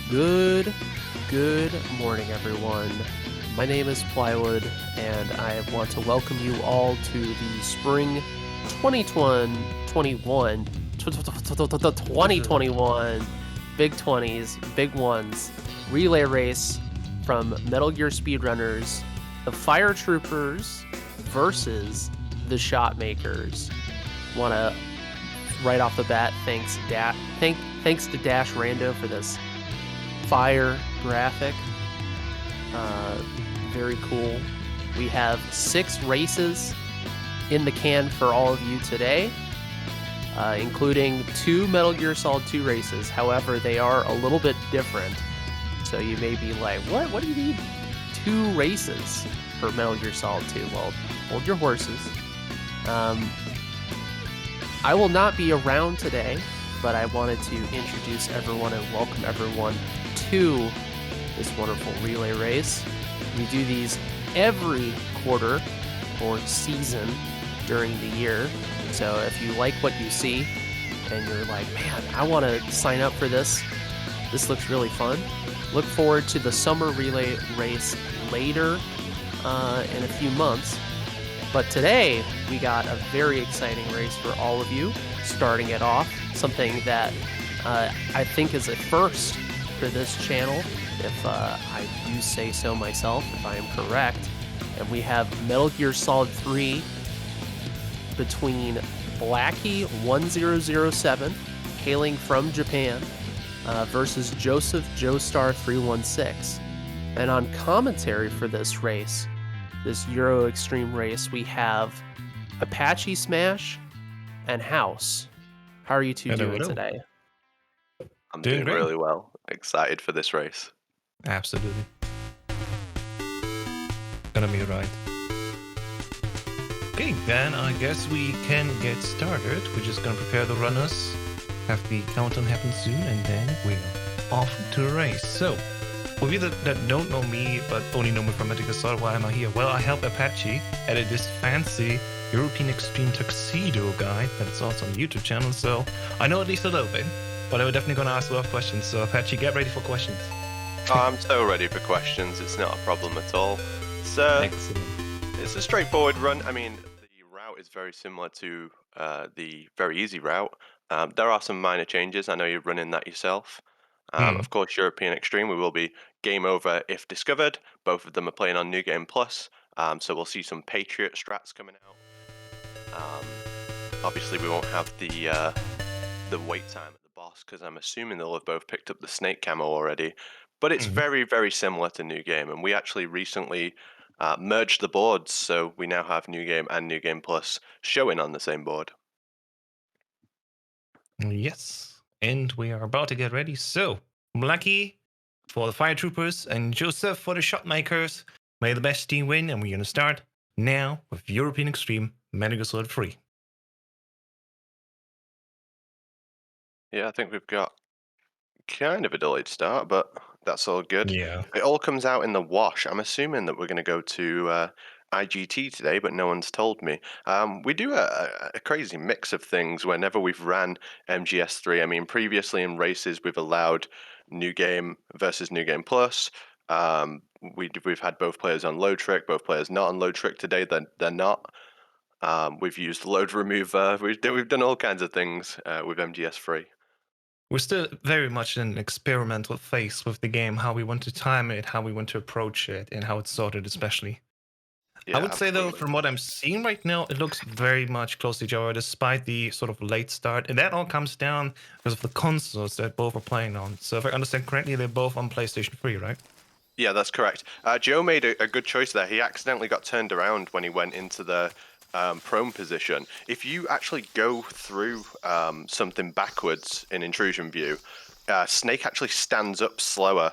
Good morning, everyone. My name is Plywood, and I want to welcome you all to the spring 2021 Big 20s, Big Ones relay race from Metal Gear Speedrunners, the Fire Troopers versus the Shotmakers. Want to right off the bat thanks to Dash Rando for this fire graphic. Very cool. We have 6 races in the can for all of you today, including 2 Metal Gear Solid 2 races. However, they are a little bit different. So you may be like, what do you need 2 races for Metal Gear Solid 2? Well, hold your horses. I will not be around today, but I wanted to introduce everyone and welcome everyone to this wonderful relay race. We do these every quarter or season during the year. So if you like what you see and you're like, man, I want to sign up for this. This looks really fun. Look forward to the summer relay race later in a few months. But today, we got a very exciting race for all of you, starting it off. Something that I think is a first for this channel, if I do say so myself, if I am correct. And we have Metal Gear Solid 3 between Blackie1007, hailing from Japan, versus Joseph Joestar 316. And on commentary for this race, this Euro Extreme race, we have Apache Smash and House. How are you two doing today? I'm doing really well. Excited for this race. Absolutely. Gonna be right. Okay, then I guess we can get started. We're just gonna prepare the runners, have the countdown happen soon, and then we're off to the race. So, for you that don't know me, but only know me from Metal Gear Solid, why am I here? Well, I help Apache edit this fancy European Extreme Tuxedo guide that's also on the YouTube channel, so I know at least a little bit, but I'm definitely gonna ask a lot of questions, so Apache, get ready for questions. Oh, I'm so ready for questions. It's not a problem at all. Excellent. It's a straightforward run. I mean, the route is very similar to the very easy route. There are some minor changes. I know you're running that yourself. Of course, European Extreme, we will be game over if discovered. Both of them are playing on New Game Plus, so we'll see some Patriot strats coming out. Obviously, we won't have the wait time at the boss, because I'm assuming they'll have both picked up the snake camo already. But it's very, very similar to New Game, and we actually recently merged the boards, so we now have New Game and New Game Plus showing on the same board. Yes, and we are about to get ready. So, Blackie for the Fire Troopers and Joseph for the Shotmakers. May the best team win, and we're going to start now with European Extreme Metal Gear Solid 3. Yeah, I think we've got kind of a delayed start, but that's all good. Yeah. It all comes out in the wash. I'm assuming that we're going to go to IGT today, but no one's told me. We do a crazy mix of things whenever we've ran MGS3. I mean, previously in races, we've allowed New Game versus New Game Plus. We've had both players on load trick, both players not on load trick. Today, they're not. We've used load remover. We've done all kinds of things with MGS3. We're still very much in an experimental phase with the game, how we want to time it, how we want to approach it, and how it's sorted especially. Yeah, I would say, though, absolutely. from what I'm seeing right now, it looks very much close to each other, despite the sort of late start. And that all comes down because of the consoles that both are playing on. So if I understand correctly, they're both on PlayStation 3, right? Yeah, that's correct. Joe made a good choice there. He accidentally got turned around when he went into the prone position. If you actually go through something backwards in intrusion view, Snake actually stands up slower.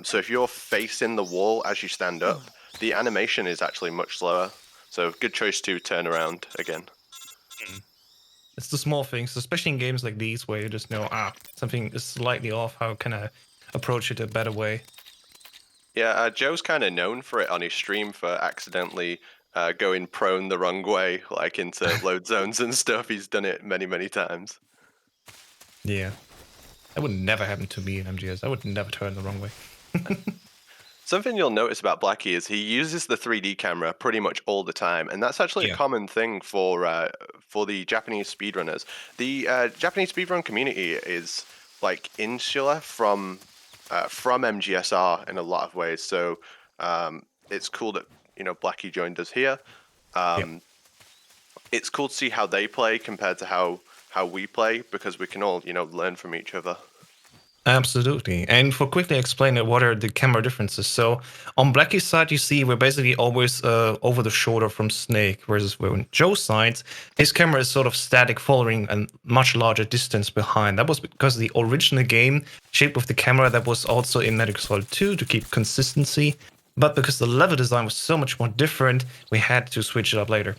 So if you're facing the wall as you stand up, the animation is actually much slower. So good choice to turn around again. It's the small things, especially in games like these where you just know, something is slightly off. How can I approach it a better way? Yeah, Joe's kind of known for it on his stream for accidentally going prone the wrong way, like into load zones and stuff. He's done it many, many times. Yeah. That would never happen to me in MGS. I would never turn the wrong way. Something you'll notice about Blackie is he uses the 3D camera pretty much all the time, and that's actually a Yeah. common thing for the Japanese speedrunners. The Japanese speedrun community is like insular from MGSR in a lot of ways. So it's cool that Blackie joined us here. It's cool to see how they play compared to how we play because we can all learn from each other. Absolutely. And for quickly explaining what are the camera differences. So on Blackie's side, you see we're basically always over the shoulder from Snake, whereas on Joe's side, his camera is sort of static, following a much larger distance behind. That was because the original game shape of the camera that was also in Metal Gear Solid 2 to keep consistency. But because the level design was so much more different, we had to switch it up later.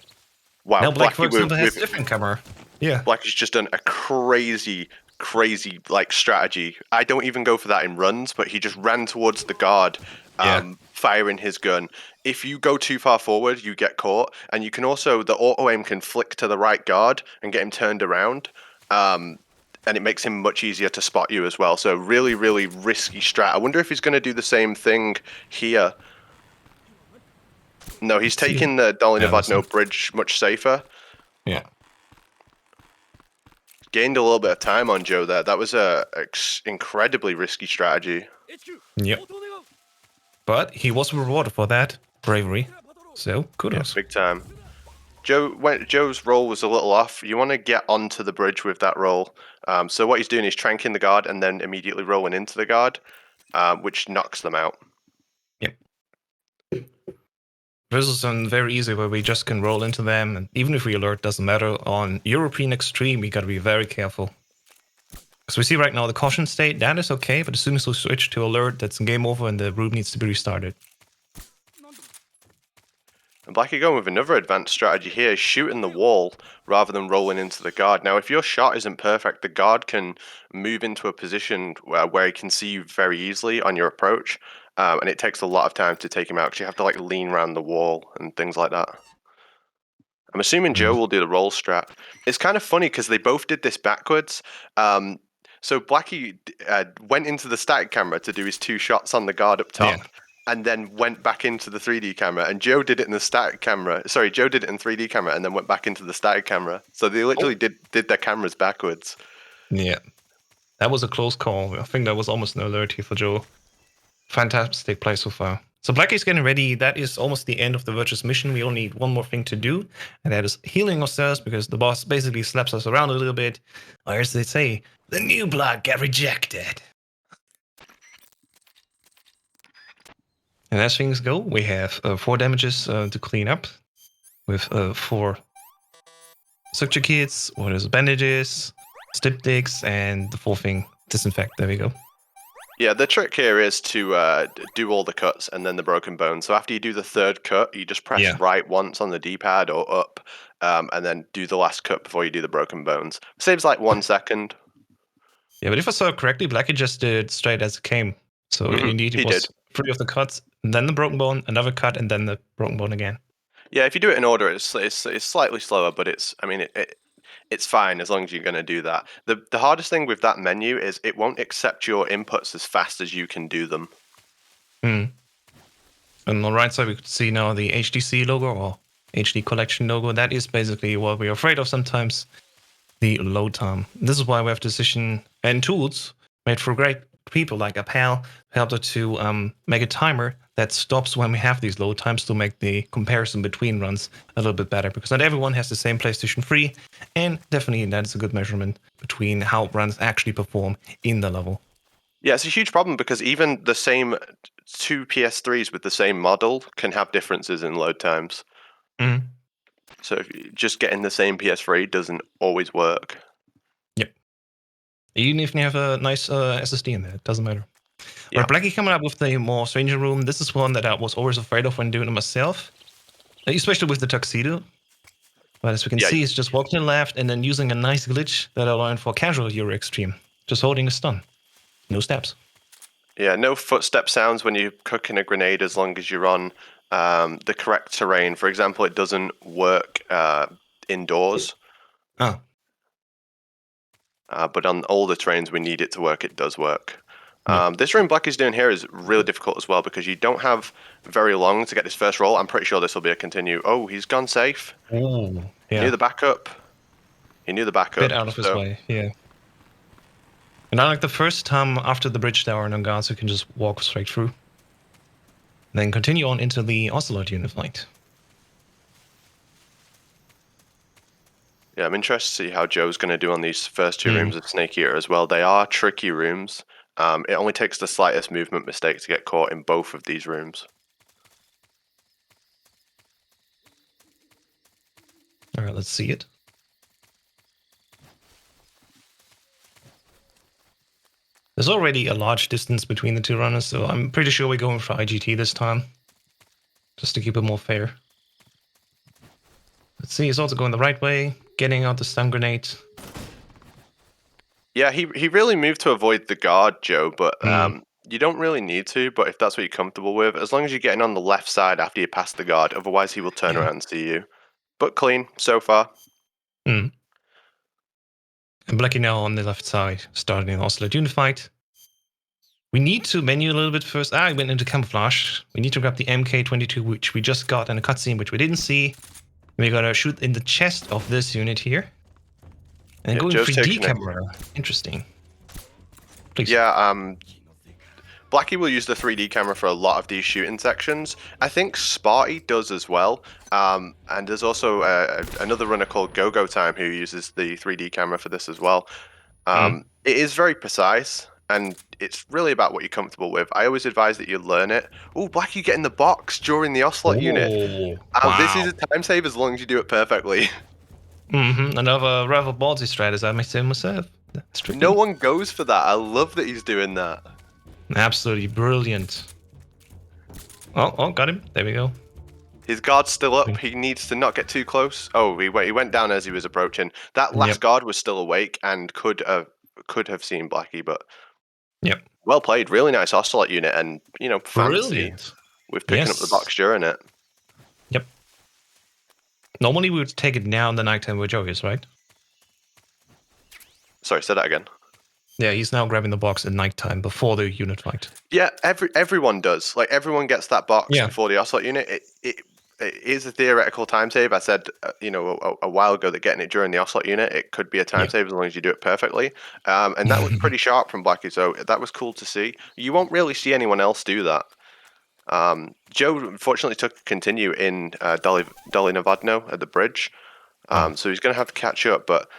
Wow, Now Black, for Blackie example, has a different camera. Yeah. Blackie's just done a crazy like strategy. I don't even go for that in runs, but he just ran towards the guard, firing his gun. If you go too far forward, you get caught, and you can also the auto aim can flick to the right guard and get him turned around. And it makes him much easier to spot you as well. So really, really risky strat. I wonder if he's going to do the same thing here. No, he's taking the Dolly-Nevadno bridge much safer. Yeah. Gained a little bit of time on Joe there. That was a incredibly risky strategy. Yep. But he was rewarded for that bravery. So kudos. Yeah, big time. Joe's roll was a little off. You want to get onto the bridge with that roll. So what he's doing is tranking the guard and then immediately rolling into the guard, which knocks them out. Yep. This is a very easy where we just can roll into them, and even if we alert, doesn't matter. On European Extreme, we gotta be very careful. Because we see right now the caution state, that is okay, but as soon as we switch to alert, that's game over and the room needs to be restarted. And Blackie going with another advanced strategy here, shooting the wall rather than rolling into the guard. Now, if your shot isn't perfect, the guard can move into a position where he can see you very easily on your approach, and it takes a lot of time to take him out because you have to like lean around the wall and things like that. I'm assuming Joe will do the roll strat. It's kind of funny because they both did this backwards. So Blackie went into the static camera to do his 2 shots on the guard up top. Yeah. And then went back into the 3D camera, and Joe did it in the static camera. Sorry, Joe did it in 3D camera, and then went back into the static camera. So they literally did their cameras backwards. Yeah, that was a close call. I think that was almost an alert here for Joe. Fantastic play so far. So Blackie's getting ready. That is almost the end of the Virtuous mission. We only need one more thing to do, and that is healing ourselves because the boss basically slaps us around a little bit. Or as they say, the new blood got rejected. And as things go, we have 4 damages to clean up with 4 suture kits, what is bandages, styptics, and the 4th thing, disinfect. There we go. Yeah, the trick here is to do all the cuts and then the broken bones. So after you do the 3rd cut, you just press right once on the D-pad or up, and then do the last cut before you do the broken bones. Saves like 1 second. Yeah, but if I saw it correctly, Blackie just did straight as it came. So indeed, it was 3 of the cuts, and then the broken bone, another cut, and then the broken bone again. Yeah, if you do it in order, it's slightly slower, but it's fine as long as you're going to do that. The hardest thing with that menu is it won't accept your inputs as fast as you can do them. And on the right side, we could see now the HDC logo or HD Collection logo. That is basically what we're afraid of sometimes, the load time. This is why we have decision and tools made for great people like Apal helped us to make a timer that stops when we have these load times to make the comparison between runs a little bit better, because not everyone has the same PlayStation 3, and definitely that is a good measurement between how runs actually perform in the level. Yeah, it's a huge problem because even the same 2 PS3s with the same model can have differences in load times. So if just getting the same PS3 doesn't always work. Yep. Even if you have a nice SSD in there, it doesn't matter. Yeah. Right, Blackie coming up with the more stranger room. This is one that I was always afraid of when doing it myself, especially with the tuxedo. But as we can see, it's just walking left and then using a nice glitch that I learned for casual Euro Extreme. Just holding a stun. No steps. Yeah, no footstep sounds when you're cooking a grenade as long as you're on the correct terrain. For example, it doesn't work indoors. Oh. But on all the trains we need it to work, it does work. Yep. This room Blackie's doing here is really difficult as well because you don't have very long to get this first roll. I'm pretty sure this will be a continue. Oh, he's gone safe. Oh, He yeah. knew the backup. He knew the backup. Bit out of his way, yeah. And I like the first time after the bridge there are no guards, you can just walk straight through. Then continue on into the Ocelot unit flight. Yeah, I'm interested to see how Joe's going to do on these first two rooms of Snake Eater as well. They are tricky rooms. It only takes the slightest movement mistake to get caught in both of these rooms. Alright, let's see it. There's already a large distance between the two runners, so I'm pretty sure we're going for IGT this time. Just to keep it more fair. Let's see, he's also going the right way, getting out the stun grenade. Yeah, he really moved to avoid the guard, Joe, but you don't really need to, but if that's what you're comfortable with, as long as you're getting on the left side after you pass the guard, otherwise he will turn around and see you. But clean, so far. And Blackie now on the left side, starting an Ocelot unit fight. We need to menu a little bit first. I went into camouflage. We need to grab the MK22, which we just got in a cutscene, which we didn't see. We're gonna shoot in the chest of this unit here. And Yeah, going Joe's 3D taking it. camera. Interesting. Please. Yeah, Blackie will use the 3D camera for a lot of these shooting sections. I think Sparty does as well. And there's also another runner called Go-Go Time who uses the 3D camera for this as well. It is very precise, and it's really about what you're comfortable with. I always advise that you learn it. Oh, Blackie get in the box during the Ocelot unit. Wow. This is a time save as long as you do it perfectly. Another rather ballsy strat, as I may say myself. That's tricky. No one goes for that. I love that he's doing that. Absolutely brilliant. Oh, got him. There we go. His guard's still up. He needs to not get too close. Oh, he went down as he was approaching. That last guard was still awake and could have seen Blackie, but well played. Really nice Ocelot unit, and fancy Brilliant. with picking up the box during it. Yep. Normally we would take it now in the nighttime where Joe is, right? Sorry, say that again. Yeah, he's now grabbing the box at nighttime before the unit fight. Yeah, everyone does. Like everyone gets that box before the Ocelot unit. It is a theoretical time save. I said, a while ago that getting it during the Ocelot unit, it could be a time save as long as you do it perfectly. And that looked pretty sharp from Blackie, so that was cool to see. You won't really see anyone else do that. Joe unfortunately took a continue in Dolly Navadno at the bridge, so he's going to have to catch up. But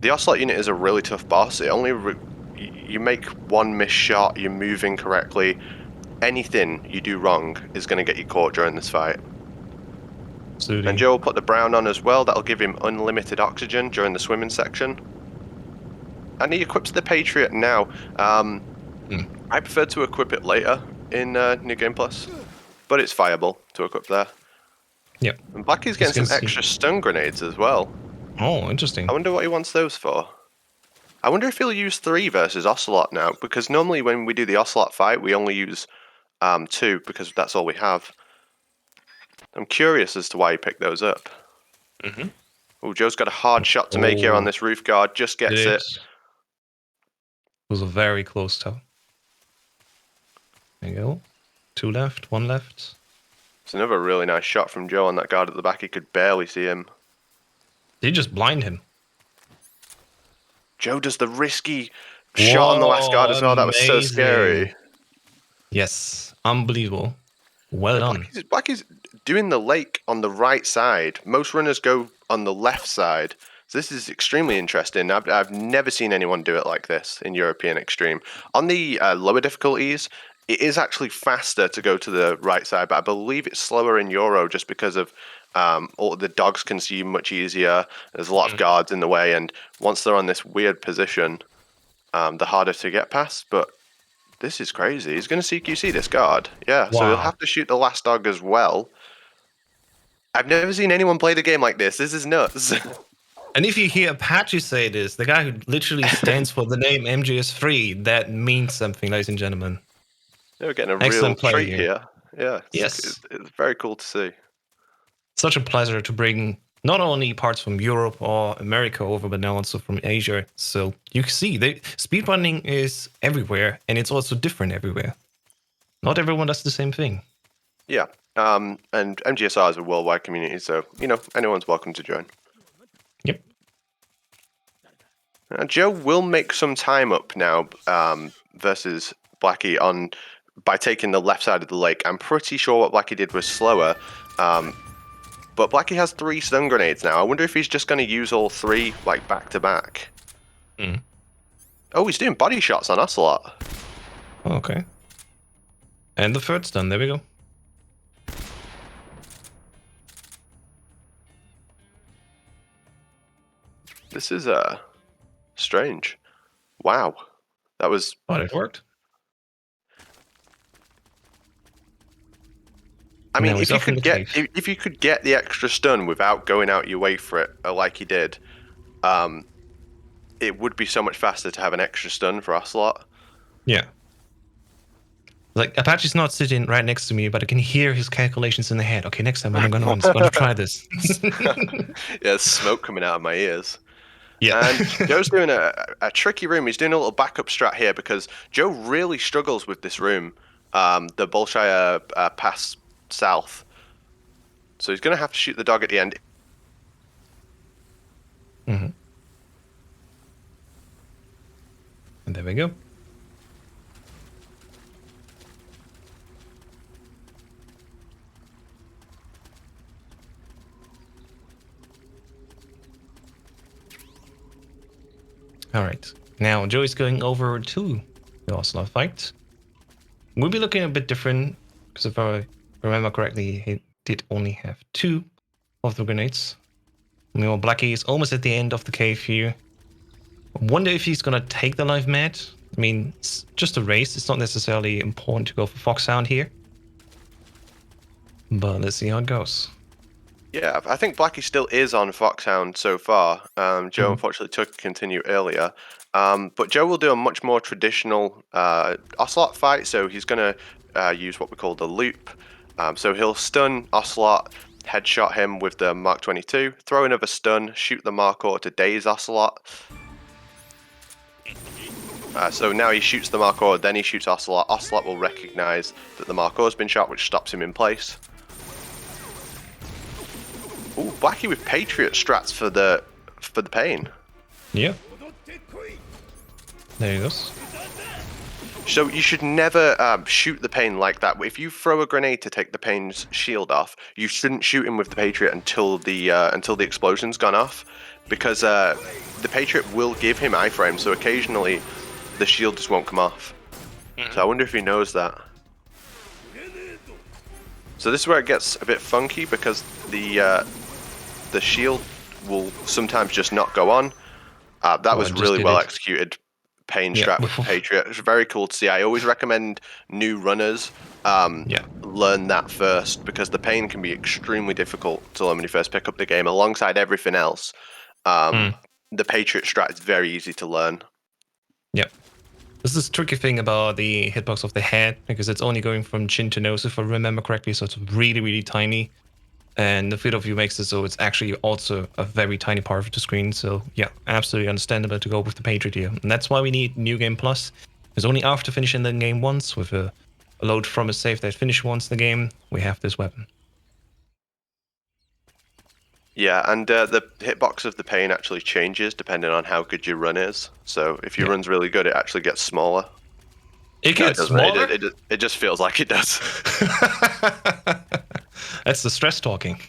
the Ocelot unit is a really tough boss. It only you make one missed shot, you move incorrectly, anything you do wrong is going to get you caught during this fight. Absolutely. And Joe will put the brown on as well. That'll give him unlimited oxygen during the swimming section. And he equips the Patriot now. I prefer to equip it later in New Game Plus, but it's viable to equip there. Yep. And Blackie's getting some extra stun grenades as well. Oh, interesting. I wonder what he wants those for. I wonder if he'll use 3 versus Ocelot now, because normally when we do the Ocelot fight, we only use 2 because that's all we have. I'm curious as to why he picked those up. Oh, Joe's got a hard shot to make here on this roof guard. Just gets it. It was a very close tell. There you go. 2 left, 1 left. It's another really nice shot from Joe on that guard at the back. He could barely see him. Did he just blind him? Joe does the risky shot on the last guard as well. That was so scary. Yes, unbelievable. Well done. Blackie's doing the lake on the right side. Most runners go on the left side. So this is extremely interesting. I've never seen anyone do it like this in European Extreme. On the lower difficulties, it is actually faster to go to the right side, but I believe it's slower in Euro just because of all the dogs can see you much easier. There's a lot of guards in the way, and once they're on this weird position, they're harder to get past. But this is crazy. He's going to CQC this guard. Yeah, so he'll have to shoot the last dog as well. I've never seen anyone play the game like this. This is nuts. And if you hear Apache say this, the guy who literally stands for the name MGS3, that means something, ladies and gentlemen. We're getting a Excellent real play treat here. Yeah, it's very cool to see. Such a pleasure to bring not only parts from Europe or America over, but now also from Asia. So you can see speedrunning is everywhere, and it's also different everywhere. Not everyone does the same thing. Yeah. And MGSR is a worldwide community, so anyone's welcome to join. Yep. Joe will make some time up now versus Blackie by taking the left side of the lake. I'm pretty sure what Blackie did was slower, but Blackie has 3 stun grenades now. I wonder if he's just going to use all 3 like back to back. Oh, he's doing body shots on Ocelot. Okay. And the third stun. There we go. This is strange. Wow, that was. But it worked. I mean, Now if you could get the extra stun without going out your way for it, like he did, it would be so much faster to have an extra stun for Ocelot. Yeah. Like, Apache's not sitting right next to me, but I can hear his calculations in the head. Okay, next time I'm going to try this. Yeah, there's smoke coming out of my ears. Yeah. And Joe's doing a tricky room. He's doing a little backup strat here because Joe really struggles with this room, the Bolshaya Pass south. So he's going to have to shoot the dog at the end. And there we go. All right. Now Joey's going over to the Ocelot fight. We'll be looking a bit different because if I remember correctly, he did only have 2 of the grenades. Blackie is almost at the end of the cave here. I wonder if he's gonna take the live mat. I mean, it's just a race. It's not necessarily important to go for Foxhound here. But let's see how it goes. Yeah, I think Blackie still is on Foxhound so far. Joe unfortunately took continue earlier. But Joe will do a much more traditional Ocelot fight, so he's going to use what we call the loop. So he'll stun Ocelot, headshot him with the Mark 22, throw another stun, shoot the Markor to daze Ocelot. So now he shoots the Markor, then he shoots Ocelot. Ocelot will recognize that the Markor's been shot, which stops him in place. Ooh, Blackie with Patriot strats for the pain. Yeah. There he goes. So you should never shoot the pain like that. If you throw a grenade to take the pain's shield off, you shouldn't shoot him with the Patriot until the explosion's gone off, because the Patriot will give him iframe. So occasionally, the shield just won't come off. So I wonder if he knows that. So this is where it gets a bit funky because the shield will sometimes just not go on. That was really well executed pain strat with the Patriot. It's very cool to see. I always recommend new runners learn that first, because the pain can be extremely difficult to learn when you first pick up the game. Alongside everything else, the Patriot strat is very easy to learn. Yep. This is the tricky thing about the hitbox of the head, because it's only going from chin to nose, if I remember correctly, so it's really, really tiny. And the field of view makes it so it's actually also a very tiny part of the screen. So yeah, absolutely understandable to go with the Patriot here. And that's why we need New Game Plus. Because only after finishing the game once, with a load from a save that finished once the game, we have this weapon. Yeah, and the hitbox of the pain actually changes depending on how good your run is. So if your run's really good, it actually gets smaller. It gets smaller? It just feels like it does. That's the stress talking.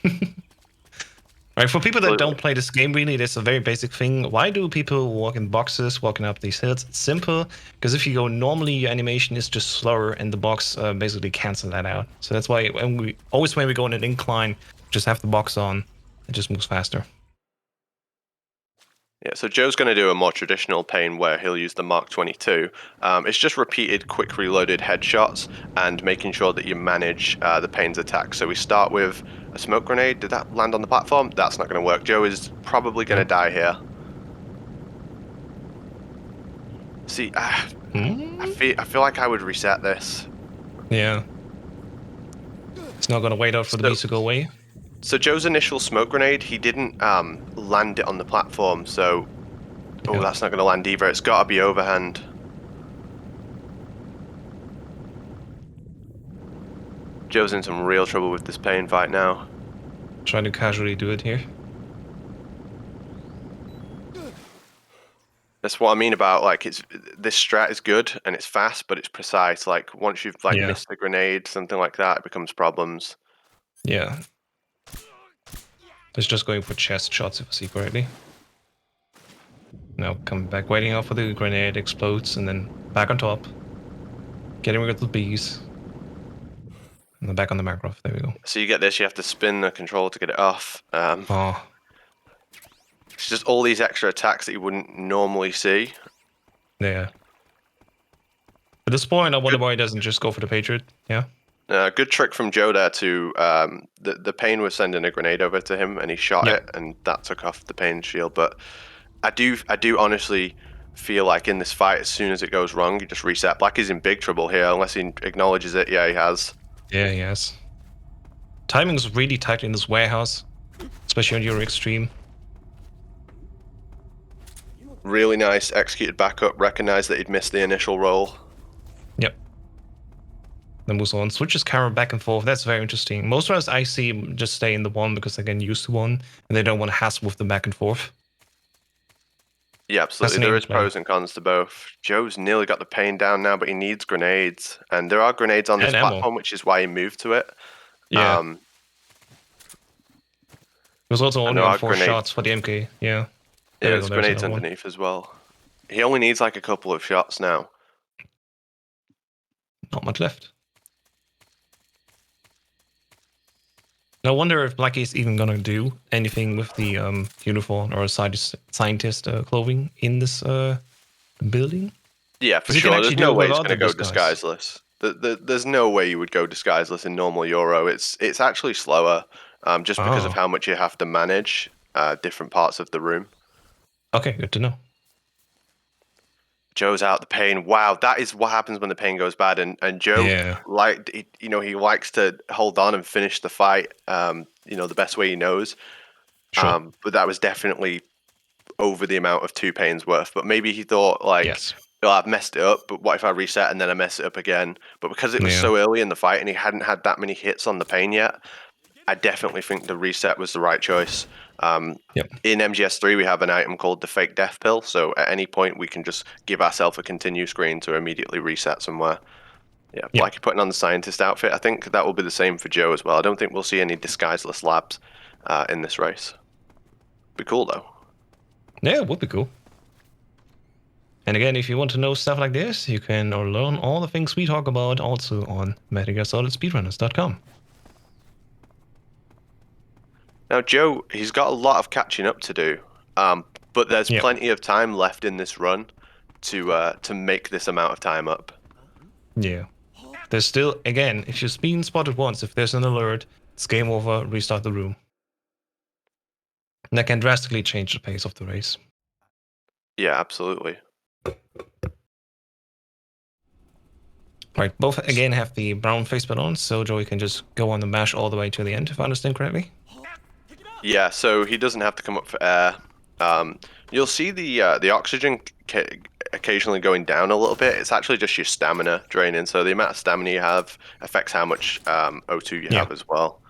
Right, for people that don't play this game, really, there's a very basic thing. Why do people walk in boxes, walking up these hills? It's simple, because if you go normally, your animation is just slower, and the box basically cancels that out. So that's why when we go on an incline, just have the box on. It just moves faster. Yeah, so Joe's going to do a more traditional pain where he'll use the Mark 22. It's just repeated quick reloaded headshots and making sure that you manage the pain's attack. So we start with a smoke grenade. Did that land on the platform? That's not going to work. Joe is probably going to die here. See, I feel like I would reset this. Yeah. It's not going to wait out for the beast to go away. So Joe's initial smoke grenade, he didn't land it on the platform, so... Oh, Yeah. that's not going to land either. It's got to be overhand. Joe's in some real trouble with this pain fight now. Trying to casually do it here. That's what I mean about, like, this strat is good and it's fast, but it's precise. Like, once you've like Yeah. missed a grenade, something like that, it becomes problems. Yeah. It's just going for chest shots if I see correctly. Now coming back, waiting out for the grenade, explodes, and then back on top. Getting rid of the bees. And then back on the Makarov. There we go. So you get this, you have to spin the control to get it off. Oh, It's just all these extra attacks that you wouldn't normally see. yeah. At this point, I wonder why he doesn't just go for the Patriot. Yeah. Good trick from Joe there to the pain was sending a grenade over to him and he shot it and that took off the pain shield. But I do honestly feel like in this fight, as soon as it goes wrong, you just reset. Black is in big trouble here unless he acknowledges it. Yeah, he has. Yeah, he has. Timing's really tight in this warehouse, especially on your extreme. Really nice executed backup. Recognized that he'd missed the initial roll. Yep. Then moves on. Switches camera back and forth. That's very interesting. Most runners I see just stay in the one because they're getting used to one and they don't want to hassle with the back and forth. Yeah, absolutely. There is pros and cons to both. Joe's nearly got the pain down now, but he needs grenades. And there are grenades on this platform, which is why he moved to it. Yeah. It was also only on 4 shots for the MK. Yeah. Yeah, there's grenades underneath as well. He only needs like a couple of shots now. Not much left. I wonder if Blackie is even gonna do anything with the uniform or scientist clothing in this building. Yeah, for sure. There's no way he's gonna go disguiseless. There's no way you would go disguiseless in normal Euro. It's actually slower, just because of how much you have to manage different parts of the room. Okay, good to know. Joe's out the pain. Wow, that is what happens when the pain goes bad. And Joe, he likes to hold on and finish the fight. The best way he knows. Sure. But that was definitely over the amount of 2 pains worth. But maybe he thought well, I've messed it up. But what if I reset and then I mess it up again? But because it was so early in the fight and he hadn't had that many hits on the pain yet, I definitely think the reset was the right choice. In MGS3, we have an item called the fake death pill. So at any point, we can just give ourselves a continue screen to immediately reset somewhere. Yeah, like you're putting on the scientist outfit. I think that will be the same for Joe as well. I don't think we'll see any disguiseless labs in this race. Be cool, though. Yeah, it would be cool. And again, if you want to know stuff like this, you can learn all the things we talk about also on MetalGearSolidSpeedrunners.com. Now, Joe, he's got a lot of catching up to do, but there's plenty of time left in this run to make this amount of time up. Yeah. There's still, again, if you've been spotted once, if there's an alert, it's game over, restart the room. And that can drastically change the pace of the race. Yeah, absolutely. Right, both again have the brown faceplate on, so Joey can just go on the mash all the way to the end, if I understand correctly. Yeah, so he doesn't have to come up for air. You'll see the oxygen occasionally going down a little bit. It's actually just your stamina draining. So the amount of stamina you have affects how much O2 you have as well.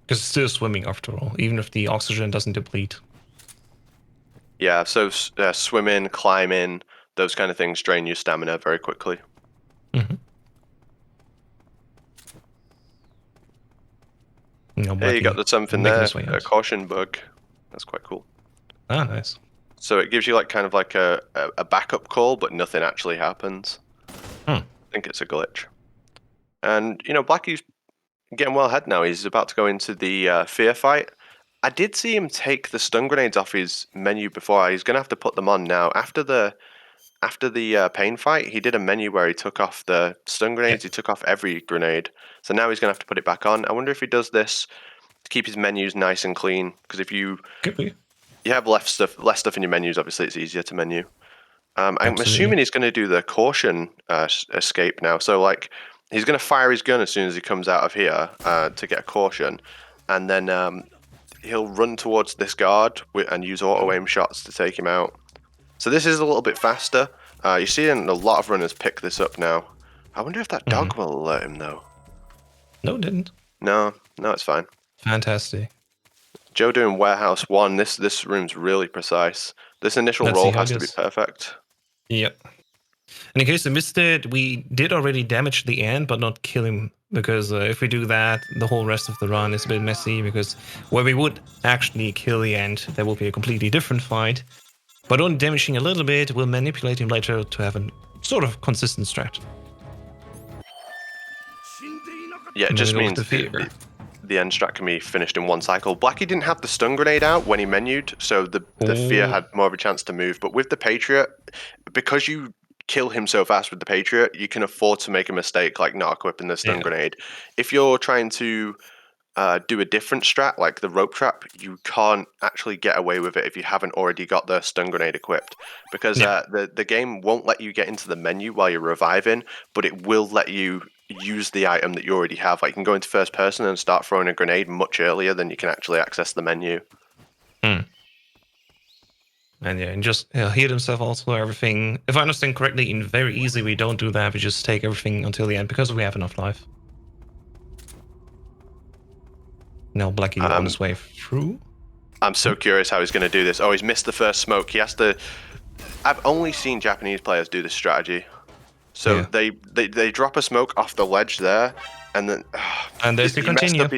Because it's still swimming after all, even if the oxygen doesn't deplete. Yeah, so swimming, climbing, those kind of things drain your stamina very quickly. Mm-hmm. Hey, you got the something there, a caution bug. That's quite cool. Ah, nice. So it gives you like kind of like a backup call, but nothing actually happens. I think it's a glitch. And, Blackie's getting well ahead now. He's about to go into the fear fight. I did see him take the stun grenades off his menu before. He's going to have to put them on now. After the pain fight, he did a menu where he took off the stun grenades. He took off every grenade. So now he's going to have to put it back on. I wonder if he does this to keep his menus nice and clean. Because if you have less stuff in your menus, obviously it's easier to menu. I'm assuming he's going to do the caution escape now. So like he's going to fire his gun as soon as he comes out of here to get a caution. and then he'll run towards this guard and use auto-aim shots to take him out. So this is a little bit faster. You're seeing a lot of runners pick this up now. I wonder if that dog will alert him, though. No, it didn't. No, it's fine. Fantastic. Joe doing Warehouse 1. This room's really precise. This initial Let's roll see how has it to be is. perfect. Yep. And in case you missed it, we did already damage the ant, but not kill him. Because if we do that, the whole rest of the run is a bit messy. Because where we would actually kill the ant, there will be a completely different fight. But only damaging a little bit, we'll manipulate him later to have a sort of consistent strat. Yeah, it And then just we go means with the fear. the end strat can be finished in one cycle. Blackie didn't have the stun grenade out when he menued, so the fear had more of a chance to move. But with the Patriot, because you kill him so fast with the Patriot, you can afford to make a mistake like not equipping the stun grenade. If you're trying to do a different strat like the rope trap, you can't actually get away with it if you haven't already got the stun grenade equipped, because the game won't let you get into the menu while you're reviving, but it will let you use the item that you already have. Like you can go into first person and start throwing a grenade much earlier than you can actually access the menu. And just heal himself also, everything. If I understand correctly, in very easy we don't do that. We just take everything until the end because we have enough life. Now Blackie on his way through. I'm so curious how he's going to do this. Oh, he's missed the first smoke. He has to... I've only seen Japanese players do this strategy. So they drop a smoke off the ledge there, and then... and there's the continue.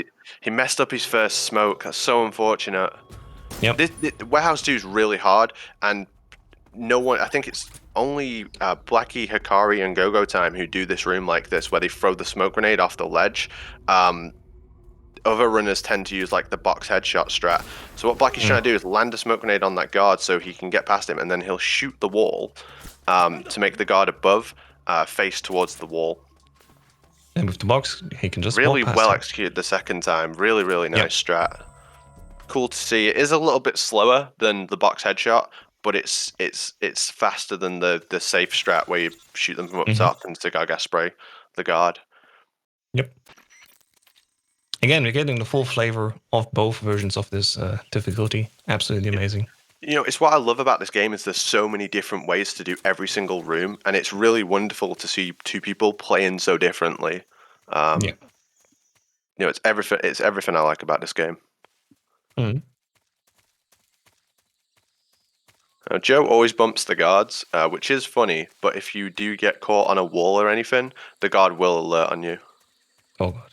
He messed up his first smoke. That's so unfortunate. Yep. Warehouse 2 is really hard, and no one... I think it's only Blackie, Hikari, and Go-Go Time who do this room like this, where they throw the smoke grenade off the ledge. Other runners tend to use like the box headshot strat. So what Blackie's trying to do is land a smoke grenade on that guard so he can get past him, and then he'll shoot the wall to make the guard above face towards the wall. And with the box, he can just really walk past well him. Executed the second time. Really nice strat. Cool to see. It is a little bit slower than the box headshot, but it's faster than the safe strat where you shoot them from up top and cigar gas spray the guard. Yep. Again, we're getting the full flavor of both versions of this difficulty. Absolutely amazing. You know, it's what I love about this game is there's so many different ways to do every single room, and it's really wonderful to see two people playing so differently. You know, it's everything I like about this game. Joe always bumps the guards, which is funny, but if you do get caught on a wall or anything, the guard will alert on you. Oh god.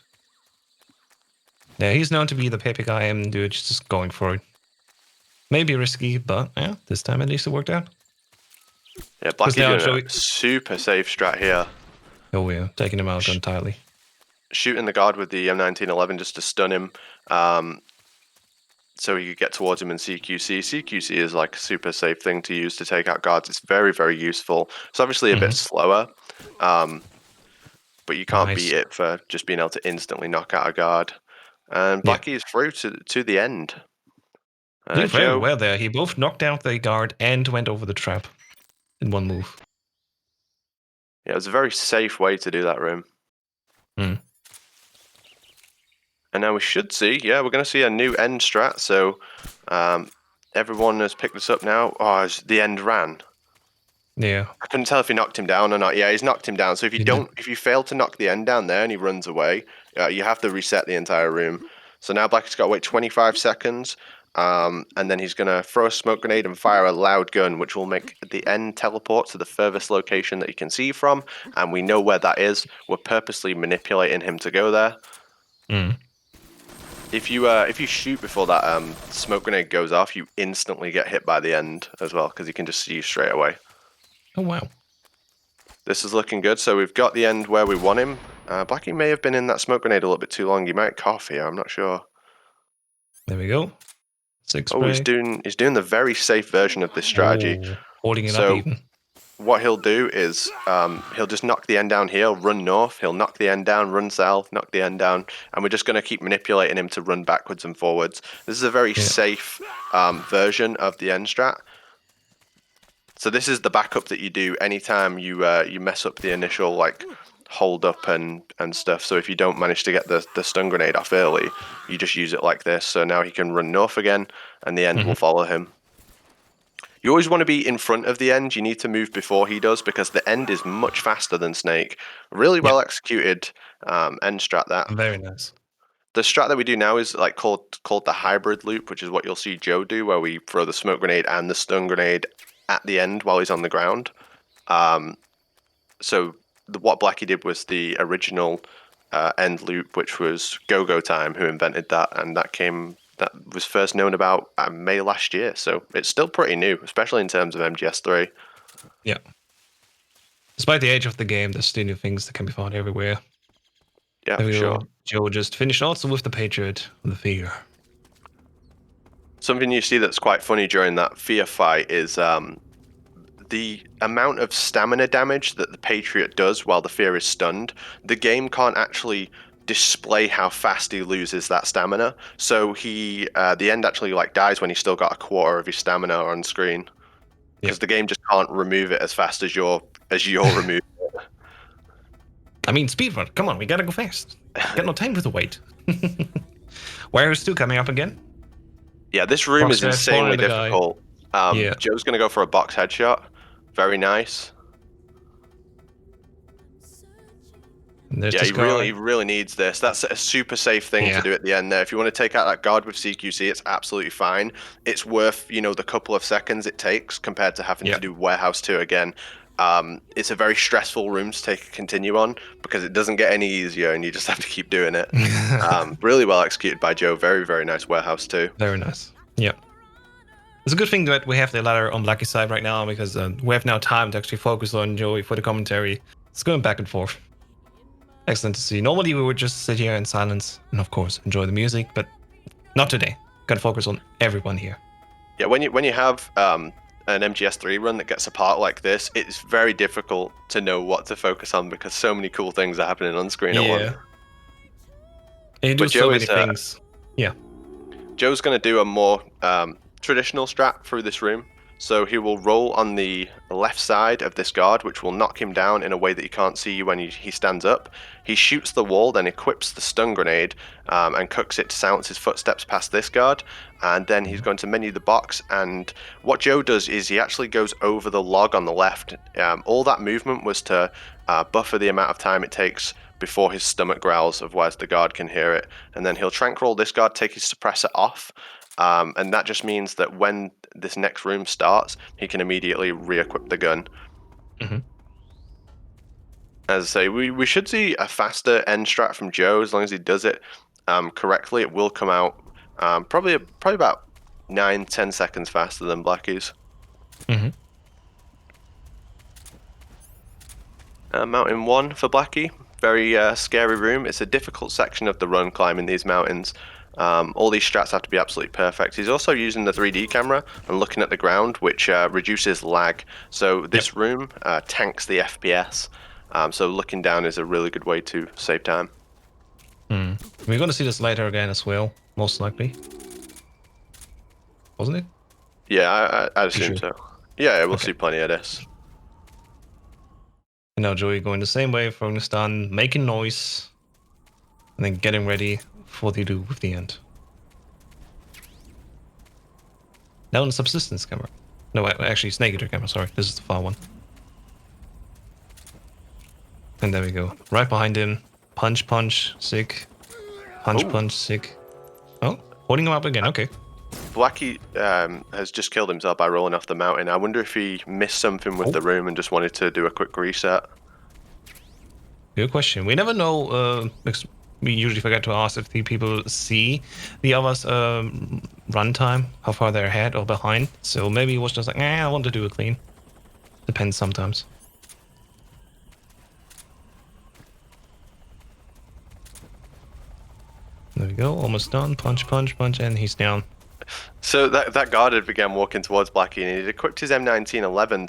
Yeah, he's known to be the Pepe guy and dude, just going for it. Maybe risky, but yeah, this time at least it worked out. Yeah, Blackie doing a super safe strat here. Oh yeah, taking him out entirely. Shooting the guard with the M1911 just to stun him, so he could get towards him in CQC. CQC is like a super safe thing to use to take out guards. It's very useful. It's obviously a bit slower, but you can't beat it for just being able to instantly knock out a guard. And Blackie is through to the end. Did very well there. He both knocked out the guard and went over the trap in one move. Yeah, it was a very safe way to do that room. And now we should see, we're going to see a new end strat. So everyone has picked this up now. Oh, the end ran. Yeah. I couldn't tell if he knocked him down or not. Yeah, he's knocked him down. So if you fail to knock the end down there and he runs away, you have to reset the entire room. So now Blackie's got to wait 25 seconds. And then he's going to throw a smoke grenade and fire a loud gun, which will make the end teleport to the furthest location that he can see from. And we know where that is. We're purposely manipulating him to go there. If you shoot before that smoke grenade goes off, you instantly get hit by the end as well, because he can just see you straight away. Oh, wow. This is looking good. So we've got the end where we want him. Blackie may have been in that smoke grenade a little bit too long. He might cough here. I'm not sure. There we go. He's doing the very safe version of this strategy. Holding it up even. What he'll do is he'll just knock the end down here, run north, he'll knock the end down, run south, knock the end down, and we're just going to keep manipulating him to run backwards and forwards. This is a very safe version of the end strat. So this is the backup that you do anytime you mess up the initial hold up and stuff. So if you don't manage to get the stun grenade off early, you just use it like this. So now he can run north again, and the end will follow him. You always want to be in front of the end. You need to move before he does, because the end is much faster than Snake. Really well executed end strat that. Very nice. The strat that we do now is like called the hybrid loop, which is what you'll see Joe do, where we throw the smoke grenade and the stun grenade at the end while he's on the ground. So what Blackie did was the original end loop, which was Go-Go Time, who invented that, and that was first known about May last year. So it's still pretty new, especially in terms of MGS3. Yeah. Despite the age of the game, there's still new things that can be found everywhere. Yeah, for sure. Joe just finished also with the Patriot, the Fear. Something you see that's quite funny during that Fear fight is the amount of stamina damage that the Patriot does while the Fear is stunned. The game can't actually display how fast he loses that stamina, so he the end actually like dies when he's still got a quarter of his stamina on screen, because the game just can't remove it as fast as you're removing it. I mean, speedrun, come on, we gotta go fast. Got no time to wait. Where is 2 coming up again? Yeah, this room is insanely difficult. Joe's gonna go for a box headshot. Very nice. Yeah, he really needs this. That's a super safe thing to do at the end there. If you want to take out that guard with CQC, it's absolutely fine. It's worth, the couple of seconds it takes compared to having to do Warehouse 2 again. It's a very stressful room to continue on, because it doesn't get any easier and you just have to keep doing it. Really well executed by Joe. Very, very nice Warehouse 2. Very nice. Yeah. It's a good thing that we have the ladder on Blackie's side right now, because we have now time to actually focus on Joey for the commentary. It's going back and forth. Excellent to see. Normally we would just sit here in silence and of course enjoy the music, but not today. Gotta focus on everyone here. Yeah, when you have an MGS3 run that gets apart like this, it's very difficult to know what to focus on, because so many cool things are happening on screen at once. And you do so many things. Joe's going to do a more traditional strat through this room. So he will roll on the left side of this guard, which will knock him down in a way that he can't see you when he stands up. He shoots the wall, then equips the stun grenade and cooks it to silence his footsteps past this guard. And then he's going to menu the box. And what Joe does is he actually goes over the log on the left. All that movement was to buffer the amount of time it takes before his stomach growls, otherwise the guard can hear it. And then he'll trank roll this guard, take his suppressor off. And that just means that when this next room starts, he can immediately re-equip the gun. As I say, we should see a faster end strat from Joe, as long as he does it correctly. It will come out probably about 9-10 seconds faster than Blackie's. Mountain 1 for Blackie. Very scary room. It's a difficult section of the run, climbing these mountains. All these strats have to be absolutely perfect. He's also using the 3D camera and looking at the ground, which reduces lag. So this room tanks the FPS. So looking down is a really good way to save time. We're going to see this later again as well, most likely. Wasn't it? Yeah, I assume so. Yeah, we'll see plenty of this. And now Joey going the same way, throwing the stun, making noise, and then getting ready for what you do with the end. Now on the subsistence camera. No, actually, Snake Eater camera, sorry. This is the far one. And there we go. Right behind him. Punch, punch, sick. Punch, punch, sick. Oh, holding him up again, okay. Blackie has just killed himself by rolling off the mountain. I wonder if he missed something with the room and just wanted to do a quick reset. Good question. We never know, because we usually forget to ask if the people see the others' runtime, how far they're ahead or behind. So maybe he was just like, I want to do it clean. Depends sometimes. There we go, almost done. Punch, punch, punch, and he's down. So that guard had began walking towards Blackie, and he'd equipped his M1911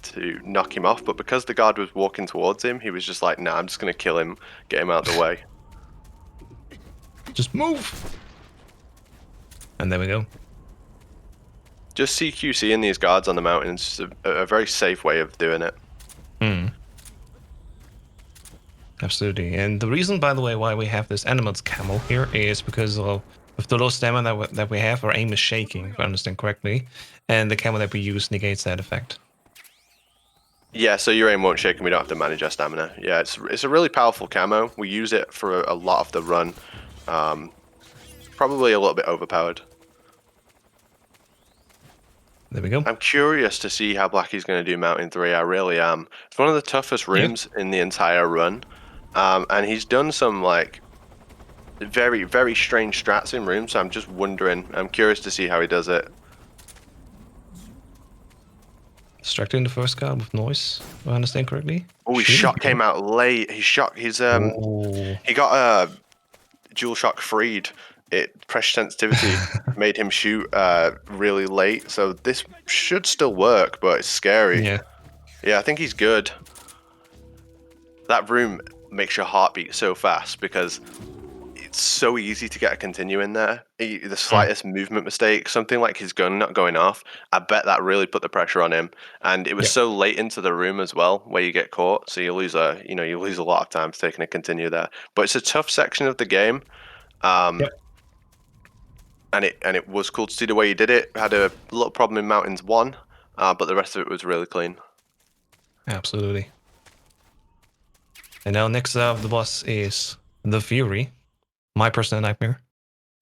to knock him off. But because the guard was walking towards him, he was just like, "Nah, I'm just gonna kill him, get him out of the way." Just move. And there we go. Just CQCing these guards on the mountain is a very safe way of doing it. Absolutely. And the reason, by the way, why we have this animal's camo here is because of with the low stamina that we have, our aim is shaking, if I understand correctly. And the camo that we use negates that effect. Yeah, so your aim won't shake and we don't have to manage our stamina. Yeah, it's a really powerful camo. We use it for a lot of the run. Probably a little bit overpowered. There we go. I'm curious to see how Blackie's going to do Mountain 3. I really am. It's one of the toughest rooms in the entire run. And he's done some, like, very, very strange strats in rooms. So I'm just wondering. I'm curious to see how he does it. Distracting the first guard with noise, if I understand correctly. Oh, his shot came out late. His shot, he got a dual shock freed. Pressure sensitivity made him shoot really late. So this should still work, but it's scary. Yeah, I think he's good. That room makes your heart beat so fast because it's so easy to get a continue in there. The slightest movement mistake, something like his gun not going off, I bet that really put the pressure on him. And it was so late into the room as well, where you get caught, so you lose a lot of time taking a continue there. But it's a tough section of the game, and it was cool to see the way you did it. Had a little problem in Mountains 1, but the rest of it was really clean. Absolutely. And now next up, the boss is the Fury. My personal nightmare.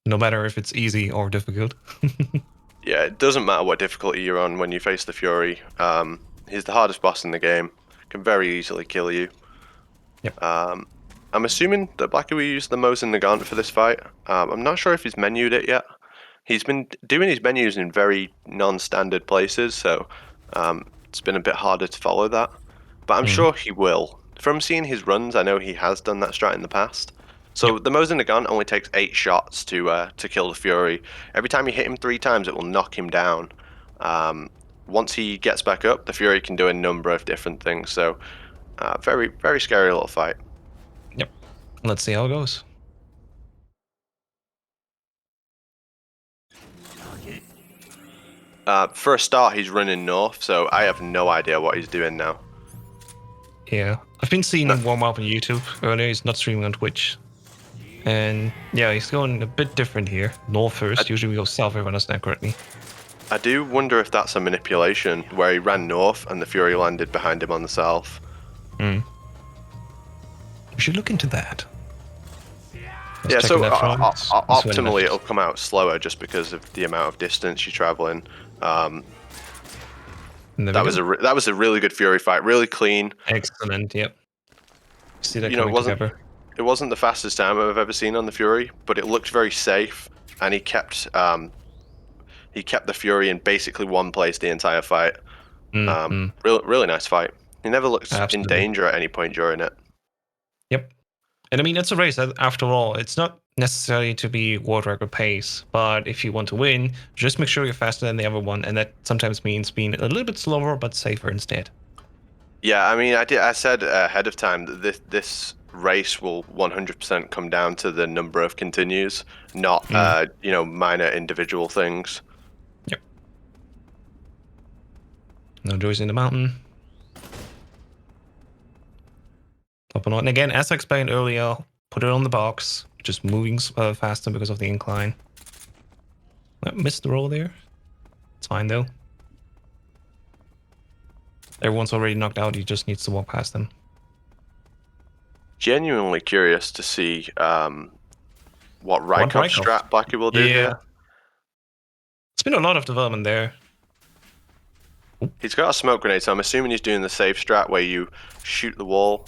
No matter if it's easy or difficult. Yeah, it doesn't matter what difficulty you're on when you face the Fury. He's the hardest boss in the game. Can very easily kill you. Yep. I'm assuming that Blackie will use the MUZON Nagant for this fight. I'm not sure if he's menued it yet. He's been doing his menus in very non-standard places, so it's been a bit harder to follow that. But I'm sure he will. From seeing his runs, I know he has done that strat in the past. So the MUZON Nagant only takes 8 shots to kill the Fury. Every time you hit him 3 times, it will knock him down. Once he gets back up, the Fury can do a number of different things. So very, very scary little fight. Yep. Let's see how it goes. For a start, he's running north, so I have no idea what he's doing now. Yeah. I've been seeing him warm up on YouTube earlier. He's not streaming on Twitch. And yeah, he's going a bit different here. North first. Usually we go south, if I understand correctly. I do wonder if that's a manipulation, where he ran north and the Fury landed behind him on the south. We should look into that. Yeah, so optimally it'll come out slower just because of the amount of distance you're traveling. That was a really good Fury fight, really clean. Excellent. Yep. See that it wasn't the fastest time I've ever seen on the Fury, but it looked very safe, and he kept the Fury in basically one place the entire fight. Really nice fight. He never looked in danger at any point during it. Yep. And I mean, it's a race. After all, it's not necessary to be world record pace, but if you want to win, just make sure you're faster than the other one, and that sometimes means being a little bit slower but safer instead. Yeah, I mean, I said ahead of time that this race will 100% come down to the number of continues, not minor individual things. Yep. No joys in the mountain. Top on. And again, as I explained earlier, put it on the box, just moving faster because of the incline. I missed the roll there. It's fine though. Everyone's already knocked out, he just needs to walk past them. Genuinely curious to see what Rykov strat Blackie will do here. It's been a lot of development there. He's got a smoke grenade, so I'm assuming he's doing the safe strat where you shoot the wall.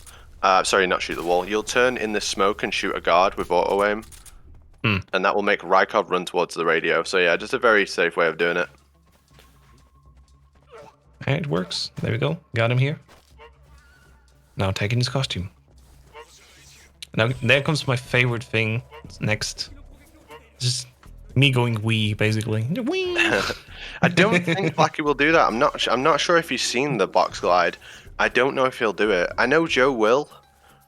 Sorry, not shoot the wall. You'll turn in the smoke and shoot a guard with auto aim. And that will make Rykov run towards the radio. So yeah, just a very safe way of doing it. And it works. There we go. Got him here. Now taking his costume. Now there comes my favorite thing next. Just me going wee, basically. Wee. I don't think Blackie will do that. I'm not sure if he's seen the box glide. I don't know if he'll do it. I know Joe will.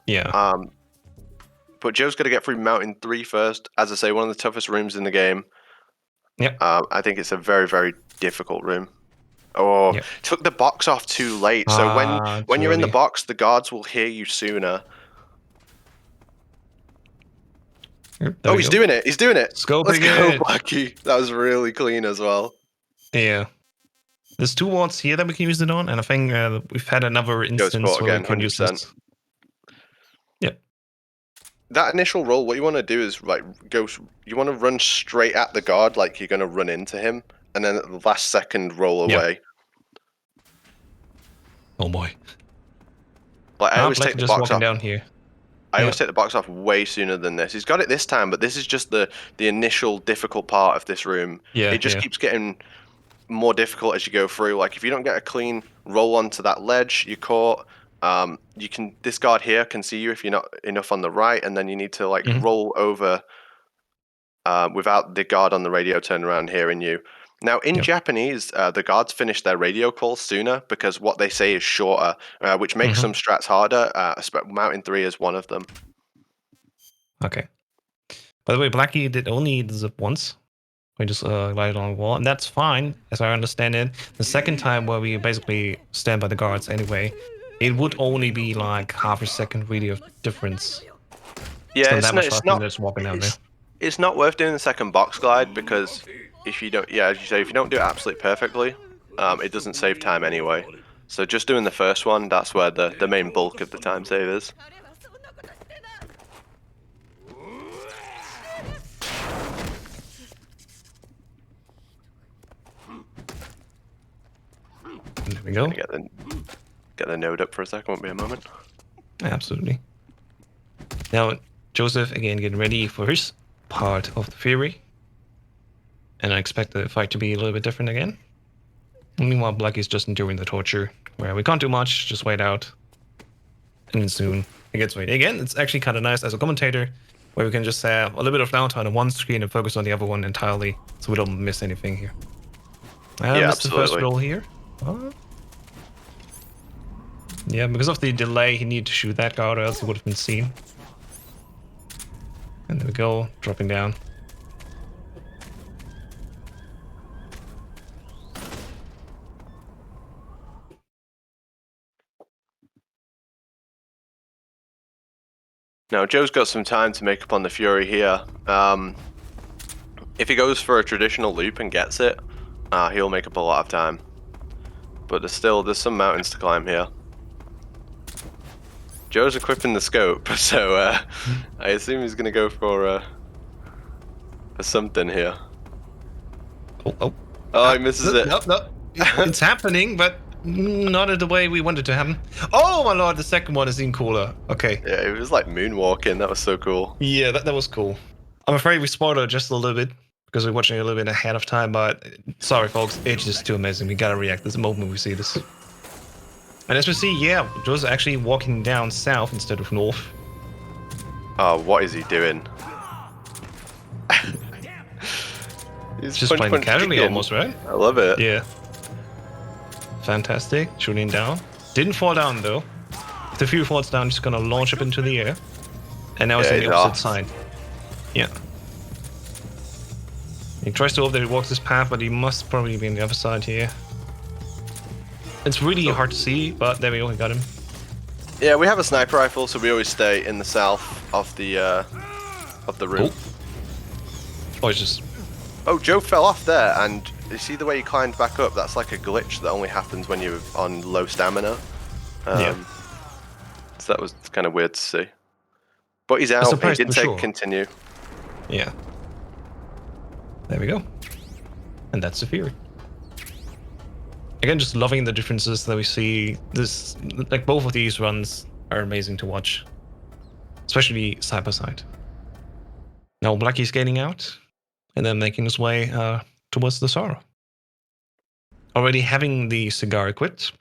Yeah. But Joe's got to get through Mountain 3 first. As I say, one of the toughest rooms in the game. Yep. I think it's a very, very difficult room. Oh, took the box off too late. So when you're in the box, the guards will hear you sooner. There Oh, we he's go. doing it. He's doing it. Scoping Let's go, it. Blackie. That was really clean as well. Yeah. There's 2 wards here that we can use it on, and I think we've had another instance spot where again, we can use 100%. this. Yep. That initial roll, what you want to do is like you want to run straight at the guard like you're going to run into him, and then at the last second roll away. Oh boy. Like I always Black take the just box walking off. down here. I always take the box off way sooner than this. He's got it this time, but this is just the initial difficult part of this room. Yeah, It just yeah. keeps getting more difficult as you go through. Like if you don't get a clean roll onto that ledge, you're caught. You can this guard here can see you if you're not enough on the right, and then you need to like roll over without the guard on the radio turn around hearing you. Now in Japanese, the guards finish their radio calls sooner because what they say is shorter, which makes some strats harder. Mountain 3 is one of them. Okay. By the way, Blackie did only the zip once. We just light it on the wall, and that's fine, as I understand it. The second time where we basically stand by the guards anyway, it would only be like half a second really of difference. Yeah, it's not just walking down there. It's not worth doing the second box glide because if you don't, as you say, if you don't do it absolutely perfectly, it doesn't save time anyway. So just doing the first one, that's where the main bulk of the time save is. There we go. Get the node up for a second, won't be a moment. Absolutely. Now, Joseph, again, getting ready for his part of the Fury. And I expect the fight to be a little bit different again. Meanwhile, Blackie's just enduring the torture, where we can't do much, just wait out. And then soon it gets waiting. Again, it's actually kind of nice as a commentator, where we can just have a little bit of downtime on one screen and focus on the other one entirely, so we don't miss anything here. I missed the first roll here. Yeah, because of the delay, he needed to shoot that guard, or else he would have been seen. And there we go, dropping down. Now, Joe's got some time to make up on the Fury here. If he goes for a traditional loop and gets it, he'll make up a lot of time. But there's some mountains to climb here. Joe's equipping the scope, so I assume he's going to go for something here. Oh, he misses it. No. It's happening, but not in the way we wanted to happen. Oh my lord, the second one is even cooler. Okay. Yeah, it was like moonwalking. That was so cool. Yeah, that was cool. I'm afraid we spoiled it just a little bit because we're watching it a little bit ahead of time, but sorry folks, it's just too amazing. We gotta react this moment we see this. And as we see, yeah, Joe's actually walking down south instead of north. Oh, what is he doing? He's just playing casually almost, right? I love it. Yeah. Fantastic. Shooting down. Didn't fall down though. If the Fury falls down, just gonna launch up into the air. And now it's on the opposite side. Yeah. He tries to hope that he walks this path, but he must probably be on the other side here. It's really hard to see, but there we go, we got him. Yeah, we have a sniper rifle, so we always stay in the south of the room. Oh, it's just... Oh, Joe fell off there, and you see the way he climbed back up? That's like a glitch that only happens when you're on low stamina. Yeah. So that was kind of weird to see. But he's out. He did take continue. Yeah. There we go. And that's the Fury. Again, just loving the differences that we see. This, like, both of these runs are amazing to watch, especially side by side. Now Blackie's getting out and then making his way towards the Sorrow. Already having the cigar equipped.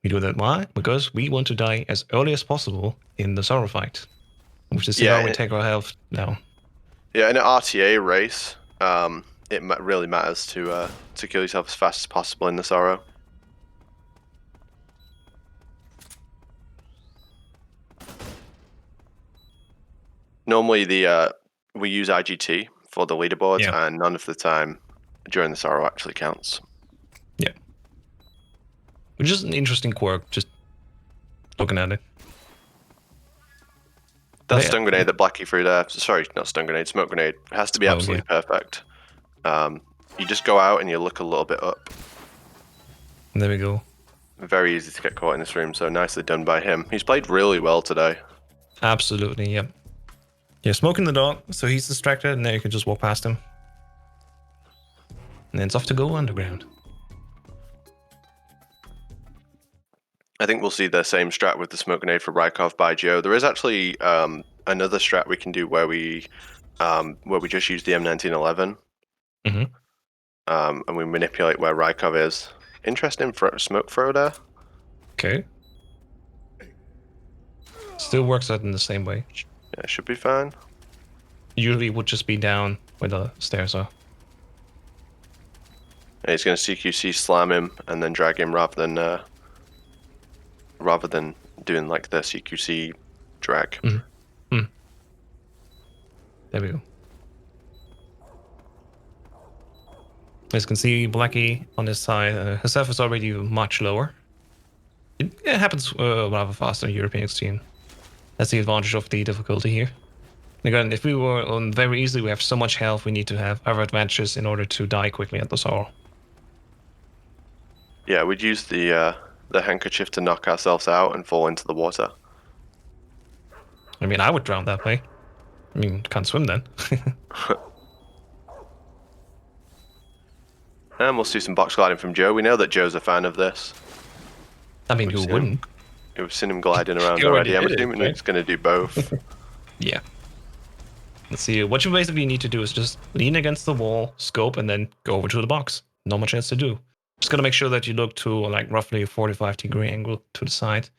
We do that why? Because we want to die as early as possible in the Sorrow fight. With the cigar, we take our health down. Yeah, in an RTA race, it really matters to kill yourself as fast as possible in the Sorrow. Normally, we use IGT for the leaderboards, and none of the time during the Sorrow actually counts. Yeah, which is an interesting quirk. Just looking at it. That stun grenade that Blackie threw there, sorry, not stun grenade, smoke grenade, has to be absolutely perfect. You just go out and you look a little bit up. There we go. Very easy to get caught in this room, so nicely done by him. He's played really well today. Absolutely, yep. Yeah, smoking the dog, so he's distracted, and then you can just walk past him. And then it's off to go underground. I think we'll see the same strat with the smoke grenade for Rykov by Joe. There is actually another strat we can do where we just use the M1911, and we manipulate where Rykov is. Interesting smoke throw there. Okay. Still works out in the same way. Yeah, it should be fine. Usually it would just be down where the stairs are. And he's going to CQC slam him and then drag him rather than doing like the CQC drag. There we go. As you can see, Blackie on this side, his health is already much lower. It happens rather fast in European Extreme. That's the advantage of the difficulty here. Again, if we were on very easy, we have so much health, we need to have other advantages in order to die quickly at the sorrow. Yeah, we'd use the handkerchief to knock ourselves out and fall into the water. I mean, I would drown that way. I mean, can't swim then. And we'll see some box gliding from Joe. We know that Joe's a fan of this. I mean, who wouldn't? We've seen him gliding around already. I'm assuming he's going to do both. Yeah. Let's see. What you basically need to do is just lean against the wall, scope, and then go over to the box. Not much else to do. Just gotta make sure that you look to like roughly a 45-degree angle to the side,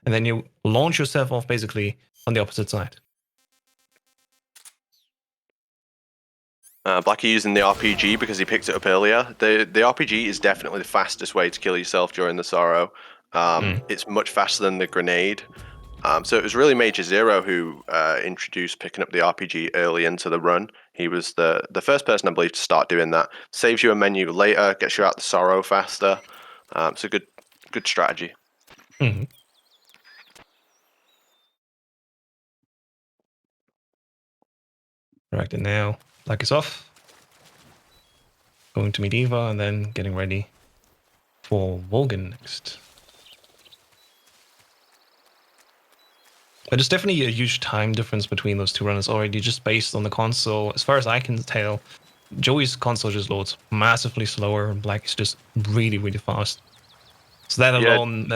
and then you launch yourself off basically on the opposite side. Blackie using the RPG because he picked it up earlier. The RPG is definitely the fastest way to kill yourself during the sorrow. It's much faster than the grenade. So it was really Major Zero who introduced picking up the RPG early into the run. He was the first person, I believe, to start doing that. Saves you a menu later, gets you out the sorrow faster. It's a good strategy. Right, and now Black is off. Going to meet Eva and then getting ready for Volgan next. But there's definitely a huge time difference between those two runners already, just based on the console. As far as I can tell, Joey's console just loads massively slower, and Black is just really, really fast. So that alone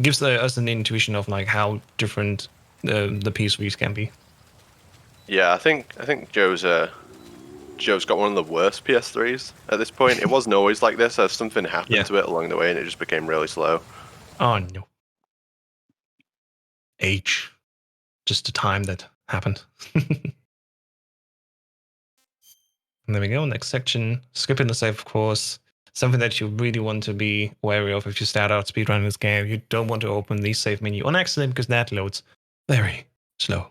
gives us an intuition of like how different the PS3s can be. Yeah, I think Joe's got one of the worst PS3s at this point. It wasn't always like this. Something happened to it along the way, and it just became really slow. Oh no. Age. Just the time that happened. And there we go, next section. Skipping the save, of course. Something that you really want to be wary of if you start out speedrunning this game. You don't want to open the save menu on accident because that loads very slow.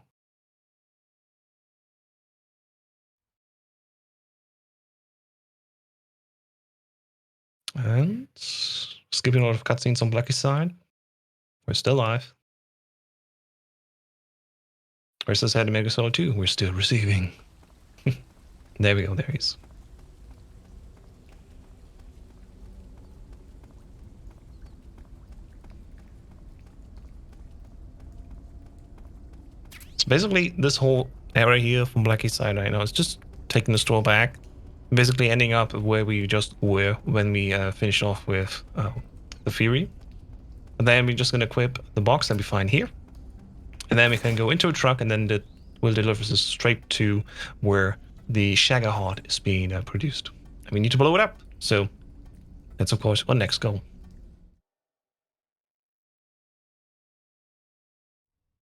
And skipping a lot of cutscenes on Blackie's side. We're still live. Where's this head Mega Solo 2? We're still receiving. There we go, there he is. So basically, this whole area here from Blackie's side right now is just taking the stroll back. Basically ending up where we just were when we finished off with the Fury. And then we're just going to equip the box that we find here. And then we can go into a truck, and then we'll deliver this straight to where the Shagger Heart is being produced. And we need to blow it up. So that's, of course, our next goal.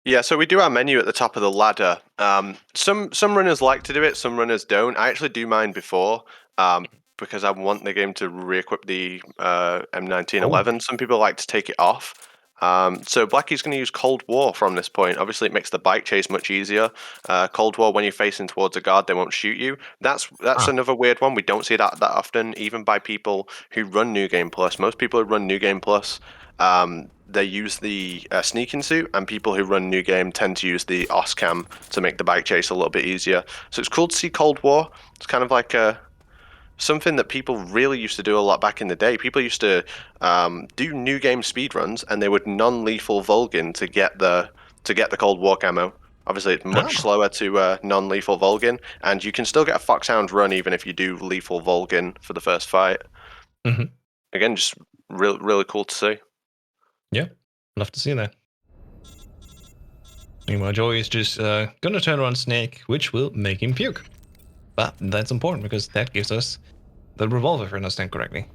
Yeah, so we do our menu at the top of the ladder. Some runners like to do it, some runners don't. I actually do mine before because I want the game to re-equip the M1911. Some people like to take it off. So Blackie's going to use Cold War from this point. Obviously, it makes the bike chase much easier. Cold War, when you're facing towards a guard, they won't shoot you. That's another weird one. We don't see that often, even by people who run New Game Plus. Most people who run New Game Plus they use the sneaking suit, and people who run New Game tend to use the OSCAM to make the bike chase a little bit easier. So it's cool to see Cold War. It's kind of like something that people really used to do a lot back in the day. People used to do New Game speedruns, and they would non-lethal Vulcan to get the Cold War camo. Obviously, it's much slower to non-lethal Vulcan, and you can still get a Foxhound run even if you do lethal Vulcan for the first fight. Mm-hmm. Again, just really cool to see. Yeah, love to see that. Meanwhile, Joey is just gonna turn around Snake, which will make him puke. But that's important because that gives us the revolver, if I understand correctly.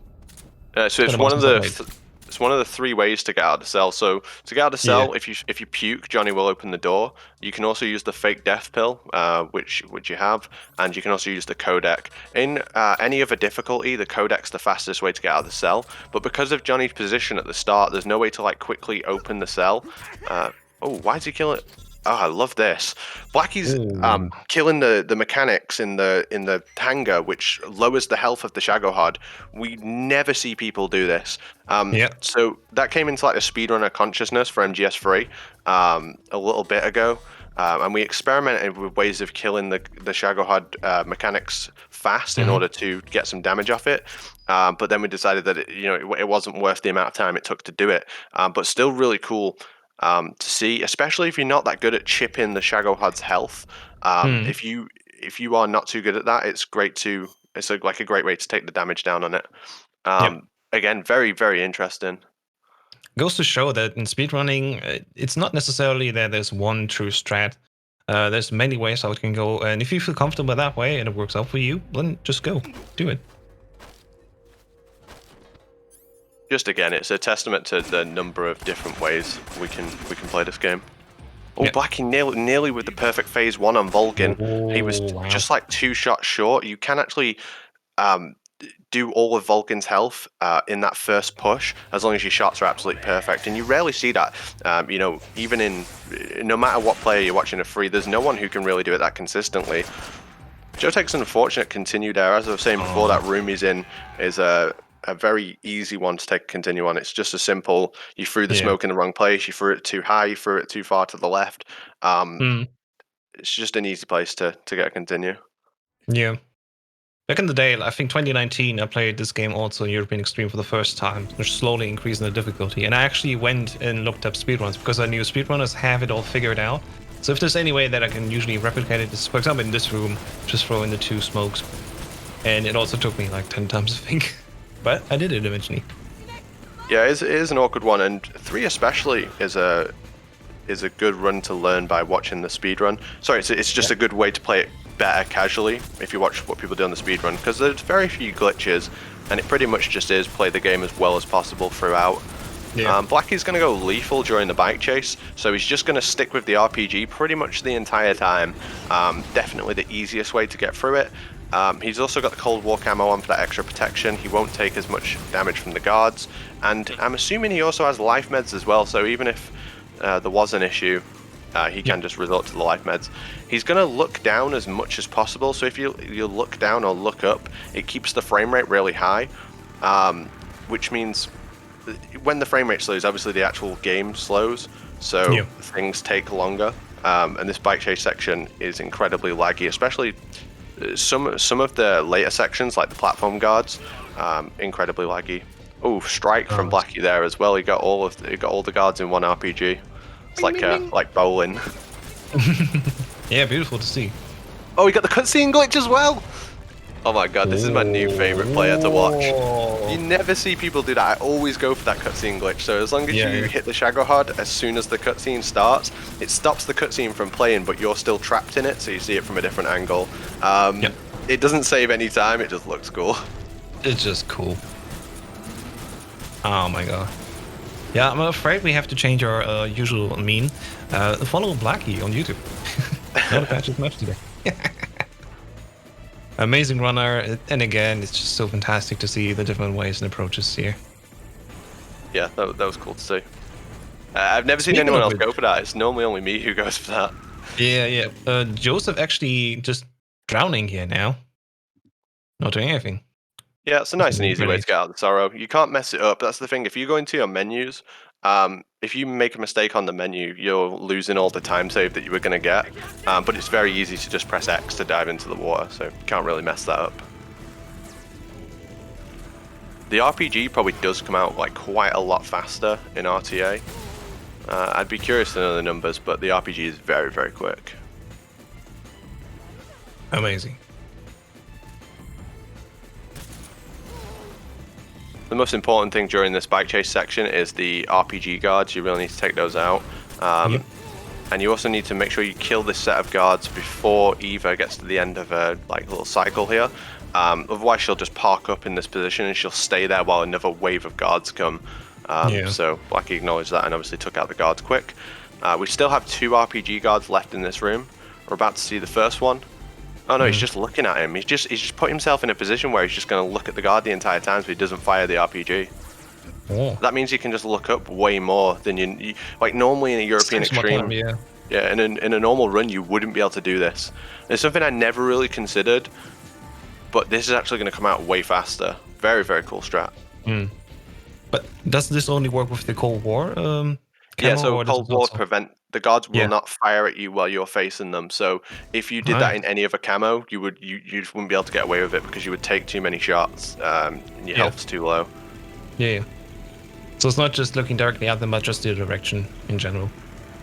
So it's one of the 3 ways to get out of the cell. So to get out of the cell, if you puke, Johnny will open the door. You can also use the fake death pill, which you have, and you can also use the codec. In any other difficulty, the codec's the fastest way to get out of the cell. But because of Johnny's position at the start, there's no way to like quickly open the cell. Oh, why did he kill it? Oh, I love this. Blackie's killing the mechanics in the hangar, which lowers the health of the Shagohod. We never see people do this. So that came into like the speedrunner consciousness for MGS3 a little bit ago. And we experimented with ways of killing the Shagohod mechanics fast in order to get some damage off it. But then we decided that it wasn't worth the amount of time it took to do it. But still really cool. To see, especially if you're not that good at chipping the Shagohod's health. If you are not too good at that, it's great to like a great way to take the damage down on it. Again, very, very interesting. Goes to show that in speedrunning, it's not necessarily that there's one true strat. There's many ways how it can go, and if you feel comfortable that way and it works out for you, then just go do it. Just again, it's a testament to the number of different ways we can play this game. Oh, Blackie nearly with the perfect phase 1 on Vulcan. He was just like 2 shots short. You can actually do all of Vulcan's health in that first push, as long as your shots are absolutely perfect. And you rarely see that. Even in no matter what player you're watching a free, there's no one who can really do it that consistently. Joe takes an unfortunate continue there. As I was saying before, that room he's in is a very easy one to take a continue on. It's just as simple. You threw the smoke in the wrong place. You threw it too high. You threw it too far to the left. It's just an easy place to get a continue. Yeah. Back in the day, I think 2019, I played this game also in European Extreme for the first time, which slowly increasing the difficulty. And I actually went and looked up speedruns because I knew speedrunners have it all figured out. So if there's any way that I can usually replicate it, for example, in this room, just throw in the 2 smokes. And it also took me like 10 times, I think. But I did it eventually. Yeah, it is an awkward one, and 3 especially is a good run to learn by watching the speedrun. Sorry, it's just a good way to play it better casually if you watch what people do on the speedrun, because there's very few glitches, and it pretty much just is play the game as well as possible throughout. Blackie's going to go lethal during the bike chase, so he's just going to stick with the RPG pretty much the entire time. Definitely the easiest way to get through it. He's also got the Cold War camo on for that extra protection. He won't take as much damage from the guards, and I'm assuming he also has life meds as well, so even if there was an issue, he can just resort to the life meds. He's going to look down as much as possible, so if you look down or look up, it keeps the frame rate really high, which means when the frame rate slows, obviously the actual game slows, so things take longer, and this bike chase section is incredibly laggy, especially some of the later sections, like the platform guards, incredibly laggy. Oh, strike from Blackie there as well. He got all the guards in one RPG. It's like bowling. Yeah, beautiful to see. Oh, he got the cutscene glitch as well. Oh my god, this is my new favorite player to watch. You never see people do that. I always go for that cutscene glitch. So as long as you hit the Shagohod as soon as the cutscene starts, it stops the cutscene from playing, but you're still trapped in it, so you see it from a different angle. It doesn't save any time. It just looks cool. It's just cool. Oh my god. Yeah, I'm afraid we have to change our usual mean. Follow Blackie on YouTube. Not a patch as much today. Amazing runner, and again, it's just so fantastic to see the different ways and approaches here. Yeah, that was cool to see. I've never seen anyone else go for that. It's normally only me who goes for that. Yeah. Joseph actually just drowning here now. Not doing anything. Yeah, it's a nice and easy way to get out of the sorrow. You can't mess it up. That's the thing. If you go into your menus, if you make a mistake on the menu, you're losing all the time save that you were going to get. But it's very easy to just press X to dive into the water, so you can't really mess that up. The RPG probably does come out like quite a lot faster in RTA. I'd be curious to know the numbers, but the RPG is very, very quick. Amazing. The most important thing during this bike chase section is the RPG guards. You really need to take those out. Yep. And you also need to make sure you kill this set of guards before Eva gets to the end of a little cycle here. Otherwise she'll just park up in this position and she'll stay there while another wave of guards come. So Blackie acknowledged that and obviously took out the guards quick. We still have 2 RPG guards left in this room. We're about to see the first one. Oh no, he's just looking at him. He's just put himself in a position where he's just going to look at the guard the entire time so he doesn't fire the RPG. Oh. That means you can just look up way more than you like normally in a European Extreme. Time, yeah, in a normal run you wouldn't be able to do this. It's something I never really considered, but this is actually going to come out way faster. Very, very cool strat. But does this only work with the Cold War? Yeah, so Cold War also prevent the guards will not fire at you while you're facing them. So if you did that in any other camo, you just wouldn't be able to get away with it because you would take too many shots. And your health's too low. Yeah. So it's not just looking directly at them, but just the direction in general.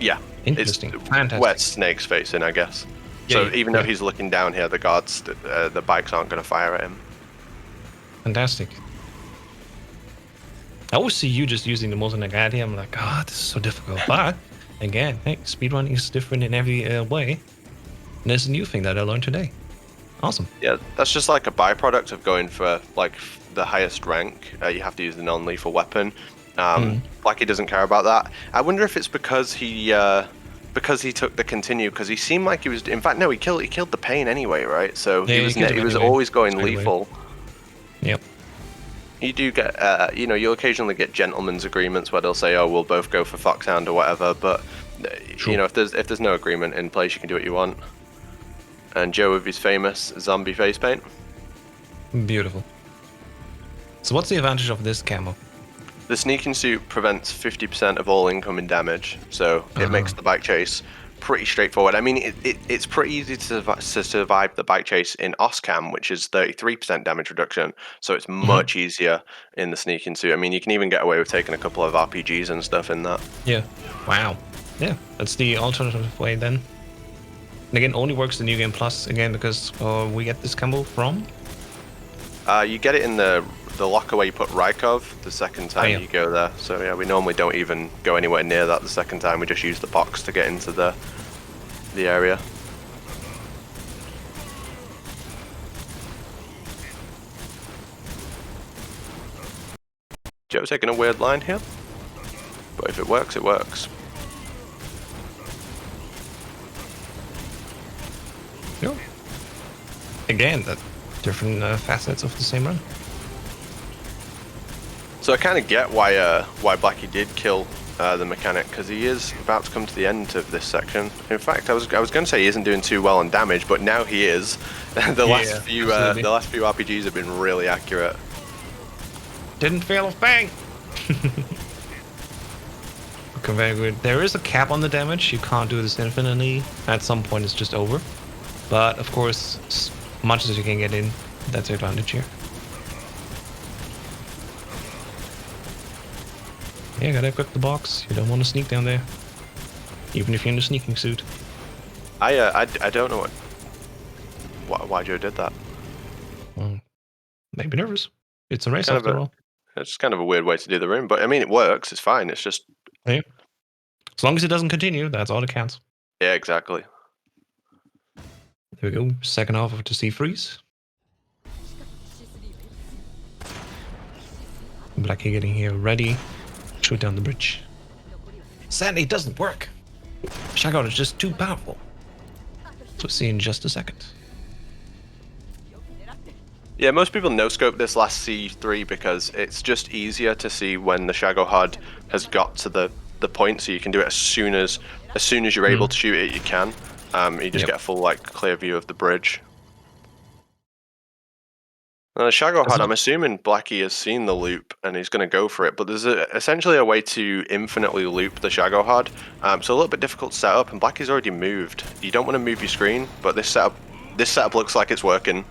Yeah. Interesting. It's Fantastic. where Snake's facing, I guess. So even though he's looking down here, the guards, the bikes aren't going to fire at him. Fantastic. I always see you just using the multi-neck here. I'm like, oh, this is so difficult. But again, hey, speedrunning is different in every way. And there's a new thing that I learned today. Awesome. Yeah, that's just like a byproduct of going for like the highest rank. You have to use the non-lethal weapon. Blackie doesn't care about that. I wonder if it's because he took the continue, because he seemed like he was. In fact, no, he killed the pain anyway, right? So he was always going lethal. Yep. You do get, you'll occasionally get gentlemen's agreements where they'll say, "Oh, we'll both go for Foxhound or whatever." But if there's no agreement in place, you can do what you want. And Joe with his famous zombie face paint. Beautiful. So what's the advantage of this camo? The sneaking suit prevents 50% of all incoming damage, so it makes the bike chase pretty straightforward. I mean, it's pretty easy to survive the bike chase in OSCAM, which is 33% damage reduction, so it's much easier in the sneaking suit. I mean, you can even get away with taking a couple of RPGs and stuff in that. Yeah. Wow. Yeah, that's the alternative way then. And again, only works the New Game Plus, again, because we get this combo from? You get it in the locker where you put Rykov the second time you go there. So yeah, we normally don't even go anywhere near that the second time. We just use the box to get into the area. Joe taking a weird line here, but if it works, it works. Yeah. Again, that different facets of the same run. So I kind of get why Blackie did kill the mechanic, because he is about to come to the end of this section. In fact, I was going to say he isn't doing too well on damage, but now he is. the last few RPGs have been really accurate. Didn't fail a thing. Okay, very good. There is a cap on the damage. You can't do this infinitely. At some point, it's just over. But of course, as much as you can get in, that's the advantage here. Yeah, gotta equip the box. You don't want to sneak down there, even if you're in the sneaking suit. I don't know why Joe did that. Well, maybe nervous. It's a race after all. It's kind of a weird way to do the room, but I mean, it works. It's fine. It's just as long as it doesn't continue, that's all that counts. Yeah, exactly. There we go. Second half of the sea freeze. Blackie getting here ready. Shoot down the bridge. Sadly, it doesn't work. Shagout is just too powerful. We'll see in just a second. Yeah, most people no-scope this last C3 because it's just easier to see when the Shago HUD has got to the point, so you can do it as soon as you're able to shoot it, you can. You just get a full clear view of the bridge. Shadowhard, I'm assuming Blackie has seen the loop and he's going to go for it, but there's essentially a way to infinitely loop the Shadowhard. So a little bit difficult to set up, and Blackie's already moved. You don't want to move your screen, but this setup looks like it's working.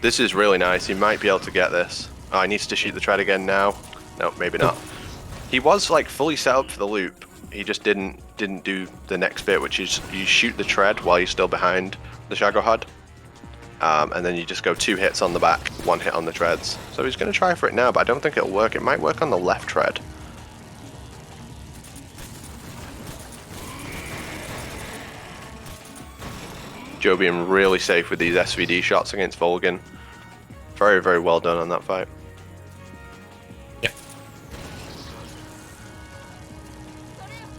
This is really nice. He might be able to get this. Oh, he needs to shoot the tread again now. No, maybe not. He was like fully set up for the loop. He just didn't do the next bit, which is you shoot the tread while you're still behind the Shadowhard. And then you just go 2 hits on the back, 1 hit on the treads. So he's going to try for it now, but I don't think it'll work. It might work on the left tread. Joe being really safe with these SVD shots against Volgin. Very, very well done on that fight. Yeah.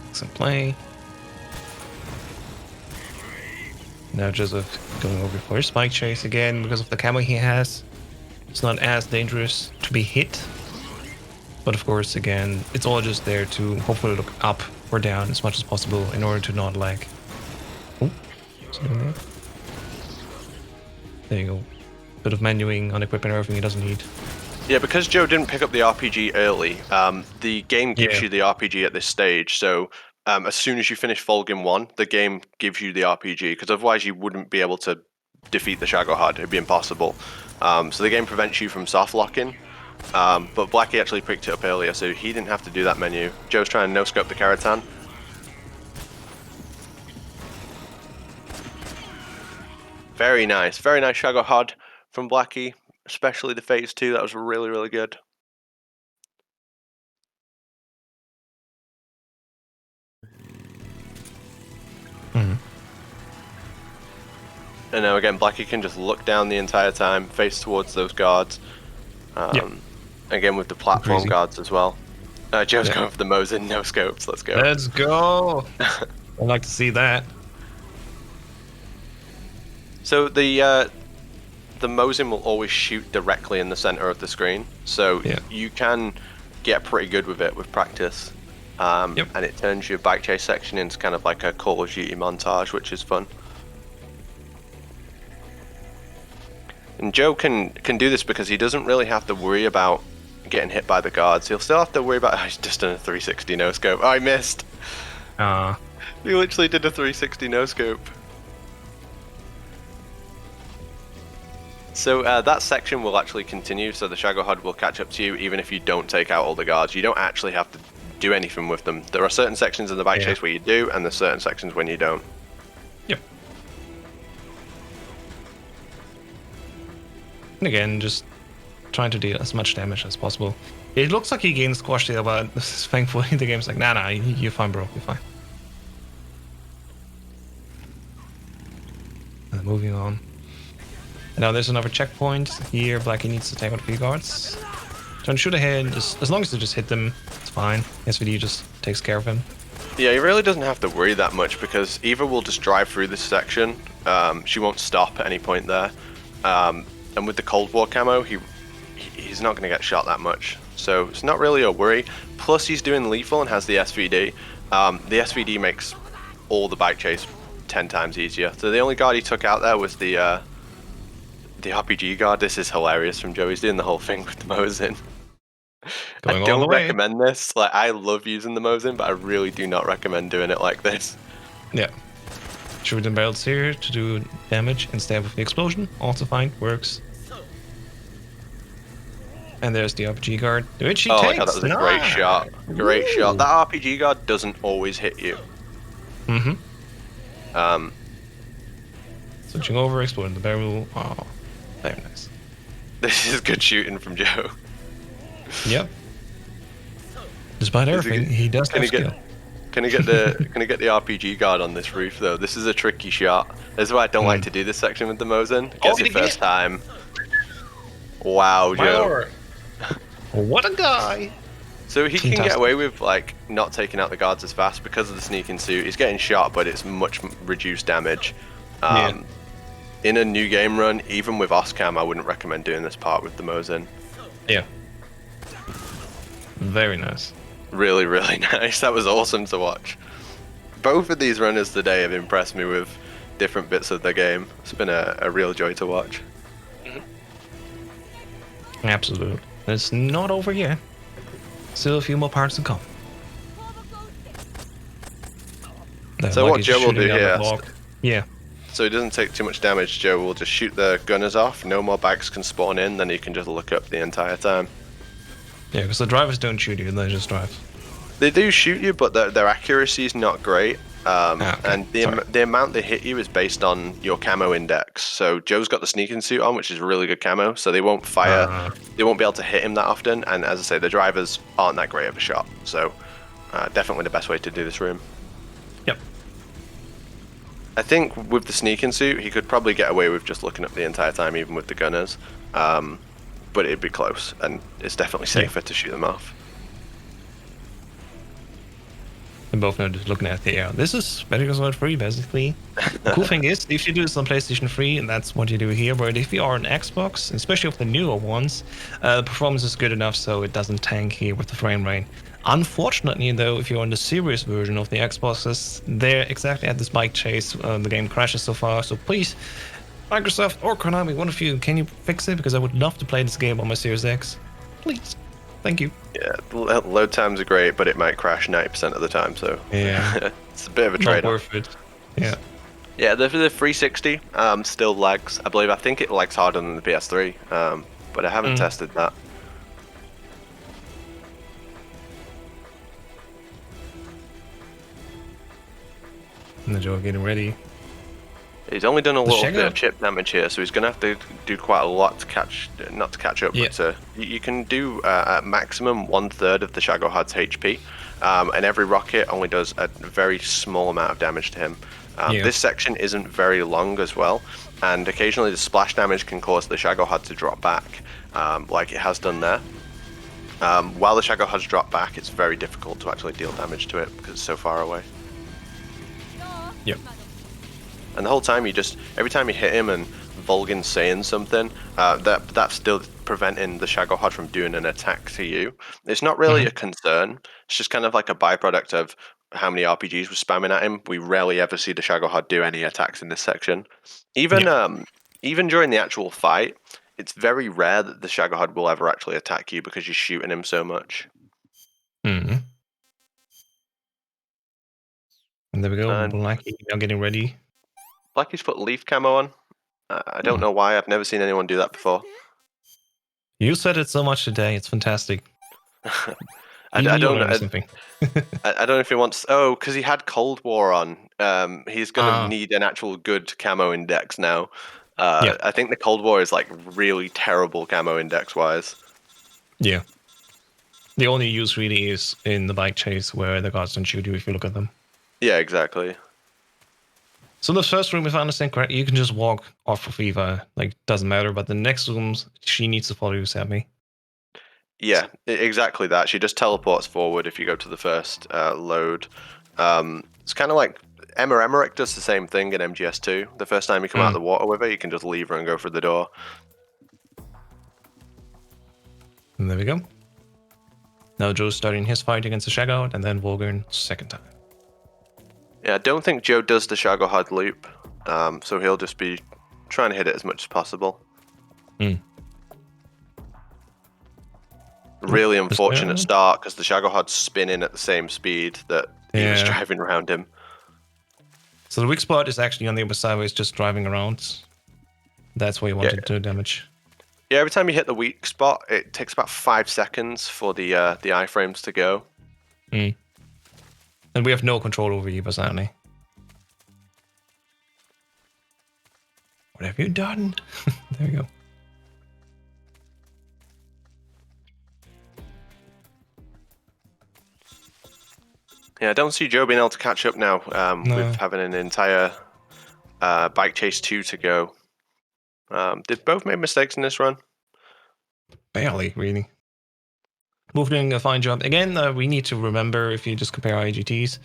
Excellent play. Now Joseph going over for his spike chase again because of the camo he has. It's not as dangerous to be hit. But of course, again, it's all just there to hopefully look up or down as much as possible in order to not lag. Oh, something there. There you go. Bit of menuing on equipment and everything he doesn't need. Yeah, because Joe didn't pick up the RPG early, the game gives you the RPG at this stage, so as soon as you finish Volgin 1, the game gives you the RPG, because otherwise you wouldn't be able to defeat the Shadowhard. It'd be impossible. So the game prevents you from soft locking, but Blackie actually picked it up earlier, so he didn't have to do that menu. Joe's trying to no-scope the Karatan. Very nice Shadowhard from Blackie, especially the phase 2. That was really, really good. And now again, Blackie can just look down the entire time, face towards those guards. Again with the platform guards as well. Joe's going for the Mosin, no scopes. Let's go. Let's go. I'd like to see that. So the Mosin will always shoot directly in the center of the screen, so you can get pretty good with it with practice. And it turns your bike chase section into kind of like a Call of Duty montage, which is fun. And Joe can do this because he doesn't really have to worry about getting hit by the guards. He'll still have to worry about... he's just done a 360 no-scope. Oh, I missed! He literally did a 360 no-scope. So that section will actually continue, so the Shadowhard will catch up to you even if you don't take out all the guards. You don't actually have to do anything with them. There are certain sections in the bike chase where you do, and there's certain sections when you don't. Yep. And again, just trying to deal as much damage as possible. It looks like he gains squash there, but thankfully the game's like, nah, you're fine, bro, you're fine. And moving on. And now there's another checkpoint. Here, Blackie needs to take out a few guards. Trying to shoot ahead, as long as they just hit them, it's fine. SVD just takes care of him. Yeah, he really doesn't have to worry that much because Eva will just drive through this section. She won't stop at any point there. And with the Cold War camo, he's not going to get shot that much. So it's not really a worry. Plus he's doing lethal and has the SVD. The SVD makes all the bike chase 10 times easier. So the only guard he took out there was the RPG guard. This is hilarious from Joe. He's doing the whole thing with the Mosin. I don't recommend this. Like, I love using the Mosin, but I really do not recommend doing it like this. Yeah. Shooting belts here to do damage instead of the explosion. Also fine, works. And there's the RPG guard, which he takes. God, that was a great shot. Great shot. That RPG guard doesn't always hit you. Switching over, exploding the barrel. Oh, very nice. This is good shooting from Joe. Yep. Despite everything, he does have skill. Can I get the RPG guard on this roof though? This is a tricky shot. This is why I don't like to do this section with the Mosin. Gets it first time. Wow, Joe. What a guy! So he can get away with like not taking out the guards as fast because of the sneaking suit. He's getting shot, but it's much reduced damage. In a new game run, even with Oscam, I wouldn't recommend doing this part with the Mosin. Yeah. Very nice. Really, really nice. That was awesome to watch. Both of these runners today have impressed me with different bits of the game. It's been a real joy to watch. Absolutely. It's not over yet. Still a few more parts to come. So what Joe will do here, Yeah. so he doesn't take too much damage, Joe will just shoot the gunners off, no more bags can spawn in, then he can just look up the entire time. Yeah, because the drivers don't shoot you, they just drive. They do shoot you, but their accuracy is not great. Okay. And the amount they hit you is based on your camo index. So Joe's got the sneaking suit on, which is really good camo, so they won't fire, they won't be able to hit him that often, and as I say, the drivers aren't that great of a shot, so definitely the best way to do this room. Yep. I think with the sneaking suit, he could probably get away with just looking up the entire time, even with the gunners, but it'd be close, and it's definitely safer to shoot them off. We both know just looking at the air. This is Metal Gear Solid 3, basically. The cool thing is, if you do this on PlayStation 3, and that's what you do here, but if you are on Xbox, especially of the newer ones, the performance is good enough so it doesn't tank here with the frame rate. Unfortunately, though, if you're on the serious version of the Xboxes, they're exactly at this bike chase. The game crashes so far, so please, Microsoft or Konami, one of you, can you fix it? Because I would love to play this game on my Series X. Please. Thank you. Yeah, load times are great, but it might crash 90% of the time, so yeah, it's a bit of a trade-off. Not worth it. Yeah. Yeah, the 360 still lags. I think it lags harder than the PS3, but I haven't tested that. And the Joe getting ready. He's only done a little bit of chip damage here, so he's going to have to do quite a lot to catch, not to catch up, but you can do at maximum 1/3 of the Shagohod's HP, and every rocket only does a very small amount of damage to him. This section isn't very long as well, and occasionally the splash damage can cause the Shagohod to drop back, like it has done there. While the Shagohod's drop back, it's very difficult to actually deal damage to it because it's so far away. Yep. And the whole time every time you hit him and Volgin's saying something, that's still preventing the Shagohod from doing an attack to you. It's not really a concern. It's just kind of like a byproduct of how many RPGs we're spamming at him. We rarely ever see the Shagohod do any attacks in this section. Even during the actual fight, it's very rare that the Shagohod will ever actually attack you because you're shooting him so much. And there we go. Blackie now getting ready. Blackie's put leaf camo on. I don't know why. I've never seen anyone do that before. You said it so much today. It's fantastic. I don't know. I don't know if he wants. Oh, because he had Cold War on. He's gonna need an actual good camo index now. I think the Cold War is like really terrible camo index wise. Yeah. The only use really is in the bike chase where the guards don't shoot you if you look at them. Yeah, exactly. So the first room, if I understand correctly, you can just walk off of Eva, like doesn't matter. But the next rooms, she needs to follow you, Sammy. Yeah, exactly that. She just teleports forward if you go to the first load. It's kind of like Emmerich does the same thing in MGS2. The first time you come out of the water with her, you can just leave her and go through the door. And there we go. Now Joe's starting his fight against the Shagohod, and then Volgern second time. Yeah, I don't think Joe does the Shagohod loop, so he'll just be trying to hit it as much as possible. Really unfortunate start because the Shagohod's spinning at the same speed that he was driving around him. So the weak spot is actually on the other side where it's just driving around. That's where you want to do damage. Yeah, every time you hit the weak spot, it takes about 5 seconds for the iframes to go. And we have no control over Eva, sadly. What have you done? There we go. Yeah, I don't see Joe being able to catch up now with having an entire Bike Chase 2 to go. Did both make mistakes in this run? Barely, really. Both doing a fine job. Again, we need to remember, if you just compare IGTs,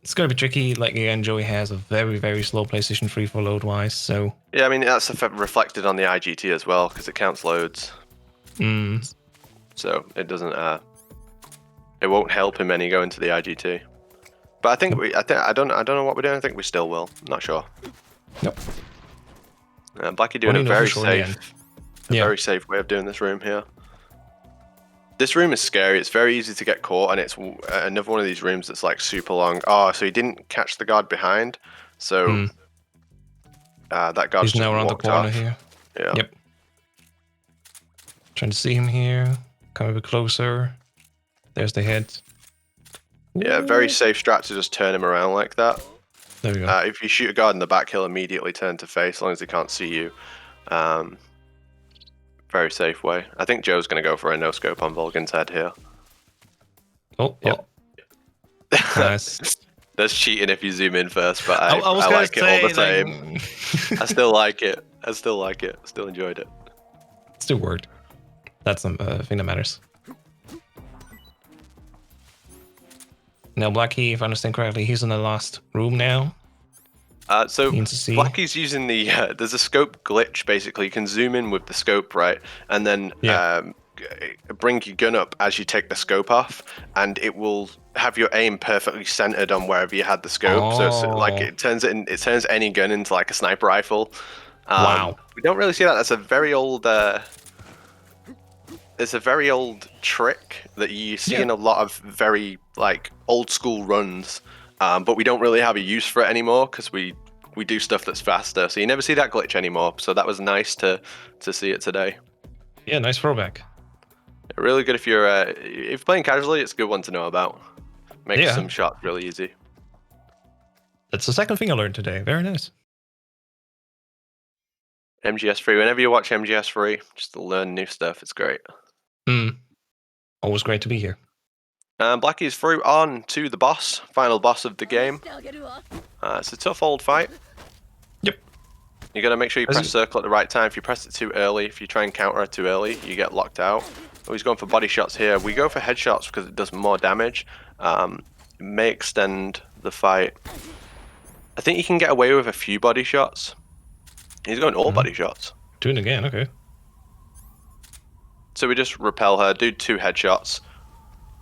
it's going to be tricky. Like, again, Joey has a very, very slow PlayStation 3 for load-wise, so... Yeah, I mean, that's reflected on the IGT as well, because it counts loads. So, it doesn't... it won't help him any going to the IGT. But I think I don't know what we're doing. I think we still will. I'm not sure. Nope. Blackie doing it very safe. a very safe way of doing this room here. This room is scary. It's very easy to get caught, and it's another one of these rooms that's like super long. Oh, so he didn't catch the guard behind, so that guard's He's now just around the walked corner off. here. Yeah. Yep. Trying to see him here. Come a bit closer. There's the head. Yeah, very safe strat to just turn him around like that. There we go. If you shoot a guard in the back, he'll immediately turn to face, as long as he can't see you. Very safe way. I think Joe's going to go for a no-scope on Volgan's head here. Oh, Yep. Nice. That's cheating if you zoom in first, but I was like it all the say, same. I still like it. I still like it. Still enjoyed it. Still worked. That's the thing that matters. Now, Blackie, if I understand correctly, he's in the last room now. So Need to see. Blackie's using the there's a scope glitch. Basically, you can zoom in with the scope, right, and then bring your gun up as you take the scope off, and it will have your aim perfectly centered on wherever you had the scope. So it's like it turns any gun into like a sniper rifle. Wow. We don't really see that. That's a very old. It's a very old trick that you see in a lot of very like old school runs, but we don't really have a use for it anymore because we do stuff that's faster. So you never see that glitch anymore. So that was nice to see it today. Yeah, nice throwback. Really good if you're playing casually. It's a good one to know about. Makes some shots really easy. That's the second thing I learned today. Very nice. MGS3. Whenever you watch MGS3, just to learn new stuff, it's great. Always great to be here. Blackie's through on to the boss, final boss of the game. It's a tough old fight. Yep. You got to make sure you press circle at the right time. If you press it too early, if you try and counter it too early, you get locked out. Oh, he's going for body shots here. We go for headshots because it does more damage. It may extend the fight. I think you can get away with a few body shots. He's going all body shots. Doing it again, okay. So we just repel her, do 2 headshots,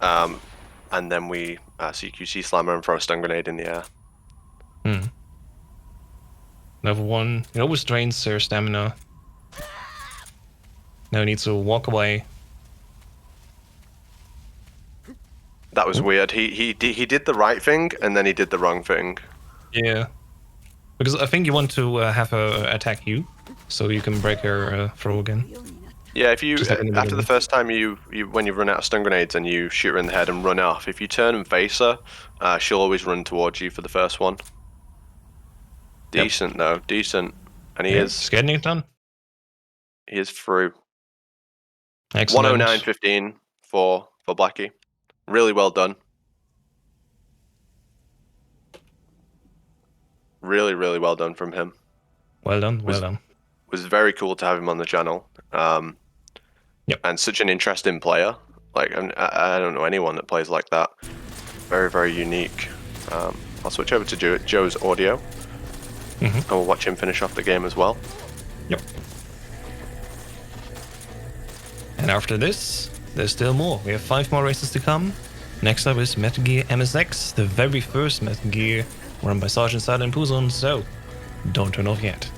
and then we CQC slam her and throw a stun grenade in the air. Level 1. It always drains her stamina. Now he needs to walk away. That was weird. He did the right thing and then he did the wrong thing. Yeah. Because I think you want to have her attack you, so you can break her throw again. Yeah, if you Like after the first time when you run out of stun grenades and you shoot her in the head and run off, if you turn and face her, she'll always run towards you for the first one. Decent though, decent, and he is getting it done. He is through. Excellent. 109.15 for Blackie. Really well done. Really, really well done from him. Well done, well done. Was very cool to have him on the channel. And such an interesting player. Like, I don't know anyone that plays like that. Very, very unique. I'll switch over to Joe's audio. And we'll watch him finish off the game as well. Yep. And after this, there's still more. We have 5 more races to come. Next up is Metal Gear MSX, the very first Metal Gear, run by Sergeant Silent and PUZON, so don't turn off yet.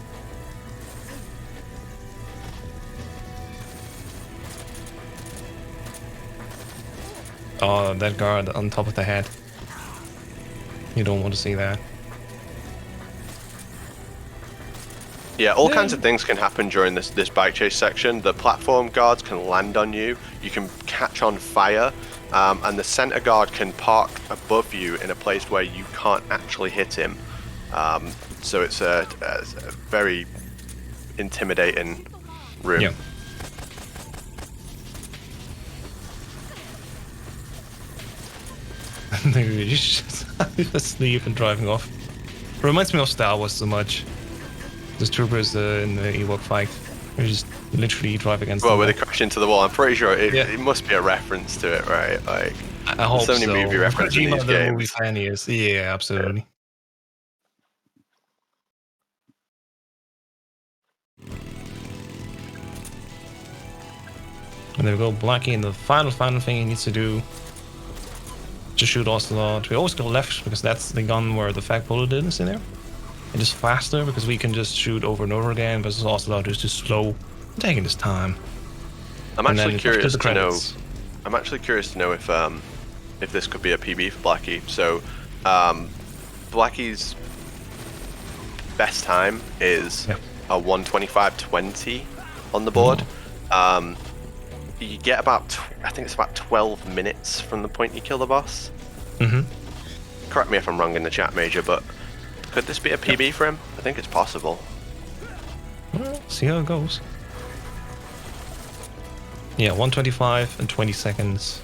Oh, that guard on top of the head. You don't want to see that. Yeah, all kinds of things can happen during this bike chase section. The platform guards can land on you, you can catch on fire, and the center guard can park above you in a place where you can't actually hit him. So it's a very intimidating room. Yeah. They're just asleep and driving off. Reminds me of Star Wars so much. Those troopers in the Ewok fight, they just literally drive against. Well, where they crash into the wall. I'm pretty sure it must be a reference to it, right? Like, I hope so. So many movie references in these games. Movie fan is. Yeah, absolutely. And there we go, Blackie, and the final thing he needs to do, just shoot Ocelot. We always go left because that's the gun where the fat bullet is in there. It is faster because we can just shoot over and over again versus Ocelot is just slow taking this time. I'm And actually then curious after the to know. credits. I'm actually curious to know if this could be a PB for Blackie. So, Blackie's best time is a 1:25.20 on the board. You get about, I think it's about 12 minutes from the point you kill the boss. Correct me if I'm wrong in the chat, Major, but could this be a PB for him? I think it's possible. Well, see how it goes. Yeah, 1:25 and 20 seconds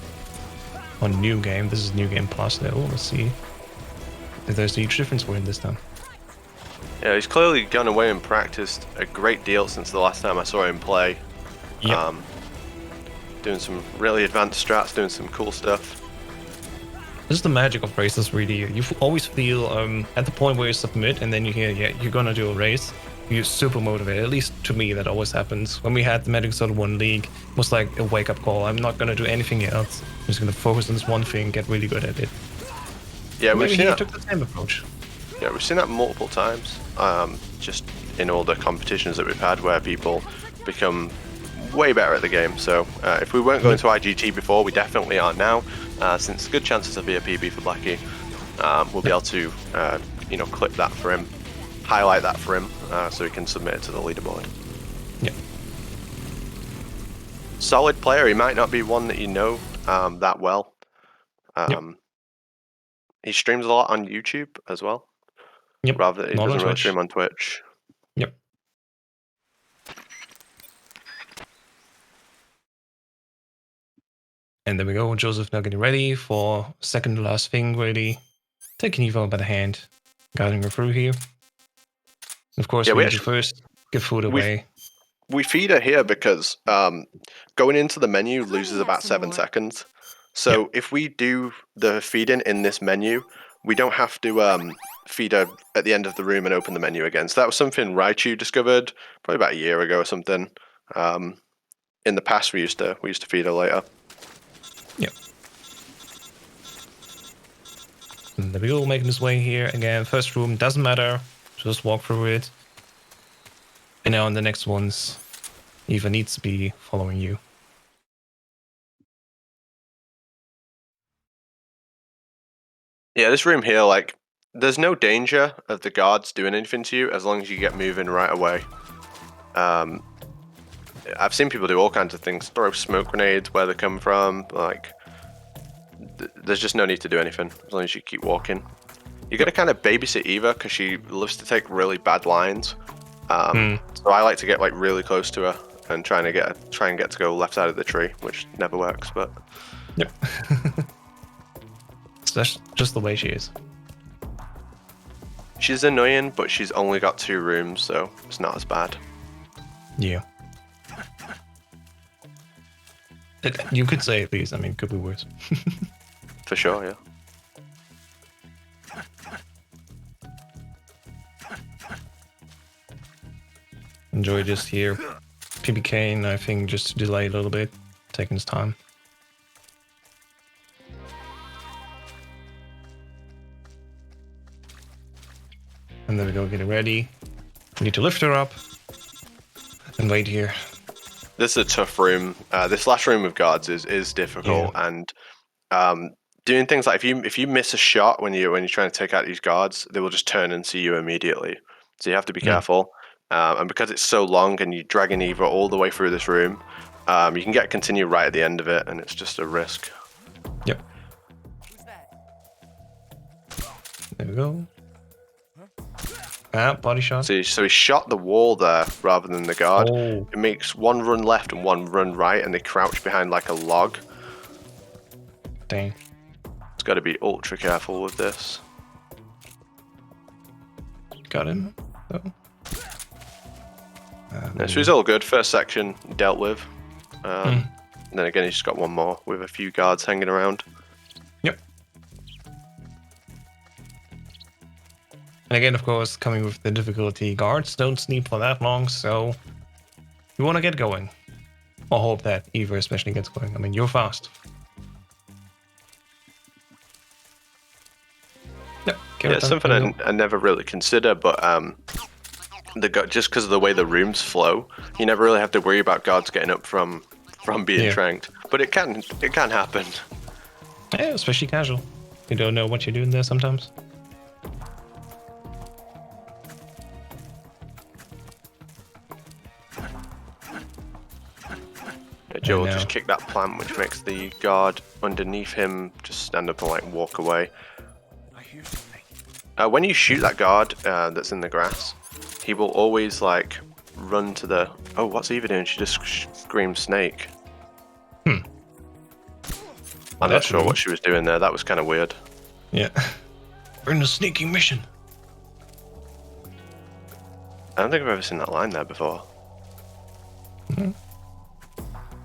on New Game. This is New Game Plus though. Let's see if there's a huge difference for him this time. Yeah, he's clearly gone away and practiced a great deal since the last time I saw him play. Yep. Doing some really advanced strats, doing some cool stuff. This is the magic of races, really. You always feel at the point where you submit and then you hear, yeah, you're gonna do a race. You're super motivated. At least to me, that always happens. When we had the Metal Gear 1 League, it was like a wake-up call. I'm not gonna do anything else. I'm just gonna focus on this one thing, get really good at it. Yeah, we've seen that. Took the same approach. Yeah, we've seen that multiple times. Just in all the competitions that we've had, where people become way better at the game. So if we weren't going to IGT before, we definitely are now. Since good chances of be a PB for Blackie, we'll be able to clip that for him, highlight that for him, so he can submit it to the leaderboard. Yeah. Solid player. He might not be one that you know that well. He streams a lot on YouTube as well. Yep. Rather, he Not doesn't on really Twitch. stream on Twitch. Yep. And there we go. Joseph now getting ready for second to last thing, really. Taking Evo by the hand. Guiding her through here. Of course, we need to first give food away. We feed her here because going into the menu loses about 7 seconds. So if we do the feeding in this menu, we don't have to feed her at the end of the room and open the menu again. So that was something Raichu discovered probably about a year ago or something. In the past, we used to feed her later. Yep. And there we go, making his way here again. First room doesn't matter, just walk through it. And now in the next ones, Eva needs to be following you. Yeah, this room here, like, there's no danger of the guards doing anything to you as long as you get moving right away. I've seen people do all kinds of things, throw smoke grenades where they come from, like, there's just no need to do anything as long as you keep walking. You got to kind of babysit Eva because she loves to take really bad lines. So I like to get like really close to her and try and get to go left side of the tree, which never works, but yep. So that's just the way she is. She's annoying, but she's only got 2 rooms, so it's not as bad. Yeah. You could say at least. I mean, it could be worse. For sure, yeah. Enjoy just here. PBK, I think, just to delay a little bit, taking his time. And then we go getting ready. We need to lift her up and wait here. This is a tough room. This last room of guards is difficult, and doing things like if you miss a shot when you're trying to take out these guards, they will just turn and see you immediately. So you have to be careful. And because it's so long and you're dragging Eva all the way through this room, you can get continue right at the end of it, and it's just a risk. Yep. There we go. Body shot. So he shot the wall there rather than the guard. Oh. It makes one run left and one run right, and they crouch behind like a log. Dang. It's got to be ultra careful with this. Got him. Oh. So he's all good. First section dealt with. And then again, he's just got one more with a few guards hanging around. Yep. And again, of course, coming with the difficulty, guards don't sleep for that long, so you want to get going. Or hope that Eva especially gets going. I mean, you're fast. Yep. Yeah, it's something I never really consider, but just because of the way the rooms flow, you never really have to worry about guards getting up from being tranked. But it can happen. Yeah, especially casual. You don't know what you're doing there sometimes. Joe will just kick that plant, which makes the guard underneath him just stand up and like walk away. When you shoot that guard that's in the grass, he will always like run to the... Oh, what's Eva doing? She just screams snake. I'm not sure what she was doing there. That was kind of weird. Yeah. We're in a sneaking mission. I don't think I've ever seen that line there before.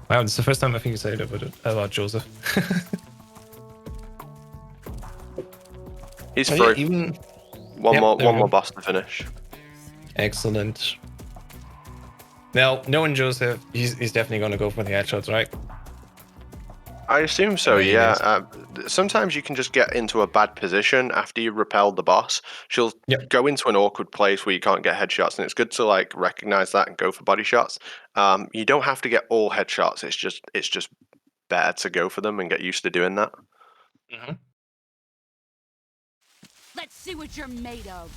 Wow, this is the first time I think you said it about Joseph. He's through. Yeah, one more boss to finish. Excellent. Now, knowing Joseph, he's definitely going to go for the headshots, right? I assume so, yeah. Sometimes you can just get into a bad position after you repelled the boss. She'll go into an awkward place where you can't get headshots, and it's good to like recognize that and go for body shots. You don't have to get all headshots. It's just better to go for them and get used to doing that. Mm-hmm. Let's see what you're made of.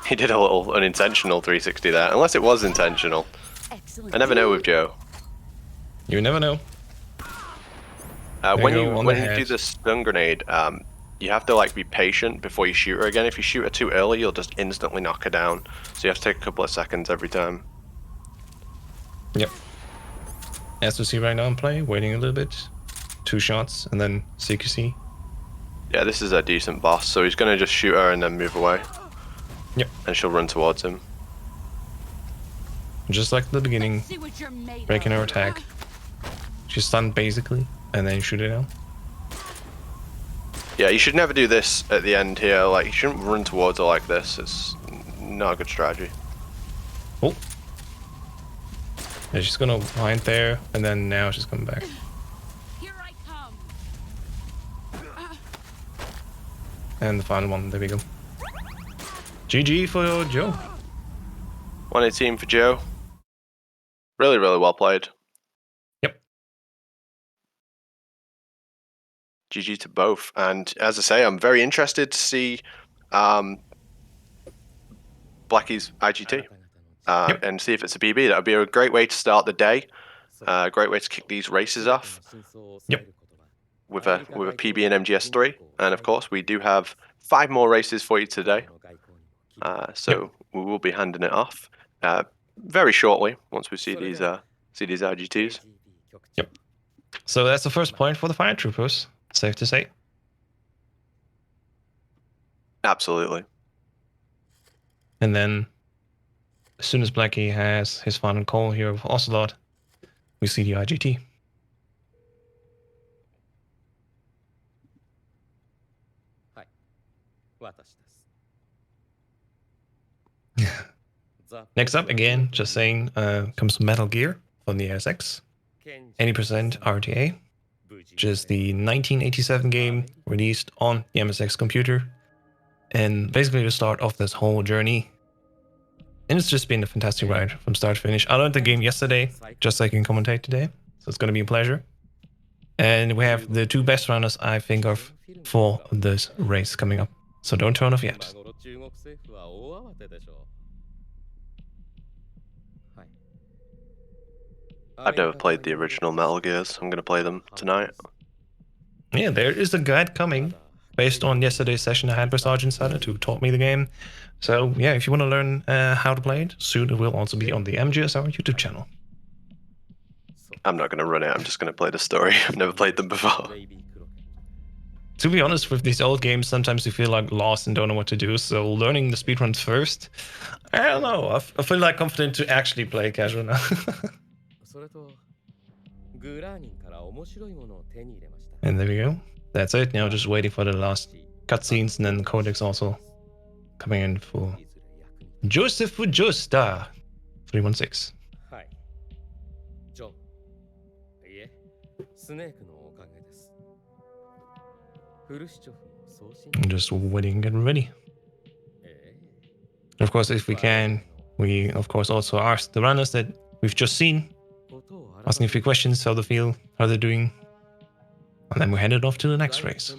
He did a little unintentional 360 there, unless it was intentional. Excellent. I never know with Joe. You never know. When you do the stun grenade, you have to like be patient before you shoot her again. If you shoot her too early, you'll just instantly knock her down. So you have to take a couple of seconds every time. Yep. As we see right now in play, waiting a little bit. 2 shots and then CQC. Yeah, this is a decent boss, so he's gonna just shoot her and then move away. Yep. And she'll run towards him. Just like the beginning, breaking her attack. She's stunned basically, and then you shoot it out. Yeah, you should never do this at the end here. Like, you shouldn't run towards her like this. It's not a good strategy. Oh. Yeah, she's gonna hide there, and then now she's coming back. Here I come. And the final one, there we go. GG for Joe. 118 for Joe. Really, really well played. Yep. GG to both. And as I say, I'm very interested to see Blackie's IGT and see if it's a PB. That would be a great way to start the day. A great way to kick these races off. Yep. With a PB in MGS3. And of course, we do have 5 more races for you today. So we will be handing it off very shortly once we see these IGTs. Yep. So that's the first point for the fire troopers. Safe to say. Absolutely. And then, as soon as Blackie has his final call here of Ocelot, we see the IGT. Next up, again, just saying, comes Metal Gear on the SX. 80% RTA, which is the 1987 game released on the MSX computer. And basically the start of this whole journey. And it's just been a fantastic ride from start to finish. I learned the game yesterday, just so I can commentate today. So it's going to be a pleasure. And we have the 2 best runners I think of for this race coming up. So don't turn off yet. I've never played the original Metal Gears. I'm going to play them tonight. Yeah, there is a guide coming based on yesterday's session I had with Sergeant Silent, who taught me the game. So yeah, if you want to learn how to play it, soon it will also be on the MGSR YouTube channel. I'm not going to run it. I'm just going to play the story. I've never played them before. To be honest, with these old games, sometimes you feel like lost and don't know what to do. So learning the speedruns first, I don't know. I feel like confident to actually play casual now. And there we go. That's it. Now just waiting for the last cutscenes, and then the codex also coming in for Joseph Justa 316. I'm just waiting and getting ready. Of course, if we can, we of course also ask the runners that we've just seen, asking a few questions, how they feel, how they're doing, and then we head it off to the next race.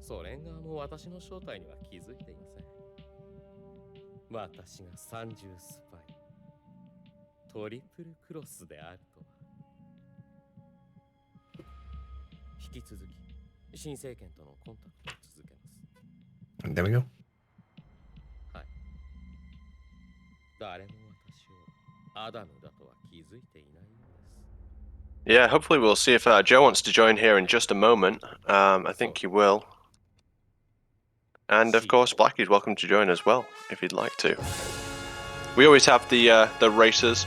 ソ連側も私の正体には気づいていません。私が三重スパイ、トリプルクロスであるとは。引き続き、新政権とのコンタクトを続けます。And there we go. はい。誰も私をアダムだとは気づいていないようです。 Yeah, hopefully we'll see if Joe wants to join here in just a moment. I think he will. And of course, Blackie's welcome to join as well, if he'd like to. We always have the racers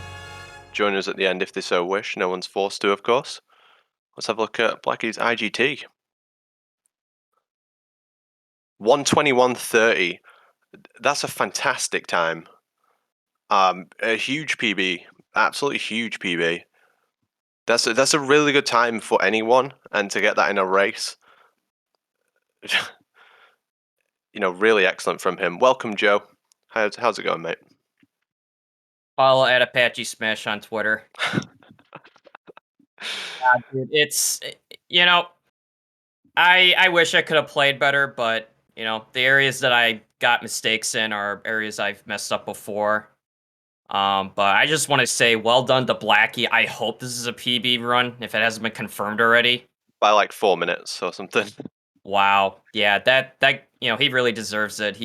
join us at the end if they so wish. No one's forced to, of course. Let's have a look at Blackie's IGT. 1:21:30. That's a fantastic time. A huge PB, absolutely huge PB. That's a really good time for anyone, and to get that in a race. You know, really excellent from him. Welcome, Joe. How's it going, mate? Follow at Apache Smash on Twitter. Dude, it's I wish I could have played better, but the areas that I got mistakes in are areas I've messed up before. But I just want to say, well done to Blackie. I hope this is a PB run if it hasn't been confirmed already. By like 4 minutes or something. Wow, yeah, that he really deserves it.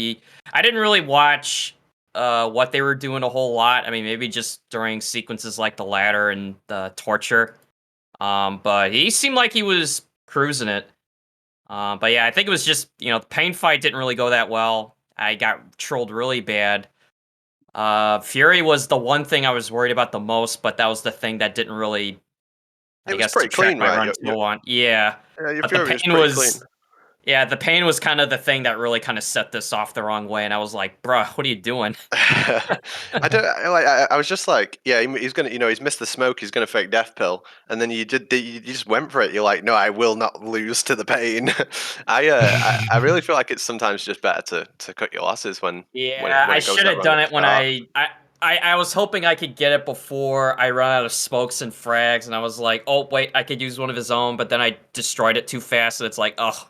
I didn't really watch what they were doing a whole lot. I mean, maybe just during sequences like the ladder and the torture. But he seemed like he was cruising it. But yeah, I think it was just the pain fight didn't really go that well. I got trolled really bad. Fury was the one thing I was worried about the most, but that was the thing that didn't really. It was pretty clean, right? Yeah, your but Fury the was pain pretty was. clean. Yeah, the pain was kind of the thing that really kind of set this off the wrong way, and I was like, "Bruh, what are you doing?" I was just like, yeah, he's gonna, he's missed the smoke. He's gonna fake death pill, and then you just went for it. You're like, no, I will not lose to the pain. I really feel like it's sometimes just better to cut your losses when I it goes should that have wrong done at it the when start. I was hoping I could get it before I run out of smokes and frags, and I was like, oh wait, I could use one of his own, but then I destroyed it too fast, and it's like, ugh.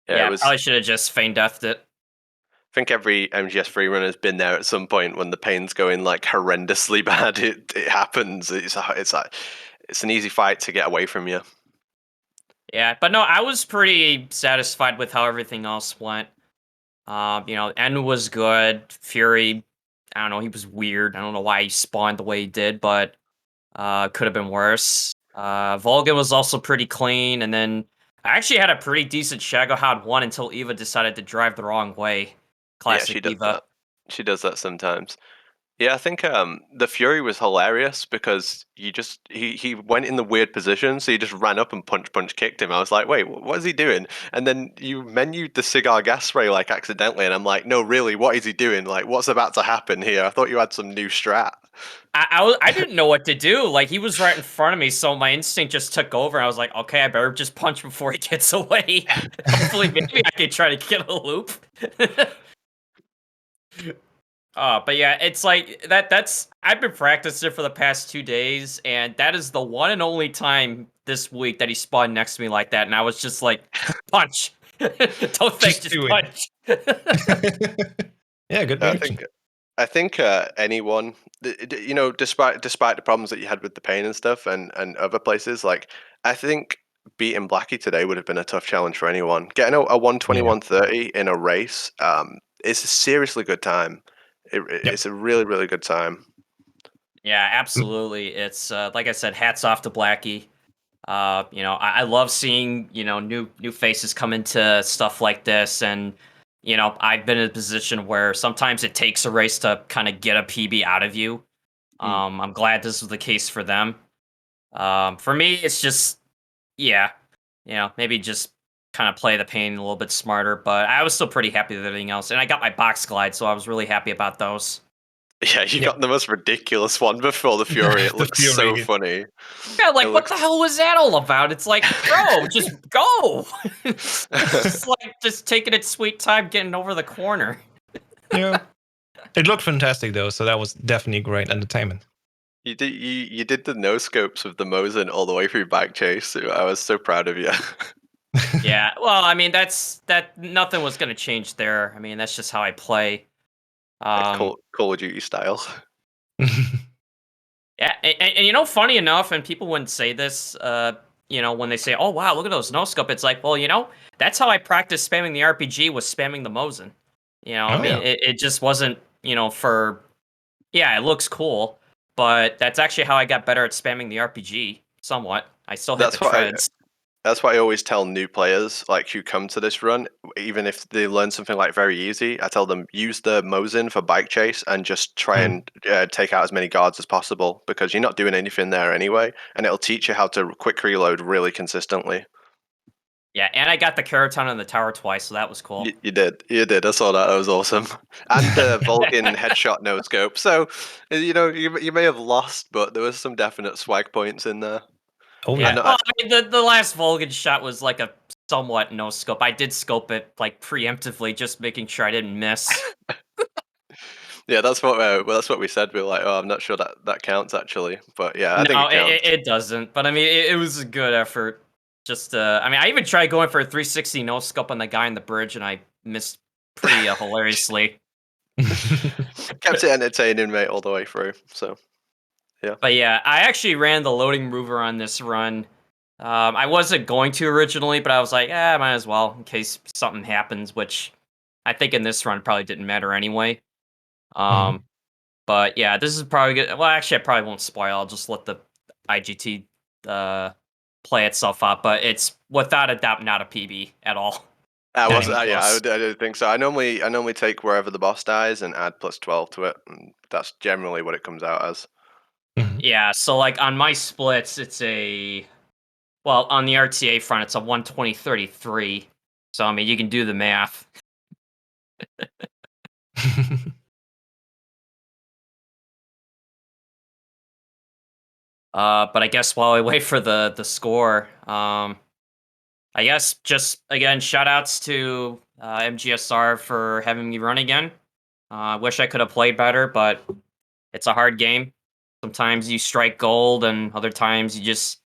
Yeah, I probably should have just feign deathed it. I think every MGS freerunner has been there at some point when the pain's going like horrendously bad. It happens. It's an easy fight to get away from you. Yeah, but no, I was pretty satisfied with how everything else went. N was good. Fury, I don't know, he was weird. I don't know why he spawned the way he did, but could have been worse. Volgan was also pretty clean, and then I actually had a pretty decent Shagohod 1 until Eva decided to drive the wrong way. Classic Yeah, she does Eva. that. She does that sometimes. Yeah, I think the Fury was hilarious because he went in the weird position, so you just ran up and punch kicked him. I was like, wait, what is he doing? And then you menued the cigar gas spray like accidentally, and I'm like, no, really, what is he doing? Like, what's about to happen here? I thought you had some new strat. I didn't know what to do. Like, he was right in front of me, so my instinct just took over. I was like, okay, I better just punch before he gets away. Hopefully, maybe I can try to get a loop. But yeah, it's like that's I've been practicing for the past 2 days, and that is the one and only time this week that he spawned next to me like that, and I was just like, punch. Don't think, just punch. Yeah, good reaction. I think anyone, despite the problems that you had with the pain and stuff and other places, like I think beating Blackie today would have been a tough challenge for anyone. Getting a 1:21:30 in a race, it's a seriously good time. It's a really, really good time. Yeah, absolutely. It's like I said, hats off to Blackie. I love seeing new faces come into stuff like this, and I've been in a position where sometimes it takes a race to kind of get a PB out of you. I'm glad this was the case for them. For me, it's just maybe just kind of play the pain a little bit smarter, but I was still pretty happy with everything else, and I got my box glide, so I was really happy about those. Yeah, you Yep. got the most ridiculous one before the Fury. It The looks so Fury. funny. Yeah, like, It what looks- the hell was that all about? It's like, bro, just go. It's just like just taking its sweet time getting over the corner. Yeah. It looked fantastic though, so that was definitely great entertainment. You did the no scopes with the Mosin all the way through Bike Chase. I was so proud of you. Yeah, well, I mean, that nothing was gonna change there. I mean, that's just how I play. Call of Duty style. Yeah, and you know, funny enough, and people wouldn't say this, you know, when they say, "Oh wow, look at those no scope," it's like, well, you know, that's how I practiced spamming the RPG was spamming the Mosin. You know, I Oh, mean, yeah. it just wasn't, you know, for yeah, it looks cool, but that's actually how I got better at spamming the RPG. Somewhat, I still hit the That's what I treads. That's why I always tell new players, like who come to this run, even if they learn something like very easy, I tell them use the Mosin for bike chase and just try and take out as many guards as possible because you're not doing anything there anyway, and it'll teach you how to quick reload really consistently. Yeah, and I got the Keraton on the tower twice, so that was cool. You did. I saw that. That was awesome. And the Vulcan headshot no scope. So, you know, you may have lost, but there was some definite swag points in there. Oh Yeah, yeah. well, I mean, the last Vulcan shot was like a somewhat no scope. I did scope it like preemptively, just making sure I didn't miss. Yeah, that's what we said. We were like, oh, I'm not sure that counts actually, but yeah, I think No, it counts. it doesn't. But I mean, it was a good effort. Just, I mean, I even tried going for a 360 no scope on the guy on the bridge, and I missed pretty hilariously. Kept it entertaining, mate, all the way through. So yeah, But yeah, I actually ran the loading mover on this run. I wasn't going to originally, but I was like, I might as well in case something happens, which I think in this run probably didn't matter anyway. Mhm. But yeah, this is probably good. Well, actually, I probably won't spoil. I'll just let the IGT play itself out. But it's without a doubt not a PB at all. I Not was even yeah, close. I didn't think so. I normally take wherever the boss dies and add +12 to it, and that's generally what it comes out as. Mhm. Yeah, so like on my splits, it's a well on the RTA front, it's a 120-33. So I mean, you can do the math. But I guess while I wait for the score, I guess just again shout outs to MGSR for having me run again. I wish I could have played better, but it's a hard game. Sometimes you strike gold, and other times you just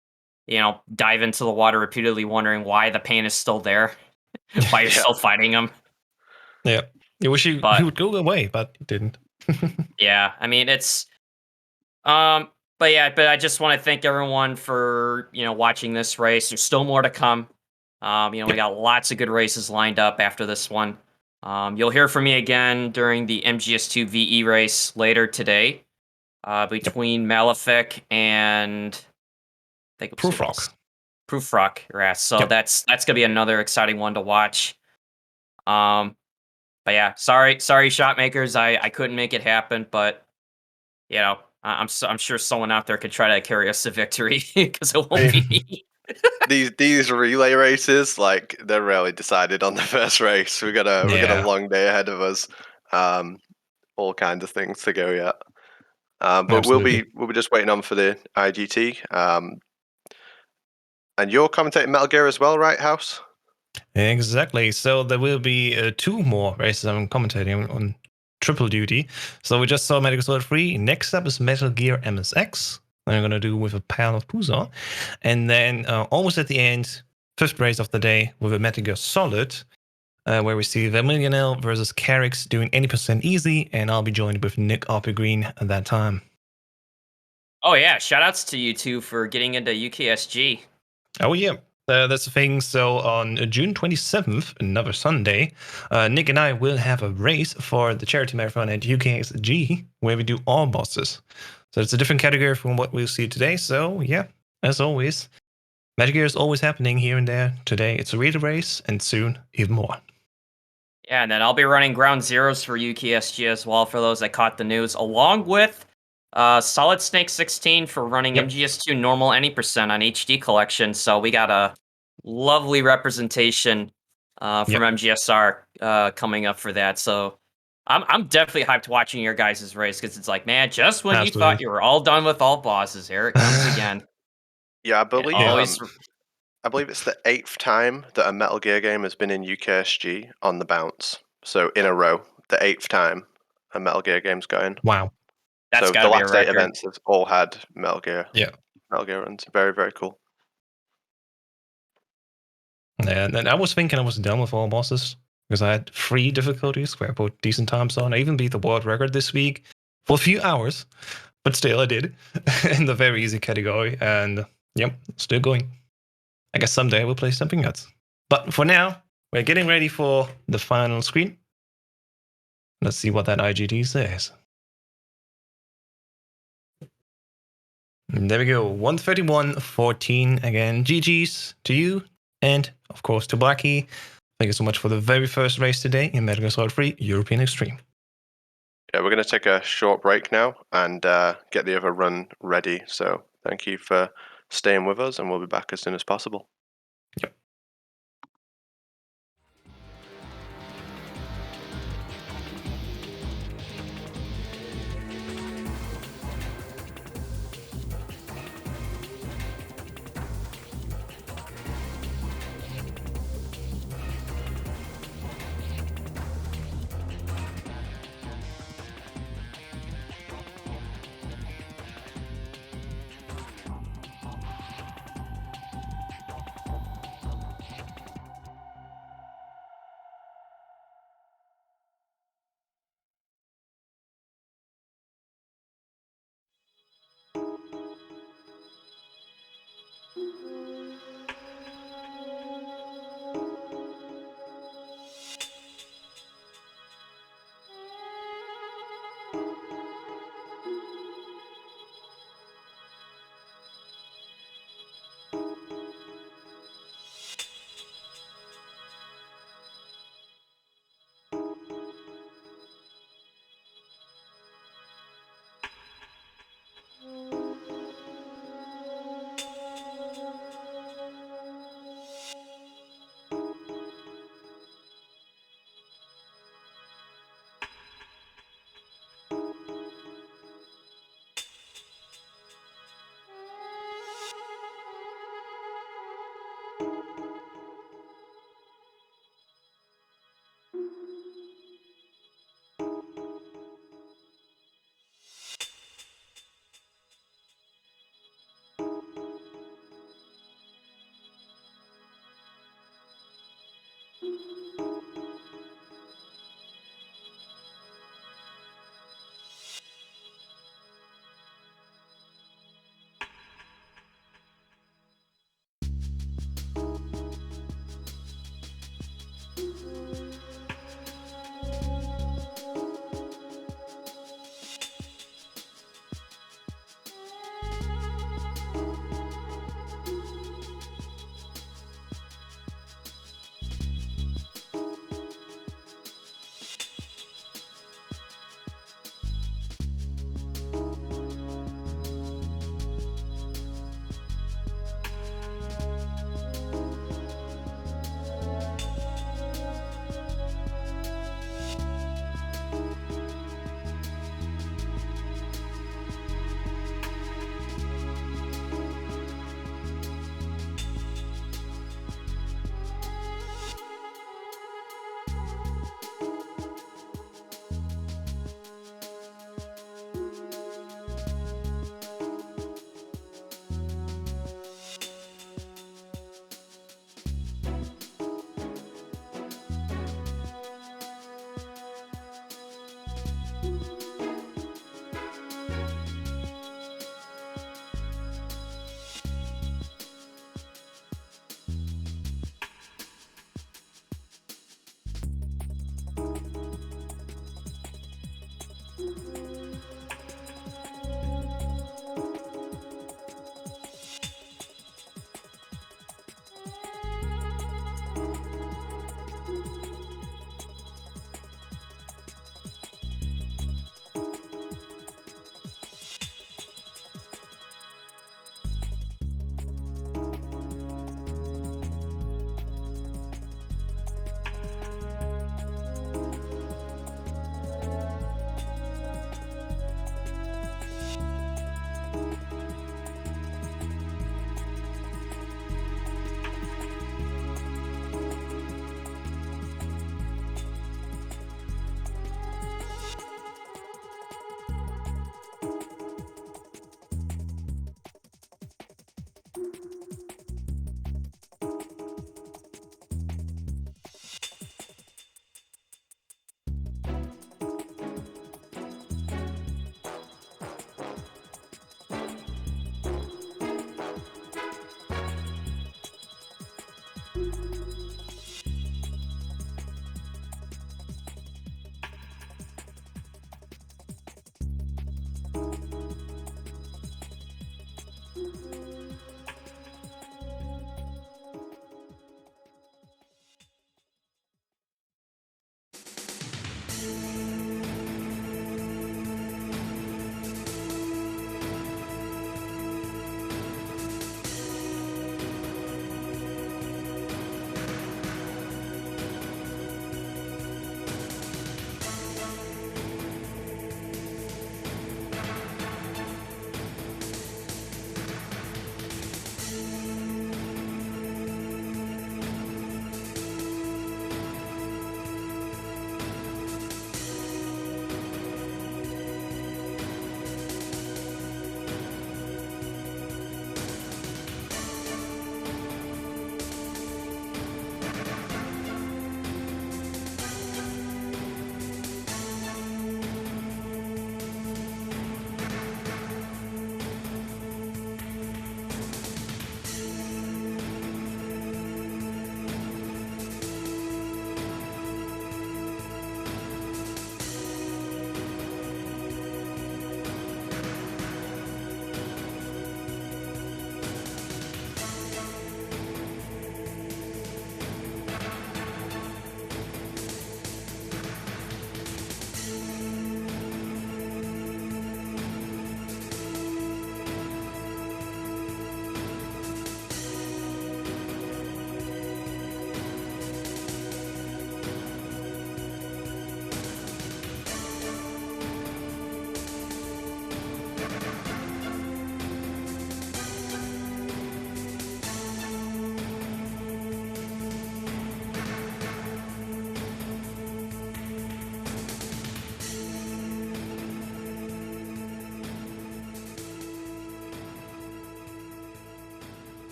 dive into the water repeatedly, wondering why the pain is still there, why you're Yeah. still fighting him. Yeah. I wish he But would go away, but he didn't. yeah, I mean it's but yeah, but I just want to thank everyone for watching this race. There's still more to come. We Yep. got lots of good races lined up after this one. You'll hear from me again during the MGS2 VE race later today, between Malefic and I think it was who Pyraq. else? Pyraq, yeah. So Yep. that's gonna be another exciting one to watch. But yeah, sorry, Shotmakers, I couldn't make it happen, but I'm sure someone out there could try to carry us to victory because it won't be me. These relay races, like they're rarely decided on the first race. We got a Yeah. long day ahead of us. All kinds of things to go yet. But Absolutely. we'll be just waiting on for the IGT. And you're commentating Metal Gear as well, right, House? Exactly. So there will be 2 more races I'm commentating on triple duty. So we just saw Metal Gear Solid 3. Next up is Metal Gear MSX. I'm going to do with a pal of PUZON. And then almost at the end, 5th race of the day with a Metal Gear Solid, where we see vermillionnoel versus Carigs doing 80% easy. And I'll be joined with Nick Green at that time. Oh yeah, shout outs to you two for getting into UKSG. Oh, yeah. That's the thing. So on June 27th, another Sunday, Nick and I will have a race for the charity marathon at UKSG where we do all bosses. So it's a different category from what we'll see today. So yeah, as always, Metal Gear is always happening here and there. Today it's a relay race, and soon even more. Yeah, and then I'll be running Ground Zeroes for UKSG as well for those that caught the news, along with Solid Snake 16 for running Yep. MGS2 normal any percent on HD collection. So we got a lovely representation from Yep. MGSR coming up for that. So I'm definitely hyped watching your guys' race because it's like, man, just when you Absolutely. thought you were all done with all bosses, here it comes again. Yeah, I It believe always I believe it's the 8th time that a Metal Gear game has been in UKSG on the bounce. So in a row, the 8th time a Metal Gear game's going. Wow. that's So got the to be a last 8 record. events have all had Metal Gear Yeah. runs. Very, very cool. And I was thinking I was done with all bosses because I had 3 difficulties where I put decent times on. I even beat the world record this week for a few hours, but still I did in the very easy category. And yep, still going. I guess someday we'll play something else. But for now, we're getting ready for the final screen. Let's see what that IGT says. And there we go, 131.14 again. GG's to you, and of course to Blackie. Thank you so much for the very first race today in Metal Gear Solid 3 European Extreme. Yeah, we're going to take a short break now and get the other run ready. So thank you for staying with us, and we'll be back as soon as possible. Yep.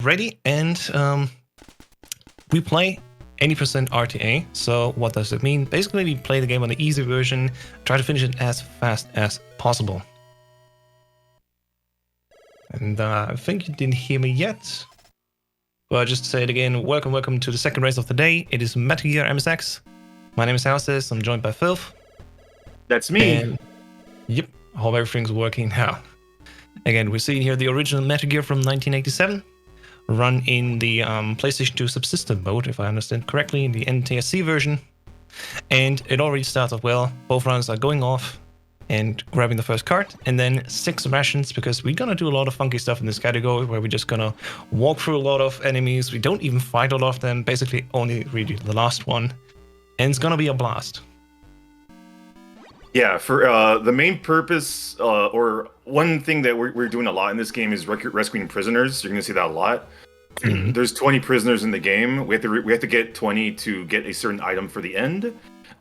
ready, and we play 80% RTA. So what does it mean? Basically, we play the game on the easy version, try to finish it as fast as possible. And I think you didn't hear me yet. Well, just to say it again, welcome to the second race of the day. It is Metal Gear MSX. My name is Houses, I'm joined by Filth. That's me. And, yep, hope everything's working now. Again, we're seeing here the original Metal Gear from 1987, run in the PlayStation 2 subsystem mode, if I understand correctly, in the NTSC version. And it already starts off well. Both runners are going off and grabbing the first card, and then 6 rations, because we're gonna do a lot of funky stuff in this category where we're just gonna walk through a lot of enemies. We don't even fight a lot of them, basically only really the last one, and it's gonna be a blast. Yeah, for the main purpose, or one thing that we're doing a lot in this game is rescuing prisoners. You're gonna see that a lot. Mm-hmm. There's 20 prisoners in the game. We have to get 20 to get a certain item for the end.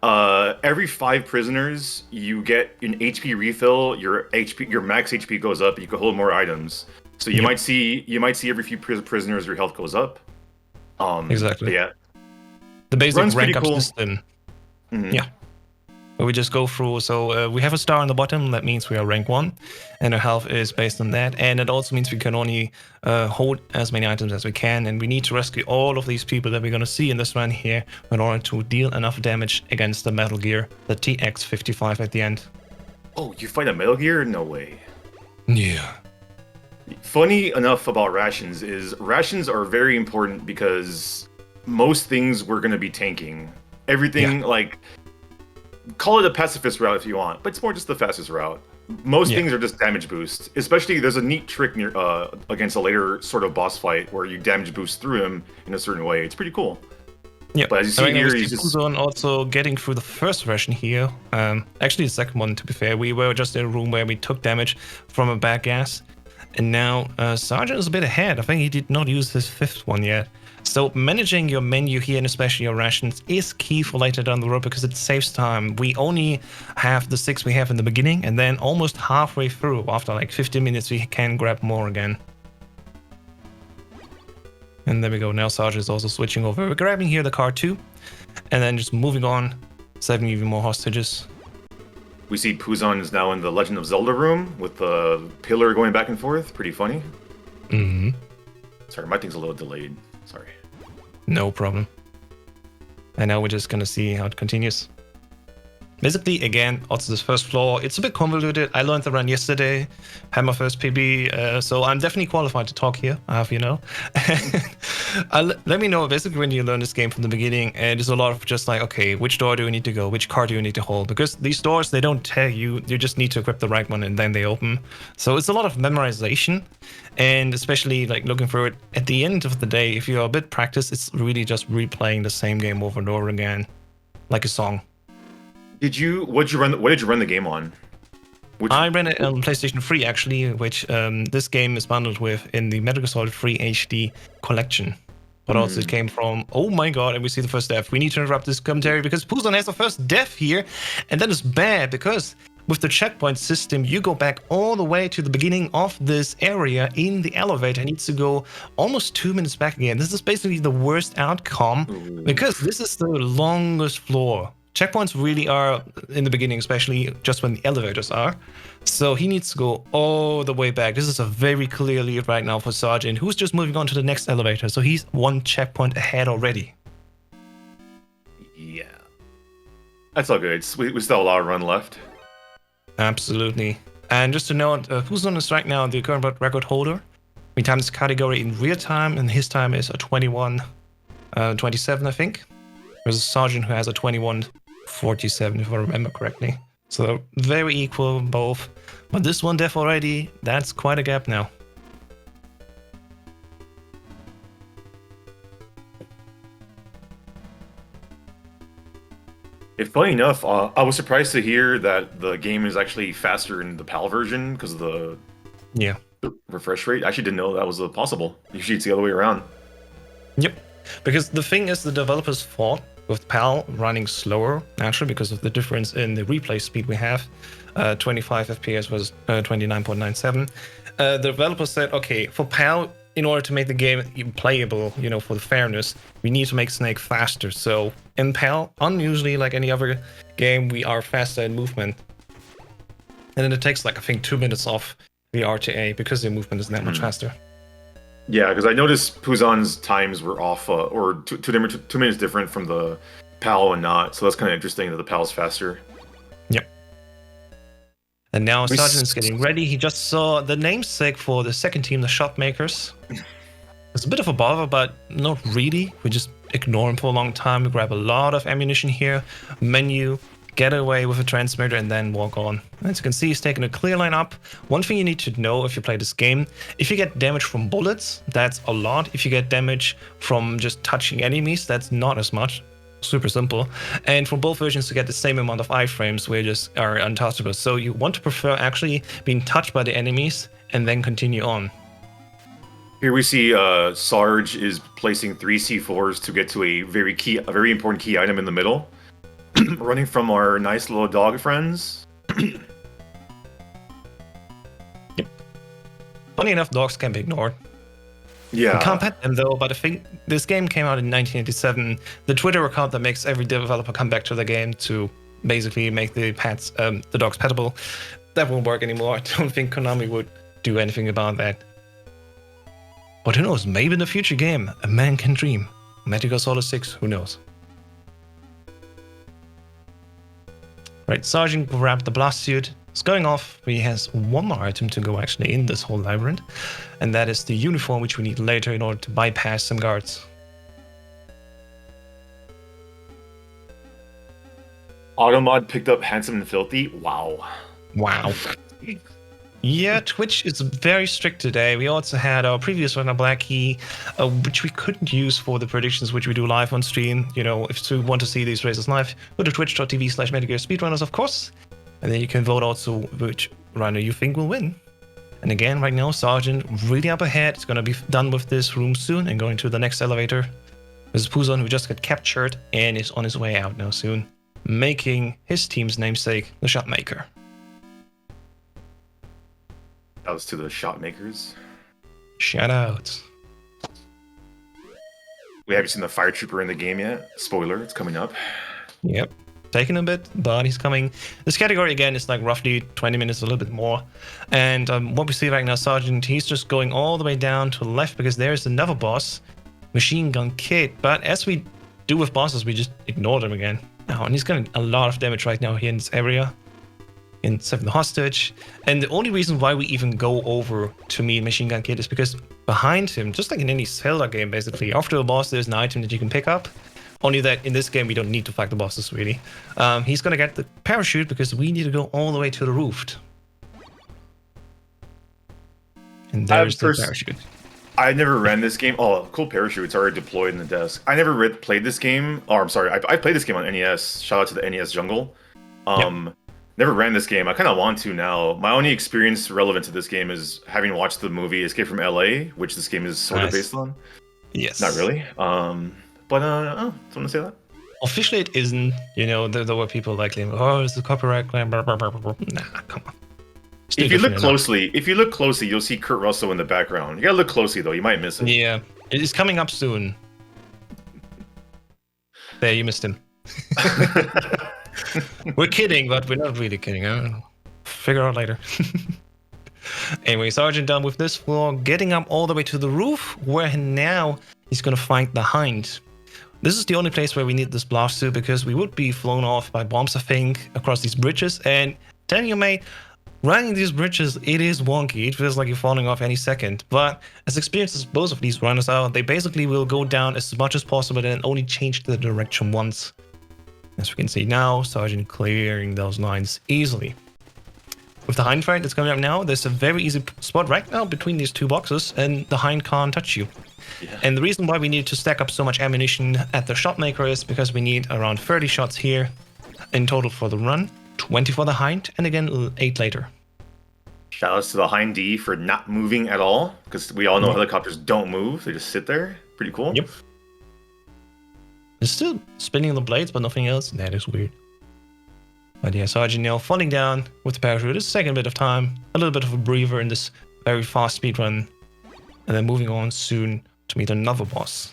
Every 5 prisoners, you get an HP refill. Your max HP goes up. You can hold more items. So you might see every few prisoners, your health goes up. Exactly. Yeah. The basic rank up cool. system. Mm-hmm. Yeah. Where we just go through. So we have a star on the bottom. That means we are rank 1, and our health is based on that. And it also means we can only hold as many items as we can, and we need to rescue all of these people that we're going to see in this run here in order to deal enough damage against the Metal Gear, the TX55 at the end. Oh, you fight a Metal Gear? No way. Yeah. Funny enough about rations is rations are very important because most things we're going to be tanking. Everything like... Call it a pacifist route if you want, but it's more just the fastest route. Most things are just damage boost. Especially, there's a neat trick near against a later sort of boss fight where you damage boost through him in a certain way. It's pretty cool. Yeah, but as you see here, he's just... PUZON also getting through the first ration here. Actually, the second one, to be fair. We were just in a room where we took damage from a bad gas. And now Sergeant is a bit ahead. I think he did not use his 5th one yet. So managing your menu here, and especially your rations, is key for later down the road because it saves time. We only have the 6 we have in the beginning, and then almost halfway through, after like 15 minutes, we can grab more again. And there we go. Now Sergeant is also switching over. We're grabbing here the card 2, and then just moving on, saving even more hostages. We see PUZON is now in the Legend of Zelda room with the pillar going back and forth. Pretty funny. Mm-hmm. Sorry, my thing's a little delayed. Sorry. No problem. And now we're just gonna see how it continues. Basically, again, also this first floor, it's a bit convoluted. I learned the run yesterday, had my first PB, so I'm definitely qualified to talk here, I have you know. Let me know, basically, when you learn this game from the beginning, and there's a lot of just like, okay, which door do you need to go? Which card do you need to hold? Because these doors, they don't tell you, you just need to equip the right one and then they open. So it's a lot of memorization, and especially like looking through it, at the end of the day, if you're a bit practiced, it's really just replaying the same game over and over again, like a song. What did you run the game on? I ran it on PlayStation 3 actually, which this game is bundled with in the Metal Gear Solid 3 HD collection. But also it came from, oh my god, and we see the first death. We need to interrupt this commentary because PUZON has the first death here, and that is bad because with the checkpoint system, you go back all the way to the beginning of this area in the elevator. It needs to go almost 2 minutes back again. This is basically the worst outcome because this is the longest floor. Checkpoints really are, in the beginning especially, just when the elevators are. So he needs to go all the way back. This is a very clear lead right now for Sergeant, who's just moving on to the next elevator. So he's 1 checkpoint ahead already. Yeah. That's all good. We still have a lot of run left. Absolutely. And just to note, PUZON is right now the current record holder. We timed this category in real time, and his time is a 21:27, I think. There's a Sergeant who has a 21:47, if I remember correctly. So very equal both. But this one death already, that's quite a gap now. Funny enough, I was surprised to hear that the game is actually faster in the PAL version because of the refresh rate. I actually didn't know that was possible. Usually it's the other way around. Yep. Because the thing is, the developers thought with PAL running slower, naturally, because of the difference in the replay speed we have. 25 FPS was 29.97. The developers said, okay, for PAL, in order to make the game even playable, you know, for the fairness, we need to make Snake faster. So in PAL, unusually like any other game, we are faster in movement. And then it takes like, I think, 2 minutes off the RTA because the movement is that much faster. Yeah, because I noticed PUZON's times were off, or 2 minutes different from the PAL and not. So that's kind of interesting that the PAL is faster. Yep. And now Sergeant's getting ready. He just saw the namesake for the second team, the Shotmakers. It's a bit of a bother, but not really. We just ignore him for a long time. We grab a lot of ammunition here. Menu, get away with a transmitter, and then walk on. As you can see, he's taking a clear line up. One thing you need to know if you play this game, if you get damage from bullets, that's a lot. If you get damage from just touching enemies, that's not as much. Super simple. And for both versions, you get the same amount of iframes where you just are untouchable. So you want to prefer actually being touched by the enemies and then continue on. Here we see Sarge is placing 3 C4s to get to a very important key item in the middle. Running from our nice little dog friends. Yep. Funny enough, dogs can be ignored. Yeah. You can't pet them though, but I think this game came out in 1987. The Twitter account that makes every developer come back to the game to basically make the pets, the dogs pettable, that won't work anymore. I don't think Konami would do anything about that. But who knows? Maybe in the future game, a man can dream. Metal Gear Solid 6, who knows? Right, Sergeant grabbed the blast suit. It's going off. He has one more item to go actually in this whole labyrinth, and that is the uniform, which we need later in order to bypass some guards. Automod picked up Handsome and Filthy. Wow. Wow. Yeah, Twitch is very strict today. We also had our previous runner, Black Key, which we couldn't use for the predictions, which we do live on stream. You know, if you want to see these races live, go to twitch.tv/Metal Gear Speedrunners, of course. And then you can vote also which runner you think will win. And again, right now, Sergeant really up ahead. It's going to be done with this room soon and going to the next elevator. This is PUZON, who just got captured and is on his way out now soon, making his team's namesake the Shotmaker. That was to the Shotmakers. Shout out. We haven't seen the Fire Trooper in the game yet. Spoiler, it's coming up. Yep. Taking a bit, but he's coming. This category again is like roughly 20 minutes, a little bit more. And what we see right now, Sergeant, he's just going all the way down to the left because there's another boss, Machine Gun Kid. But as we do with bosses, we just ignore them again. Oh, and he's getting a lot of damage right now here in this area. In Seven the Hostage. And the only reason why we even go over to meet Machine Gun Kid is because behind him, just like in any Zelda game basically, after a boss there's an item that you can pick up. Only that in this game we don't need to fight the bosses really. He's gonna get the parachute because we need to go all the way to the roof. And there's the parachute. I never ran this game. Oh, cool parachute. It's already deployed in the desk. I never played this game. Oh, I'm sorry. I played this game on NES. Shout out to the NES Jungle. Yep. Never ran this game. I kind of want to now. My only experience relevant to this game is having watched the movie Escape from LA, which this game is sort of based on. Yes. Not really. But someone to say that? Officially it isn't. You know, there were people like, oh, it's the copyright claim. Nah, come on. If you look closely, you'll see Kurt Russell in the background. You gotta look closely though. You might miss it. Yeah, it's coming up soon. There, you missed him. We're kidding, but we're not really kidding. I don't know. Figure out later. Anyway, Sergeant done with this floor, getting up all the way to the roof, where now he's gonna find the Hind. This is the only place where we need this blast suit because we would be flown off by bombs, I think, across these bridges. And telling you, mate, running these bridges, it is wonky. It feels like you're falling off any second. But as experienced as both of these runners are, they basically will go down as much as possible and only change the direction once. As we can see now, Sergeant clearing those lines easily. With the Hind fight that's coming up now, there's a very easy spot right now between these two boxes, and the Hind can't touch you. Yeah. And the reason why we need to stack up so much ammunition at the Shotmaker is because we need around 30 shots here in total for the run, 20 for the Hind, and again 8 later. Shoutouts to the Hind D for not moving at all, because we all know helicopters don't move, they just sit there. Pretty cool. Yep. It's still spinning the blades, but nothing else. That is weird. But yeah, Sergeant now falling down with the parachute. It's taking a bit of time, a little bit of a breather in this very fast speedrun. and then moving on soon to meet another boss.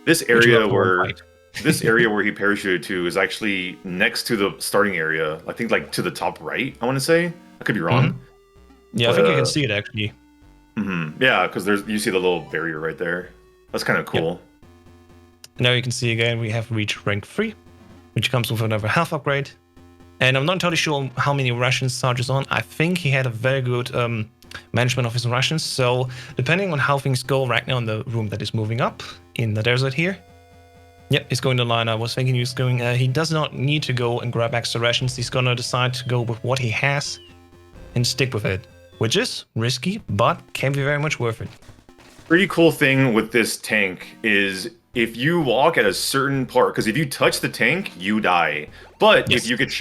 This which you area have to where fight. this area where he parachuted to is actually next to the starting area. I think like to the top right. I want to say. I could be wrong. Yeah, I think you can see it actually. Yeah, because you see the little barrier right there. That's kind of cool. Now you can see again we have reached rank 3, which comes with another health upgrade. And I'm not entirely sure how many rations Sarge is on. I think he had a very good management of his rations. So depending on how things go right now in the room that is moving up in the desert here. Yep, he's going to line. I was thinking he was going. He does not need to go and grab extra rations. He's gonna decide to go with what he has and stick with it, which is risky, but can be very much worth it. Pretty cool thing with this tank is if you walk at a certain part, because if you touch the tank, you die. But Yes. if you get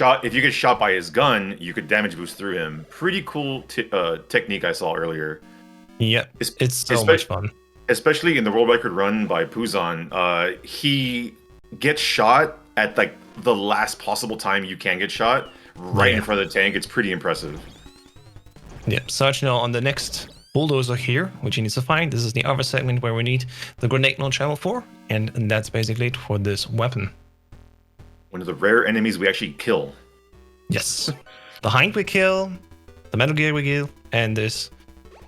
shot by his gun, you could damage boost through him. Pretty cool technique I saw earlier. Yep, it's so much fun. Especially in the world record run by PUZON, he gets shot at like the last possible time you can get shot, right in front of the tank. It's pretty impressive. Yeah, Sarge now on the next bulldozer here, which he needs to find. This is the other segment where we need the grenade launch ammo for, and that's basically it for this weapon. One of the rare enemies we actually kill. Yes. The Hind we kill, the Metal Gear we kill, and this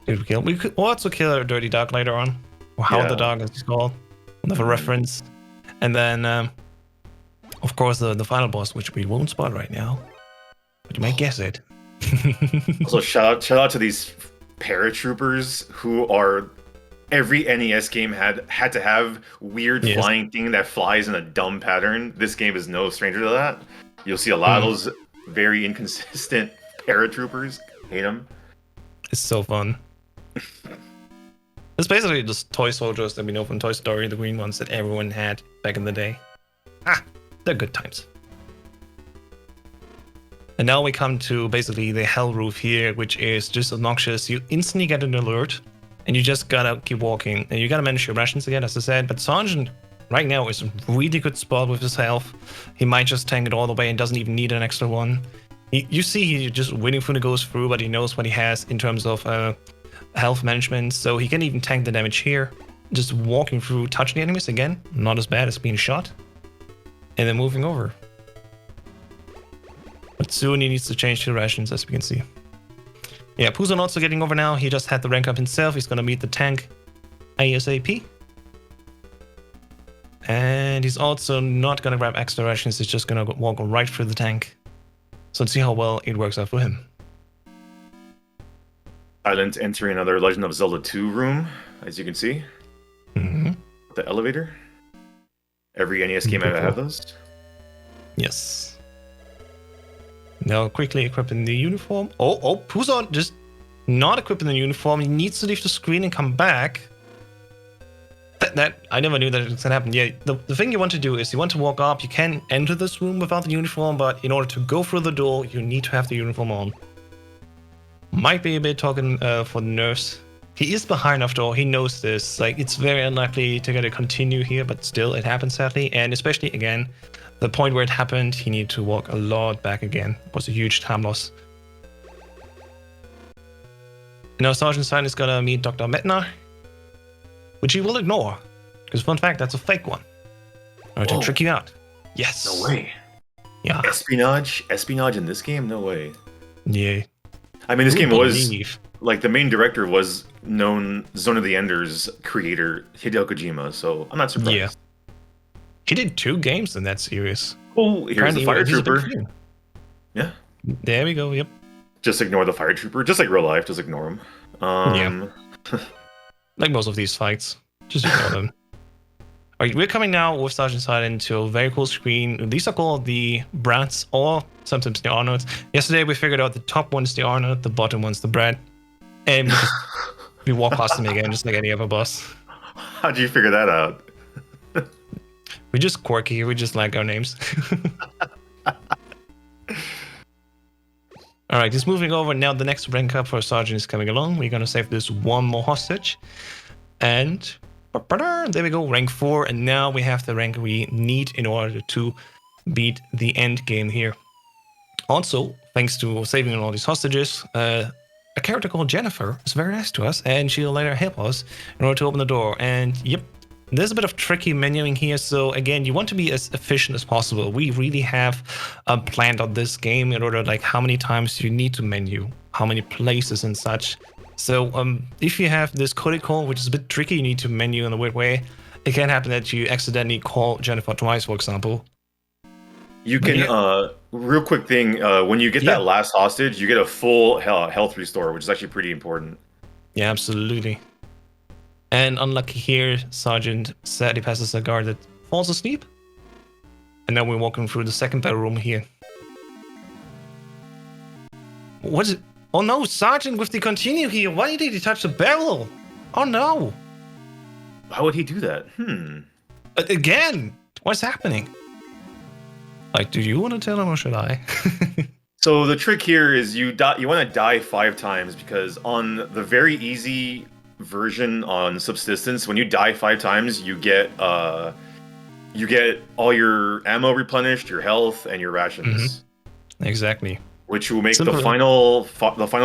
dude we kill. We could also kill a Dirty Dog later on, or how the dog is called, another reference. And then, of course, the final boss, which we won't spot right now, but you might guess it. Also, shout out to these paratroopers who are every NES game had to have weird flying thing that flies in a dumb pattern. This game is no stranger to that. You'll see a lot of those very inconsistent paratroopers. Hate them. It's so fun. It's basically just toy soldiers that we know from Toy Story, the green ones that everyone had back in the day. They're good times. And now we come to basically the hell roof here, which is just obnoxious. You instantly get an alert, and you just gotta keep walking. And you gotta manage your rations again, as I said. But Sergeant right now is a really good spot with his health. He might just tank it all the way and doesn't even need an extra one. You see he's just waiting for it goes through, but he knows what he has in terms of health management. So he can even tank the damage here. Just walking through, touching the enemies again. Not as bad as being shot. And then moving over. But soon he needs to change the rations, as we can see. Yeah, PUZON also getting over now. He just had the rank up himself. He's gonna meet the tank ASAP. And he's also not gonna grab extra rations. He's just gonna walk right through the tank. So let's see how well it works out for him. Silent entering another Legend of Zelda 2 room, as you can see. The elevator. Every NES game ever have those. Yes. Now quickly equipping the uniform. Oh, PUZON just not equipping the uniform. He needs to leave the screen and come back. That I never knew that it was gonna happen. Yeah, the thing you want to do is you want to walk up. You can enter this room without the uniform, but in order to go through the door, you need to have the uniform on. Might be a bit talking for the nerves. He is behind after all. He knows this. Like, it's very unlikely to get a continue here, but still, it happens sadly. And especially again, the point where it happened, he needed to walk a lot back again. It was a huge time loss. Now Sergeant Silent is gonna meet Dr. Metnar, which he will ignore. Because fun fact, that's a fake one. Or to trick you out. Yes. No way. Yeah. Espionage in this game? No way. Yeah. I mean, this game was believe. like the main director was known Zone of the Enders creator Hideo Kojima, so I'm not surprised. Yeah. He did 2 games in that series. Oh, here's the fire He's a big trooper. fan. Yeah. There we go. Yep. Just ignore the fire trooper, just like real life. Just ignore him. Like most of these fights, just ignore them. Alright, we're coming now with Sergeant Silent to a very cool screen. These are called the Brats, or sometimes the Arnolds. Yesterday we figured out the top one's the Arnold, the bottom one's the Brat. And we walk past them again, just like any other boss. How'd you figure that out? We're just quirky, we just like our names. Alright, just moving over. Now the next rank up for Sergeant is coming along. We're gonna save this one more hostage. And there we go, rank 4. And now we have the rank we need in order to beat the end game here. Also, thanks to saving all these hostages, a character called Jennifer is very nice to us, and she'll later help us in order to open the door. And yep, there's a bit of tricky menuing here. So again, you want to be as efficient as possible. We really have planned on this game in order like how many times you need to menu, how many places and such. So if you have this codec call, which is a bit tricky, you need to menu in a weird way. It can happen that you accidentally call Jennifer twice, for example. You can, real quick thing, when you get that last hostage, you get a full health restore, which is actually pretty important. Yeah, absolutely. And unlucky here, Sergeant sadly passes a guard that falls asleep. And now we're walking through the second bedroom here. What is it? Oh no, Sergeant with the continue here. Why did he touch the barrel? Oh no. Why would he do that? Again, what's happening? Like, do you want to tell him or should I? So the trick here is you want to die 5 times, because on the very easy version on subsistence, when you die 5 times, you get all your ammo replenished, your health, and your rations. Exactly. Which will make the final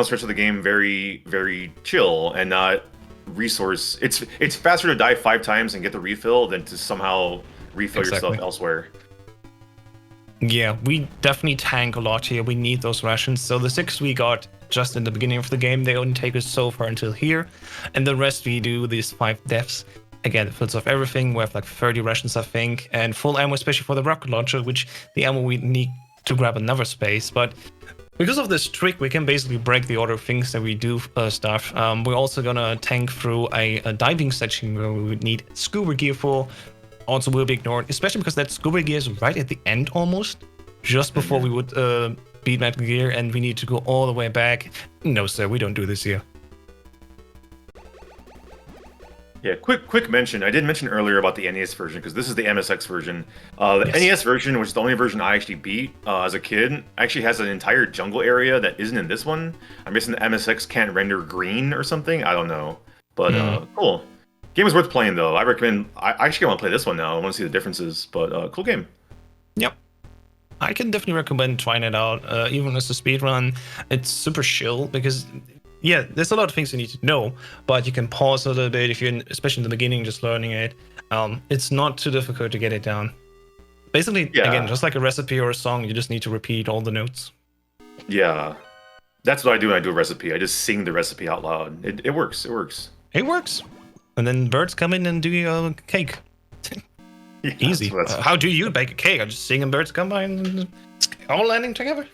stretch of the game very, very chill and not resource. It's faster to die 5 times and get the refill than to somehow refill yourself elsewhere. Yeah, we definitely tank a lot here. We need those rations. So the 6 we got just in the beginning of the game, they only take us so far until here. And the rest we do these 5 deaths. Again, it fills off everything. We have like 30 rations, I think. And full ammo, especially for the rocket launcher, which the ammo we need to grab another space. But because of this trick, we can basically break the order of things that we do stuff. We're also gonna tank through a diving section where we would need scuba gear for. Also will be ignored, especially because that scuba gear is right at the end almost, just before we would beat Metal Gear, and we need to go all the way back. No, sir, we don't do this here. Yeah, quick mention. I did mention earlier about the NES version, because this is the MSX version. The NES version, which is the only version I actually beat as a kid, actually has an entire jungle area that isn't in this one. I'm guessing the MSX can't render green or something. I don't know, but cool. Game is worth playing though. I recommend. I actually want to play this one now. I want to see the differences, but cool game. Yep. I can definitely recommend trying it out. Even as a speedrun, it's super chill because, yeah, there's a lot of things you need to know, but you can pause a little bit if you're, especially in the beginning, just learning it. It's not too difficult to get it down. Basically, again, just like a recipe or a song, you just need to repeat all the notes. Yeah, that's what I do when I do a recipe. I just sing the recipe out loud. It works. It works. It works. And then birds come in and do a cake. Easy. How do you bake a cake? I just sing and birds come by and it's all landing together.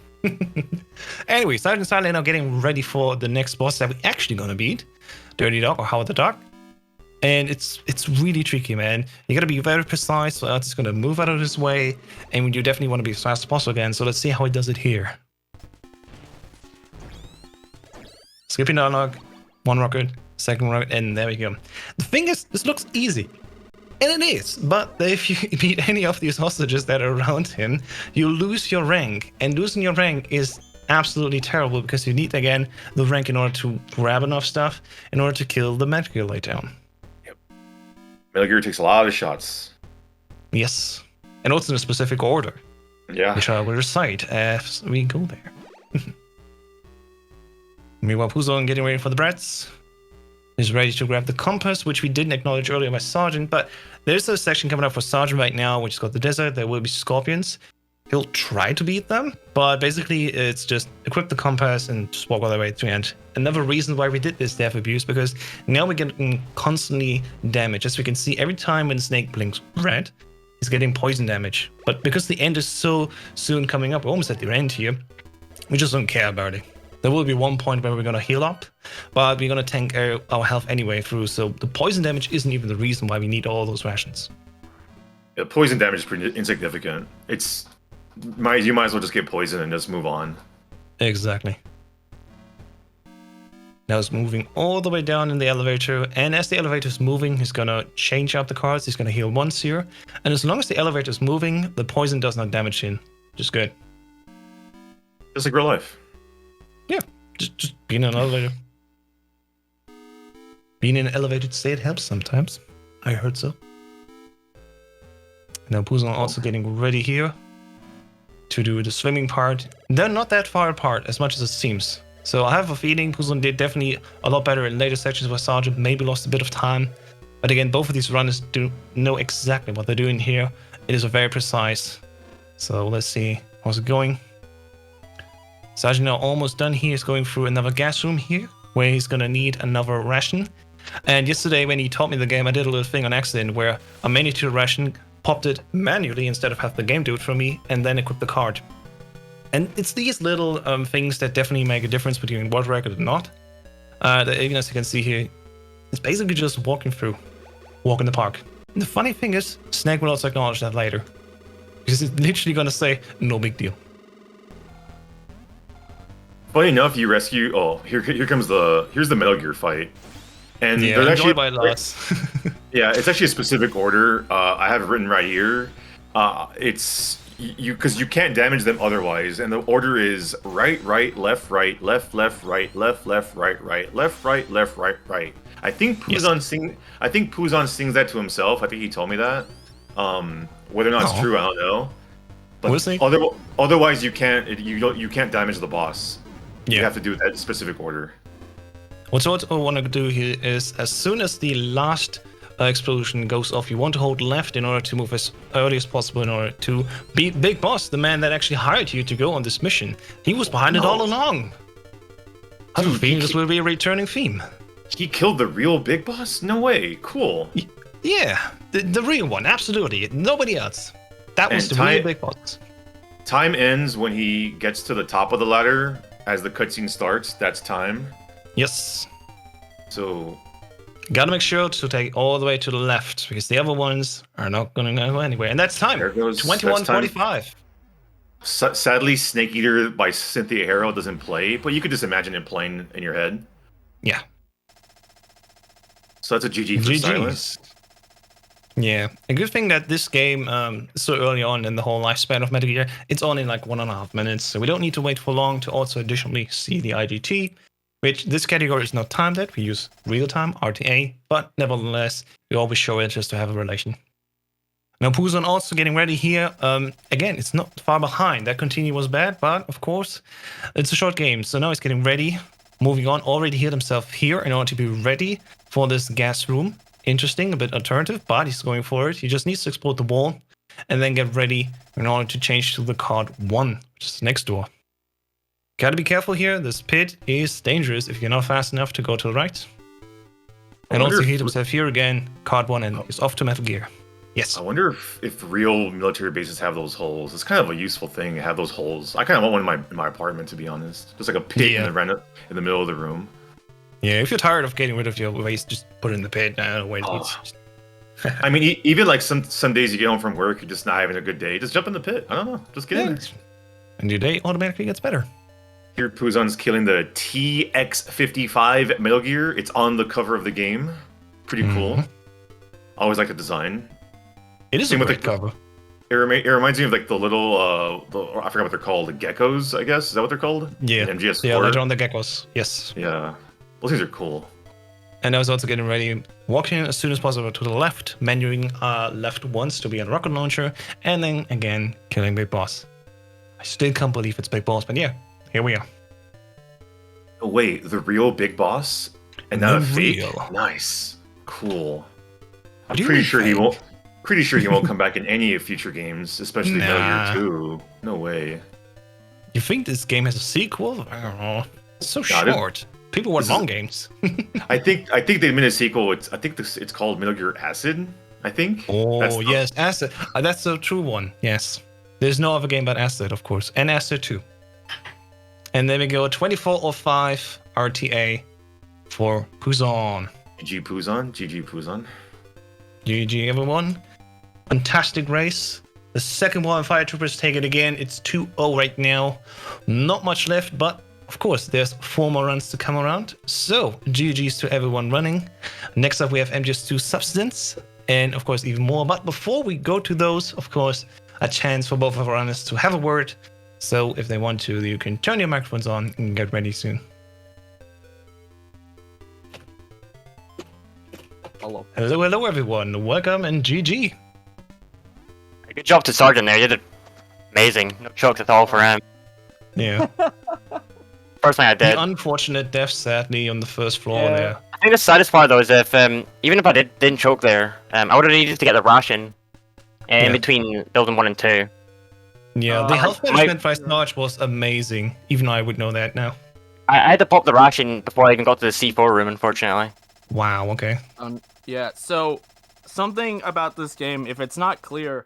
Anyway, Sergeant Silent now getting ready for the next boss that we're actually gonna beat, Dirty Dog or Howard the Dog. And it's really tricky, man. You gotta be very precise, so it's gonna move out of his way, and you definitely want to be as fast as possible again. So let's see how he does it here. Skipping dialogue, 1 rocket. Second rocket, and there we go. The thing is, this looks easy. And it is, but if you beat any of these hostages that are around him, you lose your rank. And losing your rank is absolutely terrible because you need, again, the rank in order to grab enough stuff in order to kill the Metal Gear laydown. Yep. Metal Gear takes a lot of shots. Yes. And also in a specific order. Yeah. Which I will recite as we go there. Meanwhile, PUZON getting ready for the brats. Is ready to grab the compass, which we didn't acknowledge earlier by Sergeant, but there's a section coming up for Sergeant right now, which is called the desert. There will be scorpions. He'll try to beat them, but basically it's just equip the compass and just walk all the way to the end. Another reason why we did this death abuse, because now we're getting constantly damage. As we can see, every time when Snake blinks red, he's getting poison damage. But because the end is so soon coming up, we're almost at the end here, we just don't care about it. There will be one point where we're going to heal up, but we're going to tank our health anyway through, so the poison damage isn't even the reason why we need all those rations. Yeah, poison damage is pretty insignificant. You might as well just get poison and just move on. Exactly. Now it's moving all the way down in the elevator, and as the elevator is moving, he's going to change out the cards, he's going to heal once here, and as long as the elevator is moving, the poison does not damage him. Just good. Just like real life. Yeah, just being in an elevator. Being in an elevated state helps sometimes. I heard so. Now PUZON also getting ready here to do the swimming part. They're not that far apart as much as it seems. So I have a feeling PUZON did definitely a lot better in later sections where Sergeant maybe lost a bit of time. But again, both of these runners do know exactly what they're doing here. It is a very precise. So let's see how's it going. Sergeant now almost done. He is going through another gas room here where he's going to need another ration. And yesterday when he taught me the game, I did a little thing on accident where I managed to ration, popped it manually instead of have the game do it for me, and then equip the card. And it's these little things that definitely make a difference between world record and not. Even as you can see here, it's basically just walking in the park. And the funny thing is, Snake will also acknowledge that later. Because it's literally gonna say, no big deal. Funny enough, you rescue. Oh, here's the Metal Gear fight, and Yeah, there's actually by lots. yeah, it's actually a specific order. I have it written right here. It's because you can't damage them otherwise, and the order is right, left, right, left, right, left, right, left, right. I think PUZON sings that to himself. I think he told me that. Whether or not it's true, I don't know. But We'll see. Otherwise, you can't damage the boss. Yeah. You have to do that specific order. What I want to do here is, as soon as the last explosion goes off, you want to hold left in order to move as early as possible in order to beat Big Boss, the man that actually hired you to go on this mission. He was behind it all along. I have a feeling this will be a returning theme. He killed the real Big Boss? No way. Cool. Yeah, the real one, absolutely. Nobody else. That was the real Big Boss. Time ends when he gets to the top of the ladder. As the cutscene starts, that's time. Yes. So gotta make sure to take all the way to the left, because the other ones are not gonna go anywhere. And that's time. There goes 21:45. Sadly, Snake Eater by Cynthia Harrow doesn't play, but you could just imagine it playing in your head. Yeah. So that's a GG for Silence. Yeah, a good thing that this game so early on in the whole lifespan of Metal Gear, it's only like 1.5 minutes, so we don't need to wait for long to also additionally see the IGT, which this category is not timed at. We use real-time, RTA, but nevertheless, we always show it just to have a relation. Now PUZON also getting ready here. Again, it's not far behind. That continue was bad, but of course, it's a short game, so now he's getting ready. Moving on, already healed himself here in order to be ready for this gas room. Interesting, a bit alternative, but he's going for it. He just needs to explode the wall and then get ready in order to change to the card 1, which is next door. Gotta be careful here. This pit is dangerous if you're not fast enough to go to the right. And also heal himself here again, card 1, and he's off to Metal Gear. Yes. I wonder if real military bases have those holes. It's kind of a useful thing to have those holes. I kind of want one in my apartment, to be honest. Just like a pit in the middle of the room. Yeah, if you're tired of getting rid of your waste, just put it in the pit. I mean, even like some days you get home from work, you're just not having a good day. Just jump in the pit. I don't know. Just get in there. And your day automatically gets better. Here, PUZON's killing the TX55 Metal Gear. It's on the cover of the game. Pretty cool. I always like the design. It is a great cover. It reminds me of like the little, I forgot what they're called, the geckos, I guess? Is that what they're called? Yeah. In MGS4? Yeah, later on the geckos. Yes. Yeah. Those things are cool. And I was also getting ready, walking as soon as possible to the left, menuing left once to be on rocket launcher, and then again killing Big Boss. I still can't believe it's Big Boss, but yeah, here we are. Oh wait, the real Big Boss? And not a fake? Nice. Cool. I'm pretty sure he won't. Pretty sure he won't come back in any of future games, especially Metal Gear 2. No way. You think this game has a sequel? I don't know. It's so short. People want long games. I think they made a sequel. It's called Metal Gear Acid. I think. Oh yes, Acid. That's the true one. Yes. There's no other game but Acid, of course, and Acid 2. And then we go 24/05 RTA for PUZON. GG PUZON. GG PUZON. GG everyone. Fantastic race. The second one, Fire Troopers take it again. It's 2-0 right now. Not much left, but of course, there's 4 more runs to come around. So, GG's to everyone running. Next up, we have MGS2 Substance. And of course, even more. But before we go to those, of course, a chance for both of our runners to have a word. So, if they want to, you can turn your microphones on and get ready soon. Hello. Hello, everyone. Welcome and GG. Good job to Sergeant there. You did amazing. No chokes at all for him. Yeah. first thing I did. The unfortunate death, sadly, on the first floor Yeah. there. I think the saddest part though is if even if I didn't choke there, I would have needed to get the ration in Yeah. between building 1 and 2. Yeah, the health my- management by Snarch was amazing. Even I would know that now. I had to pop the ration before I even got to the C4 room, unfortunately. Wow, okay. Yeah, so something about this game, if it's not clear,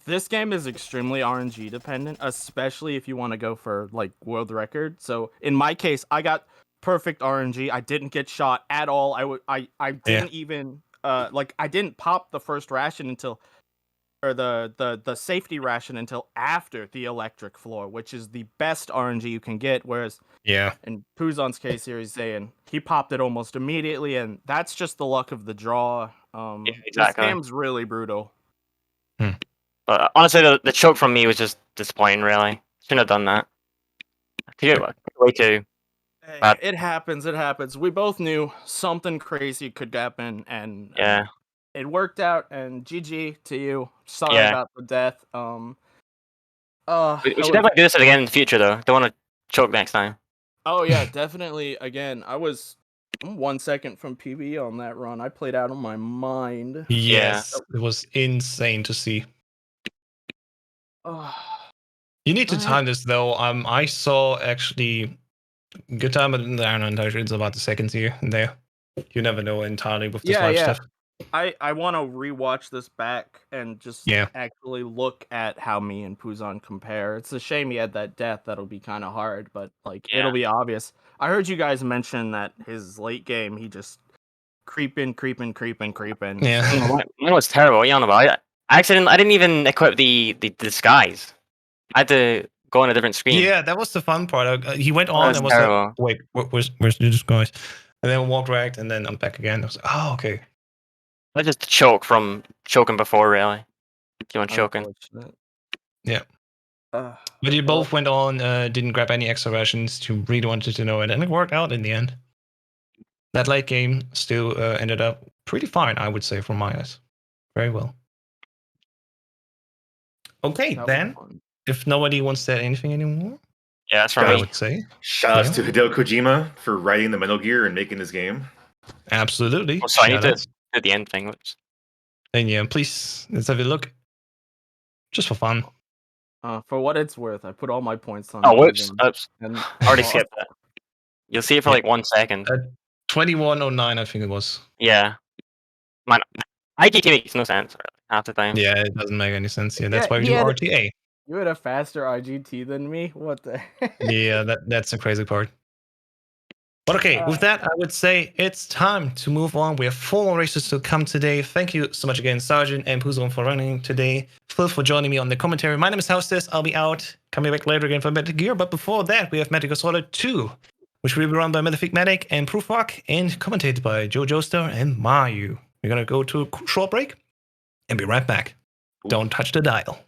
this game is extremely RNG dependent, especially if you want to go for like world record. So in my case, I got perfect RNG. I didn't get shot at all. I didn't even I didn't pop the first ration until or the safety ration until after the electric floor, which is the best RNG you can get, whereas Yeah. in Puzon's case here, he's saying he popped it almost immediately, and that's just the luck of the draw. Yeah, exactly. This game's really brutal. But honestly, the choke from me was just disappointing. Really, shouldn't have done that. Way too. Hey, it happens. It happens. We both knew something crazy could happen, and Yeah. it worked out. And GG to you. Sorry Yeah. about the death. We should definitely do this again in the future, though. Don't want to choke next time. Oh yeah, definitely. Again, I'm 1 second from PB on that run. I played out of my mind. Yes, it was insane to see. You need to time this though. I saw actually good time, but I don't know, it's about the seconds here and there. You never know entirely with this live stuff. I want to rewatch this back and just Yeah. actually look at how me and Puzon compare. It's a shame he had that death. That'll be kind of hard, but like it'll be obvious. I heard you guys mention that his late game, he just creeping. Yeah. Mine was terrible. What are you on about? I didn't even equip the disguise. I had to go on a different screen. Yeah, that was the fun part. He went on and was terrible. like, "Wait, where's the disguise?" And then walked right, and then I'm back again. I was like, "Oh, okay." I just choke from choking before, really. Keep on choking. Yeah. But you both went on, didn't grab any extra rations. You really wanted to know it, and it worked out in the end. That late game still ended up pretty fine, I would say, from my eyes. Very well. Okay, then, if nobody wants to add anything anymore, yeah, that's from I me. would say. Shout outs to Hideo Kojima for writing the Metal Gear and making this game. Absolutely. Oh, so I need to Shout-outs. do the end thing. Oops. And yeah, please, let's have a look. Just for fun. For what it's worth, I put all my points on. Oh, whoops. Puzon, Oops. and Already lost. skipped that. You'll see it for like 1 second. 2109, I think it was. Yeah. Man, IGT makes no sense really, half the time. Yeah, it doesn't make any sense. Yeah, that's Yeah, why we he do had a- RTA. You had a faster IGT than me. What the? Yeah, that's the crazy part. But okay, with that, I would say it's time to move on. We have 4 more races to come today. Thank you so much again, Sergeant and PUZON, for running today. Phil for joining me on the commentary. My name is Hostess. I'll be out coming back later again for Metal Gear. But before that, we have Metal Gear Solid 2, which will be run by MaleficMedic and Pyraq and commentated by Joe Joestar and Mayu. We're going to go to a short break and be right back. Don't touch the dial.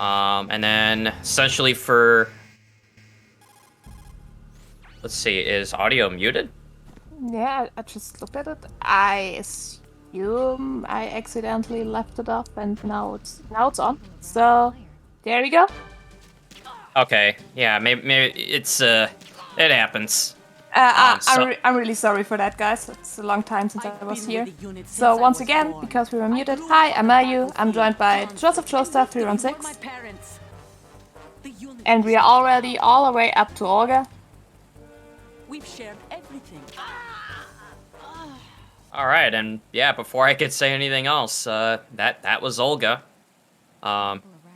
And then essentially for... Let's see, is audio muted? Yeah, I just looked at it. I assume I accidentally left it off, and now it's on. So there we go. Okay, yeah, maybe it's it happens. I'm really sorry for that, guys. It's a long time since I was here. So once again, because we were muted, hi, I'm Ayu. I'm joined by Joseph Joestar 316, and we are already all the way up to Olga. We've shared everything. All right, and yeah, before I could say anything else, that was Olga.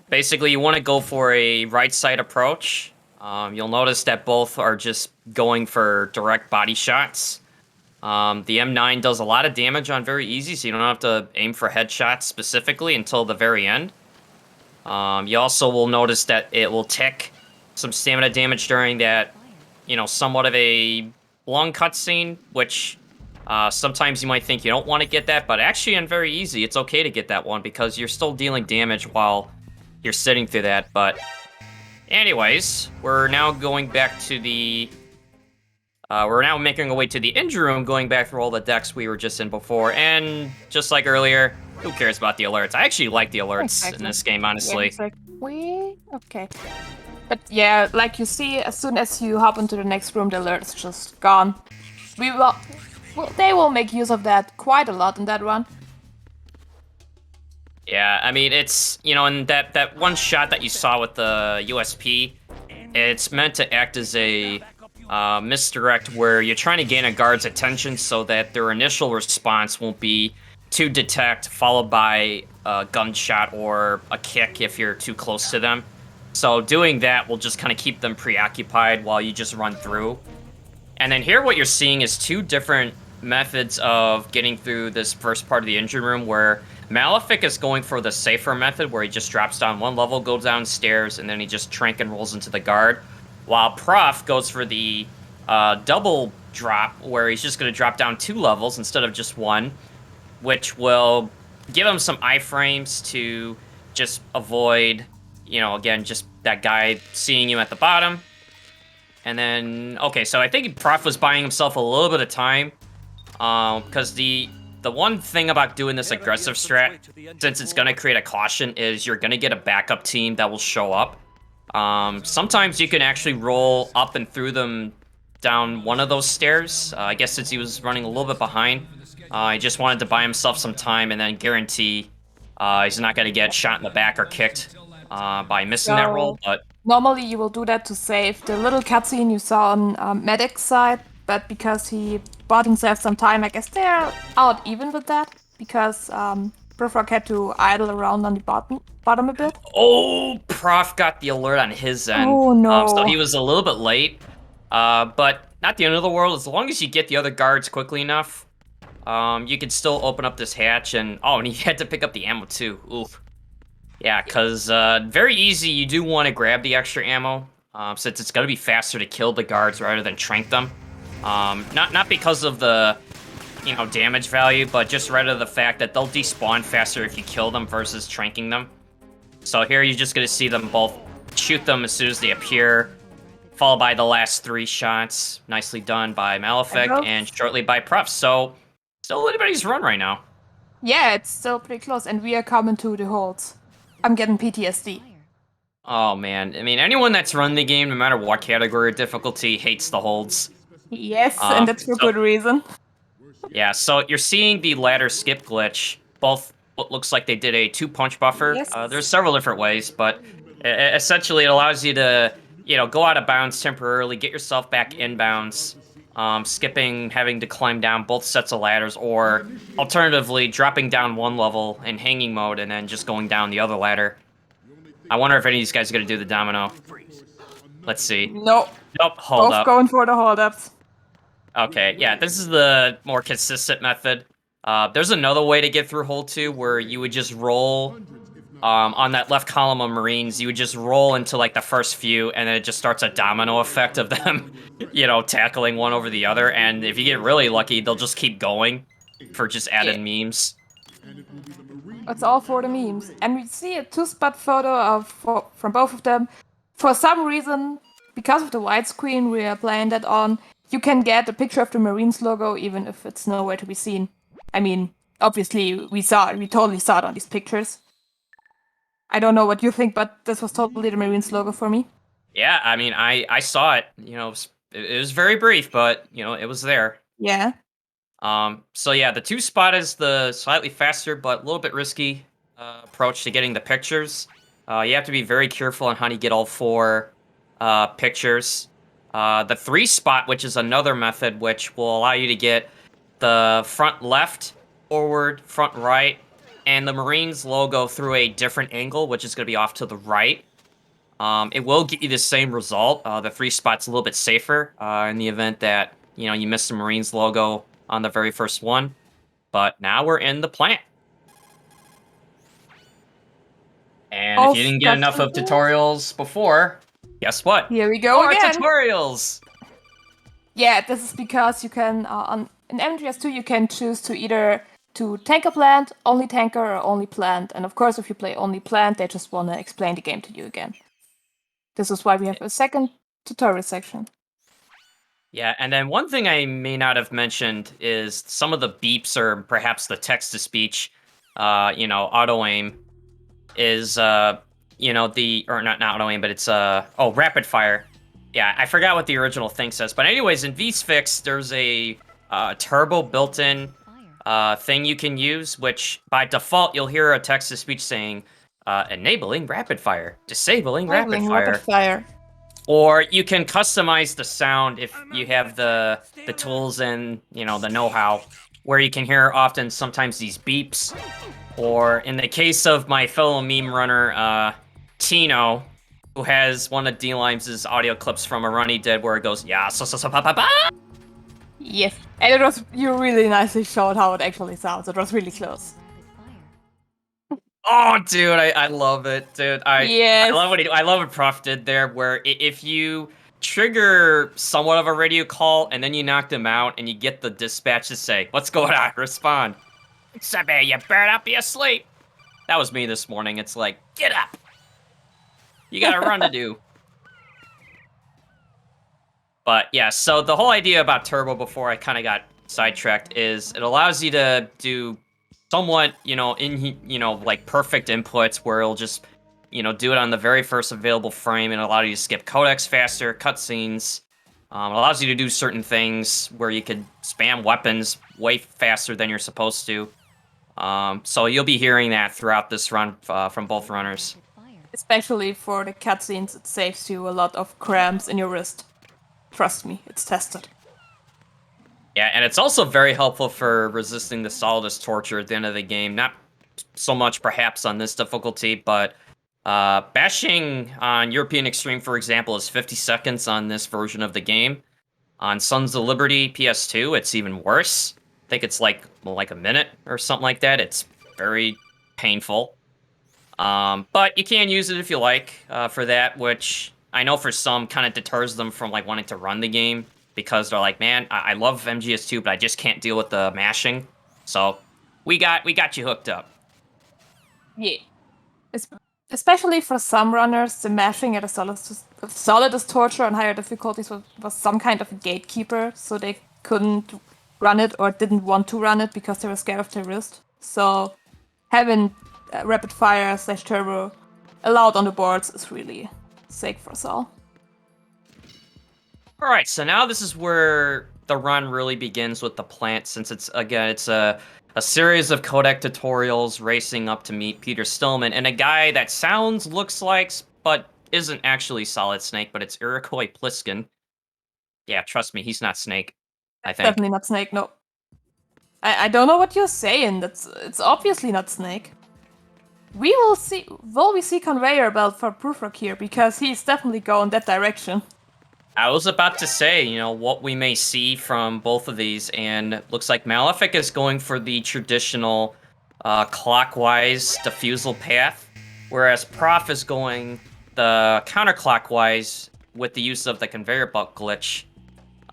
Basically, you want to go for a right side approach. You'll notice that both are just going for direct body shots. The M9 does a lot of damage on very easy, so you don't have to aim for headshots specifically until the very end. You also will notice that it will tick some stamina damage during that, somewhat of a long cutscene, which sometimes you might think you don't want to get that, but actually on very easy, it's okay to get that one because you're still dealing damage while you're sitting through that. But anyways, we're now going back to the... we're now making our way to the injury room, going back through all the decks we were just in before, and just like earlier, who cares about the alerts? I actually like the alerts in this game, honestly. Okay. But yeah, like you see, as soon as you hop into the next room, the alert's just gone. They will make use of that quite a lot in that run. Yeah, I mean, it's, and that one shot that you saw with the USP, it's meant to act as a misdirect where you're trying to gain a guard's attention so that their initial response won't be to detect, followed by a gunshot or a kick if you're too close to them. So doing that will just kind of keep them preoccupied while you just run through. And then here what you're seeing is two different methods of getting through this first part of the engine room, where Malefic is going for the safer method where he just drops down one level, goes downstairs, and then he just trank and rolls into the guard, while Prof goes for the double drop where he's just going to drop down 2 levels instead of just 1, which will give him some iframes to just avoid, again, just that guy seeing you at the bottom. And then, okay, so I think Prof was buying himself a little bit of time, because the one thing about doing this aggressive strat, since it's going to create a caution, is you're going to get a backup team that will show up. Sometimes you can actually roll up and through them down one of those stairs. I guess since he was running a little bit behind, he just wanted to buy himself some time and then guarantee he's not going to get shot in the back or kicked by missing that roll. But normally you will do that to save the little cutscene you saw on Medic's side, but because he bought himself some time, I guess they're out even with that, because Pyraq had to idle around on the bottom a bit. Oh, Prof got the alert on his end. Oh no. So he was a little bit late, but not the end of the world. As long as you get the other guards quickly enough, you can still open up this hatch. And he had to pick up the ammo too. Oof. Yeah, because very easy, you do want to grab the extra ammo, since it's going to be faster to kill the guards rather than trank them. Not because of the, damage value, but just rather the fact that they'll despawn faster if you kill them versus tranking them. So here you're just going to see them both shoot them as soon as they appear, followed by the last 3 shots. Nicely done by Malefic, and shortly by Prof. So still anybody's run right now. Yeah, it's still pretty close, and we are coming to the holds. I'm getting PTSD. Oh man, I mean, anyone that's run the game, no matter what category of difficulty, hates the holds. Yes, and that's for good reason. Yeah, so you're seeing the ladder skip glitch. Both what looks like they did a 2-punch buffer. Yes. There's several different ways, but essentially it allows you to, go out of bounds temporarily, get yourself back inbounds, skipping having to climb down both sets of ladders, or alternatively dropping down 1 level in hanging mode and then just going down the other ladder. I wonder if any of these guys are going to do the domino. Let's see. Nope. Hold up. Both going for the hold-ups. Okay, yeah, this is the more consistent method. There's another way to get through hold 2 where you would just roll on that left column of Marines. You would just roll into like the first few, and then it just starts a domino effect of them, tackling one over the other. And if you get really lucky, they'll just keep going for just added memes. It's all for the memes. And we see a two-spot photo from both of them. For some reason, because of the widescreen we are playing that on, you can get a picture of the Marines logo even if it's nowhere to be seen. I mean, obviously we totally saw it on these pictures. I don't know what you think, but this was totally the Marines logo for me. Yeah, I mean, I saw it. You know, it was very brief, but you know, it was there. Yeah. So yeah, the two spot is the slightly faster but a little bit risky approach to getting the pictures. You have to be very careful on how to get all four pictures. The three spot, which is another method, which will allow you to get the front left, forward, front right, and the Marines logo through a different angle, which is going to be off to the right. It will get you the same result. The three spot's a little bit safer in the event that you miss the Marines logo on the very first one. But now we're in the plant. And if you didn't get enough of tutorials before, guess what? Here we go More again. tutorials! Yeah, this is because you can, in MGS2 you can choose to either to tank a plant, only tanker, or only plant. And of course, if you play only plant, they just want to explain the game to you again. This is why we have a second tutorial section. Yeah, and then one thing I may not have mentioned is some of the beeps or perhaps the text-to-speech, auto-aim is, or not auto-aim, but it's, rapid fire. Yeah, I forgot what the original thing says. But anyways, in VSFix, there's a turbo built-in thing you can use, which by default, you'll hear a text-to-speech saying, enabling rapid fire, disabling rapid fire. Or you can customize the sound if you have the tools and, the know-how, where you can hear often sometimes these beeps. Or in the case of my fellow meme runner, Tino, who has one of D-Limes' audio clips from a run he did where it goes, yeah, pa. Yes, and you really nicely showed how it actually sounds. It was really close. Oh, dude, I love it, dude. Yes. I love what Prof did there, where if you trigger somewhat of a radio call and then you knock them out and you get the dispatch to say, "What's going on? Respond." Sabe, you better not be asleep. That was me this morning. It's like, get up. You got a run to do. But yeah, so the whole idea about Turbo, before I kind of got sidetracked, is it allows you to do somewhat, like perfect inputs where it'll just, do it on the very first available frame and allow you to skip codecs faster, cutscenes. It allows you to do certain things where you could spam weapons way faster than you're supposed to. So you'll be hearing that throughout this run from both runners. Especially for the cutscenes, it saves you a lot of cramps in your wrist. Trust me, it's tested. Yeah, and it's also very helpful for resisting the solidus torture at the end of the game. Not so much perhaps on this difficulty, but bashing on European Extreme, for example, is 50 seconds on this version of the game. On Sons of Liberty PS2, it's even worse. I think it's like a minute or something like that. It's very painful. But you can use it if you like for that, which I know for some kind of deters them from like wanting to run the game. Because they're like, man, I love MGS2, but I just can't deal with the mashing. So we got you hooked up. Yeah. Especially for some runners, the mashing at a solidus torture on higher difficulties was some kind of a gatekeeper, so they couldn't run it or didn't want to run it because they were scared of their wrist. So having rapid fire / turbo allowed on the boards is really sick for us all. All right, so now this is where the run really begins with the plant, since it's a series of codec tutorials racing up to meet Peter Stillman and a guy that looks like, but isn't actually Solid Snake, but it's Iroquois Pliskin. Yeah, trust me, he's not Snake, I think. Definitely not Snake, no. I don't know what you're saying. It's obviously not Snake. Will we see conveyor belt for Pyraq here, because he's definitely going that direction. I was about to say, what we may see from both of these, and looks like Malefic is going for the traditional clockwise diffusal path, whereas Prof is going the counterclockwise with the use of the conveyor belt glitch.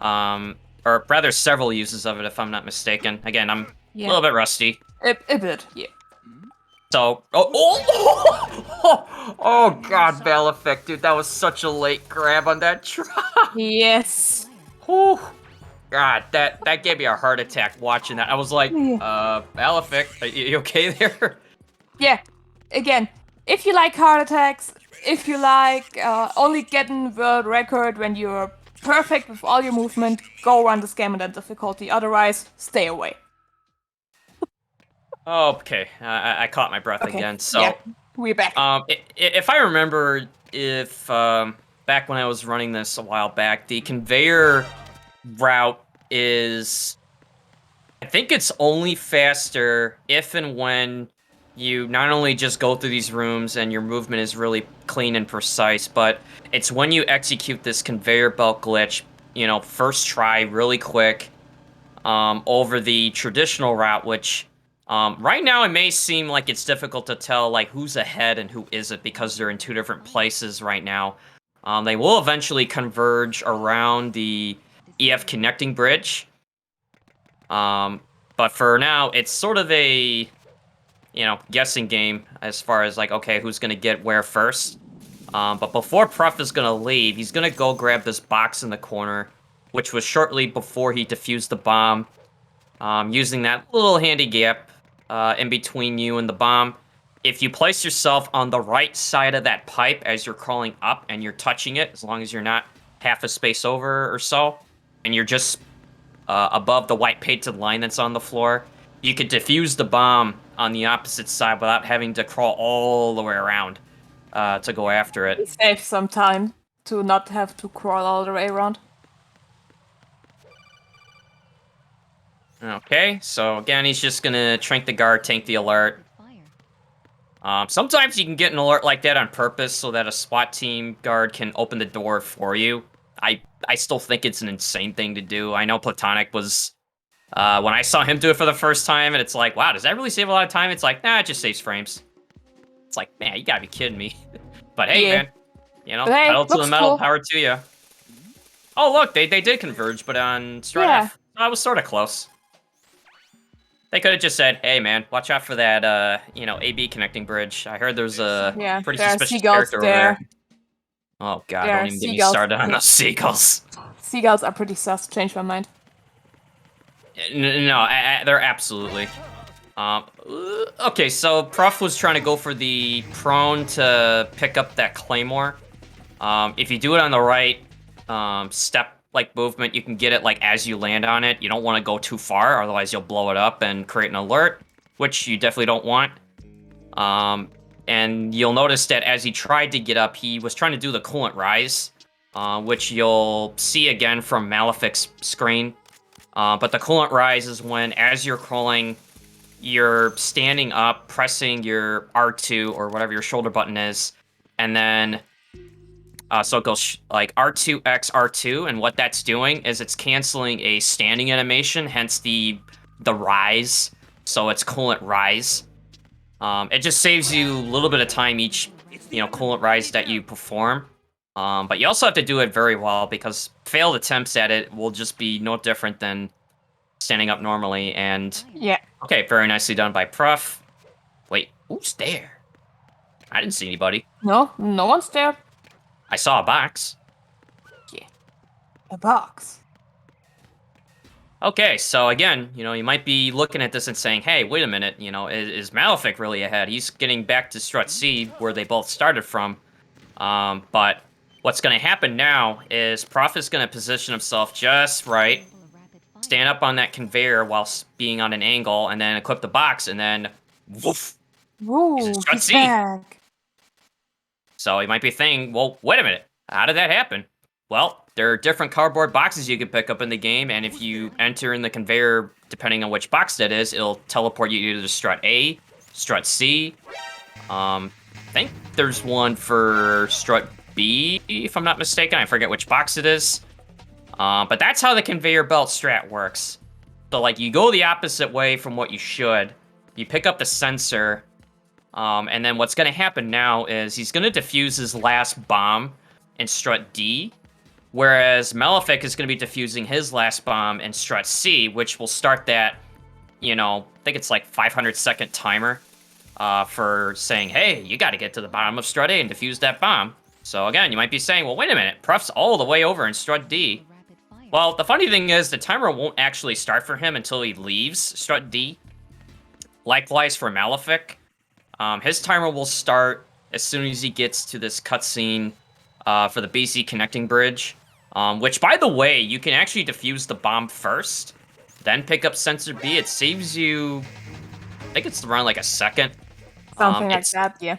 Or rather, several uses of it, if I'm not mistaken. Again, I'm a little bit rusty. A bit, yeah. So, oh God, Malefic, dude, that was such a late grab on that drop. Yes. Whew. God, that gave me a heart attack watching that. I was like, Malefic, are you okay there? Yeah. Again, if you like heart attacks, if you like only getting world record when you're perfect with all your movement, go run this game on that difficulty. Otherwise, stay away. Okay, I caught my breath again. So, yeah, we're back. If I remember, back when I was running this a while back, the conveyor route is, I think it's only faster if and when you not only just go through these rooms and your movement is really clean and precise, but it's when you execute this conveyor belt glitch, first try really quick, over the traditional route, which right now it may seem like it's difficult to tell like who's ahead and who isn't because they're in two different places right now. They will eventually converge around the EF connecting bridge. But for now, it's sort of a, guessing game as far as like, okay, who's gonna get where first. But before Prof is gonna leave, he's gonna go grab this box in the corner, which was shortly before he defused the bomb, using that little handy gap in between you and the bomb. If you place yourself on the right side of that pipe as you're crawling up and you're touching it, as long as you're not half a space over or so, and you're just above the white painted line that's on the floor, you could defuse the bomb on the opposite side without having to crawl all the way around to go after it. Save some time to not have to crawl all the way around. Okay, so again, he's just gonna trank the guard, tank the alert. Sometimes you can get an alert like that on purpose so that a SWAT team guard can open the door for you. I still think it's an insane thing to do. I know Platonic was, when I saw him do it for the first time, and it's like, wow, does that really save a lot of time? It's like, nah, it just saves frames. It's like, man, you gotta be kidding me. But hey, man, Hey, pedal to the metal, cool. power to you. Oh, look, they did converge, but on Strat F, I was sort of close. They could have just said, hey, man, watch out for that, AB connecting bridge. I heard there's a pretty there are suspicious seagulls character over there. Oh, God, There don't are even get me seagulls. started on those seagulls. Seagulls are pretty sus. Change my mind. No, they're absolutely. Okay, so Prof was trying to go for the prone to pick up that claymore. If you do it on the right step-like movement, you can get it like as you land on it. You don't want to go too far, otherwise you'll blow it up and create an alert, which you definitely don't want. And you'll notice that as he tried to get up, he was trying to do the coolant rise, which you'll see again from Malefic's screen. But the coolant rise is when, as you're crawling, you're standing up, pressing your R2 or whatever your shoulder button is, and then so it goes like R2X R2, and what that's doing is it's canceling a standing animation, hence the rise. So it's coolant rise. It just saves you a little bit of time each, coolant rise that you perform. But you also have to do it very well because failed attempts at it will just be no different than standing up normally. And okay, very nicely done by Prof. Wait, who's there? I didn't see anybody. No one's there. I saw a box. Yeah, a box. Okay, so again, you might be looking at this and saying, hey, wait a minute, is Malefic really ahead? He's getting back to Strut C, where they both started from. But what's going to happen now is Prof is going to position himself just right, stand up on that conveyor while being on an angle, and then equip the box, and then woof. Woo, Strut C. back. So you might be thinking, well, wait a minute, how did that happen? Well, there are different cardboard boxes you can pick up in the game, and if you enter in the conveyor, depending on which box that is, it'll teleport you either to Strut A, Strut C. I think there's one for Strut B, if I'm not mistaken. I forget which box it is. But that's how the conveyor belt strat works. So, like, you go the opposite way from what you should. You pick up the sensor, and then what's going to happen now is he's going to defuse his last bomb in Strut D, whereas Malefic is going to be defusing his last bomb in Strut C, which will start that, I think it's like 500-second timer for saying, hey, you got to get to the bottom of strut A and defuse that bomb. So again, you might be saying, well, wait a minute, Prof's all the way over in strut D. Well, the funny thing is the timer won't actually start for him until he leaves strut D. Likewise for Malefic. His timer will start as soon as he gets to this cutscene for the BC connecting bridge. Which, by the way, you can actually defuse the bomb first, then pick up sensor B. It saves you, I think it's around like a second. Something like that, yeah.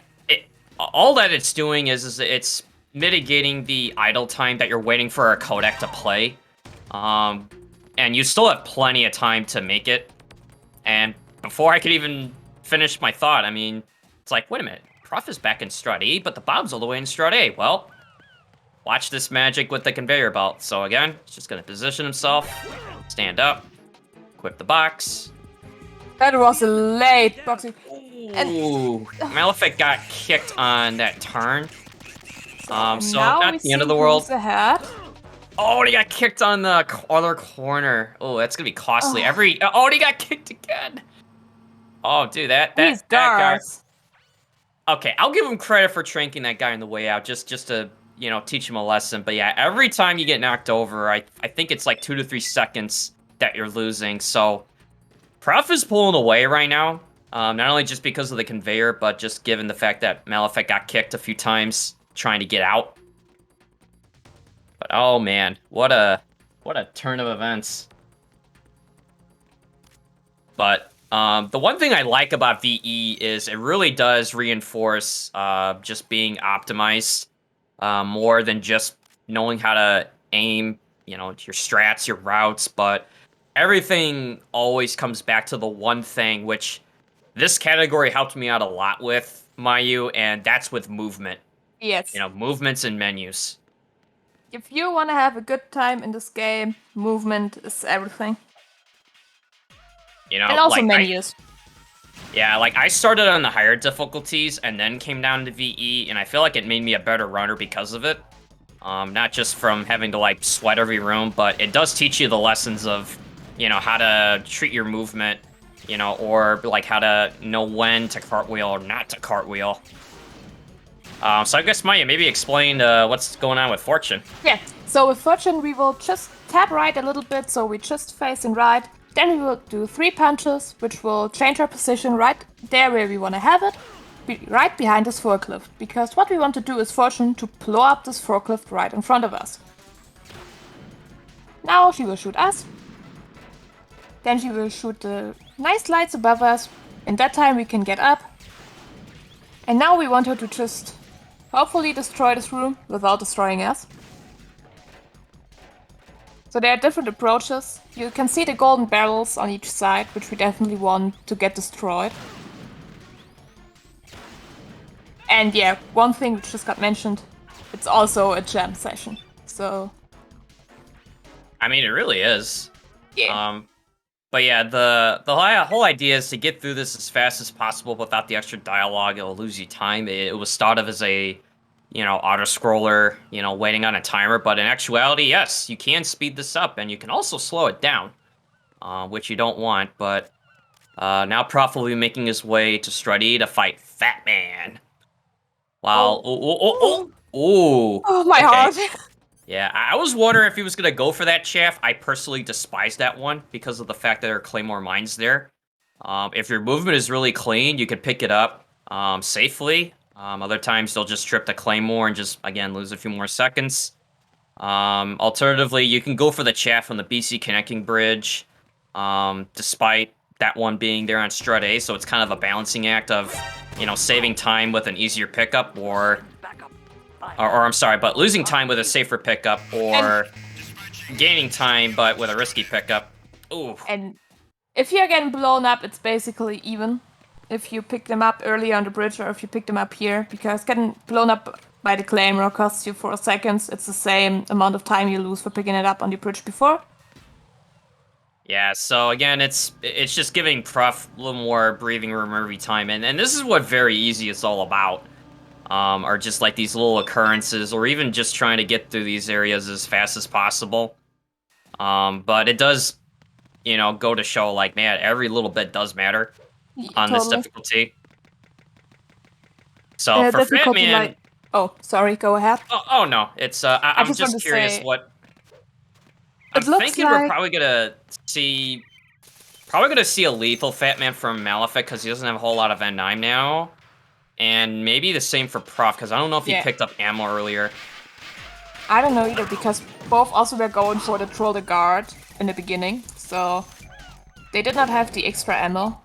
All that it's doing is it's mitigating the idle time that you're waiting for a codec to play. And you still have plenty of time to make it. And before I could even finish my thought, I mean, it's like, wait a minute, Prof is back in strut E, but the bomb's all the way in strut A. Well, watch this magic with the conveyor belt. So again, he's just gonna position himself, stand up, equip the box. That was a late boxing. Ooh, Malefic got kicked on that turn. So now not the end of the world. Ahead. Oh, he got kicked on the other corner. Oh, that's gonna be costly. Oh, he got kicked again. Oh, dude, that guy. Okay, I'll give him credit for tranking that guy on the way out, just to teach him a lesson. But yeah, every time you get knocked over, I think it's like 2 to 3 seconds that you're losing. So Prof is pulling away right now. Not only just because of the conveyor, but just given the fact that Malefic got kicked a few times trying to get out. But oh man, what a turn of events. But the one thing I like about VE is it really does reinforce just being optimized more than just knowing how to aim, your strats, your routes, but everything always comes back to the one thing which this category helped me out a lot with, Mayu, and that's with movement. Yes. Movements and menus. If you want to have a good time in this game, movement is everything. And also like menus. I started on the higher difficulties and then came down to VE, and I feel like it made me a better runner because of it. Not just from having to sweat every room, but it does teach you the lessons of, how to treat your movement, or how to know when to cartwheel or not to cartwheel. So I guess Maya, maybe explain what's going on with Fortune. Yeah, so with Fortune we will just tap right a little bit, so we just facing right. Then we will do 3 punches, which will change our position right there where we want to have it, right behind this forklift. Because what we want to do is Fortune to blow up this forklift right in front of us. Now she will shoot us. Then she will shoot the nice lights above us. In that time we can get up. And now we want her to just hopefully destroy this room without destroying us. So there are different approaches. You can see the golden barrels on each side, which we definitely want to get destroyed. And yeah, one thing which just got mentioned, it's also a jam session. So I mean, it really is. yeah. But yeah, the whole idea is to get through this as fast as possible without the extra dialogue. It'll lose you time. It was thought of as a auto-scroller, waiting on a timer. But in actuality, yes, you can speed this up, and you can also slow it down, which you don't want. But now Prof will be making his way to Strut E to fight Fat Man. Wow. Oh, my heart. Yeah, I was wondering if he was going to go for that chaff. I personally despise that one because of the fact that there are Claymore mines there. If your movement is really clean, you can pick it up safely. Other times, they'll just trip the Claymore and just, again, lose a few more seconds. Alternatively, you can go for the chaff on the BC connecting bridge, despite that one being there on Strut A, so it's kind of a balancing act of, saving time with an easier pickup or I'm sorry, but losing time with a safer pickup or gaining time but with a risky pickup. Ooh. And if you're getting blown up, it's basically even. If you pick them up early on the bridge or if you pick them up here, because getting blown up by the Claymore costs you 4 seconds. It's the same amount of time you lose for picking it up on the bridge before. Yeah, so again, it's just giving Prof a little more breathing room every time, and this is what very easy is all about. Are just like these little occurrences, or even just trying to get through these areas as fast as possible. But it does, go to show, man, every little bit does matter on this difficulty. So for Fat difficulty Man, like. Oh, sorry. Go ahead. oh no, it's I'm just want just to curious say, what. It I'm looks thinking we're like. probably gonna see a lethal Fat Man from Malefic because he doesn't have a whole lot of N9 now, and maybe the same for Prof because I don't know if he Yeah. picked up ammo earlier. I don't know either because both also were going for the Troll the Guard in the beginning, so they did not have the extra ammo,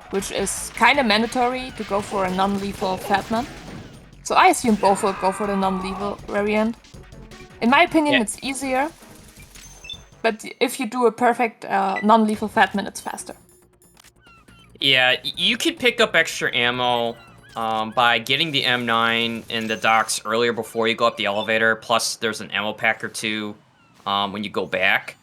which is kind of mandatory to go for a non-lethal Fatman. So I assume both will go for the non-lethal variant. In my opinion, Yeah. it's easier, but if you do a perfect non-lethal Fatman, it's faster. Yeah, you could pick up extra ammo by getting the M9 in the docks earlier before you go up the elevator. Plus, there's an ammo pack or two when you go back.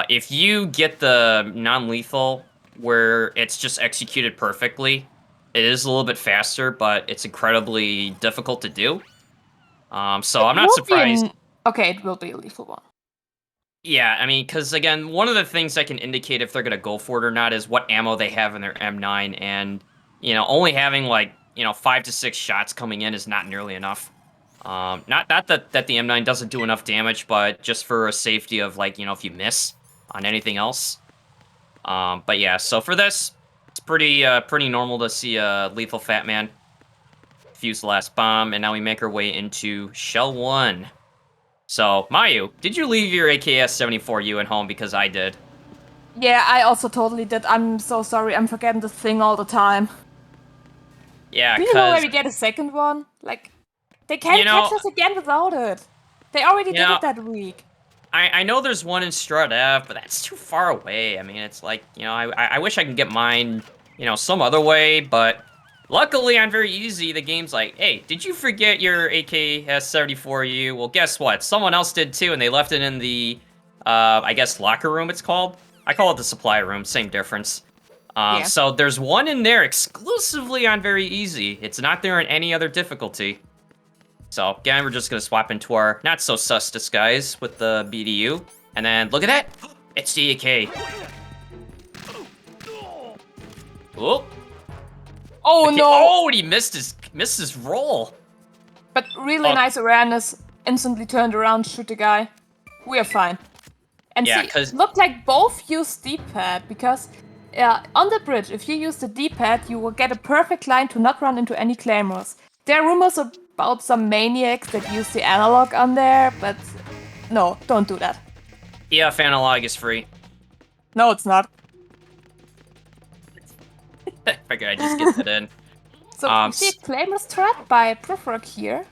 If you get the non-lethal, where it's just executed perfectly, it is a little bit faster, but it's incredibly difficult to do. So I'm not surprised. Okay, it will be a lethal one. Yeah, I mean, because again, one of the things that can indicate if they're going to go for it or not is what ammo they have in their M9, and only having 5 to 6 shots coming in is not nearly enough. Not that the M9 doesn't do enough damage, but just for a safety of if you miss on anything else. But yeah, so for this, it's pretty normal to see a lethal Fat Man fuse the last bomb, and now we make our way into Shell 1. So, Mayu, did you leave your AKS-74U at home? Because I did. Yeah, I also totally did. I'm so sorry. I'm forgetting this thing all the time. Yeah, do you know where we get a second one? They can't catch us again without it. They already did it that week. I know there's one in Strut F, but that's too far away. I mean, it's I wish I could get mine, some other way, but luckily on very easy, the game's like, hey, did you forget your AKS-74U? Well, guess what? Someone else did too, and they left it in the, I guess, locker room it's called. I call it the supply room, same difference. So there's one in there exclusively on very easy. It's not there in any other difficulty. So again, we're just gonna swap into our not so sus disguise with the BDU, and then look at that, it's the AK. Oh. Oh no! Oh, and he missed his roll. But really nice awareness. Instantly turned around, shoot the guy. We are fine. And yeah, see, looked like both use D-pad because on the bridge, if you use the D-pad, you will get a perfect line to not run into any claymores. There are rumors about some maniacs that use the analog on there, but no, don't do that. EF analog is free. No, it's not. Figured I'd just get that in. So we see a claymore strat by Pyraq here.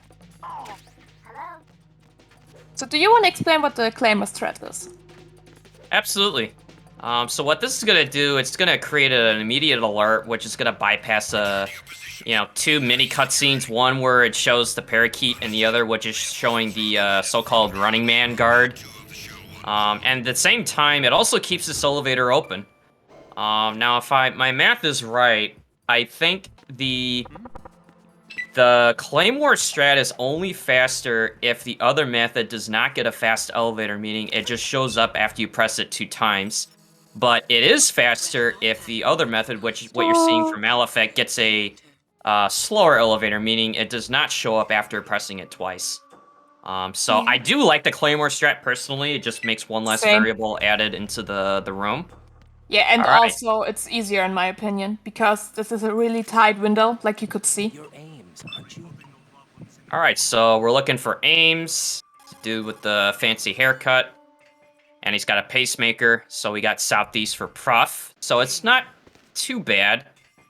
So do you want to explain what the claymore strat is? Absolutely. So what this is gonna do, it's gonna create an immediate alert, which is gonna bypass two mini cutscenes. One where it shows the parakeet, and the other which is showing the so-called Running Man guard. And at the same time, it also keeps this elevator open. Now, if my math is right, I think the Claymore strat is only faster if the other method does not get a fast elevator, meaning it just shows up after you press it 2 times. But it is faster if the other method, which is what you're seeing from Malefic, gets a slower elevator, meaning it does not show up after pressing it twice. So I do like the Claymore strat personally. It just makes one less variable added into the room. Yeah, and also it's easier in my opinion, because this is a really tight window, like you could see. Alright, so we're looking for Ames, dude with the fancy haircut. And he's got a pacemaker, so we got Southeast for Prof. So it's not too bad.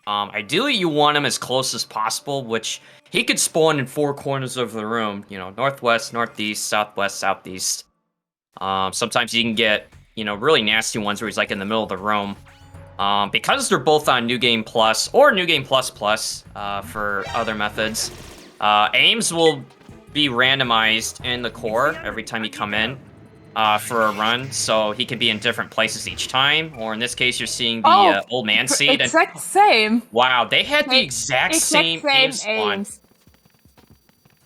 Ideally, you want him as close as possible, which he could spawn in 4 corners of the room. Northwest, northeast, southwest, southeast. Sometimes you can get, really nasty ones where he's like in the middle of the room. Because they're both on New Game Plus or New Game Plus Plus for other methods, Ames will be randomized in the core every time you come in for a run, so he can be in different places each time. Or in this case, you're seeing the old man seed. Exact same. Wow, they had the exact same Ames spawn.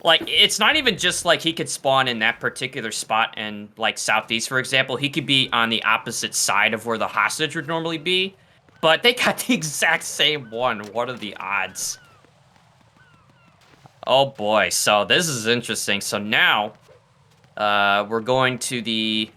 Like, it's not even just like he could spawn in that particular spot in, like, southeast, for example. He could be on the opposite side of where the hostage would normally be. But they got the exact same one. What are the odds? Oh boy, so this is interesting. So now, we're going to the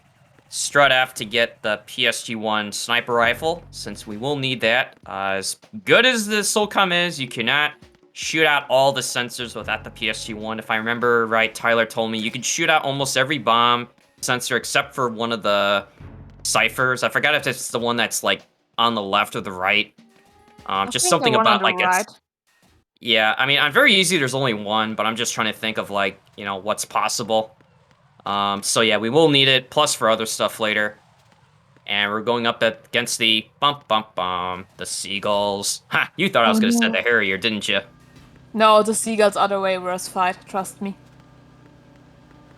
Strut F to get the PSG-1 sniper rifle, since we will need that. As good as the SOCOM is, you cannot shoot out all the sensors without the PSG-1. If I remember right, Tyler told me you can shoot out almost every bomb sensor except for one of the ciphers. I forgot if it's the one that's like on the left or the right. Just think something the one on about the like right. it's. Yeah, I mean, on very easy, there's only one, but I'm just trying to think of like, you know, what's possible. So yeah, we will need it, plus for other stuff later. And we're going up against the the seagulls. Ha! You thought I was gonna send the Harrier, didn't you? No, the seagulls are the way worse fight. Trust me.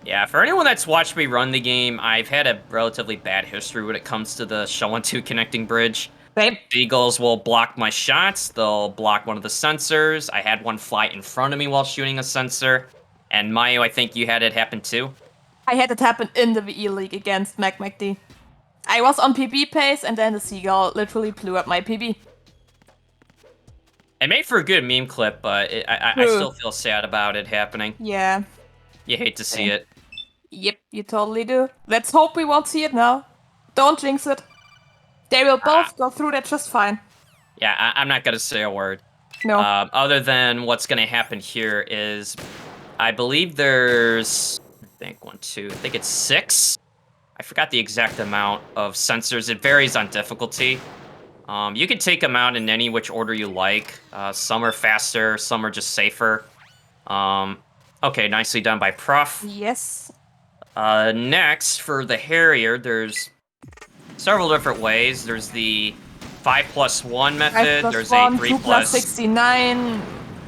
Yeah, for anyone that's watched me run the game, I've had a relatively bad history when it comes to the Show 1-2 connecting bridge. Babe. Seagulls will block my shots, they'll block one of the sensors. I had one fly in front of me while shooting a sensor. And Mayu, I think you had it happen too? I had it happen in the VE League against MaleficMedic. I was on PB pace and then the seagull literally blew up my PB. It made for a good meme clip, but I still feel sad about it happening. Yeah. You hate to see it. Yep, you totally do. Let's hope we won't see it now. Don't jinx it. They will both go through that just fine. Yeah, I'm not going to say a word. No. Other than what's going to happen here is, I believe there's, I think it's 6. I forgot the exact amount of sensors. It varies on difficulty. You can take them out in any which order you like. Some are faster, some are just safer. Okay, nicely done by Prof. Yes. Next, for the Harrier, there's several different ways. There's the 5+1 method. 5+1, There's a 3 2 plus 69.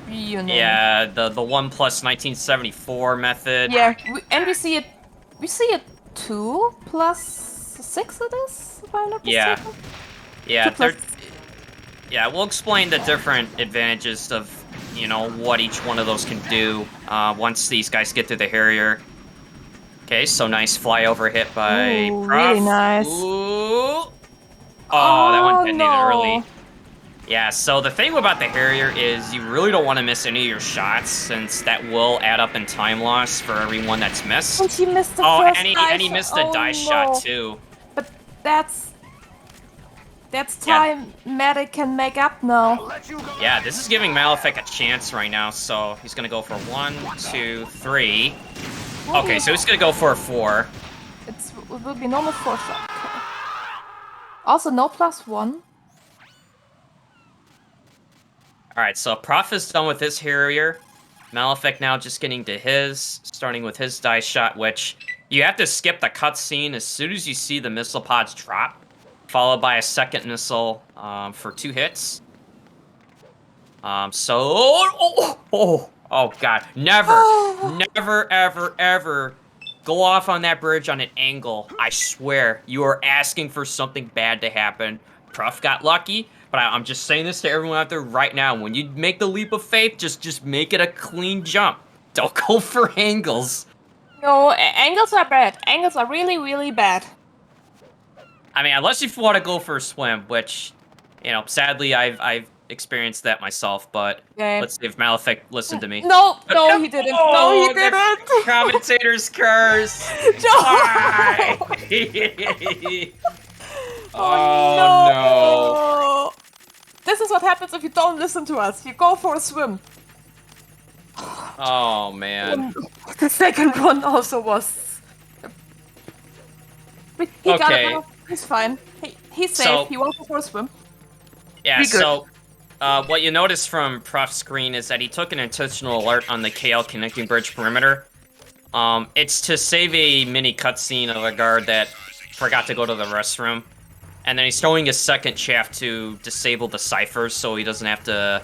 You know. Yeah, the 1 plus 1974 method. Yeah, and we see it. We see it 2 plus 6. It is. If I'm not mistaken. Yeah, yeah. We'll explain the different advantages of, you know, what each one of those can do once these guys get to the Harrier. Okay, so nice flyover hit by Ooh, Prof. really nice. Ooh. Oh, that one detonated no. early. Yeah, so the thing about the Harrier is you really don't want to miss any of your shots, since that will add up in time loss for everyone that's missed. And he missed the Oh, first and dive he missed shot. a die no. shot too. But that's time Medic can make up now. Yeah, this is giving Malefic a chance right now, so he's gonna go for 1, 2, 3. Okay, so he's gonna go for a 4. It will be normal 4 shot. Okay. Also, no +1. Alright, so Prof is done with his Harrier. Malefic now just getting to his, starting with his die shot, which you have to skip the cutscene as soon as you see the missile pods drop, followed by a second missile for 2 hits. Oh god, never, ever go off on that bridge on an angle. I swear, you are asking for something bad to happen. Prof got lucky, but I'm just saying this to everyone out there right now. When you make the leap of faith, just make it a clean jump. Don't go for angles. No, angles are bad. Angles are really, really bad. I mean, unless you want to go for a swim, which, you know, sadly I've experienced that myself, but let's see if Malefic listened to me. No, he didn't. No, he didn't. Commentator's curse. No. Oh no. This is what happens if you don't listen to us. You go for a swim. Oh man. The second one also was. He got it now. He's fine. He's safe. So, he wants to go for a swim. Yeah, so what you notice from Prof's screen is that he took an intentional alert on the KL connecting bridge perimeter. It's to save a mini cutscene of a guard that forgot to go to the restroom. And then he's throwing his second shaft to disable the ciphers so he doesn't have to,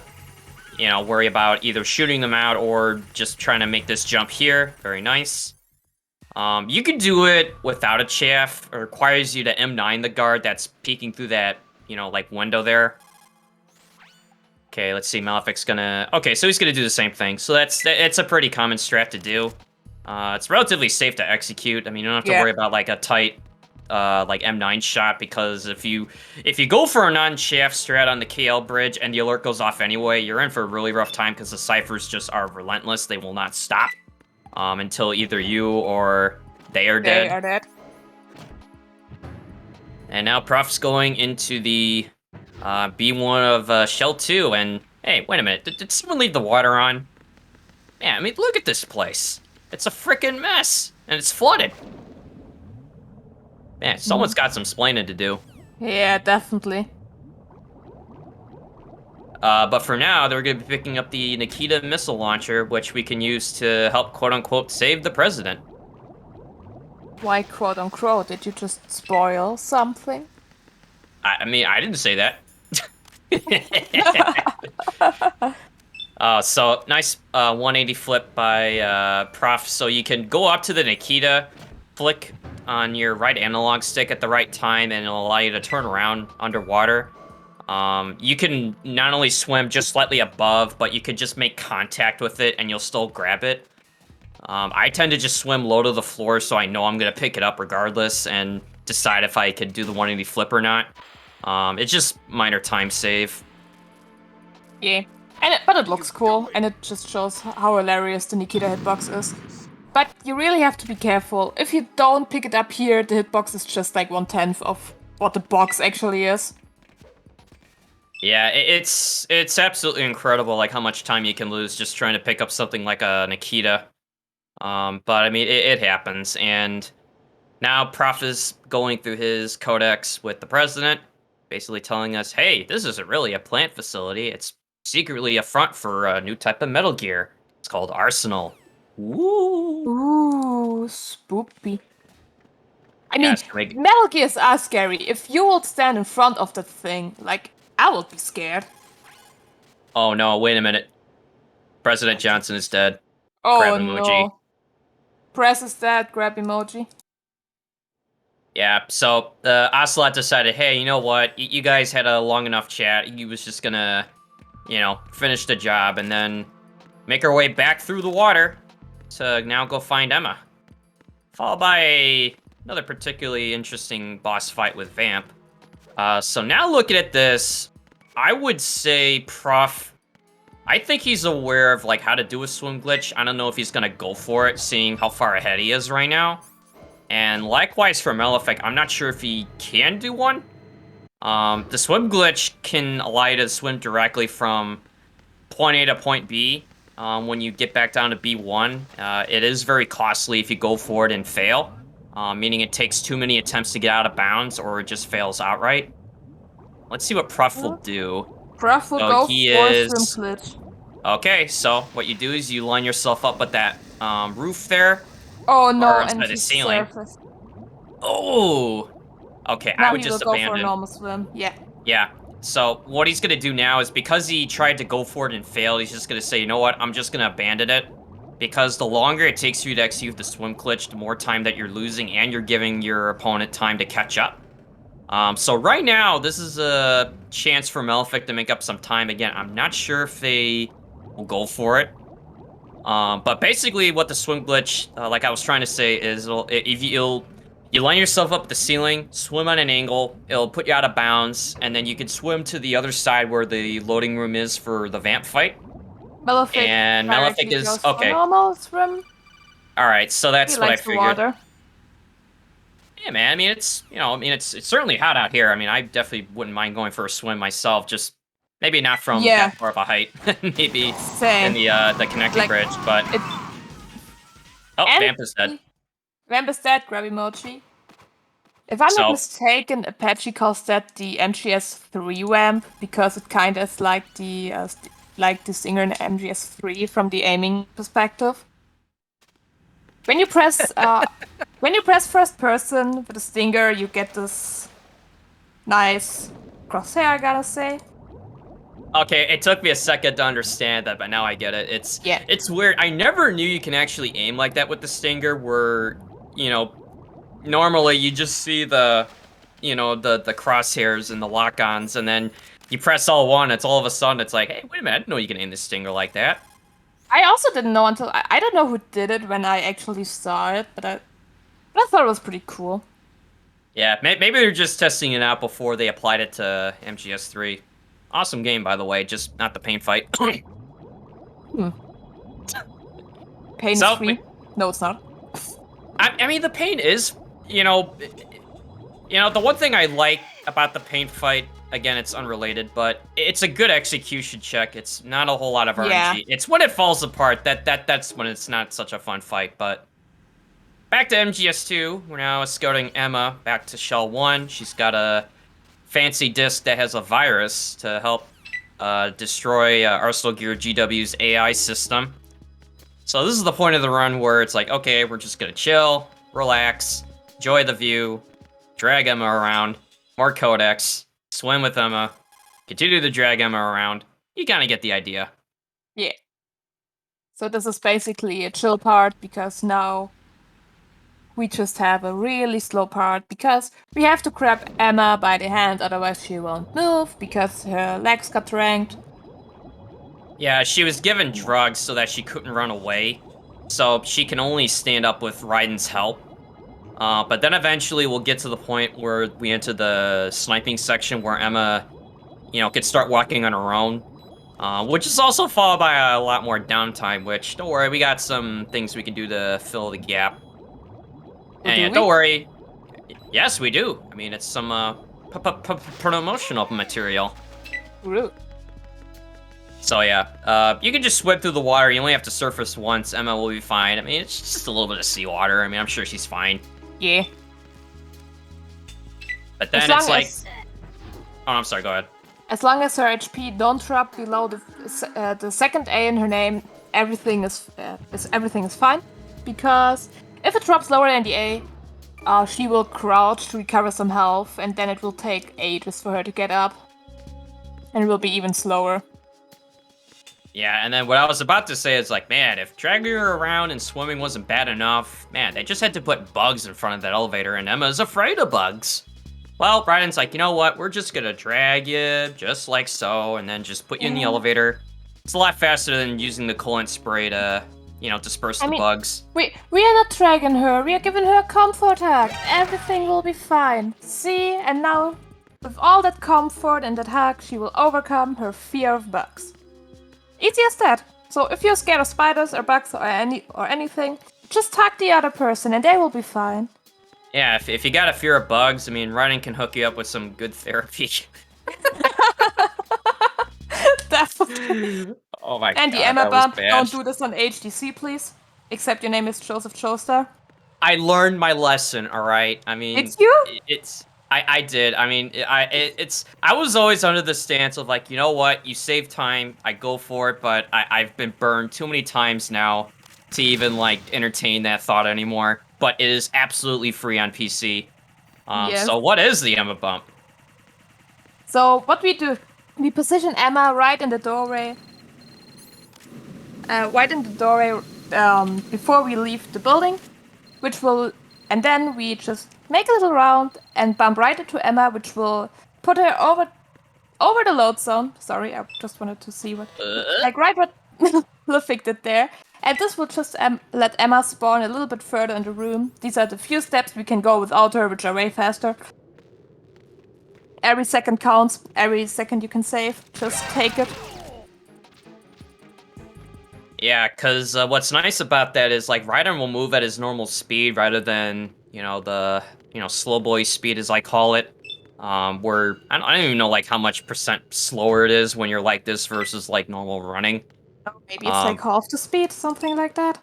you know, worry about either shooting them out or just trying to make this jump here. Very nice. You can do it without a chaff. It requires you to M9 the guard that's peeking through that, you know, like window there. Okay, let's see. Malefic's gonna... Okay, so he's gonna do the same thing. So it's a pretty common strat to do. It's relatively safe to execute. I mean, you don't have to worry about like a tight like M9 shot, because if you go for a non-shaft strat on the KL bridge and the alert goes off anyway, you're in for a really rough time because the ciphers just are relentless. They will not stop until either you or they are dead. They are dead. And now Prof's going into the B1 of Shell 2, and hey, wait a minute, did someone leave the water on? Yeah, I mean, look at this place. It's a freaking mess, and it's flooded. Man, someone's got some splaining to do. Yeah, definitely. But for now, they're going to be picking up the Nikita missile launcher, which we can use to help, quote-unquote, save the president. Why quote-unquote? Did you just spoil something? I mean, I didn't say that. So nice 180 flip by Prof. So you can go up to the Nikita, flick on your right analog stick at the right time, and it'll allow you to turn around underwater. You can not only swim just slightly above, but you could just make contact with it and you'll still grab it. I tend to just swim low to the floor, so I know I'm going to pick it up regardless and decide if I could do the 180 flip or not. It's just minor time save. Yeah, but it looks cool, and it just shows how hilarious the Nikita hitbox is. But you really have to be careful. If you don't pick it up here, the hitbox is just like 1/10 of what the box actually is. Yeah, it's absolutely incredible, like how much time you can lose just trying to pick up something like a Nikita. But I mean, it happens, and now Prof is going through his codex with the president, basically telling us, hey, this isn't really a plant facility. It's secretly a front for a new type of Metal Gear. It's called Arsenal. Ooh. Ooh, spoopy. I mean, Yeah, Metal Gears are scary. If you would stand in front of that thing, like, I would be scared. Oh no, wait a minute. President Johnson is dead. Oh Grab emoji. no. Press is dead, grab emoji. Yeah, so Ocelot decided, hey, you know what? You guys had a long enough chat. He was just gonna, finish the job and then make our way back through the water to now go find Emma. Followed by another particularly interesting boss fight with Vamp. So now looking at this, I would say Prof, I think he's aware of like how to do a swim glitch. I don't know if he's gonna go for it, seeing how far ahead he is right now. And likewise for Malefic, I'm not sure if he can do one. The swim glitch can allow you to swim directly from point A to point B when you get back down to B1. It is very costly if you go for it and fail, meaning it takes too many attempts to get out of bounds or it just fails outright. Let's see what Prof will do. Prof will go for swim glitch. Okay, so what you do is you line yourself up with that roof there. Oh no, and the ceiling. Surface. Oh! Okay, now I would just go abandon. for a normal swim, yeah. Yeah, so what he's gonna do now is because he tried to go for it and failed, he's just gonna say, you know what, I'm just gonna abandon it. Because the longer it takes you to execute the swim glitch, the more time that you're losing and you're giving your opponent time to catch up. So right now, this is a chance for Malefic to make up some time. Again, I'm not sure if they will go for it. But basically what the swim glitch, like I was trying to say, is if you line yourself up at the ceiling, swim on an angle, it'll put you out of bounds, and then you can swim to the other side where the loading room is for the Vamp fight. Malefic, and Malefic is goes okay. For normal swim. All right, so that's he what I likes figured. The water. Yeah, man. I mean, it's certainly hot out here. I mean, I definitely wouldn't mind going for a swim myself. Just maybe not from that far of a height. Maybe Same. in the connecting bridge, but Vamp is dead. Vamp is dead. Grab emoji. If I'm not mistaken, Apache calls that the MGS3 Vamp because it kind of is like the Stinger in MGS3 from the aiming perspective. When you press first person with a Stinger, you get this nice crosshair, I gotta say. Okay, it took me a second to understand that, but now I get it. It's weird. I never knew you can actually aim like that with the Stinger, where, normally you just see the crosshairs and the lock-ons, and then you press L1, it's all of a sudden, it's like, hey, wait a minute, I didn't know you can aim the Stinger like that. I also didn't know until I don't know who did it when I actually saw it, but I thought it was pretty cool. Yeah, maybe they're just testing it out before they applied it to MGS3. Awesome game, by the way, just not the paint fight. Pain's So, free? No, it's not. I mean, the paint is, the one thing I like about the paint fight, again, it's unrelated, but it's a good execution check. It's not a whole lot of RNG. Yeah. It's when it falls apart that's when it's not such a fun fight. But back to MGS2, we're now escorting Emma back to Shell 1. She's got a fancy disc that has a virus to help destroy Arsenal Gear GW's AI system. So this is the point of the run where it's like, okay, we're just gonna chill, relax, enjoy the view, drag Emma around, more codex, swim with Emma, continue to drag Emma around. You kind of get the idea. Yeah. So this is basically a chill part because now we just have a really slow part because we have to grab Emma by the hand, otherwise she won't move because her legs got dragged. Yeah, she was given drugs so that she couldn't run away, so she can only stand up with Raiden's help. But then eventually we'll get to the point where we enter the sniping section where Emma, could start walking on her own, which is also followed by a lot more downtime, which, don't worry, we got some things we can do to fill the gap. And yeah, don't worry. Yes, we do. I mean, it's some promotional material. Rude. So yeah, you can just swim through the water. You only have to surface once. Emma will be fine. I mean, it's just a little bit of seawater. I mean, I'm sure she's fine. Yeah. But then it's like... Oh, I'm sorry, go ahead. As long as her HP don't drop below the second A in her name, everything is fine. Because if it drops lower than the A, she will crouch to recover some health, and then it will take ages for her to get up. And it will be even slower. Yeah, and then what I was about to say is like, man, if dragging her around and swimming wasn't bad enough, man, they just had to put bugs in front of that elevator, and Emma's afraid of bugs. Well, Raiden's like, you know what, we're just gonna drag you, just like so, and then just put you in the elevator. It's a lot faster than using the coolant spray to, disperse the bugs. We are not dragging her, we are giving her a comfort hug. Everything will be fine. See, and now, with all that comfort and that hug, she will overcome her fear of bugs. Easy as that. So if you're scared of spiders or bugs or anything, just hug the other person and they will be fine. Yeah, if you got a fear of bugs, I mean, Raiden can hook you up with some good therapy. Definitely. Oh my god. And the Emma bump, don't do this on HDC, please. Except your name is Joseph Joestar. I learned my lesson, alright? I mean... It's you? I did. I mean, I was always under the stance of like, you know what, you save time, I go for it, but I've been burned too many times now to even like entertain that thought anymore. But it is absolutely free on PC. Yes. So what is the Emma bump? So what we do, we position Emma right in the doorway. Before we leave the building, and then we just make a little round and bump right into Emma, which will put her over the load zone. Sorry, I just wanted to see what Lufik did there. And this will just let Emma spawn a little bit further in the room. These are the few steps we can go without her, which are way faster. Every second counts. Every second you can save. Just take it. Yeah, because what's nice about that is like Raiden will move at his normal speed rather than, the slow boy speed as I call it. Where I don't even know like how much % slower it is when you're like this versus like normal running. Maybe it's like half the speed, something like that.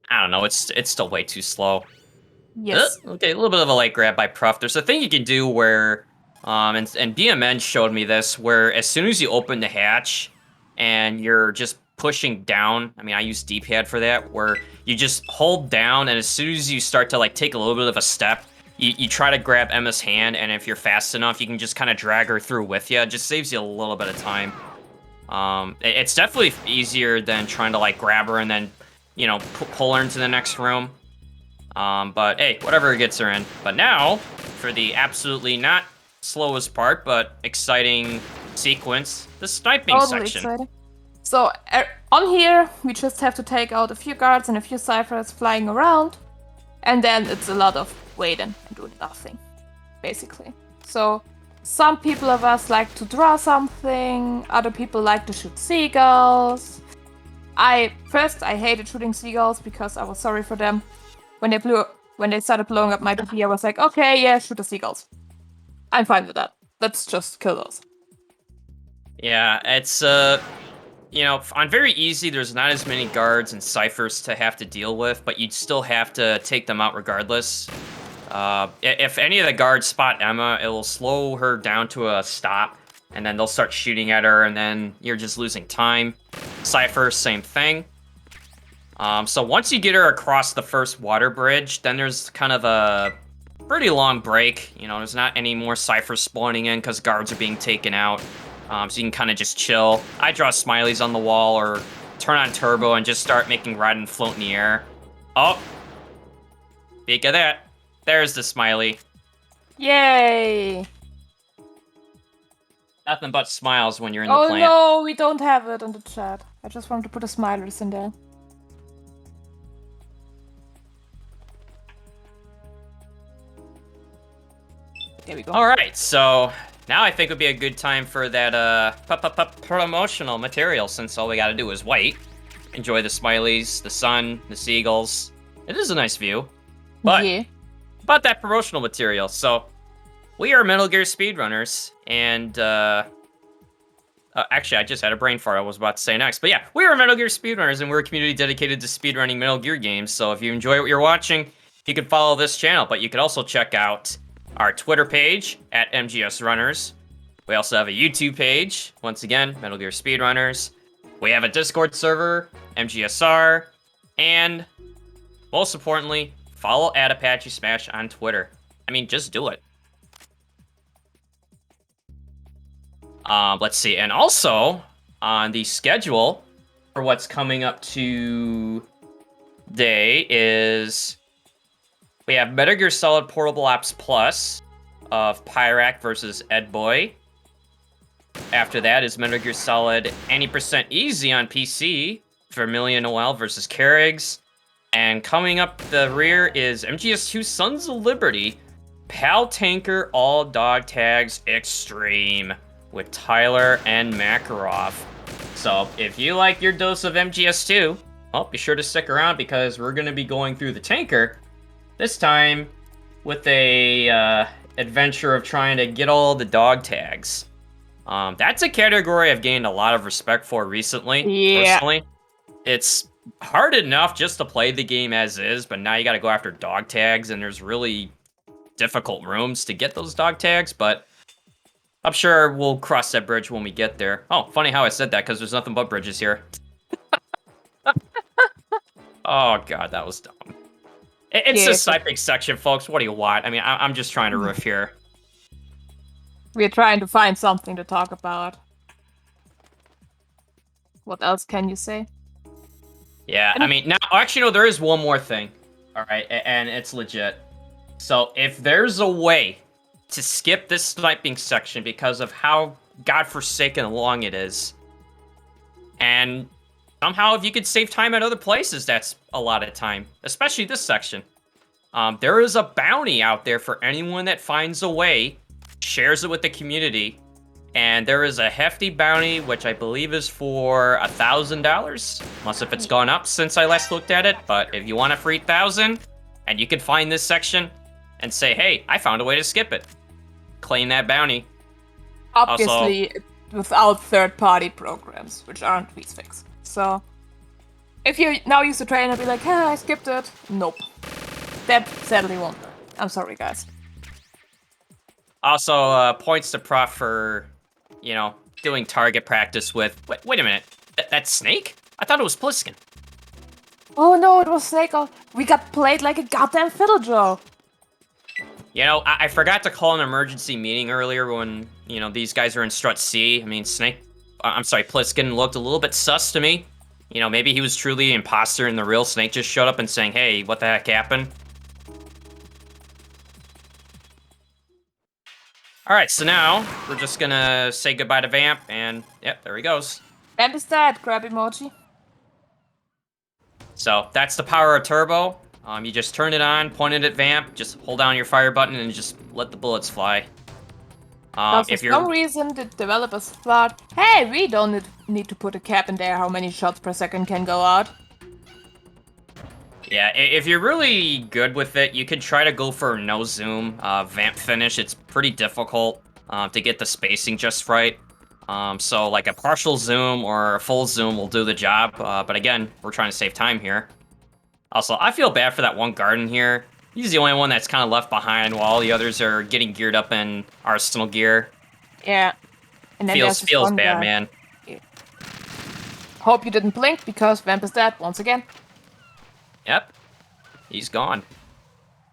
I don't know. It's still way too slow. Yes. Okay, a little bit of a light grab by Prof. There's a thing you can do where, and BMN showed me this, where as soon as you open the hatch and you're just pushing down, I mean, I use D-pad for that, where you just hold down, and as soon as you start to like take a little bit of a step, you try to grab Emma's hand, and if you're fast enough, you can just kind of drag her through with you. It just saves you a little bit of time. It's definitely easier than trying to like grab her and then, pull her into the next room. But hey, whatever gets her in. But now, for the absolutely not slowest part, but exciting sequence, the sniping section. Exciting. So on here, we just have to take out a few guards and a few ciphers flying around, and then it's a lot of waiting and doing nothing. basically. So some people of us like to draw something, other people like to shoot seagulls. I hated shooting seagulls because I was sorry for them. When they started blowing up my PC, I was like, okay, yeah, shoot the seagulls. I'm fine with that. Let's just kill those. Yeah, it's you know, on very easy, there's not as many guards and ciphers to have to deal with, but you'd still have to take them out regardless. If any of the guards spot Emma, it will slow her down to a stop, and then they'll start shooting at her, and then you're just losing time. Cypher, same thing. So once you get her across the first water bridge, then there's kind of a pretty long break. You know, there's not any more ciphers spawning in because guards are being taken out. So you can kind of just chill. I draw smileys on the wall or turn on turbo and just start making Raiden float in the air. Oh, peek of that. There's the smiley. Yay! Nothing but smiles when you're in the Oh plant. no, we don't have it in the chat. I just wanted to put the smilers in there. There we go. All right, so now I think would be a good time for that promotional material, since all we got to do is wait. Enjoy the smileys, the sun, the seagulls. It is a nice view. But Yeah. about that promotional material, so we are Metal Gear Speedrunners, and actually, I just had a brain fart I was about to say next. But yeah, we are Metal Gear Speedrunners, and we're a community dedicated to speedrunning Metal Gear games. So if you enjoy what you're watching, you can follow this channel, but you can also check out our Twitter page at MGS Runners. We also have a YouTube page, once again, Metal Gear Speedrunners. We have a Discord server, MGSR, and most importantly, follow Apache Smash on Twitter. I mean, just do it. Let's see, and also on the schedule for what's coming up today is we have Metal Gear Solid Portable Ops Plus of Pyraq versus Ed Boy. After that is Metal Gear Solid 90% Easy on PC, vermillionnoel versus Carigs. And coming up the rear is MGS2 Sons of Liberty, Pal Tanker All Dog Tags Extreme with Tyler and Makarov. So if you like your dose of MGS2, well, be sure to stick around because we're going to be going through the tanker. This time with a adventure of trying to get all the dog tags. That's a category I've gained a lot of respect for recently, personally. It's hard enough just to play the game as is, but now you gotta go after dog tags, and there's really difficult rooms to get those dog tags, but I'm sure we'll cross that bridge when we get there. Oh, funny how I said that, because there's nothing but bridges here. Oh god, that was dumb. It's a Cypix section, folks. What do you want? I mean, I'm just trying to riff here. We're trying to find something to talk about. What else can you say? Yeah, I mean, now, actually, no, there is one more thing. All right, and it's legit. So, if there's a way to skip this sniping section because of how godforsaken long it is, and somehow if you could save time at other places, that's a lot of time, especially this section. There is a bounty out there for anyone that finds a way, shares it with the community, and there is a hefty bounty, which I believe is for $1,000, unless if it's gone up since I last looked at it. But if you want a free 1,000, and you can find this section and say, hey, I found a way to skip it, claim that bounty. Obviously, also, without third-party programs, which aren't VSFix. So, if you now use the train and be like, hey, I skipped it. Nope. That sadly won't work. I'm sorry, guys. Also, points to Prof for, you know, doing target practice with... Wait a minute. That's Snake? I thought it was Pliskin. Oh no, it was Snake. We got played like a goddamn fiddle, Joe. You know, I forgot to call an emergency meeting earlier when, you know, these guys are in Strut C. I mean, Pliskin looked a little bit sus to me. You know, maybe he was truly an imposter and the real Snake just showed up and saying, hey, what the heck happened? Alright, so now we're just gonna say goodbye to Vamp, and yep, there he goes. Vamp is dead, grab emoji. So that's the power of Turbo. You just turn it on, point it at Vamp, just hold down your fire button and just let the bullets fly. For If some you're reason, the developers thought, hey, we don't need to put a cap in there how many shots per second can go out. Yeah, if you're really good with it, you could try to go for no zoom, vamp finish. It's pretty difficult to get the spacing just right. So like a partial zoom or a full zoom will do the job. But again, we're trying to save time here. Also, I feel bad for that one garden here. He's the only one that's kind of left behind while all the others are getting geared up in arsenal gear. Yeah. And then Feels there's this one bad, guy. man. Yeah. Hope you didn't blink because Vamp is dead once again. Yep, he's gone.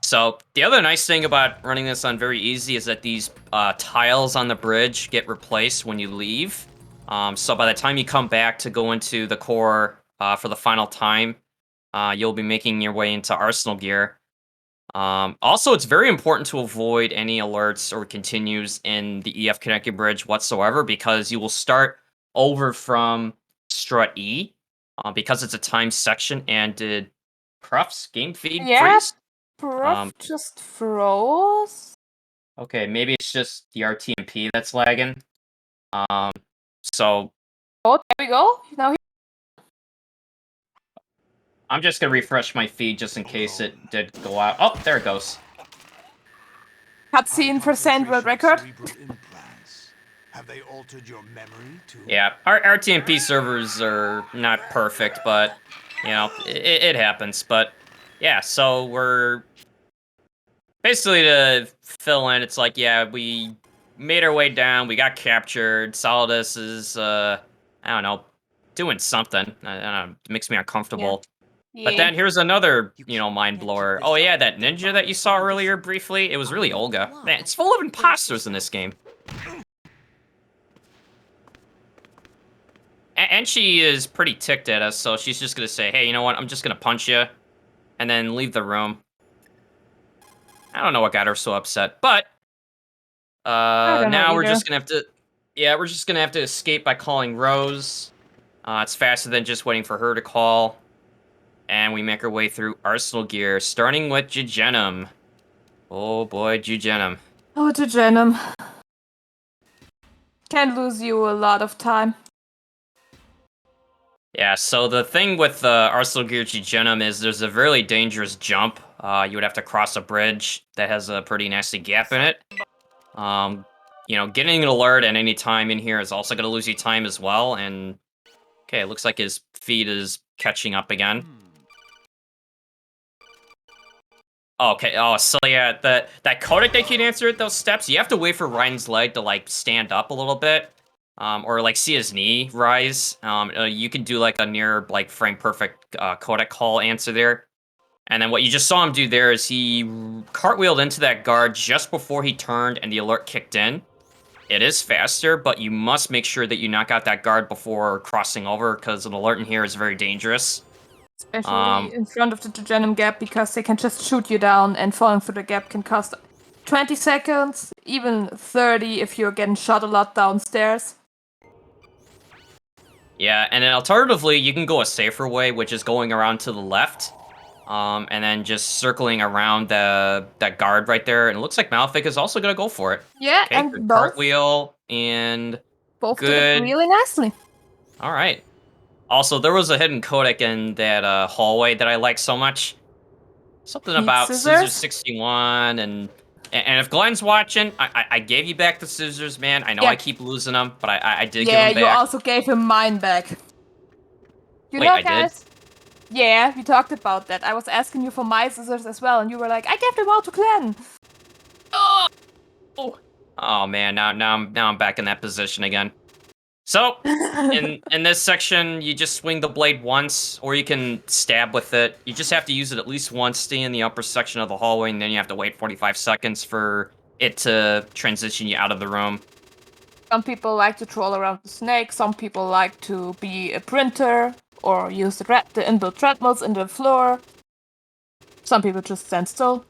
So the other nice thing about running this on very easy is that these tiles on the bridge get replaced when you leave. So by the time you come back to go into the core for the final time, you'll be making your way into arsenal gear. Also, it's very important to avoid any alerts or continues in the EF connected bridge whatsoever because you will start over from strut E because it's a time section. And did Pruff's game feed freeze? Prof just froze. Okay, maybe it's just the RTMP that's lagging. So Oh, there we go. Now I'm just gonna refresh my feed just in case it did go out. Oh, there it goes. cutscene for Sand World Record. Have they altered your memory too? Yeah, our RTMP servers are not perfect, but you know, it happens. But yeah, so we're basically to fill in. It's like, yeah, we made our way down. We got captured. Solidus is, I don't know, doing something. I don't know, it makes me uncomfortable. Yeah. But then here's another, you know, mind blower. Oh yeah, that ninja that you saw earlier briefly. It was really Olga. Man, it's full of imposters in this game. And she is pretty ticked at us, so she's just gonna say, hey, you know what, I'm just gonna punch you, and then leave the room. I don't know what got her so upset, but now we're just gonna have to, yeah, we're just gonna have to escape by calling Rose. It's faster than just waiting for her to call. And we make our way through arsenal gear, starting with Jugenum. Oh boy, Jugenum. Oh, Jugenum. Can lose you a lot of time. Yeah, so the thing with arsenal gear Jugenum is there's a really dangerous jump. You would have to cross a bridge that has a pretty nasty gap in it. You know, getting an alert at any time in here is also going to lose you time as well. And okay, it looks like his feed is catching up again. Okay, oh, so yeah, that codec that can answer those steps, you have to wait for Ryan's leg to, like, stand up a little bit. Or, like, see his knee rise. You can do, like, a near, like, frame-perfect codec call answer there. And then what you just saw him do there is he cartwheeled into that guard just before he turned and the alert kicked in. It is faster, but you must make sure that you knock out that guard before crossing over, because an alert in here is very dangerous. Especially in front of the Jugenum gap, because they can just shoot you down, and falling through the gap can cost 20 seconds, even 30 if you're getting shot a lot downstairs. Yeah, and then alternatively, you can go a safer way, which is going around to the left, and then just circling around that guard right there. And it looks like Malefic is also going to go for it. Yeah, Okay, and good both cartwheel, and both did good. it really nicely. All right. Also, there was a hidden codec in that hallway that I like so much. Something about Scissors 61, and if Glenn's watching, I gave you back the scissors, man. I know I keep losing them, but I did give them back. Yeah, you also gave him mine back. You Wait, know, I guys? Did? Yeah, we talked about that. I was asking you for my scissors as well, and you were like, I gave them all to Glenn. Oh man, now I'm back in that position again. So, in this section, you just swing the blade once, or you can stab with it. You just have to use it at least once, stay in the upper section of the hallway, and then you have to wait 45 seconds for it to transition you out of the room. Some people like to troll around the snake, some people like to be a printer, or use the inbuilt treadmills in the floor. Some people just stand still.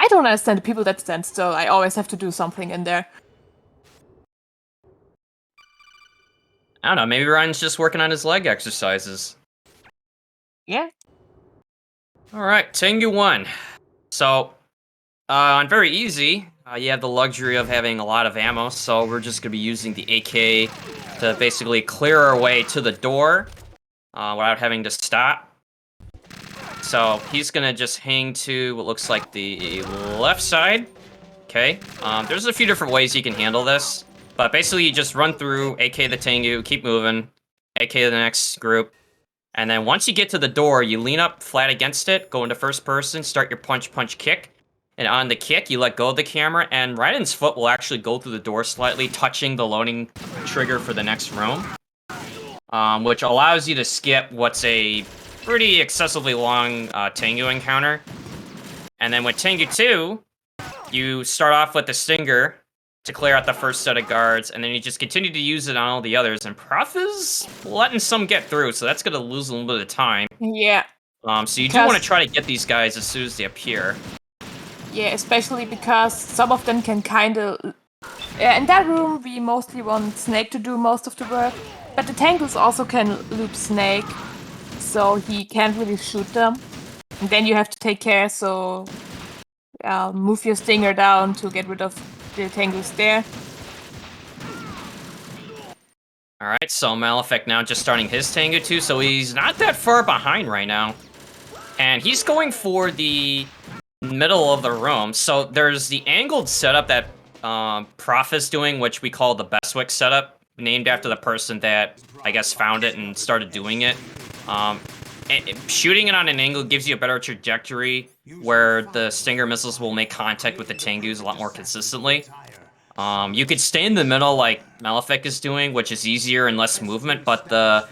I don't understand the people that stand still. I always have to do something in there. I don't know, maybe Ryan's just working on his leg exercises. Yeah. Alright, Tengu 1. So, on very easy, you have the luxury of having a lot of ammo, so we're just going to be using the AK to basically clear our way to the door without having to stop. So he's going to just hang to what looks like the left side. Okay, there's a few different ways you can handle this, but basically you just run through, AK the Tengu, keep moving, AK the next group, and then once you get to the door, you lean up flat against it, go into first person, start your punch, kick, and on the kick, you let go of the camera, and Raiden's foot will actually go through the door slightly, touching the loading trigger for the next room, which allows you to skip what's a pretty excessively long Tengu encounter. And then with Tengu 2, you start off with the Stinger to clear out the first set of guards, and then you just continue to use it on all the others, and Prof is letting some get through, so that's going to lose a little bit of time. Yeah. So you do want to try to get these guys as soon as they appear. Yeah, especially because some of them can kind of... in that room, we mostly want Snake to do most of the work, but the Tengus also can loop Snake, so he can't really shoot them. And then you have to take care, so... move your Stinger down to get rid of the Tengus there. Alright, so Malefic now just starting his Tengu too, so he's not that far behind right now. And he's going for the middle of the room. So there's the angled setup that Prof is doing, which we call the Bestwick setup, named after the person that, I guess, found it and started doing it. Shooting it on an angle gives you a better trajectory where the Stinger missiles will make contact with the Tengus a lot more consistently. You could stay in the middle like Malefic is doing, which is easier and less movement, but the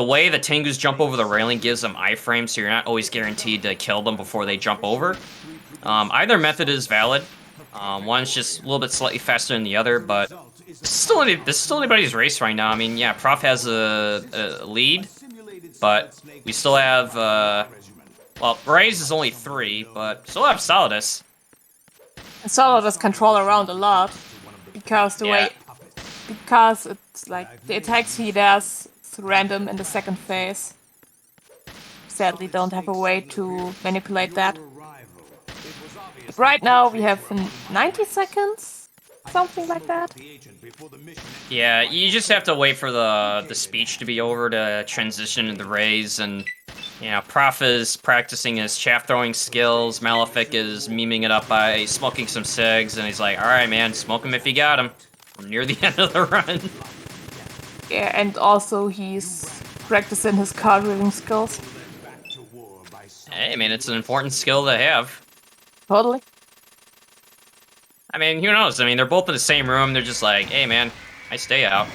way the Tengus jump over the railing gives them iframes, so you're not always guaranteed to kill them before they jump over. Either method is valid. One's just a little bit slightly faster than the other, but this is still anybody's race right now. I mean, yeah, Prof has a lead, but we still have, well, Raze is only 3, but still have Solidus. And Solidus can troll around a lot, because because it's like, the attacks he does is random in the second phase. Sadly, don't have a way to manipulate that. But right now we have 90 seconds, something like that. Yeah, you just have to wait for the speech to be over to transition into the Raze, and you know, Prof is practicing his chaff throwing skills, Malefic is memeing it up by smoking some cigs, and he's like, alright man, smoke him if you got him. We're near the end of the run. Yeah, and also he's practicing his card reading skills. Hey man, it's an important skill to have. Totally. I mean, who knows? I mean, they're both in the same room, they're just like, hey man, I stay out.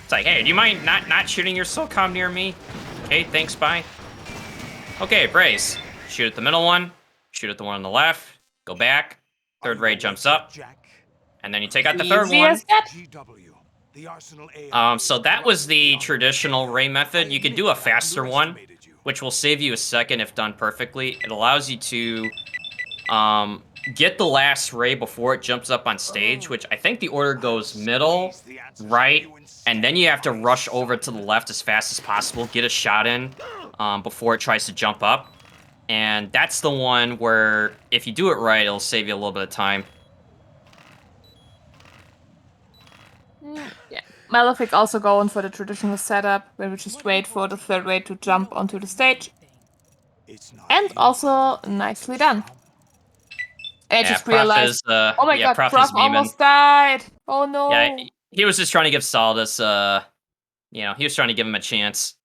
It's like, hey, do you mind not shooting your SOCOM near me? Okay, thanks, bye. Okay, Brace. Shoot at the middle one, shoot at the one on the left, go back, third raid jumps up, and then you take out the third one. So that was the traditional ray method. You could do a faster one, which will save you a second if done perfectly. It allows you to get the last ray before it jumps up on stage, which I think the order goes middle, right, and then you have to rush over to the left as fast as possible, get a shot in before it tries to jump up. And that's the one where, if you do it right, it'll save you a little bit of time. Yeah. Malefic also going for the traditional setup, where we just wait for the third raid to jump onto the stage. And also, nicely done. I just realized, oh my god, Prof almost died! Oh no! Yeah, he was just trying to give Solidus, you know, he was trying to give him a chance.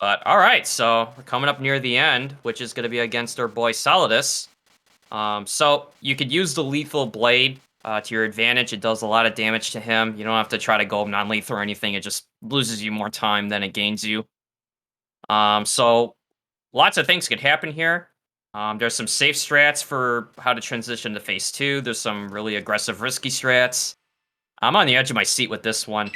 But, alright, so we're coming up near the end, which is going to be against our boy Solidus. So, you could use the lethal blade to your advantage. It does a lot of damage to him. You don't have to try to go non-lethal or anything. It just loses you more time than it gains you. So, lots of things could happen here. There's some safe strats for how to transition to phase 2. There's some really aggressive, risky strats. I'm on the edge of my seat with this one.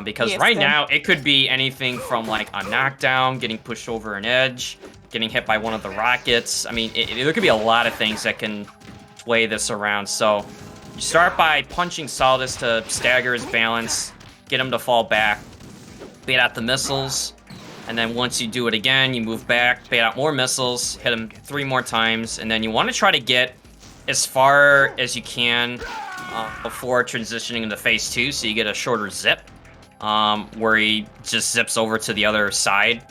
Because right now, it could be anything from like a knockdown, getting pushed over an edge, getting hit by one of the rockets. I mean, there could be a lot of things that can sway this around. So you start by punching Solidus to stagger his balance, get him to fall back, bait out the missiles, And then once you do it again, you move back, bait out more missiles, hit him 3 more times, and then you want to try to get as far as you can before transitioning into phase 2, so you get a shorter zip, where he just zips over to the other side.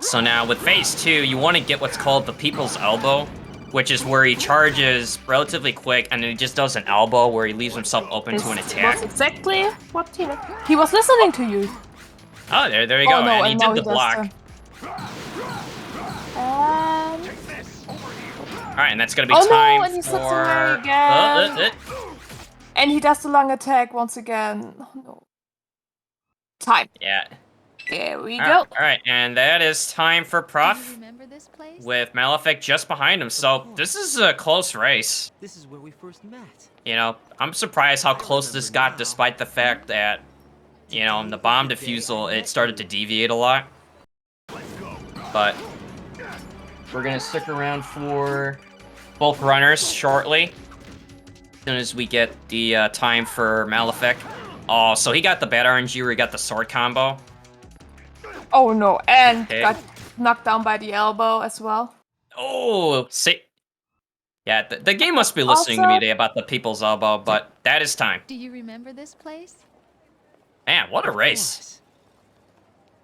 So now with phase 2, you want to get what's called the People's Elbow, which is where he charges relatively quick, and then he just does an elbow where he leaves himself open to an attack. That's exactly what he was listening to you. Oh, there you go, no, and he did the does block. Alright, and that's gonna be time and he sets for... away again. And he does the long attack once again. Oh no. Time. Yeah. There we go. Alright, and that is time for Prof. Do you remember this place? With Malefic just behind him, so this is a close race. This is where we first met. You know, I'm surprised how close this got, despite the fact that, you know, in the bomb defusal, it started to deviate a lot. But we're gonna stick around for both runners shortly, as soon as we get the time for Malefic. Oh, so he got the bad RNG where he got the sword combo. Oh no, and got knocked down by the elbow as well. Oh, see. Yeah, the game must be listening to me today about the People's Elbow, but that is time. Do you remember this place? Man, what a race.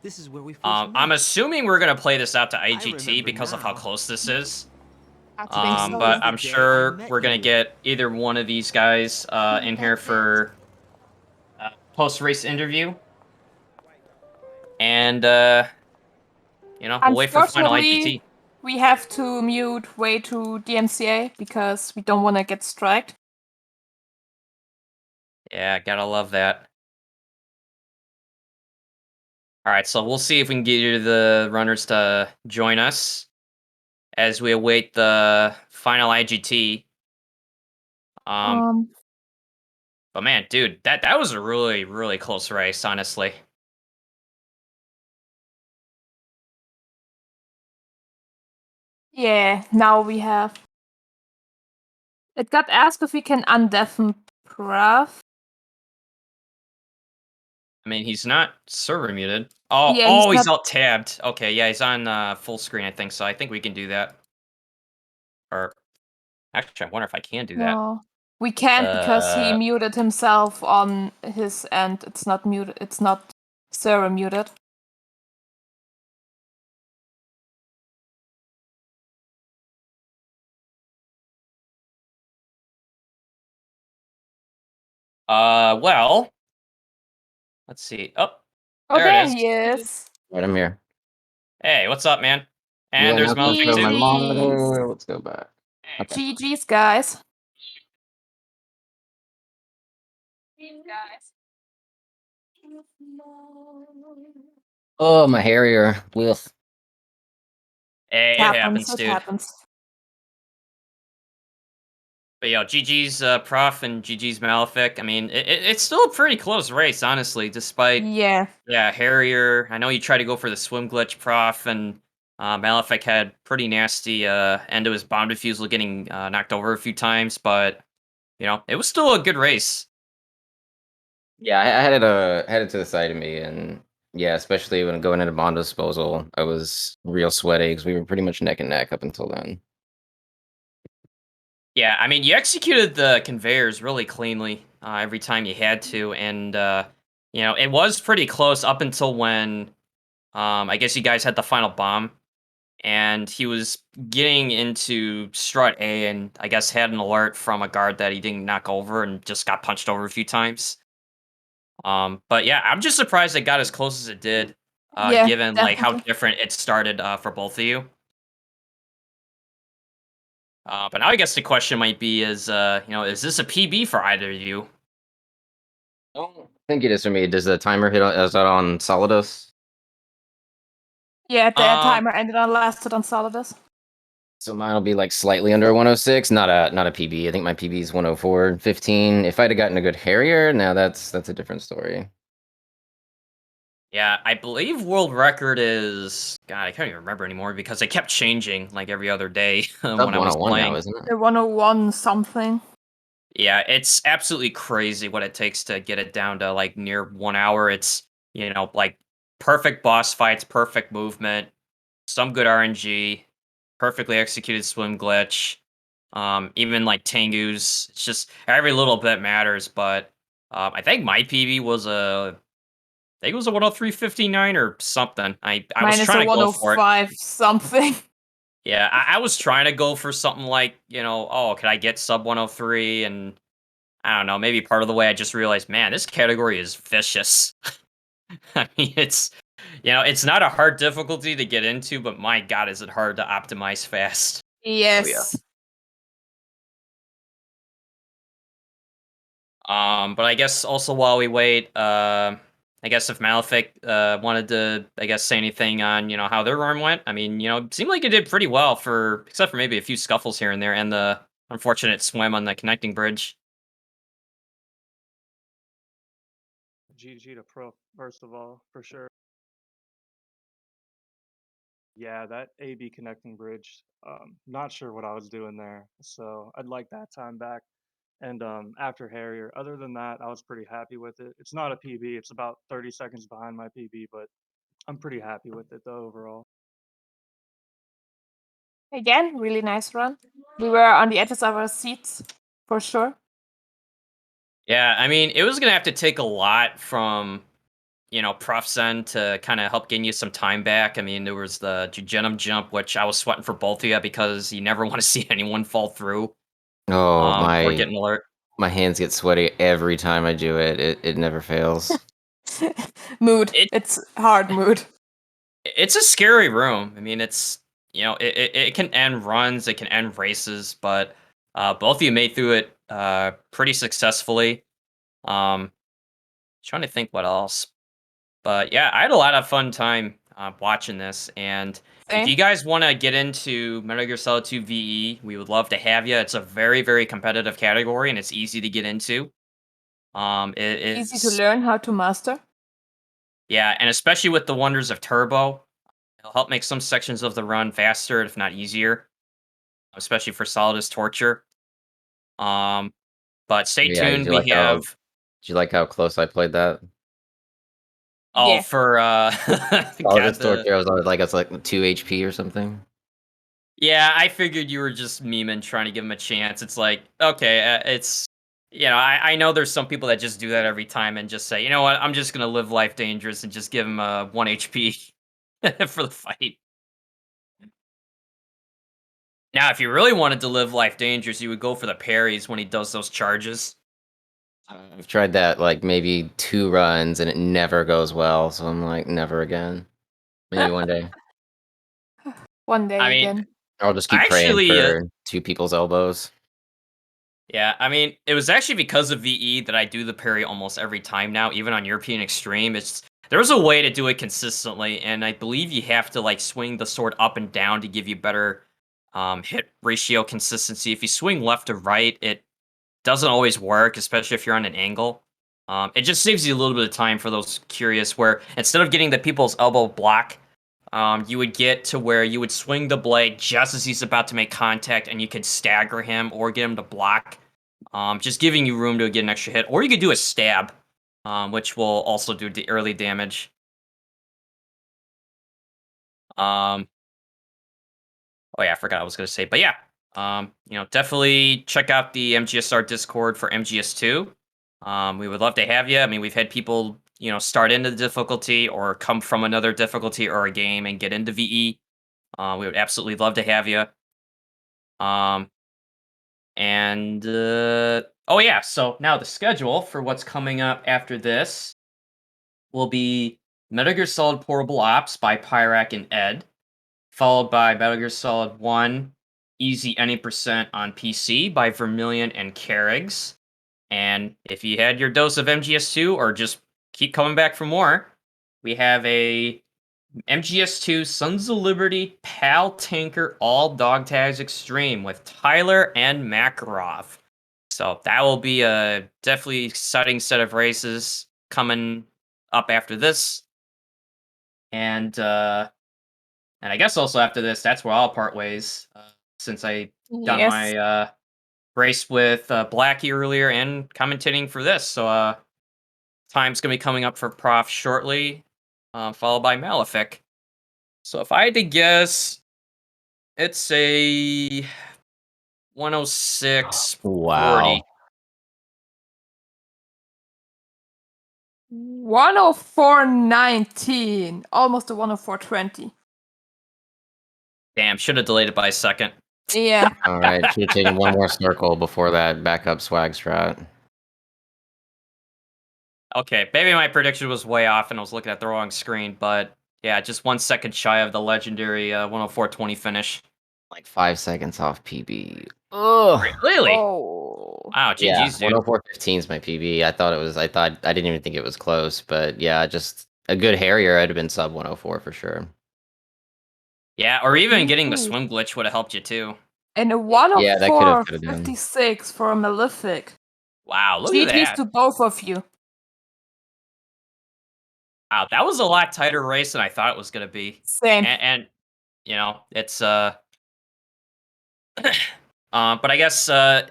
This is where we first I'm assuming we're gonna play this out to IGT because of how close this is. But I'm sure we're gonna get either one of these guys in here for post-race interview. And, you know, we'll wait for final IGT. We have to mute way to DMCA because we don't want to get striked. Yeah, gotta love that. Alright, so we'll see if we can get the runners to join us as we await the final IGT. But man, dude, that was a really, really close race, honestly. Yeah, now we have. It got asked if we can undeafen Prof. I mean, he's not server muted. Oh, Yeah, he's alt tabbed. Okay, yeah, he's on full screen, I think, so I think we can do that. Or, actually, I wonder if I can do that. No, we can't because he muted himself on his end. It's not muted. It's not server muted. Well, let's see. Oh, there it is. He is. Right, I'm here. Hey, what's up, man? And there's Malefic my too. monitor. Let's go back. Okay. GG's, guys. Oh, my Harrier. With. Hey, it happens, It dude. happens. But yo, GG's Prof and GG's Malefic. I mean, it's still a pretty close race, honestly, despite Harrier. I know you tried to go for the swim glitch, Prof, and Malefic had pretty nasty end to his bomb defusal, getting knocked over a few times, but you know, it was still a good race. Yeah, I had it to the side of me, and yeah, especially when going into bomb disposal, I was real sweaty because we were pretty much neck and neck up until then. Yeah, I mean, you executed the conveyors really cleanly every time you had to, and you know, it was pretty close up until when I guess you guys had the final bomb, and he was getting into strut A, and I guess had an alert from a guard that he didn't knock over and just got punched over a few times. But yeah, I'm just surprised it got as close as it did, given like how different it started for both of you. But now I guess the question might be is, you know, is this a PB for either of you? I don't think it is for me. Does the timer hit? Is that on Solidus? Yeah, the timer lasted on Solidus. So mine will be like slightly under 106, not a PB. I think my PB is 104.15. If I'd have gotten a good Harrier, now that's a different story. Yeah, I believe world record is, God, I can't even remember anymore because they kept changing like every other day when I was playing. Now, isn't it? The 101 something. Yeah, it's absolutely crazy what it takes to get it down to like near 1 hour. It's, you know, like perfect boss fights, perfect movement, some good RNG, perfectly executed swim glitch, even like Tengu's. It's just every little bit matters. But I think my PB was I think it was a 103.59 or something. I was Mine is a trying to go for it. 105 something. Yeah, I was trying to go for something like, oh, could I get sub 103? And I don't know, maybe part of the way I just realized, man, this category is vicious. I mean, it's not a hard difficulty to get into, but my God, is it hard to optimize fast. Yes. But I guess also while we wait, I guess if Malefic wanted to, I guess, say anything on, how their run went. I mean, it seemed like it did pretty well except for maybe a few scuffles here and there and the unfortunate swim on the connecting bridge. GG to Pro, first of all, for sure. Yeah, that AB connecting bridge, not sure what I was doing there, so I'd like that time back. And after Harrier, other than that, I was pretty happy with it. It's not a PB, it's about 30 seconds behind my PB, but I'm pretty happy with it though overall. Again, really nice run. We were on the edges of our seats, for sure. Yeah, I mean, it was going to have to take a lot from, Prof Zen to kind of help gain you some time back. I mean, there was the Jugenum jump, which I was sweating for both of you because you never want to see anyone fall through. Oh, Or get an alert. my hands get sweaty every time I do it. It never fails. Mood. It's hard mood. It's a scary room. I mean, it's it can end runs, it can end races, but both of you made through it pretty successfully. Trying to think what else, but yeah, I had a lot of fun time watching this. And if you guys want to get into Metal Gear Solid 2 VE, we would love to have you. It's a very, very competitive category, and it's easy to get into. It Easy to is learn how to master. Yeah, and especially with the wonders of Turbo, it'll help make some sections of the run faster, if not easier, especially for Solidus Torture. But stay Yeah, tuned. We have. did you like how close I played that? Oh, Yeah. for Solidus Torture, I was like 2 HP or something. Yeah, I figured you were just memeing, trying to give him a chance. It's like, okay, it's I know there's some people that just do that every time and just say, you know what, I'm just gonna live life dangerous and just give him a 1 HP for the fight. Now, if you really wanted to live life dangerous, you would go for the parries when he does those charges. I've tried that like maybe 2 runs and it never goes well, so I'm like, never again. Maybe one day. One day I mean, again. I'll just keep praying for 2 people's elbows. Yeah, I mean, it was actually because of VE that I do the parry almost every time now, even on European Extreme. There's a way to do it consistently, and I believe you have to like swing the sword up and down to give you better hit ratio consistency. If you swing left to right, it doesn't always work, especially if you're on an angle. It just saves you a little bit of time for those curious where instead of getting the people's elbow block, you would get to where you would swing the blade just as he's about to make contact and you could stagger him or get him to block, just giving you room to get an extra hit. Or you could do a stab, which will also do the early damage. Oh yeah, I forgot what I was going to say. But yeah, definitely check out the MGSR Discord for MGS2. We would love to have you. I mean, we've had people, start into the difficulty or come from another difficulty or a game and get into VE. We would absolutely love to have you. Oh yeah, so now the schedule for what's coming up after this will be Metal Gear Solid Portable Ops by Pyraq and Ed, followed by Metal Gear Solid 1 Easy Any Percent on PC by Vermillion and Carigs. And if you had your dose of MGS2 or just keep coming back for more, we have a MGS2 Sons of Liberty Pal Tinker All Dog Tags Extreme with Tyler and Makarov. So that will be a definitely exciting set of races coming up after this. And I guess also after this, that's where I'll part ways, since I done my race with Blackie earlier and commentating for this. So time's gonna be coming up for Prof shortly. followed by Malefic. So if I had to guess, it's a 106.40. Wow. 104.19. Almost a 104.20. Damn, should have delayed it by a second. Yeah. All right, should have taken one more circle before that backup swag strat. Okay, maybe my prediction was way off and I was looking at the wrong screen, but yeah, just 1 second shy of the legendary 104.20 finish. Like 5 seconds off PB. Ugh. Really? Oh. Wow, Yeah, GG's, dude. 104.15 is my PB. I didn't even think it was close, but yeah, just a good Harrier, I'd have been sub 104 for sure. Yeah, or even getting the Ooh. swim glitch would have helped you too. And a Yeah, that could have done. 104.56 for a Malefic. Wow, look at GG's that. to both of you. Wow, that was a lot tighter race than I thought it was gonna be. Same. And you know, it's but I guess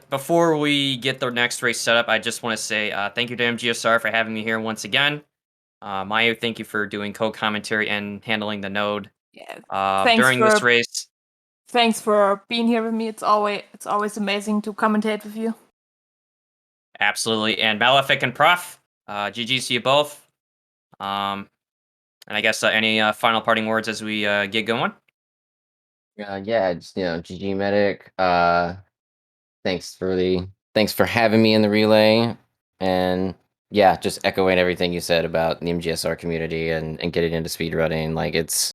before we get the next race set up, I just want to say thank you to MGSR for having me here once again. Maya, thank you for doing co-commentary and handling the node during this race. Thanks for being here with me. It's always amazing to commentate with you. Absolutely, and Malefic and Prof, GG's to you both. And I guess any final parting words as we get going? Yeah, just GG Medic. Thanks for having me in the relay, and yeah, just echoing everything you said about the MGSR community and getting into speedrunning. Like it's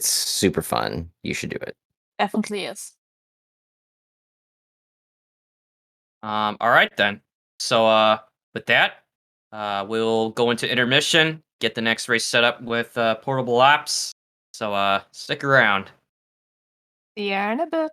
super fun. You should do it. Definitely is. All right then. So with that, we'll go into intermission, get the next race set up with portable apps. So stick around. See you in a bit.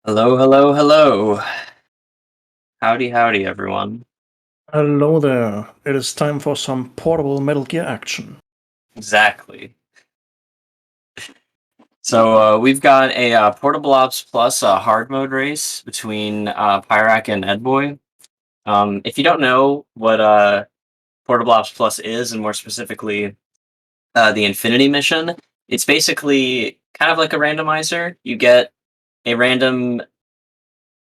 Hello, hello, hello. Howdy, howdy, everyone. Hello there. It is time for some portable Metal Gear action. Exactly. So we've got a Portable Ops Plus hard mode race between Pyraq and Edboy. If you don't know what Portable Ops Plus is, and more specifically the Infinity mission, it's basically kind of like a randomizer. You get a random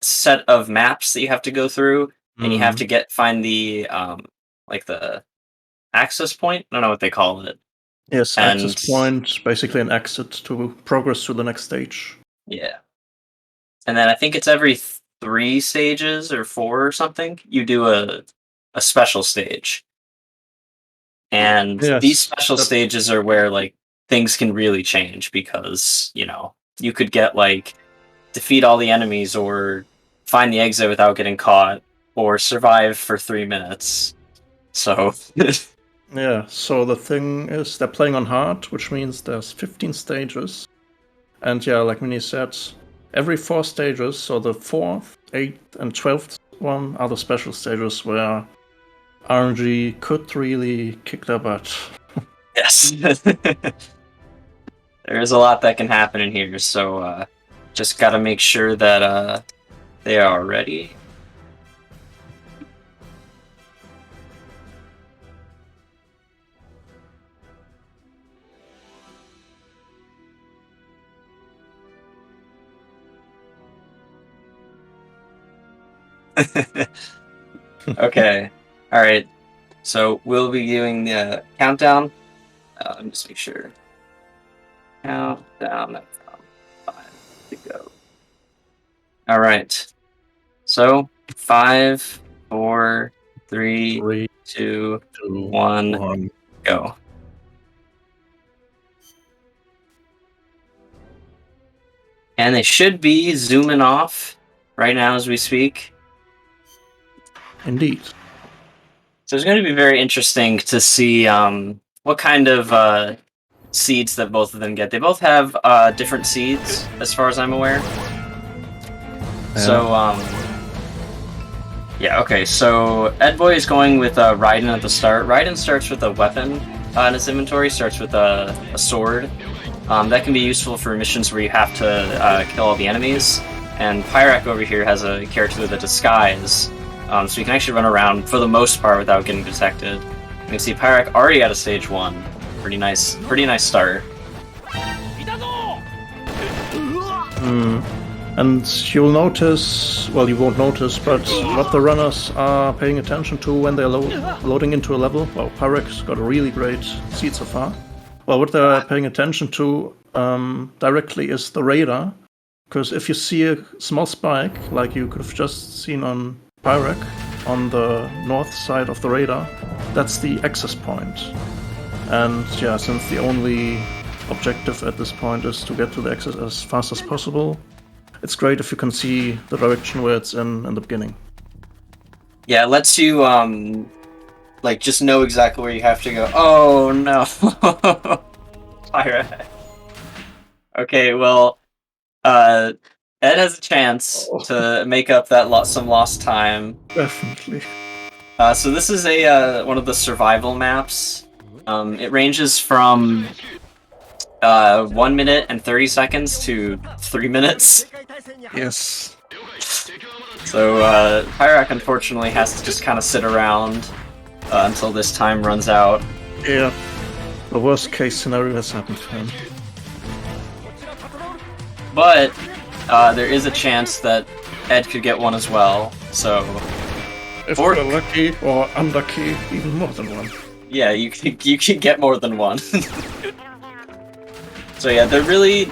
set of maps that you have to go through, and you have to find the like the access point. I don't know what they call it. Yes, access point, basically an exit to progress to the next stage. Yeah. And then I think it's every 3 stages or 4 or something, you do a special stage. And these special stages are where like things can really change because, you know, you could get like defeat all the enemies or find the exit without getting caught or survive for 3 minutes. So yeah, so the thing is they're playing on hard, which means there's 15 stages. And yeah, like Mini said, every 4 stages, so the 4th, 8th, and 12th one are the special stages where RNG could really kick their butt. Yes. There is a lot that can happen in here, so just gotta make sure that they are ready. Okay. All right. So we'll be doing the countdown. Let me just make sure. Countdown from 5 to go. All right. So 5, 4, 3, 2, 1, go. And they should be zooming off right now as we speak. Indeed. So it's going to be very interesting to see what kind of seeds that both of them get. They both have different seeds, as far as I'm aware. So, yeah, okay, so Edboy is going with Raiden at the start. Raiden starts with a weapon in his inventory, starts with a sword. That can be useful for missions where you have to kill all the enemies. And Pyraq over here has a character with a disguise, so you can actually run around for the most part without getting detected. You can see Pyraq already at a stage 1. Pretty nice start. And you'll notice, well, you won't notice, but what the runners are paying attention to when they're loading into a level. Well, Pyraq's got a really great seed so far. Well, what they're paying attention to directly is the radar, because if you see a small spike, like you could have just seen on Pyraq, on the north side of the radar, that's the access point. And yeah, since the only objective at this point is to get to the exit as fast as possible, it's great if you can see the direction where it's in the beginning. Yeah, it lets you like just know exactly where you have to go. Oh no. Pyraq. Okay, well Ed has a chance to make up that some lost time. Definitely. So this is a one of the survival maps. It ranges from 1 minute and 30 seconds to 3 minutes. Yes. So Pyraq unfortunately has to just kind of sit around until this time runs out. Yeah. The worst case scenario has happened for him. But there is a chance that Ed could get one as well. So if we're lucky or unlucky, even more than one. Yeah, you can get more than one. So yeah, there really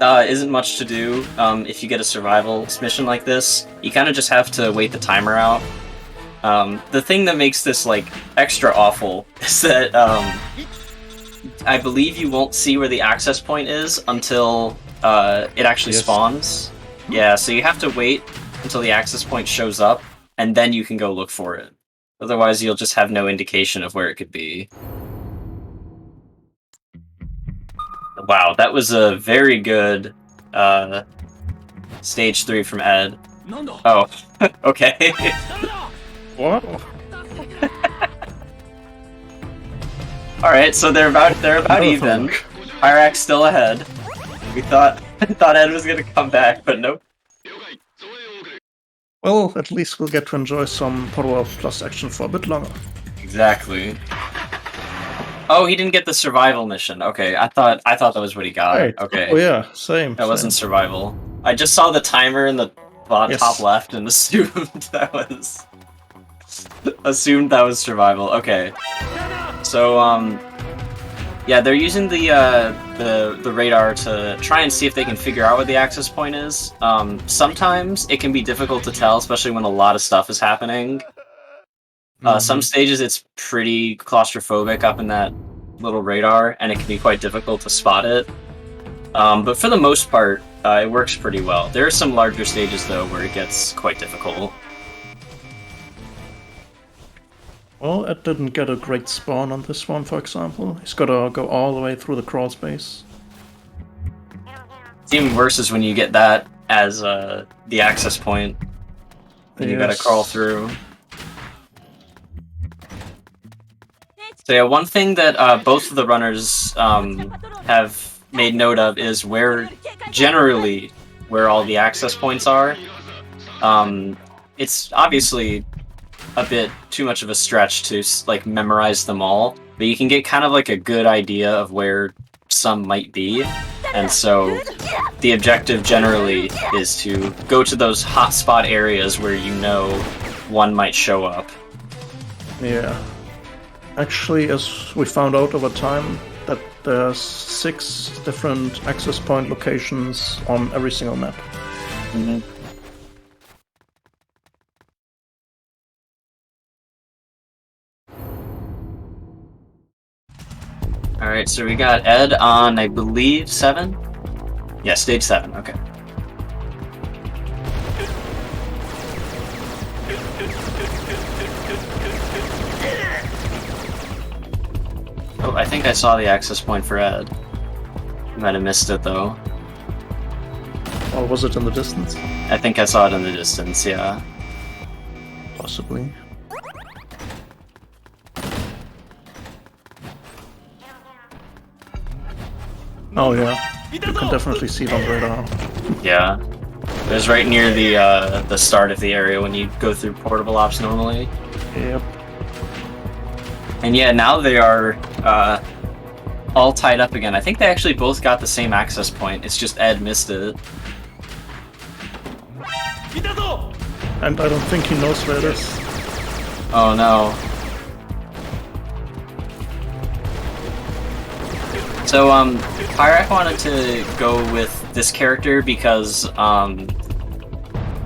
isn't much to do if you get a survival mission like this. You kind of just have to wait the timer out. The thing that makes this like extra awful is that I believe you won't see where the access point is until it actually spawns. Yeah, so you have to wait until the access point shows up, and then you can go look for it. Otherwise, you'll just have no indication of where it could be. Wow, that was a very good Stage 3 from Ed. Oh, okay. What? Alright, so they're about even. Pyraq's still ahead. We thought Ed was gonna come back, but nope. Well, at least we'll get to enjoy some Power Plus action for a bit longer. Exactly. Oh, he didn't get the survival mission. Okay, I thought that was what he got. Right. Okay. Oh yeah, same. That wasn't survival. I just saw the timer in the top left and assumed that was survival. Okay. So yeah, they're using the radar to try and see if they can figure out what the access point is. Sometimes it can be difficult to tell, especially when a lot of stuff is happening. Some stages it's pretty claustrophobic up in that little radar, and it can be quite difficult to spot it. But for the most part, it works pretty well. There are some larger stages, though, where it gets quite difficult. Well, Ed didn't get a great spawn on this one, for example. He's gotta go all the way through the crawl space. It's even worse is when you get that as the access point, and you gotta crawl through. So yeah, one thing that both of the runners have made note of is generally where all the access points are. It's obviously a bit too much of a stretch to like memorize them all, but you can get kind of like a good idea of where some might be, and so the objective generally is to go to those hotspot areas where you know one might show up. Yeah. Actually, as we found out over time, that there's 6 different access point locations on every single map. Alright, so we got Ed on, I believe, 7? Yeah, stage 7, okay. Oh, I think I saw the access point for Ed. Might have missed it, though. Or was it in the distance? I think I saw it in the distance, yeah. Possibly. Oh yeah, you can definitely see it on radar. Yeah. It was right near the start of the area when you go through portable ops normally. Yep. And yeah, now they are all tied up again. I think they actually both got the same access point. It's just Ed missed it. And I don't think he knows where it is. Oh no. So Pyraq wanted to go with this character because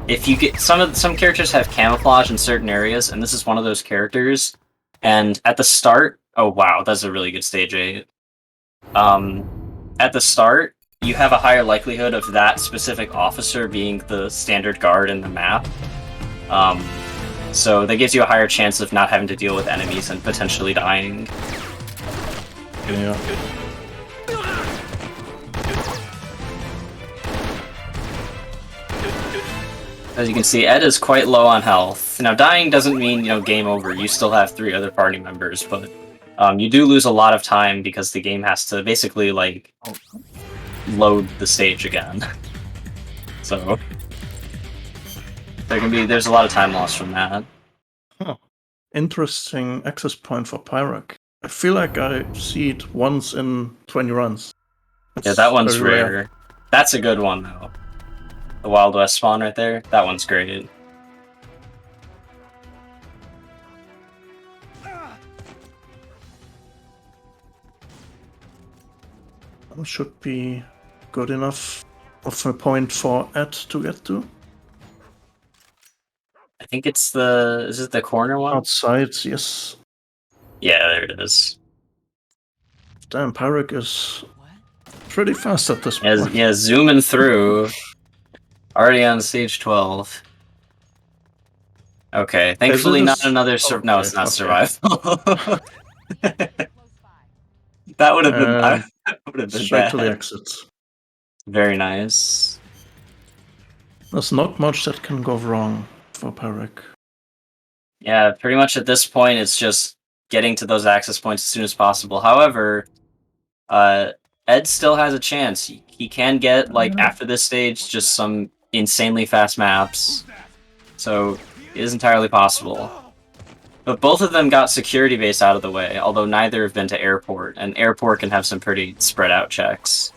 if you get some characters have camouflage in certain areas, and this is one of those characters. And at the start, oh wow, that's a really good stage 8. At the start, you have a higher likelihood of that specific officer being the standard guard in the map. So that gives you a higher chance of not having to deal with enemies and potentially dying. Yeah. As you can see, Ed is quite low on health. Now, dying doesn't mean, game over. You still have 3 other party members, but you do lose a lot of time because the game has to basically, like, load the stage again. So, there's a lot of time lost from that. Huh. Interesting access point for Pyraq. I feel like I see it once in 20 runs. Yeah, that one's rare. That's a good one, though. The Wild West spawn right there, that one's great. That should be good enough of a point for Ed to get to. I think it's is it the corner one? Outside, yes. Yeah, there it is. Damn, Pyraq is pretty fast at this point. Yeah, zooming through. Already on stage 12. Okay, thankfully not another no, it's not survival. That would have been straight bad. to the exits. Very nice. There's not much that can go wrong for Pyraq. Yeah, pretty much at this point, it's just getting to those access points as soon as possible. However, Ed still has a chance. He can get, like, after this stage, just some insanely fast maps. So, it is entirely possible. But both of them got security base out of the way, although neither have been to airport, and airport can have some pretty spread out checks.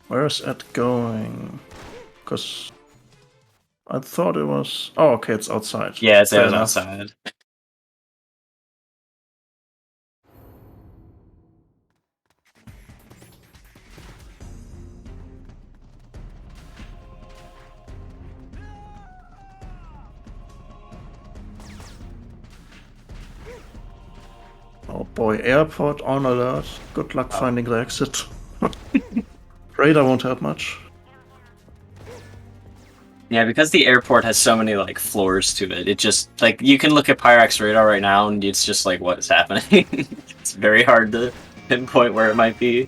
Where's Ed going? Because I thought it was... Oh, okay, it's outside. Yeah, it's Fair enough. outside. Oh boy, airport on alert. Good luck finding the exit. Radar won't help much. Yeah, because the airport has so many, like, floors to it, it just, like, you can look at Pyraq's radar right now, and it's just like, what is happening? It's very hard to pinpoint where it might be.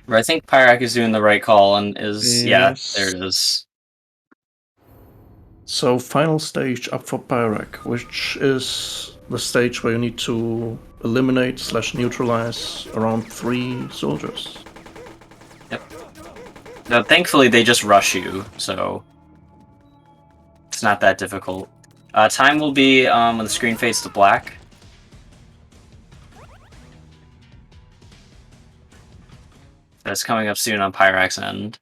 But I think Pyraq is doing the right call, and is, yeah, there it is. So, final stage up for Pyraq, which is the stage where you need to eliminate/neutralize around 3 soldiers. Yep. Now, thankfully, they just rush you, so it's not that difficult. Time will be when the screen fades to black. That's coming up soon on Pyraq's end.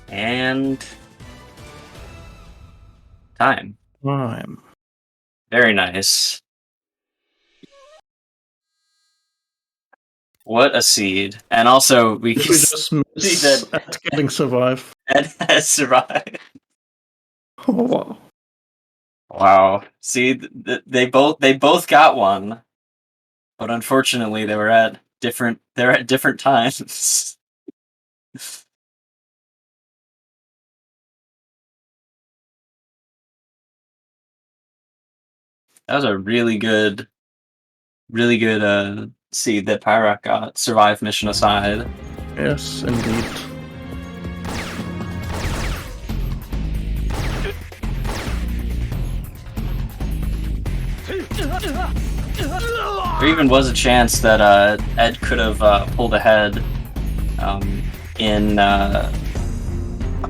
And time. Very nice. What a seed. And also, we can just miss Ed getting survive. Ed has survived. Oh, wow. Wow. See, they both got one. But unfortunately, they're at different times. That was a really good seed that Pyraq got, survive mission aside. Yes, indeed. There even was a chance that Ed could have pulled ahead in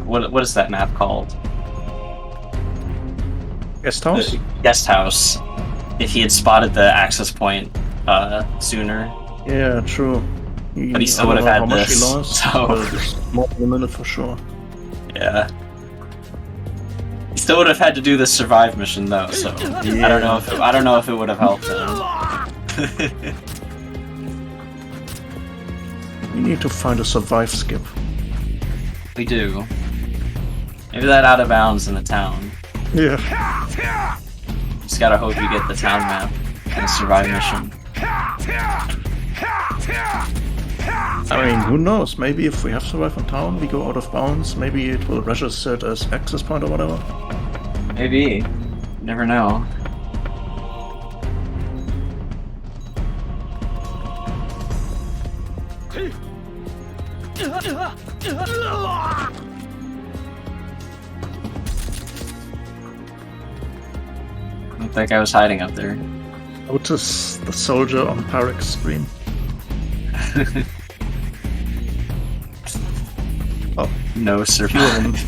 what is that map called? Guest house? Guest house. If he had spotted the access point sooner. Yeah, true. But he still would have had this. So more than a minute for sure. Yeah. He still would have had to do this survive mission though, so yeah. I don't know if it would have helped him. We need to find a survive skip. We do. Maybe that out of bounds in the town. Yeah. Just gotta hope you get the town map and a survive mission. I mean, who knows? Maybe if we have survive in town, we go out of bounds. Maybe it will register it as access point or whatever. Maybe. Never know. That guy was hiding up there. Notice the soldier on Pyraq's screen. Oh, no survive.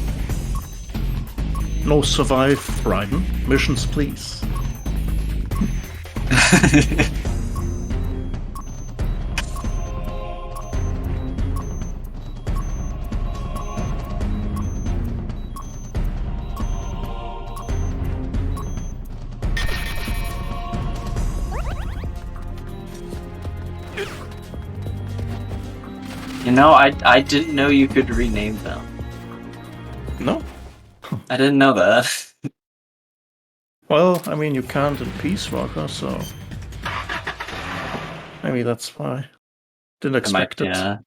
No survive, Bryden. Missions, please. You know, I didn't know you could rename them. No? I didn't know that. Well, I mean, you can't in Peace Walker, so... Maybe that's why. Didn't expect it. Yeah.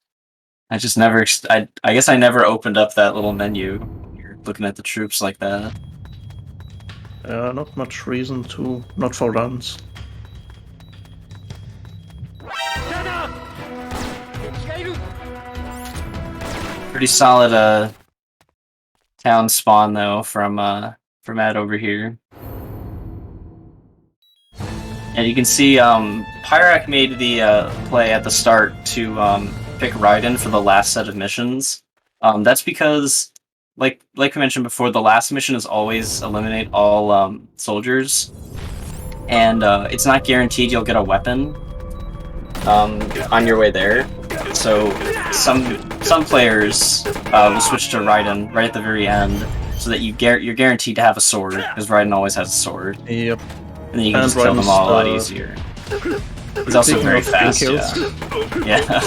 I just never... I guess I never opened up that little menu. You're looking at the troops like that. Not much reason to not fall downs. Pretty solid town spawn though from Ed over here. And you can see Pyraq made the play at the start to pick Raiden for the last set of missions. That's because, like we mentioned before, the last mission is always eliminate all soldiers, and it's not guaranteed you'll get a weapon on your way there. So some players will switch to Raiden right at the very end, so that you're guaranteed to have a sword, because Raiden always has a sword. Yep. And then you can just kill them all a lot easier. He's also Speaking very of fast, kills. yeah.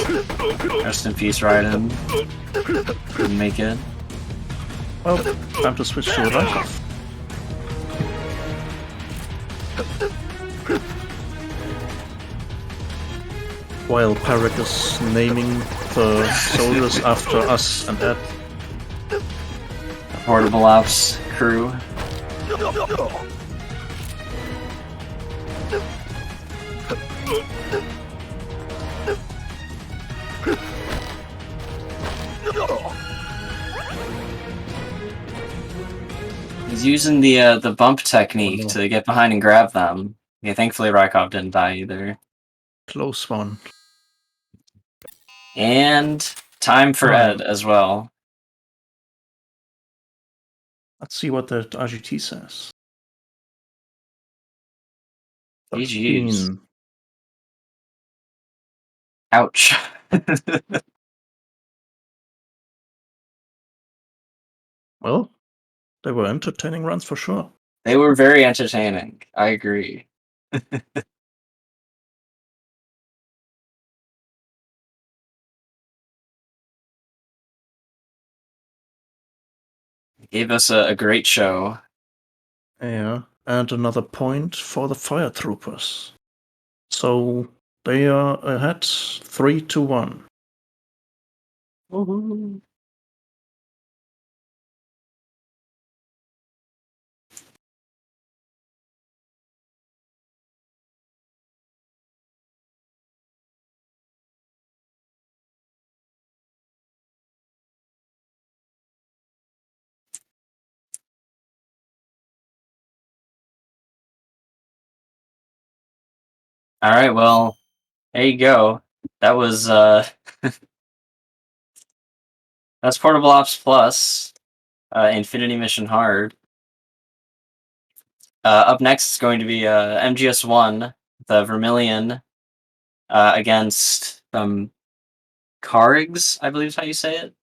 Rest in peace, Raiden. Couldn't make it. Well, time to switch to Rankov. While Pyraq is naming the soldiers after us and Ed. Portable Ops crew. He's using the bump technique to get behind and grab them. Yeah, thankfully Rykov didn't die either. Close one. And time for Ed as well. Let's see what the RGT says. GG's. 13. Ouch. Well, they were entertaining runs for sure. They were very entertaining. I agree. Gave us a great show. Yeah, and another point for the fire troopers. So they are ahead 3-1. Woohoo. All right, well, there you go. That was that's Portable Ops Plus, Infinity Mission Hard. Up next is going to be MGS1, the Vermilion, against Carigs, I believe is how you say it.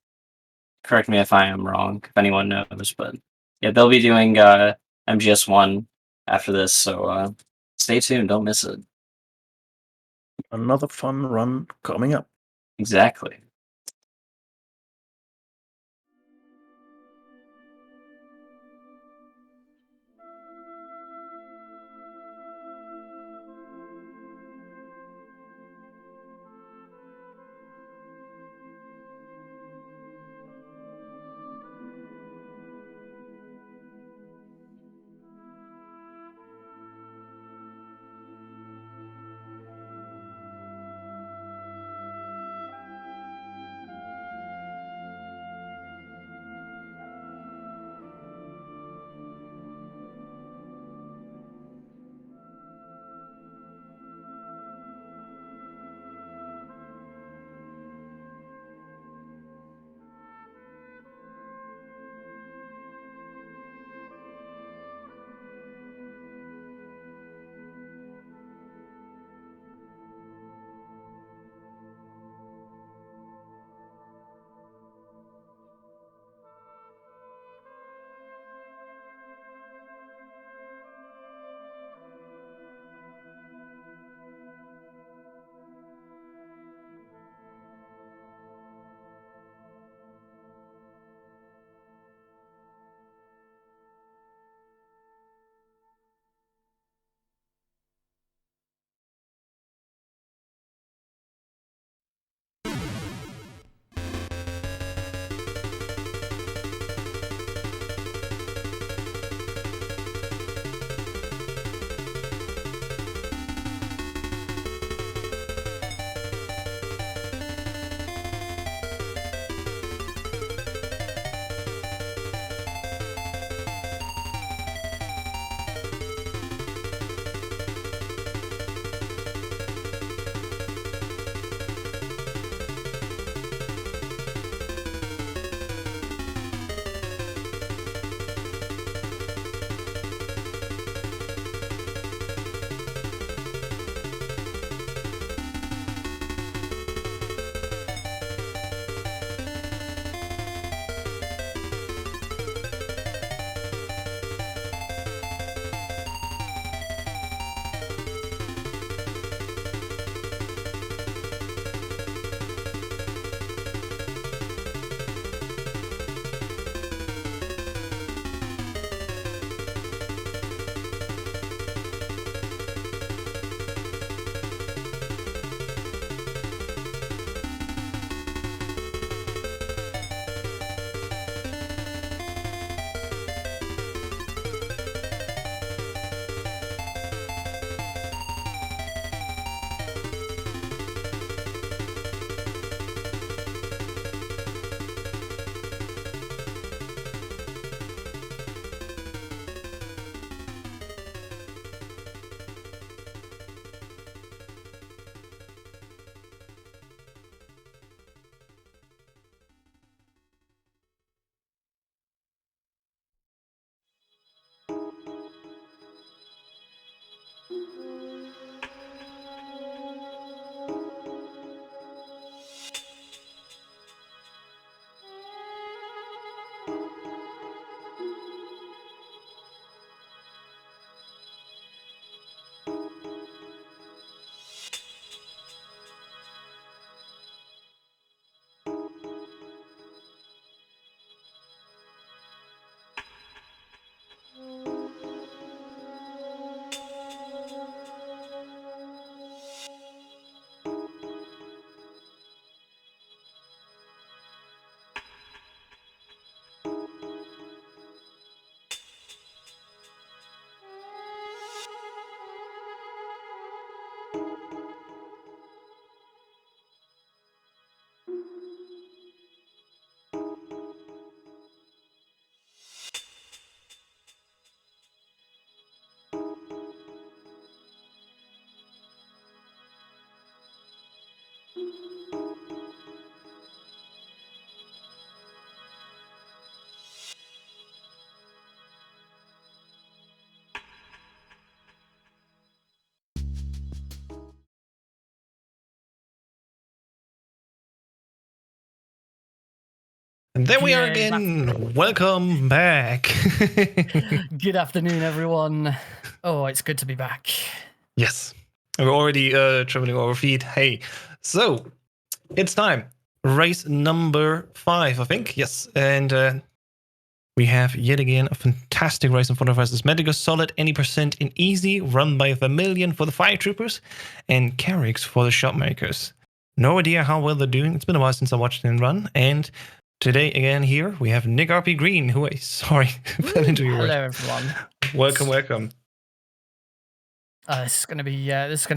Correct me if I am wrong, if anyone knows, but yeah, they'll be doing MGS1 after this, so stay tuned, don't miss it. Another fun run coming up. Exactly. And there we are Good again. Welcome back. Good afternoon, everyone. Oh, it's good to be back. Yes. We're already traveling over feet. Hey, so it's time. Race number 5, I think. Yes. And we have yet again a fantastic race in front of us. It's Metal Gear Solid, any percent in easy, run by Vermillion for the Fire Troopers and Carigs for the Shotmakers. No idea how well they're doing. It's been a while since I watched them run. And today, again, here, we have Nick RP Green, who I, sorry, fell into your Hello, word. everyone. Welcome. This is going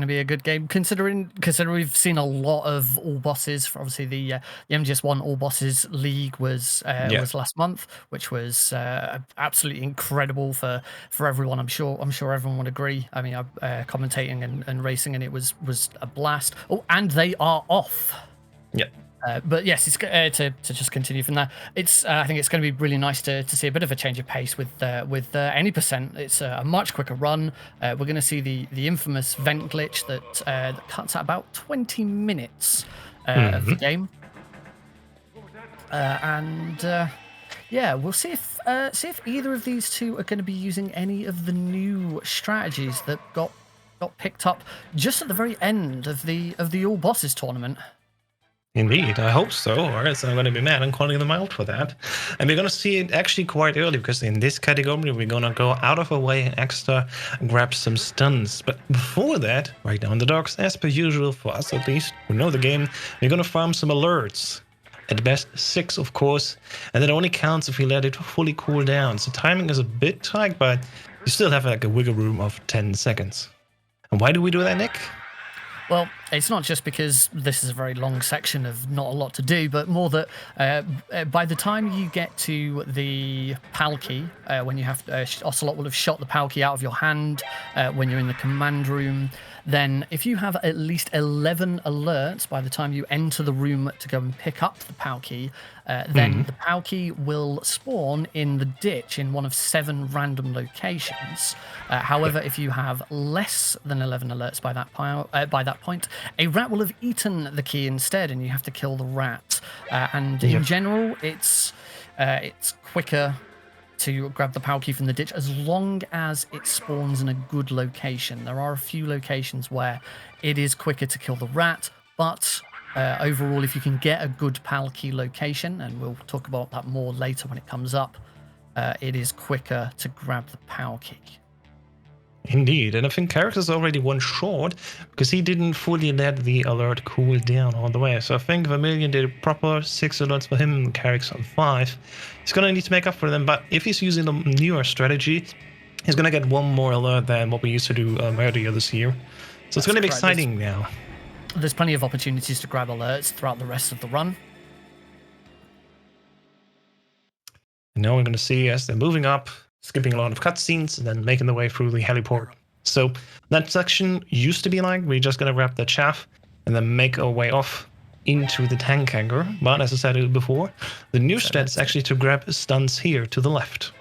to be a good game. Considering we've seen a lot of all bosses. For obviously, the MGS1 All Bosses League was last month, which was absolutely incredible for everyone. I'm sure everyone would agree. I mean, commentating and racing, and it was a blast. Oh, and they are off. Yeah. But yes, it's to just continue from there. It's I think it's going to be really nice to see a bit of a change of pace with any percent. It's a much quicker run. We're going to see the infamous vent glitch that cuts out about 20 minutes of the game. Yeah, we'll see if either of these two are going to be using any of the new strategies that got picked up just at the very end of the All Bosses tournament. Indeed, I hope so, or else I'm going to be mad and calling them out for that. And we're going to see it actually quite early, because in this category, we're going to go out of our way and extra grab some stuns. But before that, right down the docks, as per usual, for us at least, who know the game, we're going to farm some alerts. At best 6, of course, and that only counts if we let it fully cool down. So timing is a bit tight, but you still have like a wiggle room of 10 seconds. And why do we do that, Nick? Well, it's not just because this is a very long section of not a lot to do, but more that by the time you get to the Palki, when you have Ocelot will have shot the Palki out of your hand when you're in the command room, then if you have at least 11 alerts by the time you enter the room to go and pick up the Palki, then the Palki will spawn in the ditch in one of 7 random locations. However, if you have less than 11 alerts by that point, a rat will have eaten the key instead, and you have to kill the rat. And in general, it's quicker to grab the Palki from the ditch as long as it spawns in a good location. There are a few locations where it is quicker to kill the rat, but overall, if you can get a good Palki location, and we'll talk about that more later when it comes up, it is quicker to grab the Palki. Indeed, and I think Carigs is already one short because he didn't fully let the alert cool down all the way. So I think Vermillion did a proper 6 alerts for him, Carigs on 5. He's going to need to make up for them, but if he's using the newer strategy, he's going to get one more alert than what we used to do earlier this year. So it's going to be exciting now. There's plenty of opportunities to grab alerts throughout the rest of the run. And now we're going to see as they're moving up, skipping a lot of cutscenes, and then making their way through the heliport. So that section used to be like, we're just going to grab the chaff and then make our way off into the tank hangar. But as I said before, the new stat is actually to grab stuns here to the left.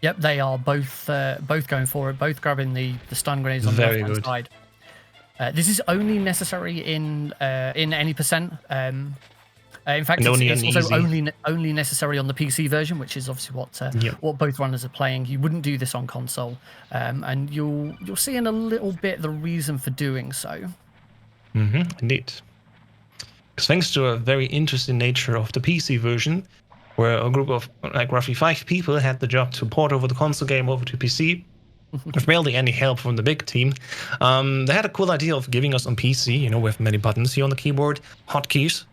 Yep, they are both going for it, both grabbing the stun grenades on the left-hand side. This is only necessary in any percent. In fact, it's also only necessary on the PC version, which is obviously what both runners are playing. You wouldn't do this on console, and you'll see in a little bit the reason for doing so. Indeed. Because thanks to a very interesting nature of the PC version, where a group of like roughly 5 people had the job to port over the console game over to PC, with barely any help from the big team, they had a cool idea of giving us on PC, with many buttons here on the keyboard, hotkeys,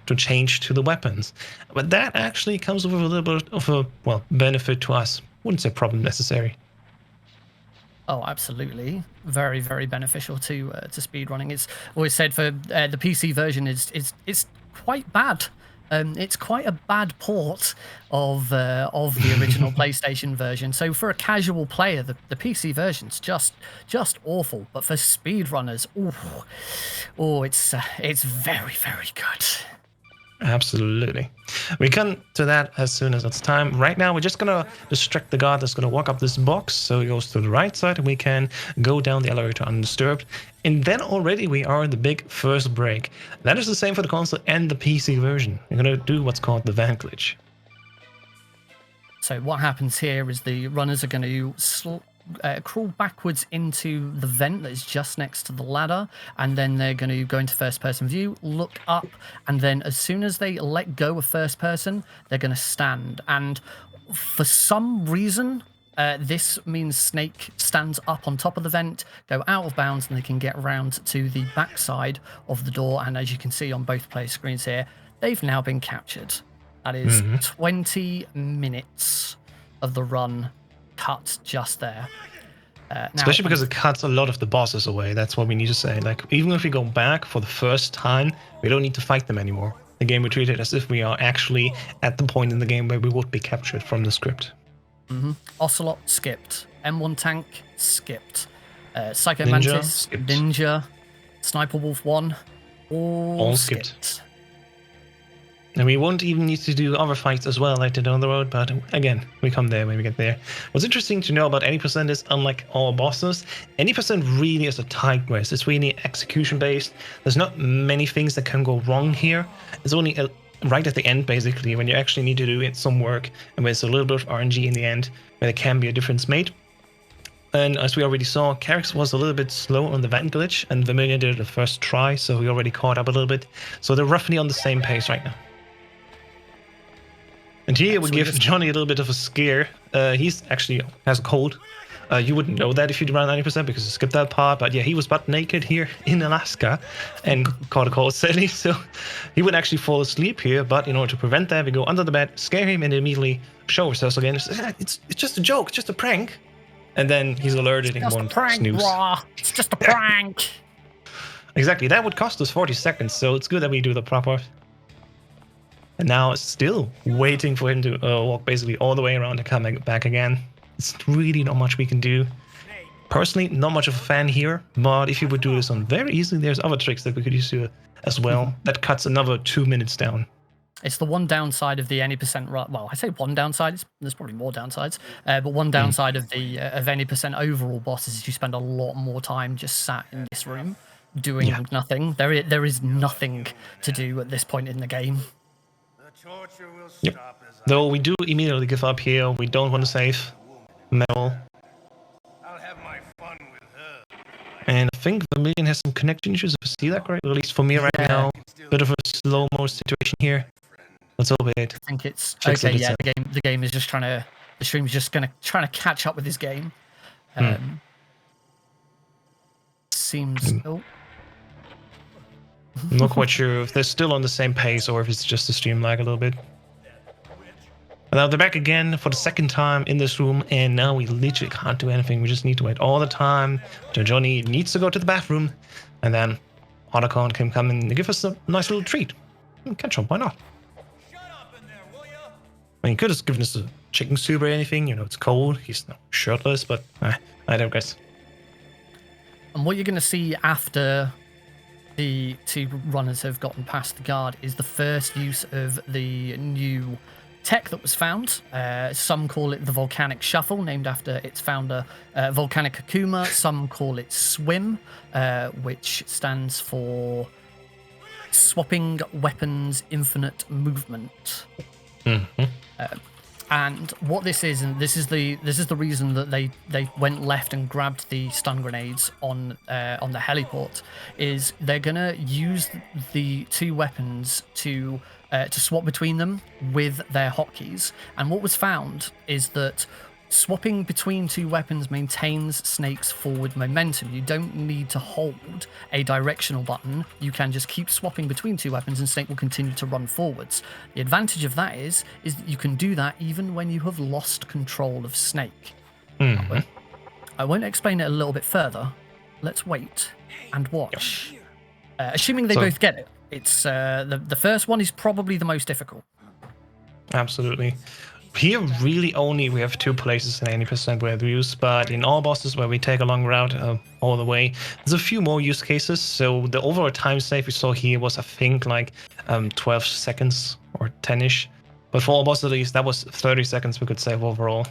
to change to the weapons. But that actually comes with a little bit of a, benefit to us. Wouldn't say problem necessary. Oh, absolutely. Very, very beneficial to speedrunning. It's always said for the PC version is quite bad. It's quite a bad port of the original PlayStation version. So for a casual player, the PC version's just awful. But for speedrunners, it's very, very good. Absolutely. We come to that as soon as it's time. Right now, we're just going to distract the guard that's going to walk up this box. So he goes to the right side and we can go down the elevator undisturbed. And then already we are in the big first break. That is the same for the console and the PC version. We're going to do what's called the van glitch. So what happens here is the runners are going to crawl backwards into the vent that is just next to the ladder, and then they're going to go into first person view, look up, and then as soon as they let go of first person, they're going to stand. And for some reason, this means Snake stands up on top of the vent, go out of bounds, and they can get round to the backside of the door. And as you can see on both player screens here, they've now been captured. That is 20 minutes of the run cut just there. Especially because it cuts a lot of the bosses away. That's what we need to say. Like, even if we go back for the first time, we don't need to fight them anymore. The game we treat it as if we are actually at the point in the game where we would be captured from the script. Ocelot skipped. M1 tank skipped. Psycho Ninja, Mantis, skipped. Ninja, Sniper Wolf 1, all skipped. And we won't even need to do other fights as well later down the road, but again, we come there when we get there. What's interesting to know about 80% is, unlike all bosses, 80% really is a tight race. It's really execution based. There's not many things that can go wrong here. It's only right at the end, basically, when you actually need to do some work, and there's a little bit of RNG in the end, where there can be a difference made. And as we already saw, Carigs was a little bit slow on the vent glitch, and Vermillion did it the first try, so we already caught up a little bit. So they're roughly on the same pace right now. And here we give Johnny a little bit of a scare. He's actually has a cold. You wouldn't know that if you run 90% because you skipped that part. But yeah, he was butt naked here in Alaska and caught a cold, sadly. So he would actually fall asleep here. But in order to prevent that, we go under the bed, scare him, and immediately show ourselves again. It's just a joke, it's just a prank. And then he's alerted and won't snooze. It's just a prank. Exactly. That would cost us 40 seconds. So it's good that we do the proper. And now it's still waiting for him to walk basically all the way around and come back again. It's really not much we can do. Personally, not much of a fan here, but if you would do this on very easily, there's other tricks that we could use here as well. That cuts another 2 minutes down. It's the one downside of the any percent. Well, I say one downside. There's probably more downsides, but one downside of the any percent overall bosses is you spend a lot more time just sat in this room doing nothing. There is nothing to do at this point in the game. Yep. Though we do immediately give up here. We don't want to save Mel. And I think Vermillion has some connection issues, if I see that correctly, at least for me right now. Bit of a slow-mo situation here. Let's hope it. I think it's okay. Yeah, the game is just the stream is just trying to catch up with this game. Seems. Oh. I'm not quite sure if they're still on the same pace or if it's just a stream lag a little bit. Now they're back again for the second time in this room, and now we literally can't do anything. We just need to wait all the time till Johnny needs to go to the bathroom, and then Otacon can come and give us a nice little treat. Ketchup, why not? I mean, he could have given us a chicken soup or anything. You know, it's cold. He's not shirtless, but I digress. And what you're going to see after the two runners have gotten past the guard is the first use of the new tech that was found. Some call it the Volcanic Shuffle, named after its founder, Volcanic Akuma. Some call it SWIM, which stands for Swapping Weapons Infinite Movement. And what this is, and this is the reason that they went left and grabbed the stun grenades on the heliport, is they're gonna use the two weapons to swap between them with their hotkeys. And what was found is that swapping between two weapons maintains Snake's forward momentum. You don't need to hold a directional button. You can just keep swapping between two weapons and Snake will continue to run forwards. The advantage of that is that you can do that even when you have lost control of Snake. I won't explain it a little bit further. Let's wait and watch. Assuming they both get it. It's the first one is probably the most difficult. Absolutely. Here, really only we have two places in 80% where we use, but in all bosses where we take a long route all the way, there's a few more use cases. So the overall time save we saw here was, I think, like 12 seconds or 10-ish. But for all bosses at least, that was 30 seconds we could save overall.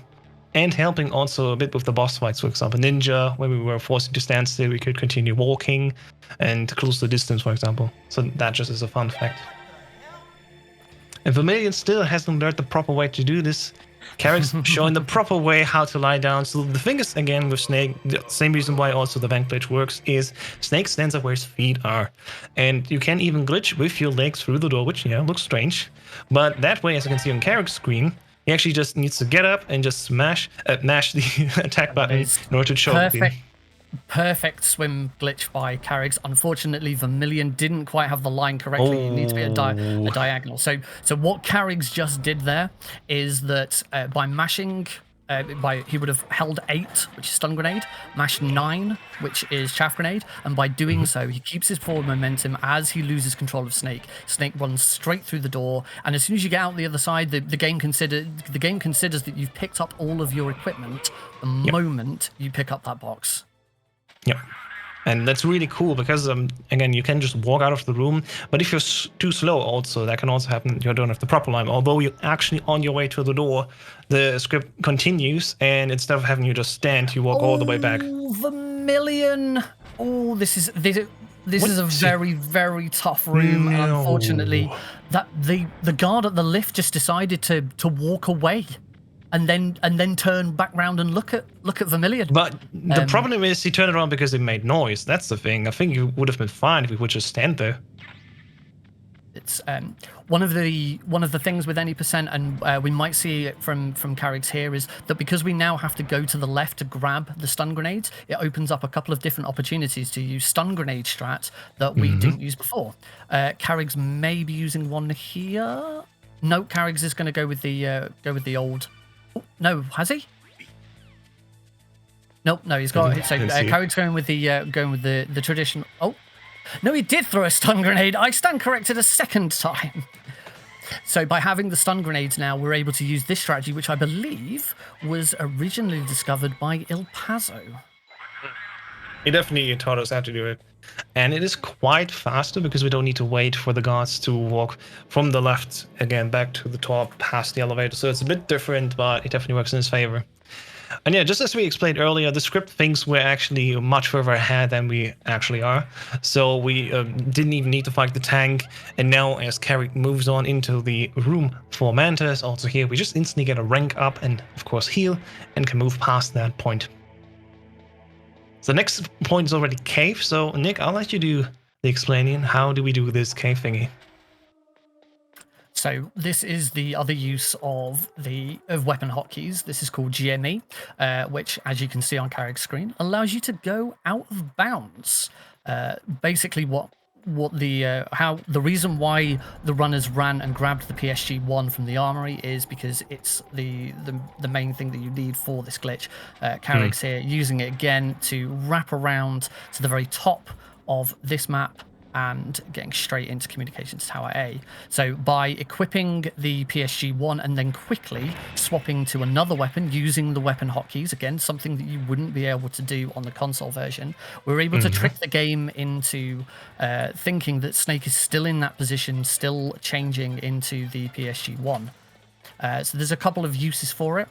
And helping also a bit with the boss fights, for example, Ninja, where we were forced to stand still, we could continue walking and close the distance, for example. So that just is a fun fact. And Vermillion still hasn't learned the proper way to do this. Carigs showing the proper way how to lie down. So the thing is, again, with Snake, the same reason why also the vent glitch works is Snake stands up where his feet are. And you can even glitch with your legs through the door, which, yeah, looks strange. But that way, as you can see on Carig's screen, he actually just needs to get up and just mash the attack button in order to choke him. Perfect swim glitch by Carigs. Unfortunately, Vermilion didn't quite have the line correctly. You need to be a diagonal. So what Carigs just did there is that by mashing, he would have held 8, which is stun grenade, mashed 9, which is chaff grenade, and by doing so, he keeps his forward momentum as he loses control of Snake. Snake runs straight through the door, and as soon as you get out the other side, the game considers that you've picked up all of your equipment the moment you pick up that box. Yeah, and that's really cool because, again, you can just walk out of the room, but if you're too slow also, that can also happen. You don't have the proper line. Although you're actually on your way to the door, the script continues, and instead of having you just stand, you walk all the way back. Vermilion! Oh, this is a very, very tough room, and unfortunately, that the guard at the lift just decided to walk away. And then turn back round and look at Vermilion. But the problem is he turned around because it made noise. That's the thing. I think you would have been fine if he would just stand there. It's one of the things with any percent, and we might see it from Carigs here, is that because we now have to go to the left to grab the stun grenades, it opens up a couple of different opportunities to use stun grenade strat that we didn't use before. Carigs may be using one here. No, Carigs is going to go with the old. No, has he? Nope, no, he's got. So Carigs going with the traditional. Oh, no, he did throw a stun grenade. I stand corrected a second time. So by having the stun grenades now, we're able to use this strategy, which I believe was originally discovered by Il Pazo. He definitely taught us how to do it. And it is quite faster because we don't need to wait for the guards to walk from the left again back to the top past the elevator. So it's a bit different, but it definitely works in his favor. And yeah, just as we explained earlier, the script thinks we're actually much further ahead than we actually are. So we didn't even need to fight the tank. And now as Carig moves on into the room for Mantis, also here, we just instantly get a rank up and of course heal and can move past that point. The next point is already cave, so Nick, I'll let you do the explaining. How do we do this cave thingy? So this is the other use of weapon hotkeys. This is called GME, which, as you can see on Carig's screen, allows you to go out of bounds. Basically, the reason why the runners ran and grabbed the PSG-1 from the armory is because it's the main thing that you need for this glitch. Carig's here using it again to wrap around to the very top of this map and getting straight into Communications Tower A. So by equipping the PSG-1 and then quickly swapping to another weapon using the weapon hotkeys, again, something that you wouldn't be able to do on the console version, we're able to trick the game into thinking that Snake is still in that position, still changing into the PSG-1. So there's a couple of uses for it.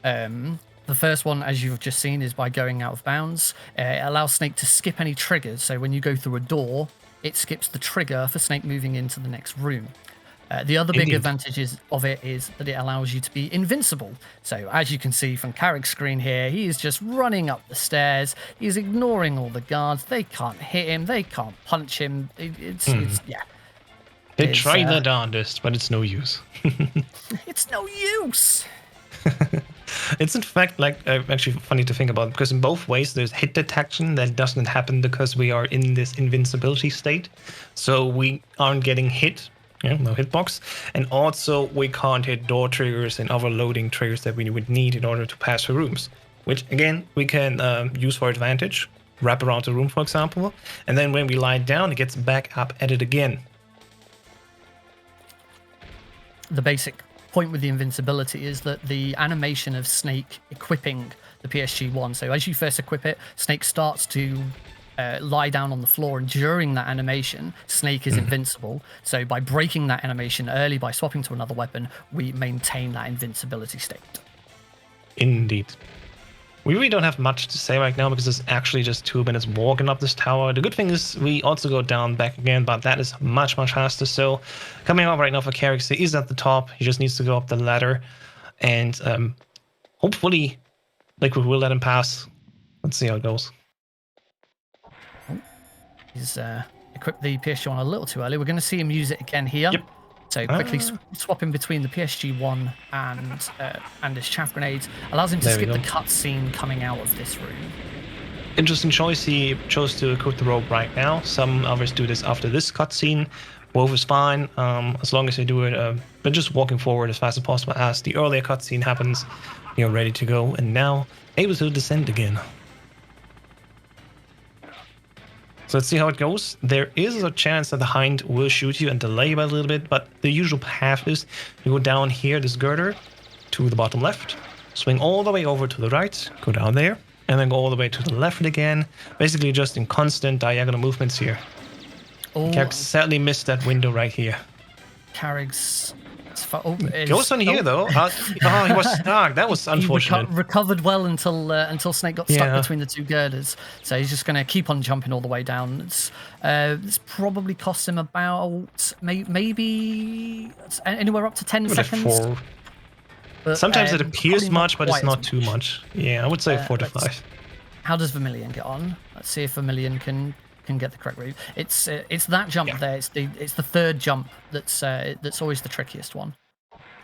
The first one, as you've just seen, is by going out of bounds. It allows Snake to skip any triggers. So when you go through a door, it skips the trigger for Snake moving into the next room. The other big advantages of it is that it allows you to be invincible. So as you can see from Carig's screen here, he is just running up the stairs. He's ignoring all the guards. They can't hit him. They can't punch him. Yeah. They try their darndest, but it's no use. It's no use. It's in fact actually funny to think about, because in both ways there's hit detection that doesn't happen because we are in this invincibility state, so we aren't getting hit, no hitbox, and also we can't hit door triggers and other loading triggers that we would need in order to pass through rooms, which again we can use for advantage, wrap around the room for example, and then when we lie down it gets back up at it again. The basic point with the invincibility is that the animation of Snake equipping the PSG-1, so as you first equip it, Snake starts to lie down on the floor, and during that animation Snake is invincible. So by breaking that animation early by swapping to another weapon, we maintain that invincibility state. Indeed. We really don't have much to say right now because it's actually just 2 minutes walking up this tower. The good thing is we also go down back again, but that is much faster. So coming up right now for Carigs, he is at the top. He just needs to go up the ladder. and hopefully Liquid will let him pass. Let's see how it goes. He's equipped the PSG1 a little too early. We're going to see him use it again here. Yep. So quickly swapping between the PSG1 and his chaff grenades allows him to skip the cutscene coming out of this room. Interesting choice. He chose to equip the rope right now. Some others do this after this cutscene. Both is fine as long as they do it. But just walking forward as fast as possible as the earlier cutscene happens. You're ready to go, and now able to descend again. So let's see how it goes. There is a chance that the hind will shoot you and delay by a little bit, but the usual path is you go down here, this girder, to the bottom left, swing all the way over to the right, go down there, and then go all the way to the left again. Basically just in constant diagonal movements here. Carigs sadly missed that window right here. Carigs... Goes on here though. He was stuck. That was unfortunate. He recovered well until Snake got stuck between the two girders. So he's just going to keep on jumping all the way down. It's probably cost him about maybe anywhere up to 10 seconds. But, sometimes it appears much, but it's not too much. Yeah, I would say 4 to 5. How does Vermillion get on? Let's see if Vermillion can get the correct route. It's that jump there. It's the third jump that's always the trickiest one.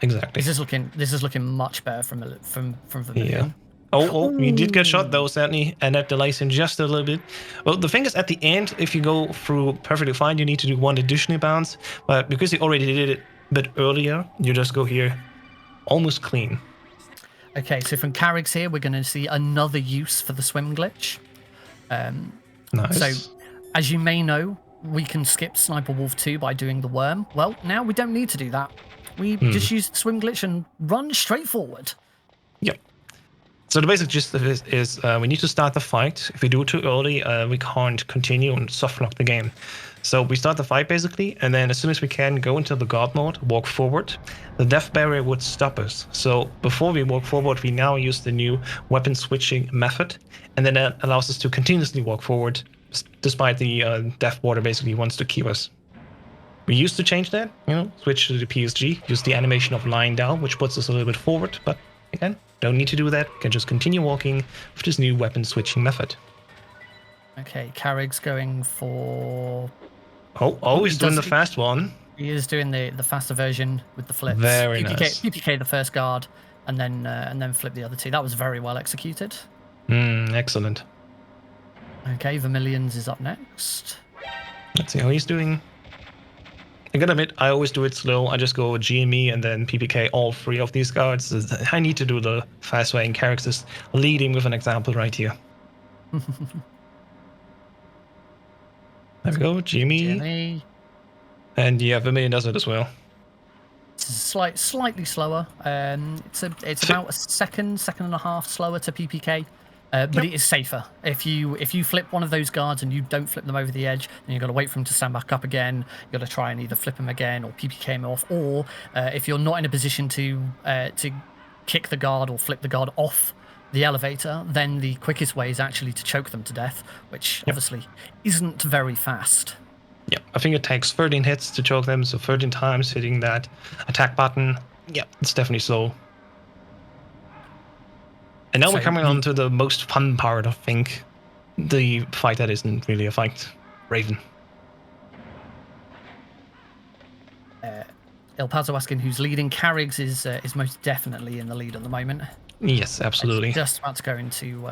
Exactly. This is looking much better from Vermillion. Yeah. Oh, you did get shot though, certainly, and that delays him just a little bit. Well, the thing is, at the end, if you go through perfectly fine, you need to do 1 additional bounce. But because he already did it a bit earlier, you just go here, almost clean. Okay, so from Carigs here, we're going to see another use for the swim glitch. Nice. So, as you may know, we can skip Sniper Wolf 2 by doing the worm. Well, now we don't need to do that. We just use the swim glitch and run straight forward. Yep. So the basic gist of this is we need to start the fight. If we do it too early, we can't continue and soft lock the game. So we start the fight basically, and then as soon as we can, go into the guard mode, walk forward. The death barrier would stop us. So before we walk forward, we now use the new weapon switching method, and then that allows us to continuously walk forward, despite the death water basically wants to keep us. We used to change that, switch to the PSG, use the animation of lying down, which puts us a little bit forward, but again, don't need to do that. Can just continue walking with this new weapon switching method. Okay, Carig's going for... Oh, he's doing the fast one. He is doing the faster version with the flips. Very nice. PPK the first guard, and then flip the other two. That was very well executed. Excellent. Okay, Vermillion's is up next. Let's see how he's doing. I gotta admit, I always do it slow. I just go GME and then PPK all 3 of these guards. I need to do the fast way, and Carigs is leading with an example right here. There we go, GME. And yeah, Vermillion does it as well. It's slightly slower. It's about a second and a half slower to PPK. But it is safer. If you flip one of those guards and you don't flip them over the edge, then you've got to wait for them to stand back up again. You've got to try and either flip them again or PPK them off. Or if you're not in a position to kick the guard or flip the guard off the elevator, then the quickest way is actually to choke them to death, which obviously isn't very fast. Yeah, I think it takes 13 hits to choke them, so 13 times hitting that attack button. Yeah, it's definitely slow. And now we're coming on to the most fun part, I think. The fight that isn't really a fight. Raven. El Paso asking who's leading. Carigs is most definitely in the lead at the moment. Yes, absolutely. It's just about to go into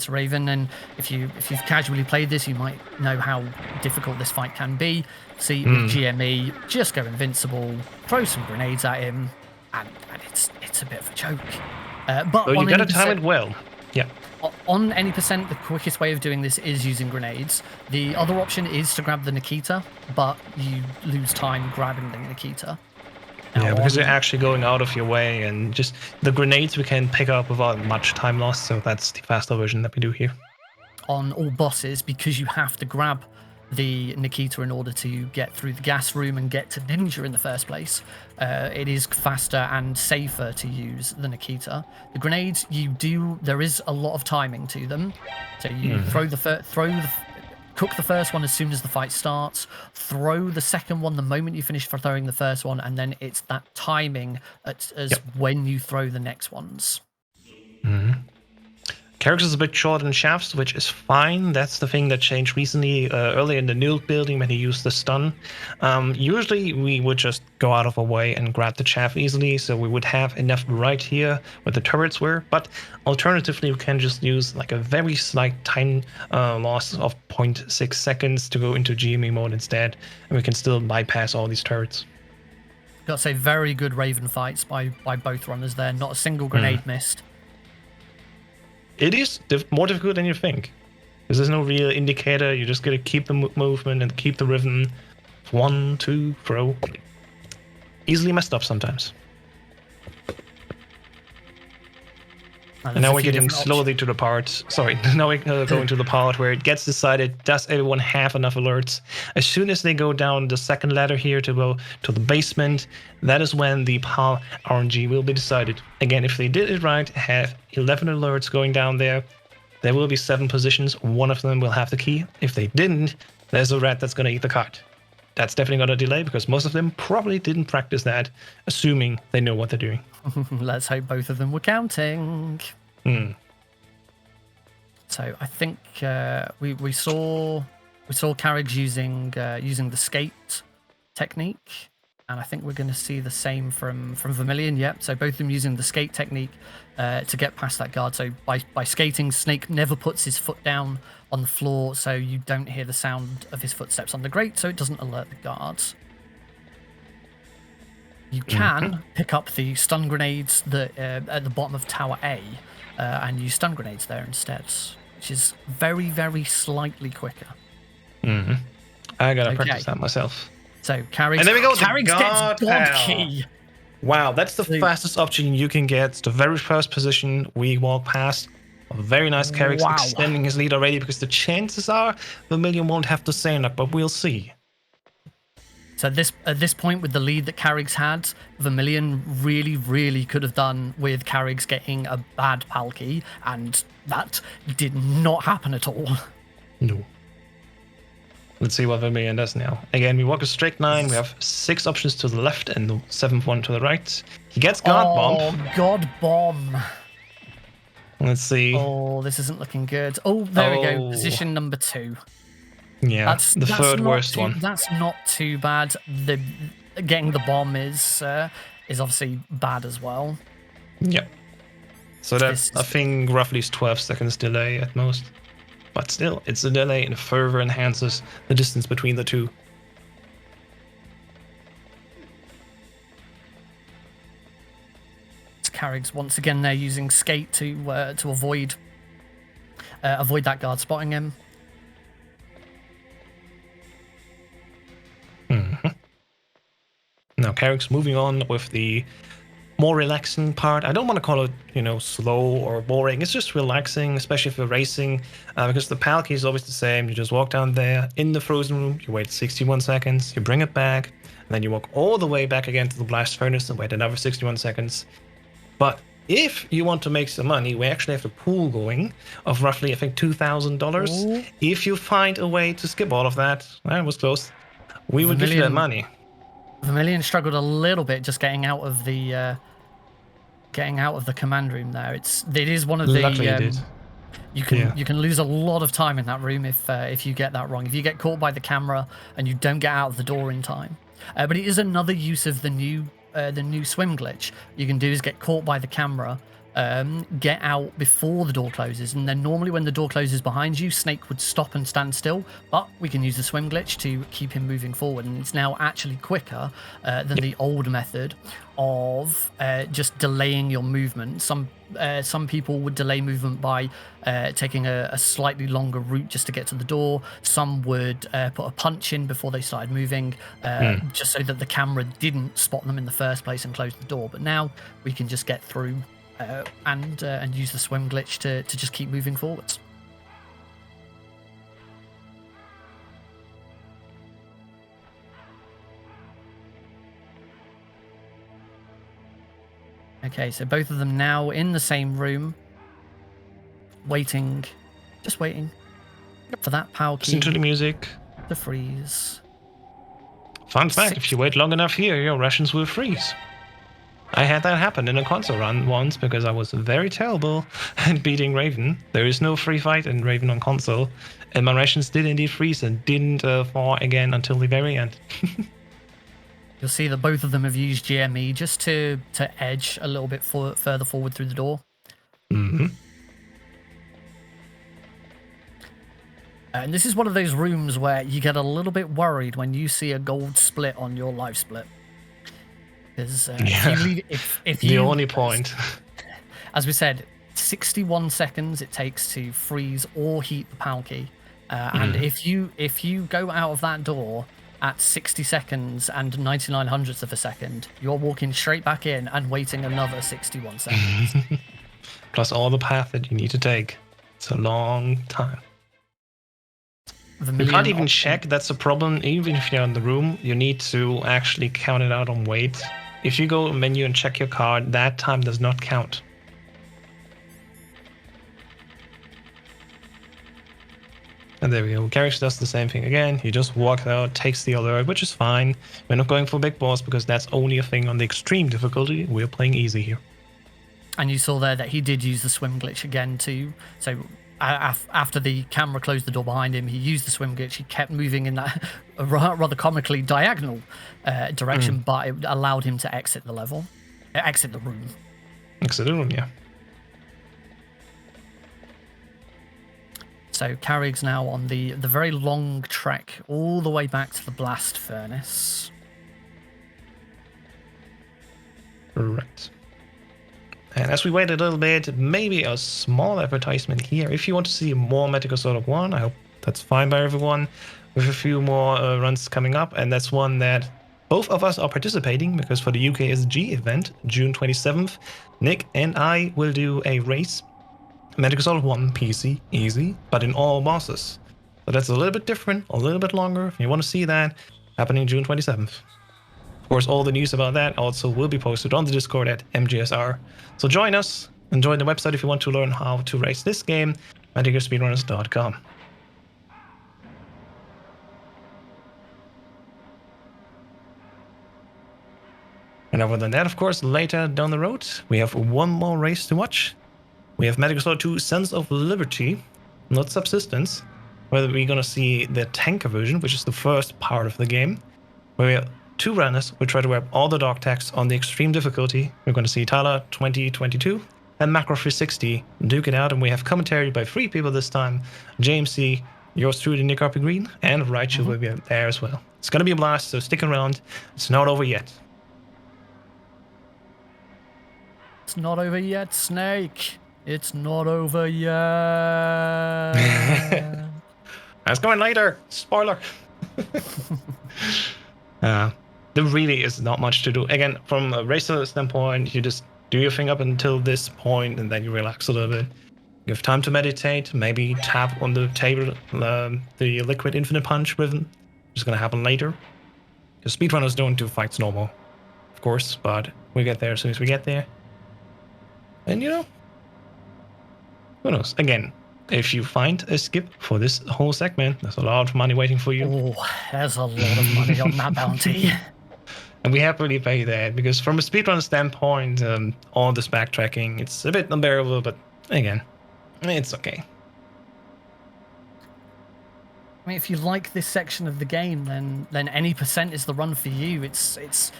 Raven, and if you've casually played this, you might know how difficult this fight can be. See, with GME, just go invincible, throw some grenades at him, and it's a bit of a joke. But you gotta time it well. Yeah. On any percent, the quickest way of doing this is using grenades. The other option is to grab the Nikita, but you lose time grabbing the Nikita. Yeah, because you're actually going out of your way, and just the grenades we can pick up without much time lost, so that's the faster version that we do here. On all bosses, because you have to grab the Nikita in order to get through the gas room and get to Ninja in the first place, it is faster and safer to use the Nikita. The grenades, there is a lot of timing to them, so you throw the cook the first one as soon as the fight starts, throw the second one the moment you finish throwing the first one, and then it's that timing as when you throw the next ones. Carigs is a bit short on shafts, which is fine. That's the thing that changed recently, earlier in the nuke building when he used the stun. Usually we would just go out of our way and grab the chaff easily, so we would have enough right here where the turrets were. But alternatively, we can just use like a very slight time loss of 0.6 seconds to go into GME mode instead, and we can still bypass all these turrets. Got to say, very good Raven fights by both runners there. Not a single grenade missed. It is more difficult than you think, because there's no real indicator. You just gotta keep the movement and keep the rhythm. 1, 2, throw. Easily messed up sometimes. And now we're getting slowly to the part. Sorry, now we're going to the part where it gets decided, does everyone have enough alerts? As soon as they go down the second ladder here to go to the basement, that is when the PAL RNG will be decided. Again, if they did it right, have 11 alerts going down there, there will be 7 positions. One of them will have the key. If they didn't, there's a rat that's going to eat the cart. That's definitely going to delay because most of them probably didn't practice that, assuming they know what they're doing. Let's hope both of them were counting. So I think we saw Carigs using the skate technique, and I think we're going to see the same from Vermillion. Yep. So both of them using the skate technique to get past that guard. So by skating, Snake never puts his foot down on the floor, so you don't hear the sound of his footsteps on the grate, so it doesn't alert the guards. You can pick up the stun grenades that at the bottom of Tower A and use stun grenades there instead, which is very, very slightly quicker. I gotta practice that myself. So Carigs, and there we go. Carigs gets God key. Wow, that's the fastest option you can get. The very first position we walk past. A very nice Carigs extending his lead already, because the chances are Vermillion won't have to say enough, but we'll see. So at this point, with the lead that Carigs had, Vermillion really, really could have done with Carigs getting a bad Palki, and that did not happen at all. No. Let's see what Vermillion does now. Again, we walk a straight line. We have 6 options to the left and the 7th one to the right. He gets God Bomb. Oh, God Bomb. Let's see. Oh, this isn't looking good. Oh, there we go. Position number 2. Yeah, that's the third worst one. That's not too bad. Getting the bomb is obviously bad as well. Yep. So that's, I think, roughly 12 seconds delay at most. But still, it's a delay and further enhances the distance between the two. Carigs once again they're using skate to avoid that guard spotting him. Now Carigs moving on with the more relaxing part. I don't want to call it, slow or boring. It's just relaxing, especially if you're racing, because the Palki is always the same. You just walk down there in the frozen room, you wait 61 seconds, you bring it back, and then you walk all the way back again to the blast furnace and wait another 61 seconds. But if you want to make some money, we actually have a pool going of roughly, I think, $2,000. If you find a way to skip all of that, that was close, we would give you that money. Vermillion struggled a little bit just getting out of the command room there. It is one of the Luckily he did. You can lose a lot of time in that room if you get that wrong. If you get caught by the camera and you don't get out of the door in time. But it is another use of the new swim glitch. You can do is get caught by the camera, get out before the door closes, and then normally when the door closes behind you, Snake would stop and stand still, but we can use the swim glitch to keep him moving forward, and it's now actually quicker than the old method of just delaying your movement. Some people would delay movement by taking a slightly longer route just to get to the door. Some would put a punch in before they started moving, just so that the camera didn't spot them in the first place and close the door. But now we can just get through and use the swim glitch to just keep moving forwards. Okay, so both of them now in the same room, waiting, just waiting. For that PAL key, Listen to the music. the freeze. Fun fact, if you wait long enough here, your rations will freeze. I had that happen in a console run once because I was very terrible at beating Raven. There is no free fight in Raven on console, and my rations did indeed freeze and didn't thaw again until the very end. You'll see that both of them have used GME just to edge a little bit further forward through the door. Mm-hmm. And this is one of those rooms where you get a little bit worried when you see a gold split on your life split. Because if you the only point. As we said, 61 seconds it takes to freeze or heat the PAL key. And if you go out of that door at 60 seconds and 99 hundredths of a second, you're walking straight back in and waiting another 61 seconds. Plus all the path that you need to take. It's a long time. You can't even check, that's a problem. Even if you're in the room, you need to actually count it out on wait. If you go menu and check your card, that time does not count. And there we go. Carigs does the same thing again. He just walks out, takes the alert, which is fine. We're not going for big boss because that's only a thing on the extreme difficulty. We're playing easy here. And you saw there that he did use the swim glitch again too. So after the camera closed the door behind him, he used the swim glitch. He kept moving in that rather comically diagonal direction, but it allowed him to exit the level, exit the room. Exit the room, yeah. So Carigs now on the very long trek all the way back to the blast furnace. Right. And as we wait a little bit, maybe a small advertisement here. If you want to see more Metal Gear Solid 1, I hope that's fine by everyone. With a few more runs coming up, and that's one that both of us are participating because for the UKSG event, June 27th, Nick and I will do a race. Metal Gear Solid 1 PC, easy, but in all bosses. So that's a little bit different, a little bit longer. If you want to see that, happening June 27th. Of course, all the news about that also will be posted on the Discord at MGSR. So join us and join the website if you want to learn how to race this game, MetalGearSpeedrunners.com. And other than that, of course, later down the road, we have one more race to watch. We have Metal Gear Solid 2 Sons of Liberty, not Subsistence, where we're going to see the tanker version, which is the first part of the game, where we have two runners will try to grab all the dog tags on the extreme difficulty. We're going to see Tyler 2022 and Macro360 duke it out, and we have commentary by three people this time. JMC, yours truly, Nick Harper Green, and Raichu will be there as well. It's going to be a blast, so stick around. It's not over yet. It's not over yet, Snake. It's not over yet. That's going later. Spoiler. There really is not much to do. Again, from a racer standpoint, you just do your thing up until this point, and then you relax a little bit. You have time to meditate, maybe tap on the table, the liquid infinite punch rhythm, which is going to happen later. Because speedrunners don't do fights normal, of course, but we'll get there as soon as we get there. And you know, who knows? Again, if you find a skip for this whole segment, there's a lot of money waiting for you. Oh, there's a lot of money on that bounty. And we happily pay that, because from a speedrunner standpoint, all this backtracking, it's a bit unbearable, but again, it's okay. I mean, if you like this section of the game, then any percent is the run for you. It's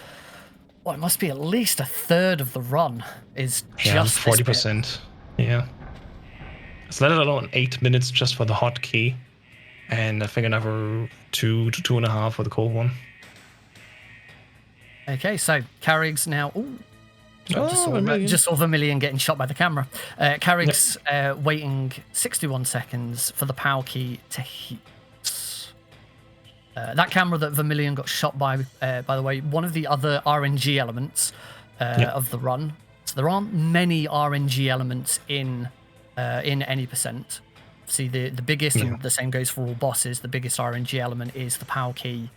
well, it must be at least a third of the run is just 40%. Yeah. So let alone 8 minutes just for the hotkey, and I think another 2 to 2.5 for the cold one. Okay, so Carigs now. Ooh, just saw Vermillion getting shot by the camera. Carigs waiting 61 seconds for the PAL key to heat. That camera that Vermillion got shot by the way, one of the other RNG elements of the run. So there aren't many RNG elements in any percent. See, the biggest, and the same goes for all bosses, the biggest RNG element is the PAL key.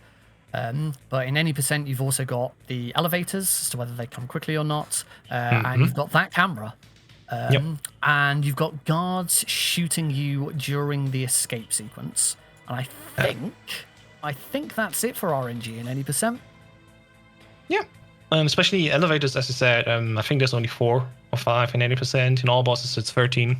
But in any percent, you've also got the elevators as to whether they come quickly or not, and you've got that camera. And you've got guards shooting you during the escape sequence. And I think that's it for RNG in any percent. Yeah. Especially elevators, as I said, I think there's only 4 or 5 in 80%. In all bosses, it's 13.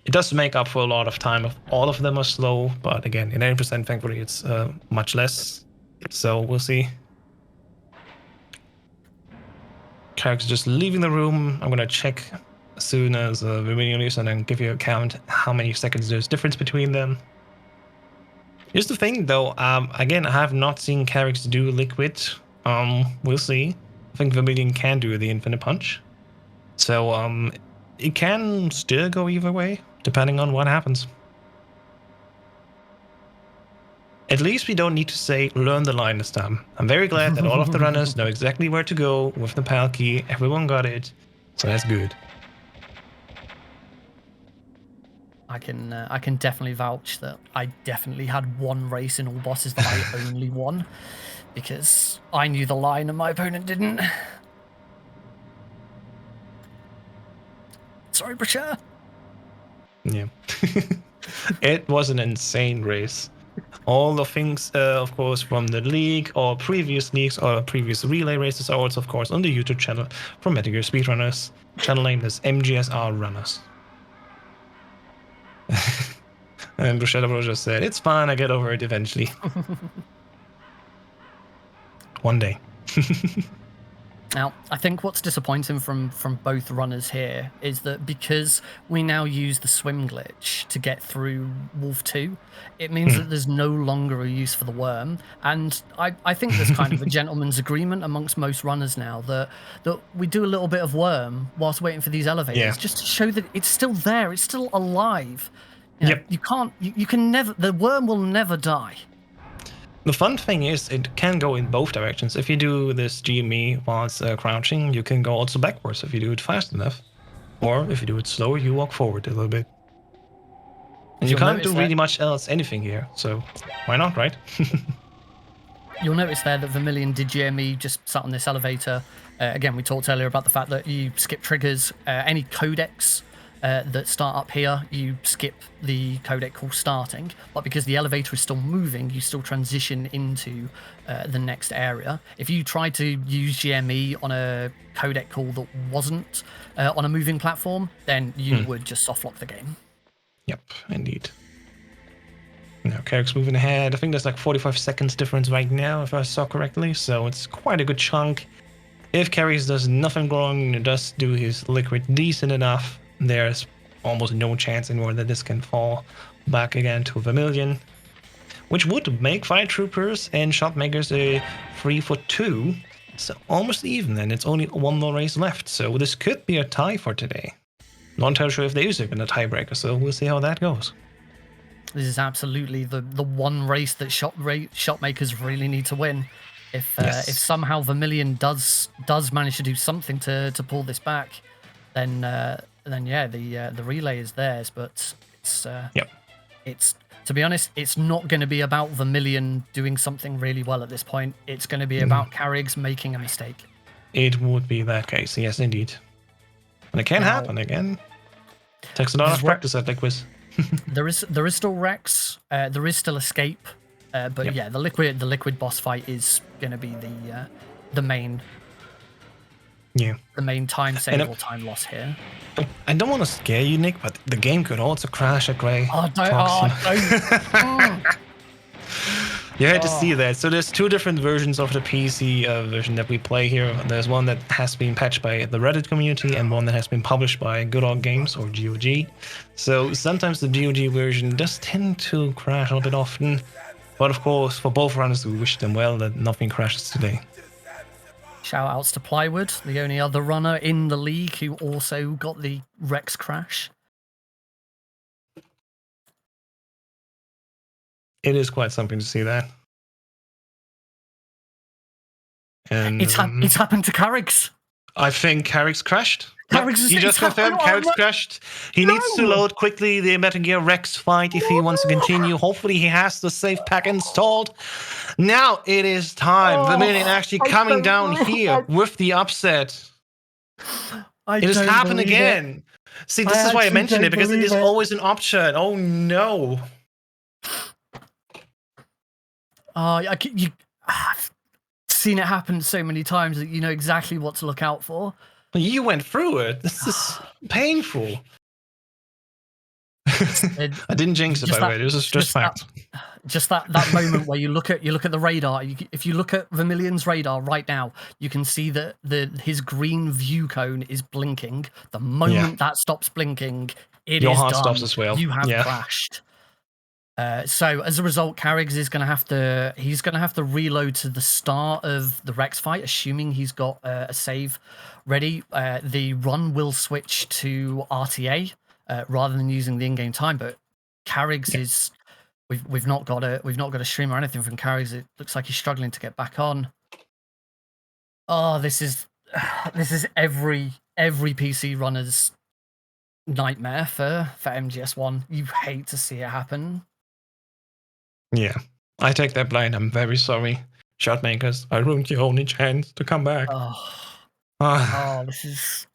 It does make up for a lot of time if all of them are slow, but again, in 80%, thankfully, it's much less. So we'll see. Carigs just leaving the room. I'm gonna check as soon as the video news and then give you a count how many seconds there's difference between them. Here's the thing, though. Again, I have not seen Carigs do liquid. We'll see. I think Vermillion can do the infinite punch. So it can still go either way, depending on what happens. At least we don't need to say, learn the line this time. I'm very glad that all of the runners know exactly where to go with the PAL key. Everyone got it, so that's good. I can definitely vouch that I definitely had one race in all bosses that I only won, because I knew the line and my opponent didn't. Sorry, Brasher. Yeah. It was an insane race. All the things, of course, from the league or previous leagues or previous relay races are also, of course, on the YouTube channel from Metal Gear Speedrunners. Channel name is MGSR Runners. And Bruschetta just said, it's fine, I get over it eventually. One day. Now, I think what's disappointing from both runners here is that because we now use the swim glitch to get through Wolf 2, it means that there's no longer a use for the worm. And I think there's kind of a gentleman's agreement amongst most runners now that we do a little bit of worm whilst waiting for these elevators, just to show that it's still there, it's still alive. You know, you can never, the worm will never die. The fun thing is, it can go in both directions. If you do this GME whilst crouching, you can go also backwards if you do it fast enough. Or if you do it slower, you walk forward a little bit. And you can't do really much else anything here, so why not, right? You'll notice there that Vermillion did GME just sat on this elevator. Again, we talked earlier about the fact that you skip triggers. Any codecs that start up here, you skip the codec call starting, but because the elevator is still moving, you still transition into the next area. If you tried to use GME on a codec call that wasn't on a moving platform, then you would just softlock the game. Yep, indeed. Now, Carigs moving ahead. I think there's like 45 seconds difference right now, if I saw correctly, so it's quite a good chunk. If Carigs does nothing wrong and does do his liquid decent enough, there's almost no chance anymore that this can fall back again to Vermillion, which would make Fire Troopers and Shotmakers a 3-for-2, so almost even, and it's only one more race left, so this could be a tie for today. Not entirely sure if there is even a tiebreaker, so we'll see how that goes. This is absolutely the one race that Shotmakers really need to win. If somehow Vermillion does manage to do something to pull this back, then yeah, the relay is theirs. But it's to be honest, it's not going to be about Vermillion doing something really well at this point. It's going to be about Carigs making a mistake. It would be that case, yes, indeed. And it can happen again. Takes a lot of practice at Liquid. There is still Rex. There is still Escape. But yeah, the liquid boss fight is going to be the main. Yeah. The main time save or time loss here. I don't want to scare you, Nick, but the game could also crash at Gray. Oh, don't. You had to see that. So there's two different versions of the PC version that we play here. There's one that has been patched by the Reddit community and one that has been published by Good Old Games or GOG. So sometimes the GOG version does tend to crash a little bit often. But of course, for both runners, we wish them well that nothing crashes today. Shout outs to Plywood, the only other runner in the league who also got the Rex crash. It is quite something to see that. And it's happened to Carigs. I think Carigs crashed. Carigs he just confirmed Carigs crashed. He needs to load quickly the Metal Gear Rex fight if he wants to continue. Hopefully he has the safe pack installed. Now it is time. Vermillion actually coming down here with the upset. It has happened again. See, this is why I actually mentioned it, don't because it is believe it. always an option. Oh no. Oh, you've seen it happen so many times that you know exactly what to look out for. You went through it. This is painful. I didn't jinx it, by the way. This is just fact. Just that moment where you look at the radar. If you look at Vermillion's radar right now, you can see that his green view cone is blinking. The moment that stops blinking, Your is heart done. stops as well. You have Yeah. crashed. So as a result, Carigs is going to have to reload to the start of the Rex fight, assuming he's got a save ready. The run will switch to RTA rather than using the in-game time. But Carigs is we've not got a stream or anything from Carigs. It looks like he's struggling to get back on. Oh, this is every PC runner's nightmare for MGS1. You hate to see it happen. Yeah, I take that blame. I'm very sorry. Shotmakers, I ruined your only chance to come back. It's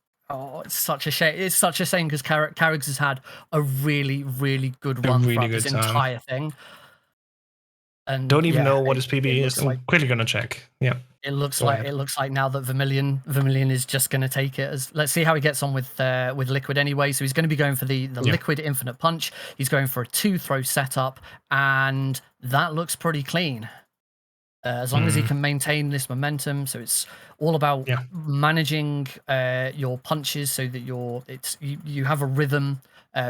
such a shame. It's such a shame because Carigs has had a really, really good run throughout this entire thing. And don't even know what his PB is. I'm quickly gonna check. Yeah. It looks like now that Vermillion is just going to take it as. Let's see how he gets on with Liquid anyway. So he's going to be going for the Liquid Infinite Punch. He's going for a 2-throw setup, and that looks pretty clean. As long as he can maintain this momentum, so it's all about managing your punches so that you have a rhythm.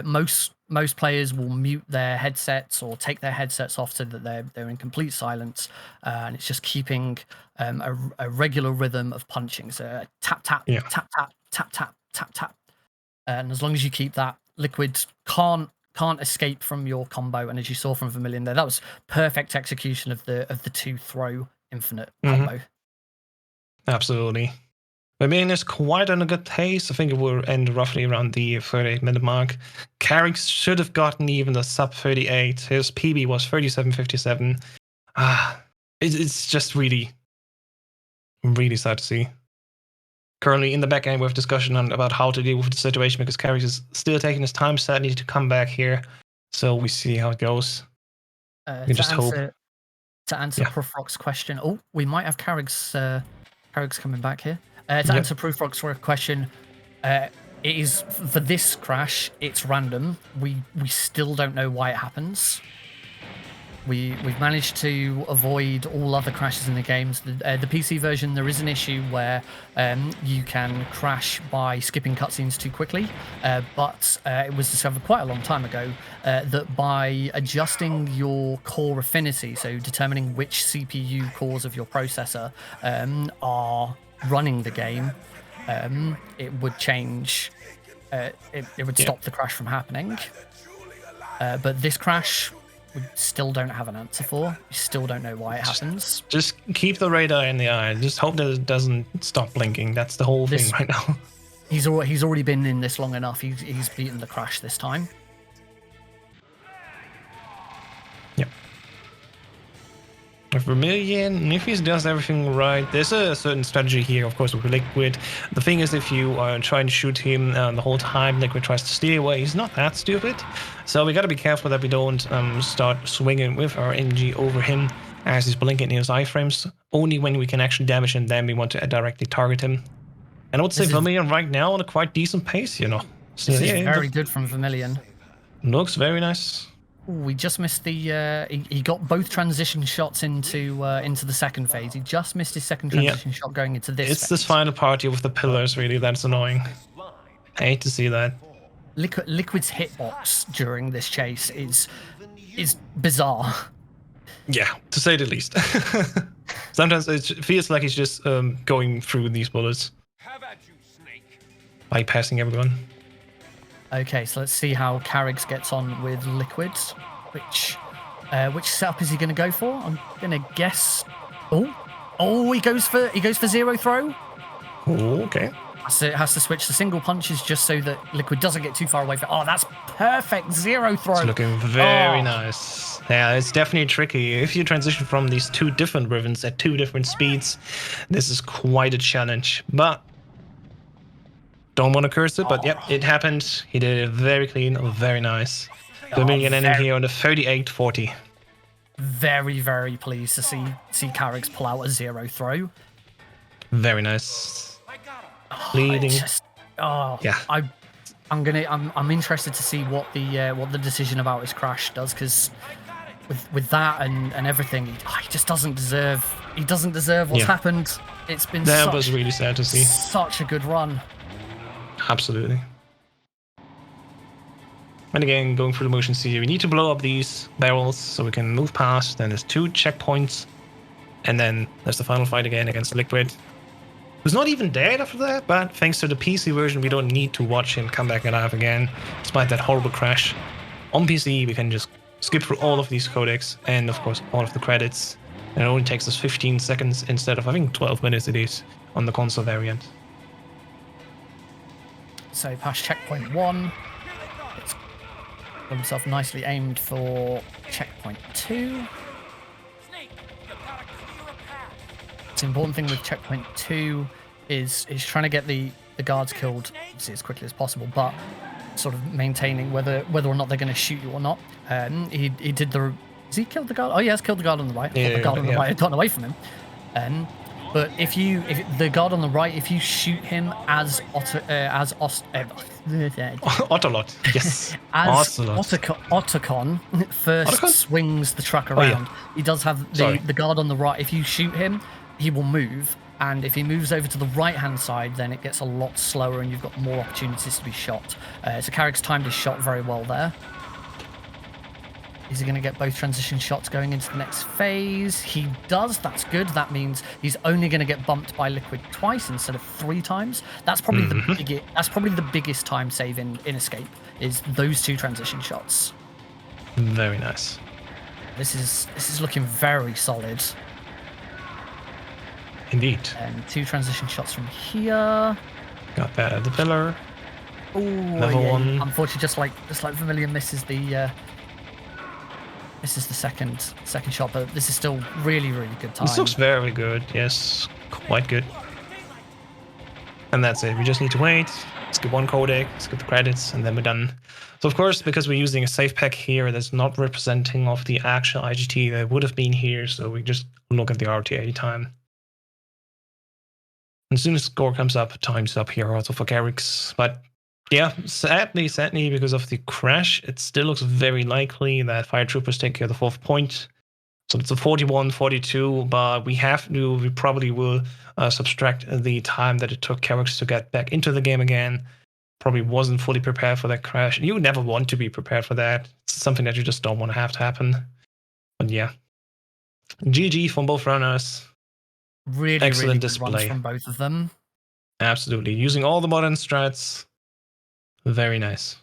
Most players will mute their headsets or take their headsets off so that they're in complete silence, and it's just keeping a regular rhythm of punching. So tap tap tap tap tap tap tap tap, and as long as you keep that, Liquid can't escape from your combo. And as you saw from Vermillion there, that was perfect execution of the 2-throw infinite combo. Absolutely. Vermillion is quite on a good pace. I think it will end roughly around the 38-minute mark. Carigs should have gotten even the sub 38. His PB was 37.57. It's just really, really sad to see. Currently in the back end, we have discussion about how to deal with the situation because Carigs is still taking his time, sadly, to come back here. So we see how it goes. We just hope. To answer Prufrock's question, we might have Carigs coming back here. To answer Prufrock's question, it is for this crash. It's random. We still don't know why it happens. We've managed to avoid all other crashes in the games. The PC version, there is an issue where you can crash by skipping cutscenes too quickly, but it was discovered quite a long time ago that by adjusting your core affinity, so determining which CPU cores of your processor are running the game, it would change. It would stop the crash from happening. But this crash, we still don't have an answer for. We still don't know why it happens. Just keep the radar in the eye. Just hope that it doesn't stop blinking. That's the whole thing right now. He's already been in this long enough. He's beaten the crash this time. Yep. With Vermillion, if he does everything right, there's a certain strategy here, of course, with Liquid. The thing is, if you are trying to shoot him the whole time, Liquid tries to steer away. He's not that stupid. So we gotta be careful that we don't start swinging with our NG over him as he's blinking in his iframes. Only when we can actually damage him, then we want to directly target him. And I would say Vermillion right now on a quite decent pace, you know. So, this is very good from Vermillion. Looks very nice. We just missed the. He got both transition shots into the second phase. He just missed his second transition shot going into this. It's this final party with the pillars, really. That's annoying. I hate to see that. Liquid's hitbox during this chase is bizarre. Yeah, to say the least. Sometimes it feels like he's just going through these bullets, bypassing everyone. Okay, so let's see how Carigs gets on with Liquid. Which setup is he going to go for? I'm going to guess. Oh, he goes for 0-throw. Oh, okay. Has to switch to single punches just so that Liquid doesn't get too far away from. Oh, that's perfect 0-throw. It's looking very nice. Yeah, it's definitely tricky. If you transition from these two different rhythms at two different speeds, this is quite a challenge. But Don't want to curse it, but yep, it happened. He did it very clean, very nice. Vermillion ending here on the 38-40. Very, very pleased to see Carigs pull out a 0 throw. Very nice. Leading. Yeah. I'm interested to see what the decision about his crash does, because with that and everything, he just doesn't deserve. He doesn't deserve what's happened. It's been that was really sad to see. Such a good run. Absolutely. And again, going through the motions here, we need to blow up these barrels so we can move past. Then there's 2 checkpoints, and then there's the final fight again against Liquid, who's not even dead after that, but thanks to the PC version, we don't need to watch him come back alive again, despite that horrible crash. On PC, we can just skip through all of these codecs, and of course, all of the credits. And it only takes us 15 seconds instead of, I think, 12 minutes it is on the console variant. So past checkpoint 1. It's got himself nicely aimed for checkpoint 2. The important thing with checkpoint 2 is trying to get the guards killed, obviously, as quickly as possible, but sort of maintaining whether or not they're going to shoot you or not. He did the... Has he killed the guard? Oh, yeah, he's killed the guard on the right. Yeah, the guard on the right had gotten away from him. But if the guard on the right, if you shoot him as Ocelot, yes, as Otacon first swings the truck around, he does have the guard on the right. If you shoot him, he will move, and if he moves over to the right-hand side, then it gets a lot slower, and you've got more opportunities to be shot. So Carigs timed his shot very well there. Is he going to get both transition shots going into the next phase? He does. That's good. That means he's only going to get bumped by Liquid twice instead of 3 times. That's probably the biggest time save in Escape, is those 2 transition shots. Very nice. This is looking very solid. Indeed. And 2 transition shots from here. Got that at the pillar. Oh, Another one. Unfortunately, just like Vermillion misses the. This is the second shot, but this is still really, really good time. This looks very good. Yes, quite good. And that's it. We just need to wait, skip 1 codec, skip the credits, and then we're done. So of course, because we're using a safe pack here that's not representing of the actual IGT that would have been here, so we just look at the RTA time. And as soon as the score comes up, time's up here also for Carigs. But yeah, sadly, because of the crash, it still looks very likely that Fire Troopers take care of the 4th point. So it's a 41-42, but we probably will subtract the time that it took Carigs to get back into the game again. Probably wasn't fully prepared for that crash. You never want to be prepared for that. It's something that you just don't want to have to happen. But yeah. GG from both runners. Really, excellent really display runs from both of them. Absolutely. Using all the modern strats. Very nice.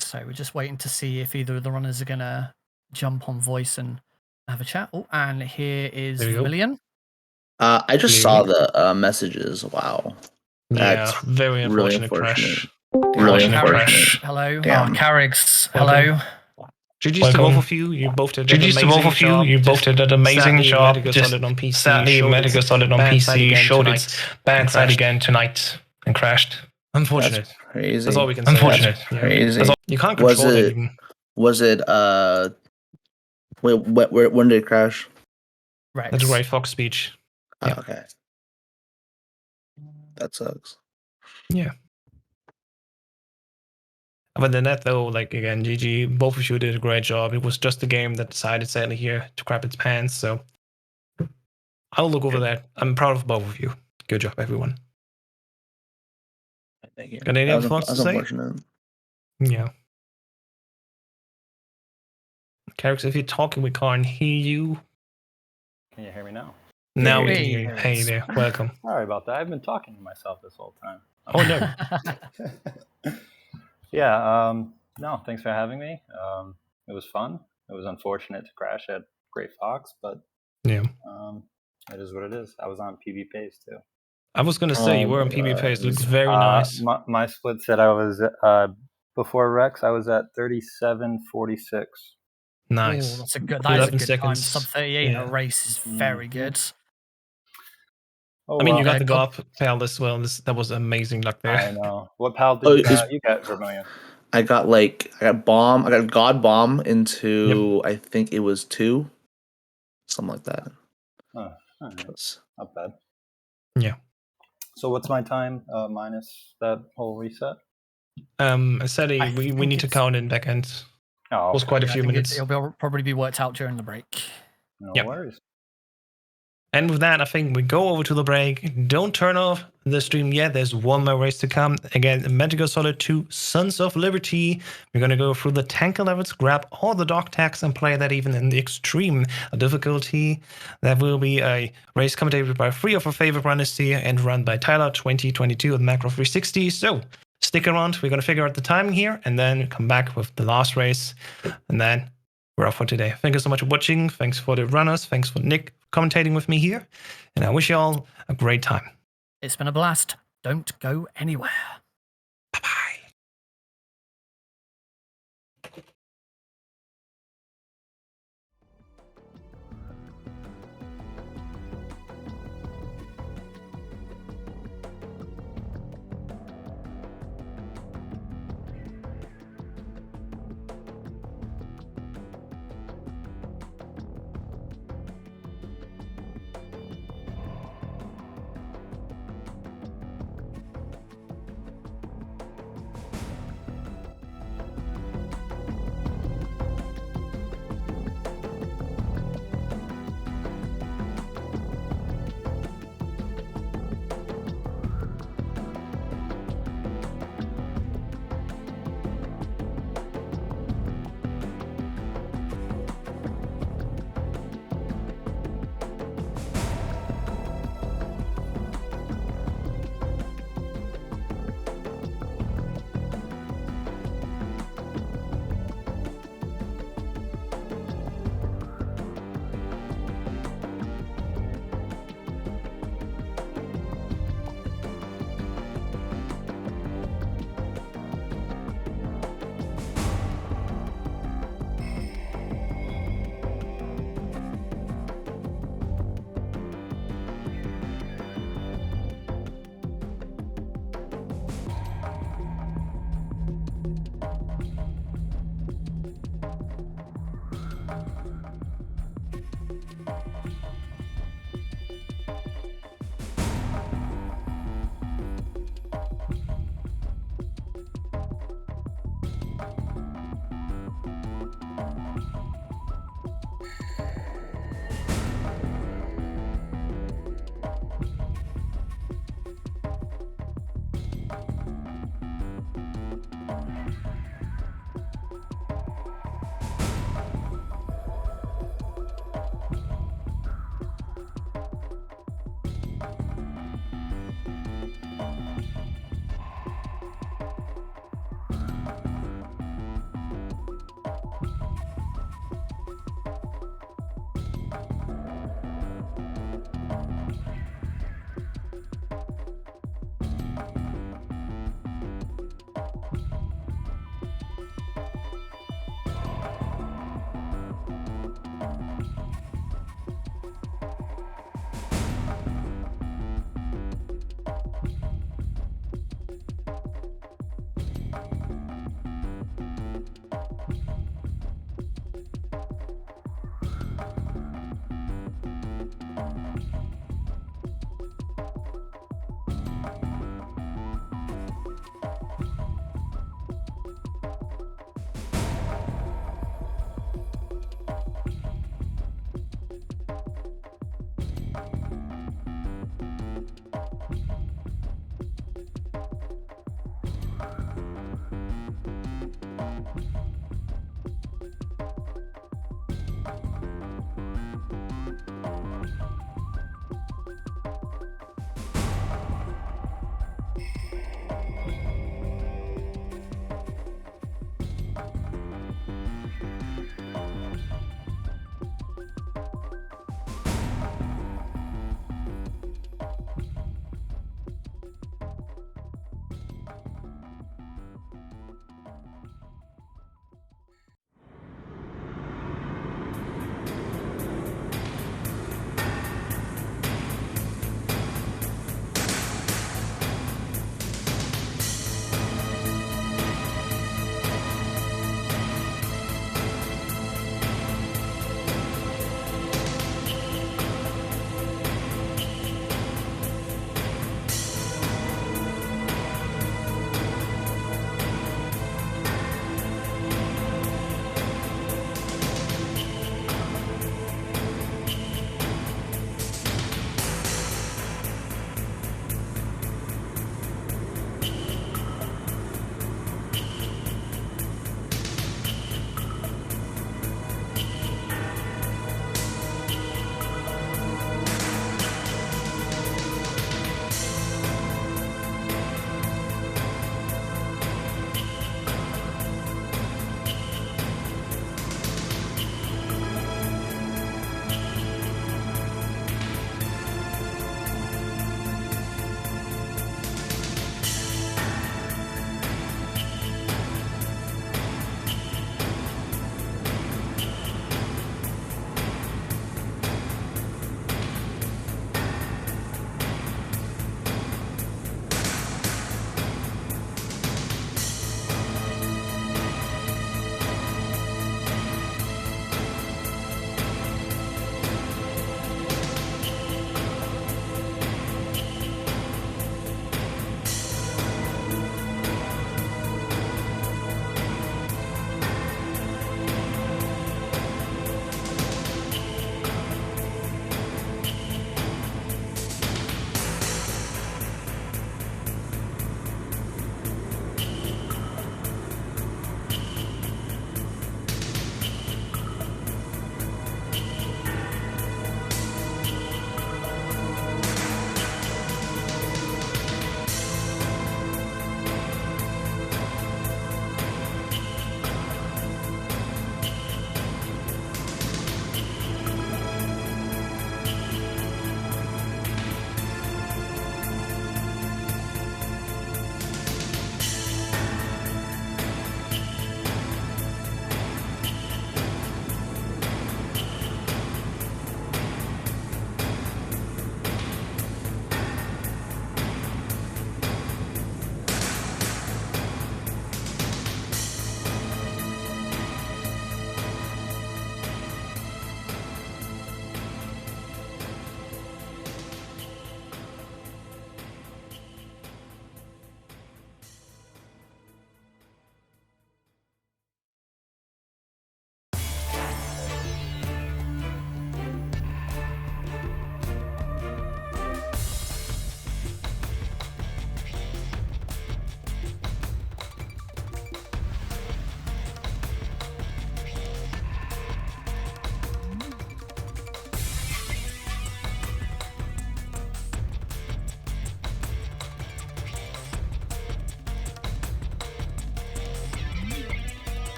So we're just waiting to see if either of the runners are going to jump on voice and have a chat. Oh, and here is Vermillion. I just saw the messages. Wow. That's very unfortunate crash. Really unfortunate. Hello. Damn. Carigs. Hello. GG's to both of you. You both did an amazing job. Sadly, Metal Gear Solid on PC showed its bad side again tonight and crashed. Unfortunate. That's crazy. That's all we can say. Unfortunate. Crazy. You can't control it. Was it when did it crash? Right. That's a Ray Fox speech. Oh, yeah. Okay. That sucks. Yeah. Other than that, though, like, again, GG, both of you did a great job. It was just the game that decided, sadly, here to crap its pants, so I'll look over that. I'm proud of both of you. Good job, everyone. Thank you. Got any other thoughts to say? Unfortunate. Yeah. Carigs, if you're talking, we can't hear you. Can you hear me now? Now we can hear you. Hey there, welcome. Sorry about that. I've been talking to myself this whole time. Oh, no. Yeah, no, thanks for having me. It was fun. It was unfortunate to crash at Great Fox, but yeah, it is what it is. I was on PB Pace too. I was going to say, you were on PB Pace. It looks very nice. My split said I was, before Rex, I was at 37.46. Nice. Ooh, that's a good. That is a 11 good time. seconds. Sub 38 in a Yeah. race is very good. Oh, I mean, you well. got the GOP pal as well. That was amazing luck there. I know. What pal Oh, did is- you get, Vermillion? I got bomb. I got God bomb into I think it was 2, something like that. Oh, all right. Not bad. Yeah. So what's my time minus that whole reset? Sadly, we need to count in back end. Oh, It was quite a Yeah, I few think minutes. it'll probably be worked out during the break. No Yep. worries. And with that, I think we go over to the break. Don't turn off the stream yet. There's one more race to come. Again, Metal Gear Solid 2, Sons of Liberty. We're going to go through the tanker levels, grab all the dog tags, and play that even in the extreme difficulty. There will be a race commentated by 3 of our favorite runners here and run by Tyler 2022 at Macro 360. So stick around. We're going to figure out the timing here and then come back with the last race. And then we're off for today. Thank you so much for watching. Thanks for the runners. Thanks for Nick commentating with me here. And I wish you all a great time. It's been a blast. Don't go anywhere.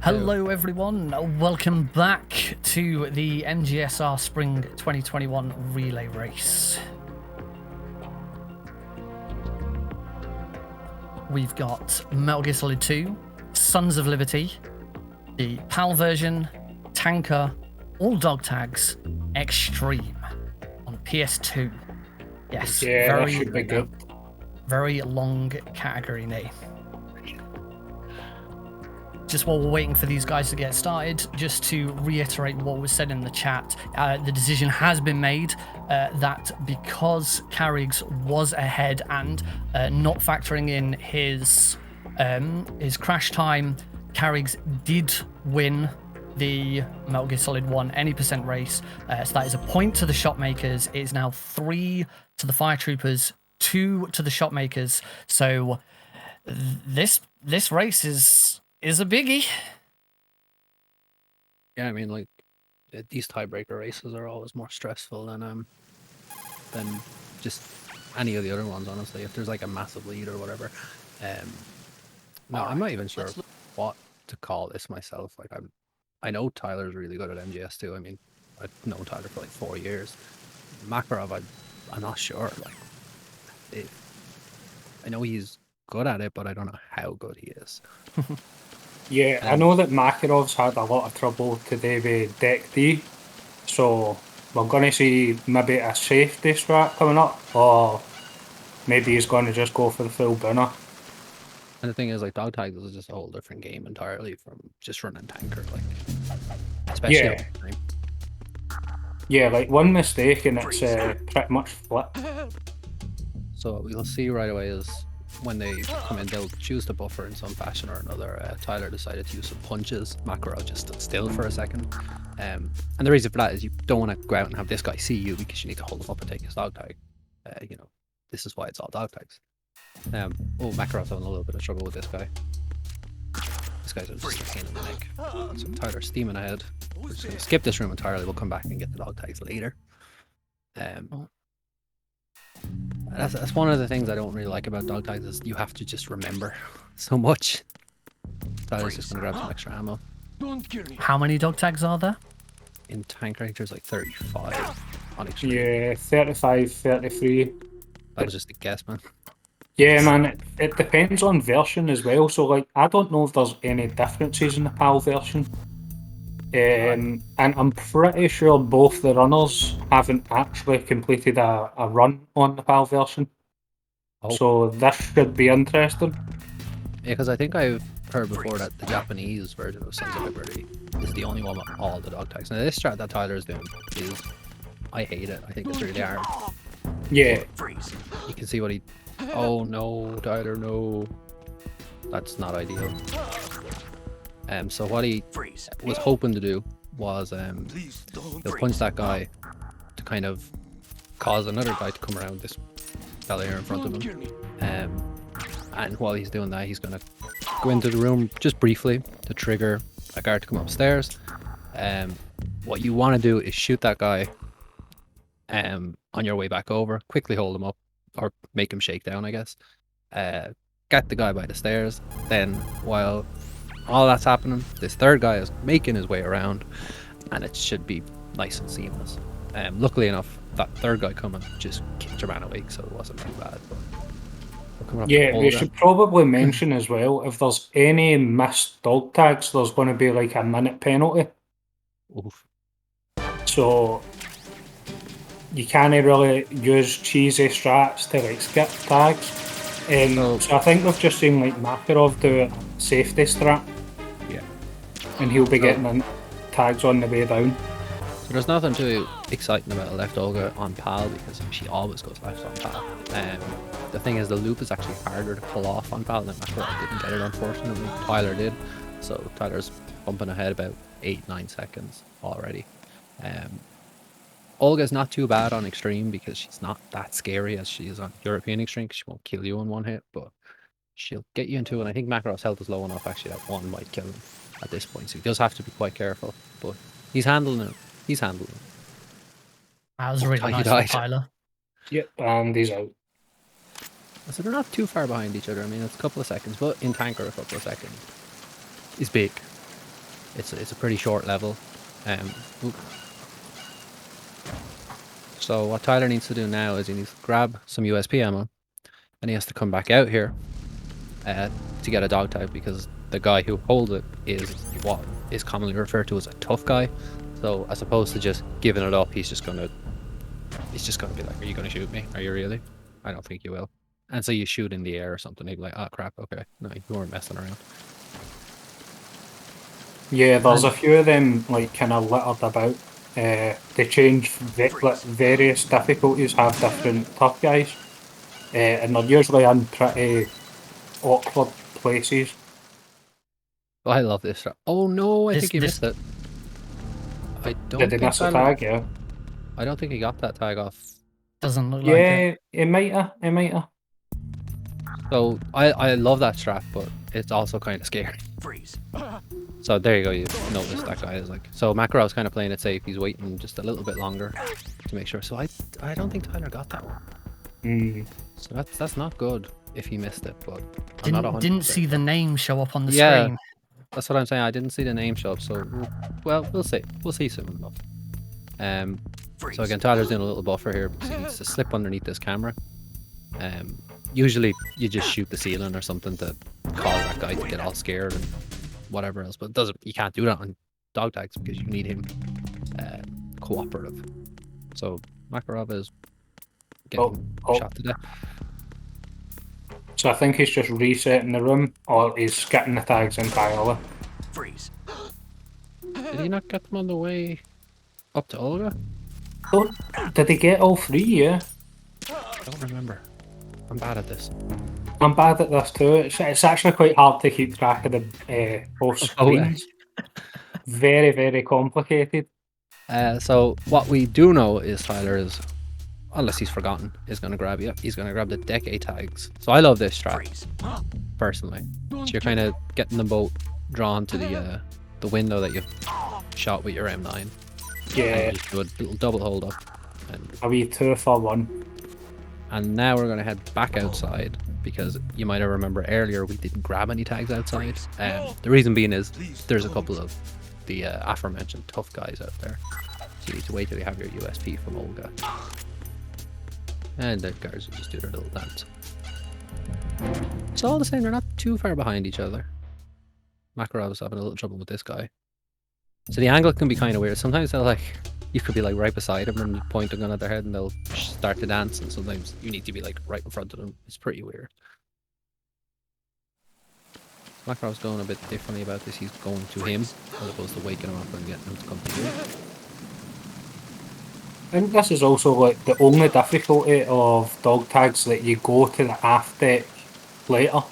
Hello everyone, welcome back to the MGSR Spring 2021 Relay Race. We've got Metal Gear Solid 2, Sons of Liberty, the PAL version, Tanker, all dog tags, Extreme on PS2. Yes, Yeah, that should be good. Very long category name. Just while we're waiting for these guys to get started, just to reiterate what was said in the chat, the decision has been made that because Carigs was ahead and not factoring in his crash time, Carigs did win the Metal Gear Solid 1 any percent race. So that is a point to the Shotmakers. It is now 3 to the Fire Troopers, 2 to the Shotmakers. So this race is a biggie. Yeah, I mean, like these tiebreaker races are always more stressful than just any of the other ones. Honestly, if there's like a massive lead or whatever. No, I'm not even sure what to call this myself. Like I know Tyler's really good at MGS2. I mean, I've known Tyler for like 4 years. Makarov, I'm not sure. Like, I know he's good at it, but I don't know how good he is. Yeah, I know that Makarov's had a lot of trouble today with Deck D, so we're going to see maybe a safety strat coming up, or maybe he's going to just go for the full burner. And the thing is, like, dog tags is just a whole different game entirely from just running tanker, like, especially Yeah. all the time. Yeah, like one mistake and it's pretty much flipped. So what we'll see right away is when they come in, they'll choose to buffer in some fashion or another. Tyler decided to use some punches. Makarov just stood still for a second. And the reason for that is you don't want to go out and have this guy see you because you need to hold him up and take his dog tag. You know, this is why it's all dog tags. Makarov's having a little bit of trouble with this guy. This guy's just a pain in the neck. So Tyler's steaming ahead. We're just going to skip this room entirely. We'll come back and get the dog tags later. That's one of the things I don't really like about dog tags is you have to just remember so much. Tyler's just going to grab some extra ammo. How many dog tags are there? In tank range, there's like 35 on extreme. Yeah, 35, 33. That was just a guess, man. Yeah, man, it depends on version as well. So, like, I don't know if there's any differences in the PAL version. And I'm pretty sure both the runners haven't actually completed a run on the PAL version. So this should be interesting. Yeah, because I think I've heard before that the Japanese version of Sons of Liberty is the only one with all the dog tags. Now this strat that Tyler's doing is, I hate it. I think it's really hard. Yeah. You can see what he... Oh no, Tyler, no. That's not ideal. So what he was hoping to do was he'll punch that guy to kind of cause another guy to come around this fella here in front of him. And while he's doing that, he's going to go into the room just briefly to trigger a guard to come upstairs. What you want to do is shoot that guy on your way back over, quickly hold him up, or make him shake down, I guess. Get the guy by the stairs, then while all that's happening, this third guy is making his way around, and it should be nice and seamless. Luckily enough, that third guy coming just kicked your man awake, so it wasn't too bad. Yeah, we should probably mention as well, if there's any missed dog tags, there's going to be like a minute penalty. Oof. So you can't really use cheesy strats to like skip tags. So I think we've just seen like Makarov do a safety strat. Yeah. And he'll be getting tags on the way down. So there's nothing too exciting about a left Olga on PAL because she always goes left on PAL. The thing is, the loop is actually harder to pull off on PAL, and Makarov didn't get it, unfortunately. Tyler did. So Tyler's bumping ahead about 8-9 seconds already. Olga's not too bad on extreme because she's not that scary as she is on European extreme, because she won't kill you in one hit, but she'll get you into it. And I think Makarov's health is low enough actually that one might kill him at this point, so he does have to be quite careful. But he's handling it. He's handling it. That was really nice for Tyler. Yep, and he's out. So they're not too far behind each other. I mean, it's a couple of seconds, but in tanker a couple of seconds is big. it's a pretty short level. Oop. So what Tyler needs to do now is he needs to grab some USP ammo, and he has to come back out here to get a dog tag, because the guy who holds it is what is commonly referred to as a tough guy. So as opposed to just giving it up, he's just gonna be like, "Are you gonna shoot me? Are you really? I don't think you will." And so you shoot in the air or something. He'd be like, "Oh crap, okay, no, you weren't messing around." Yeah, there's a few of them like kind of littered about. They change various difficulties, have different tough guys, and they're usually in pretty awkward places. Oh, I love this. Oh no, I think he missed it. I don't Did he think miss the Tyler- tag? Yeah. I don't think he got that tag off. Doesn't look Yeah, like it. it might have. It might have. So I love that strat, but it's also kind of scary. Freeze. So there you go. You notice that guy is like. So Makarov's kind of playing it safe. He's waiting just a little bit longer to make sure. So I don't think Tyler got that one. So that's not good if he missed it. But I'm not 100%. Didn't see the name show up on the Yeah, screen. that's what I'm saying. I didn't see the name show up. So well, we'll see. We'll see soon enough. So again, Tyler's doing a little buffer here because he needs to slip underneath this camera. Usually you just shoot the ceiling or something to cause that guy to get all scared and whatever else, but you can't do that on dog tags because you need him cooperative. So Makarov is getting shot to death. So I think he's just resetting the room, or he's skipping the tags entirely. Freeze. Did he not get them on the way up to Olga? Oh, did he get all three? Yeah. I don't remember. I'm bad at this. I'm bad at this too. It's actually quite hard to keep track of the both screens. Very, very complicated. So what we do know is Tyler is, unless he's forgotten, is going to grab you. He's going to grab the decade tags. So I love this strat, personally. So you're kind of getting them both drawn to the window that you've shot with your M9. Yeah. And you do a little double hold up. And a wee 2-for-1. And now we're going to head back outside because you might have remember earlier we didn't grab any tags outside. The reason being is there's a couple of the aforementioned tough guys out there. So you need to wait till you have your USP from Olga. And the guards will just do their little dance. It's all the same, they're not too far behind each other. Makarov's having a little trouble with this guy. So the angle can be kind of weird. Sometimes they'll you could be like right beside them and you point a gun at their head and they'll start to dance, and sometimes you need to be like right in front of them. It's pretty weird. Makarov's going a bit differently about this. He's going to him as opposed to waking him up and getting him to come to you. I think this is also like the only difficulty of dog tags that you go to the aft deck later.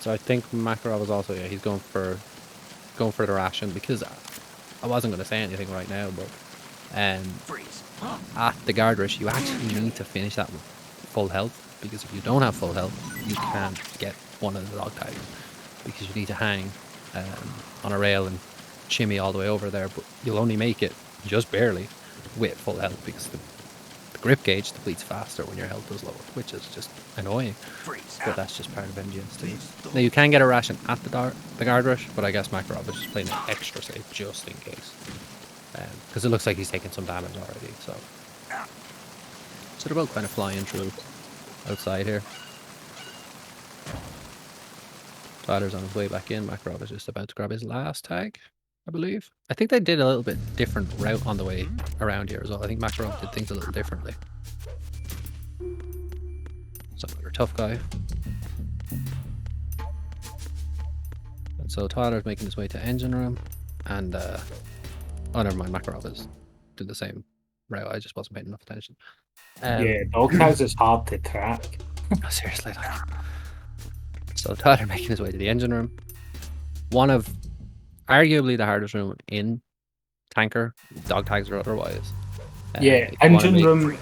So I think Makarov is also he's going for the ration, because I wasn't going to say anything right now, but at the guard rush you actually need to finish that with full health, because if you don't have full health you can't get one of the dog tags, because you need to hang on a rail and shimmy all the way over there, but you'll only make it just barely with full health because the grip gauge depletes faster when your health is lower, which is just annoying. But that's just part of MGS too. Now you can get a ration at the guard rush, but I guess Makarov is just playing it extra safe just in case, because it looks like he's taking some damage already. So they're both kind of flying through outside here. Tyler's on his way back in. Makarov is just about to grab his last tag, I believe. I think they did a little bit different route on the way around here as well. I think Makarov did things a little differently. So another tough guy. And so Tyler's making his way to engine room, and oh never mind, Makarov is doing the same route. I just wasn't paying enough attention. Yeah, dog tags is hard to track. Seriously, so Tyler making his way to the engine room. One of arguably the hardest room in Tanker, dog tags or otherwise. Yeah, engine room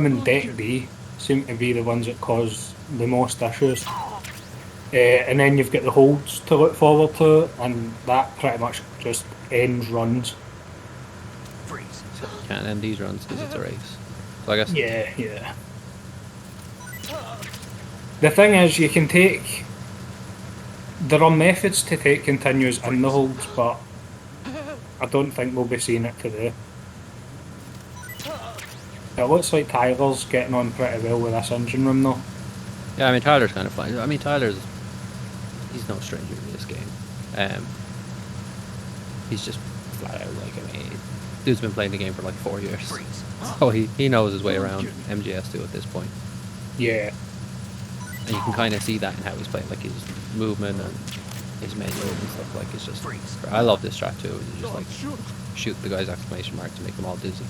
and deck B seem to be the ones that cause the most issues. And then you've got the holds to look forward to, and that pretty much just ends runs. So you can't end these runs because it's a race. So I guess. Yeah. The thing is, you can take There are methods to take continues in the holds, but I don't think we'll be seeing it today. It looks like Tyler's getting on pretty well with this engine room though. Yeah, I mean Tyler's kind of fine. I mean he's no stranger to this game. He's just flat out like, I mean, dude's been playing the game for like 4 years. So he knows his way around MGS2 at this point. Yeah. And you can kind of see that in how he's playing, like his movement and his menu and stuff. Like, it's just, I love this strat too. You just like shoot the guy's exclamation mark to make them all dizzy.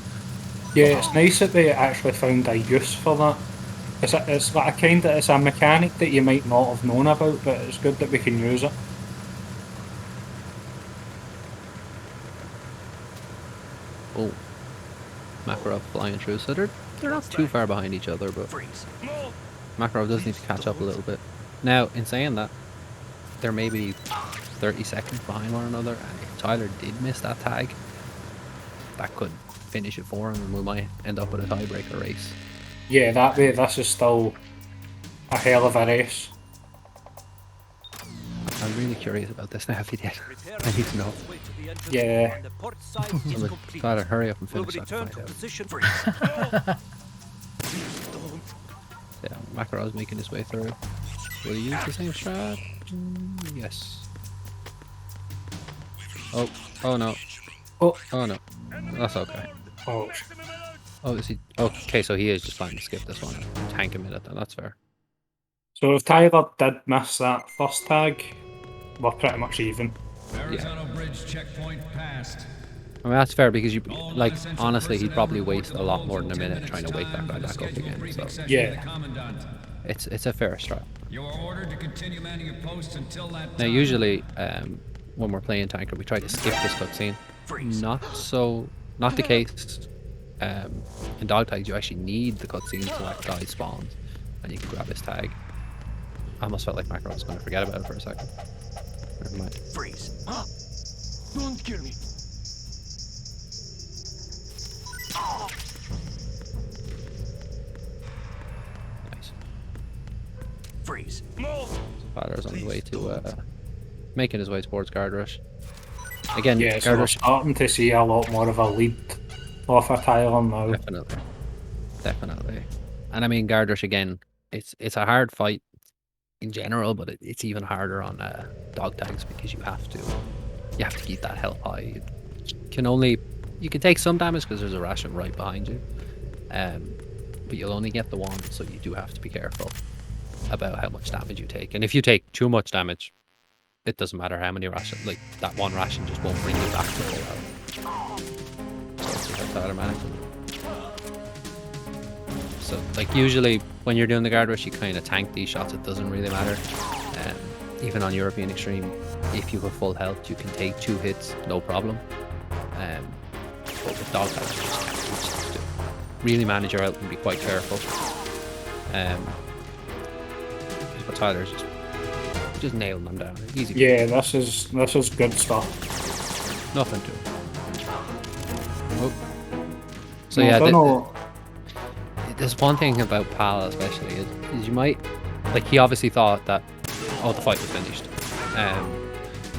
Yeah, it's nice that they actually found a use for that. It's like it's a mechanic that you might not have known about, but it's good that we can use it. Oh, Makarov flying through, so they're not too far behind each other, but Makarov does need to catch up a little bit. Now, in saying that, they're maybe 30 seconds behind one another, and if Tyler did miss that tag, that could finish it for him, and we might end up with a tiebreaker race. Yeah, that way this is still a hell of a race. I'm really curious about this now if he did. I need to know. Yeah. So Tyler, hurry up and finish that fight out. Yeah, Makarov's making his way through. Will he use the same strat? Yes. Oh no. Oh no. That's okay. Oh, is he? Okay, so he is just planning to skip this one and tank a minute then, that's fair. So if Tyler did miss that first tag, we're pretty much even. Yeah. I mean, that's fair because you, like, honestly, he'd probably waste a lot more than a minute trying to wake that guy back up again. So yeah. It's a fair strat. Now, usually, when we're playing tanker, we try to skip this cutscene. Not the case. In dog tags, you actually need the cutscene so that guy spawns and you can grab his tag. I almost felt like Makarov was going to forget about it for a second. Never mind. Freeze. Don't kill me. Nice. Freeze. Tyler's on the way to making his way towards guard rush. Again, yeah, so we're starting to see a lot more of a lead off of Tyler now. Definitely. And I mean, guard rush again. It's a hard fight in general, but it's even harder on dog tags because you have to keep that health high. You can take some damage because there's a ration right behind you, but you'll only get the one, so you do have to be careful about how much damage you take. And if you take too much damage, it doesn't matter how many rations, like that one ration just won't bring you back to full health. So let's see how Tyler manages. So, like, usually when you're doing the guard rush, you kind of tank these shots. It doesn't really matter. Even on European Extreme, if you have full health, you can take 2 hits, no problem. But with dog tags, you just have to really manage your health and be quite careful. But Tyler's just nailing them down. Easy. Yeah, this is good stuff. Nothing to it. Oh. So yeah. There's one thing about PAL especially is you might, like, he obviously thought that the fight was finished,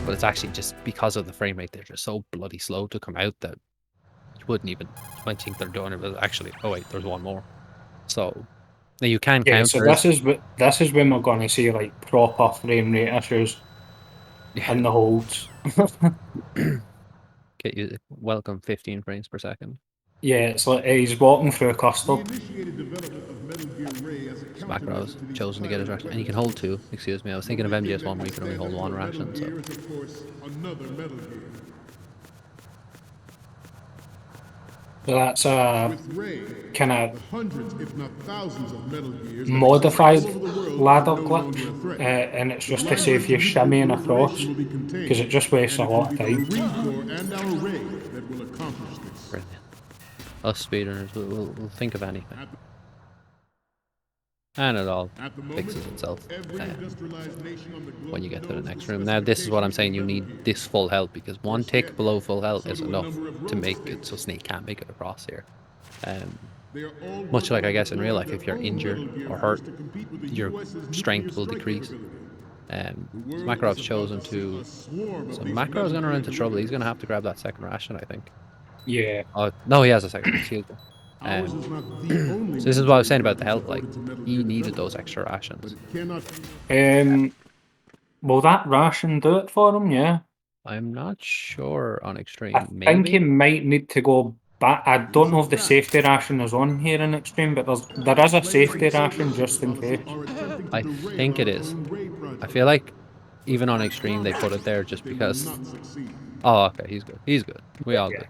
but it's actually just because of the frame rate, they're just so bloody slow to come out that you might think they're done, but actually, oh wait, there's one more. So now you can counter. So this is when we're going to see like proper frame rate issues in the holds. Get you welcome 15 frames per second. Yeah, it's like he's walking through a custard. Makarov's chosen to get his ration, and you can hold 2. Excuse me, I was thinking of MGS1 where you can only hold 1 ration. So. So that's a kind of modified ladder glitch, and it's just to save you shimmying across, because it just wastes a lot of time. Brilliant. Us speedrunners, we'll think of anything. And it all fixes itself when you get to the next room. Now, this is what I'm saying, you need this full health, because 1 tick below full health is enough to make it so Snake can't make it across here. Much like, I guess, in real life, if you're injured or hurt, your strength will decrease. So Makarov's chosen to. So Makarov's going to run into trouble. He's going to have to grab that second ration, I think. Yeah. Oh no, he has a second. Excuse me. So this is what I was saying about the health. Like he needed those extra rations. Will that ration do it for him? Yeah. I'm not sure on extreme. I think Maybe. he might need to go back. I don't know if the safety ration is on here in extreme, but there is a safety ration just in case. I think it is. I feel like even on extreme they put it there just because. Oh, okay, he's good. He's good. We all good.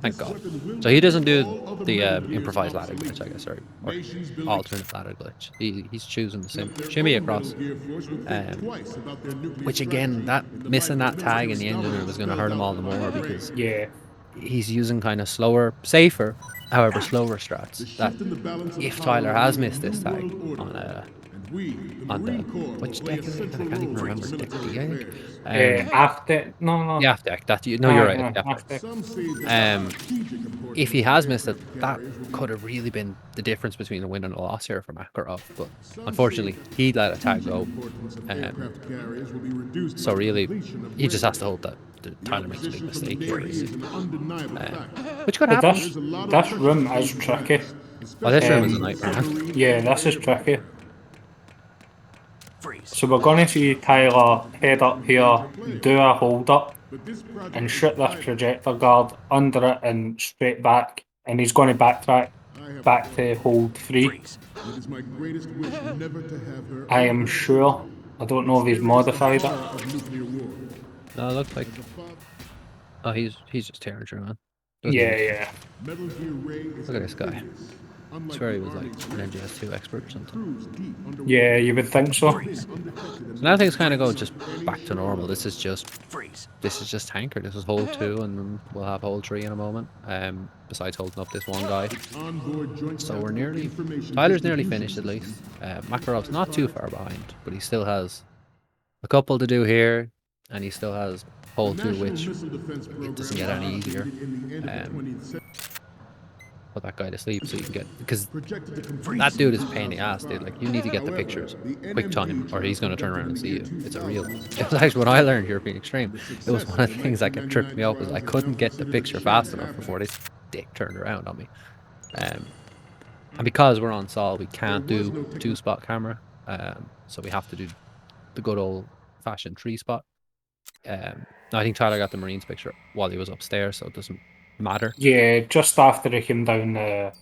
Thank God. So he doesn't do the improvised ladder glitch, I guess, or alternate ladder glitch. He's choosing the shimmy across, which again, that missing that tag in the engine room is going to hurt him all the more because he's using kind of slower, safer, however slower strats. That if Tyler has missed this tag on the which deck is it? I can't even remember. Deck D, I think. Aft deck? No. The aft deck. That no, you're right. Aft deck. If he has missed it, that could have really been the difference between a win and a loss here for Makarov. But unfortunately, he let a tag go. So really, he just has to hope that Tyler makes a big mistake here. Which could happen. This room is tricky. Oh, this room is a nightmare. Yeah, this is tricky. So we're going to see Tyler head up here, do a hold up, and shoot this projector guard under it and straight back, and he's going to backtrack back to hold 3. I am sure. I don't know if he's modified it. No, it looks like. Oh, he's just tearing through, man. Yeah. Look at this guy. I swear he was like an MGS2 expert or something. Yeah, you would think so. So now things kind of go just back to normal. This is just Tanker. This is hold 2, and we'll have hold 3 in a moment. Besides holding up this one guy. So we're nearly. Tyler's nearly finished at least. Makarov's not too far behind, but he still has a couple to do here, and he still has hold 2, which it doesn't get any easier. Put that guy to sleep so you can get, because that dude is a pain in the ass, dude. Like, you need to get the pictures quick time or he's going to turn around and see you. It's a real. It was actually when I learned European Extreme, it was one of the things that kept tripping me up was I couldn't get the picture fast enough before this dick turned around on me. And because we're on Sol, we can't do 2-spot camera, so we have to do the good old fashioned 3-spot. I think Tyler got the Marines picture while he was upstairs, so it doesn't matter. Yeah, just after he came down the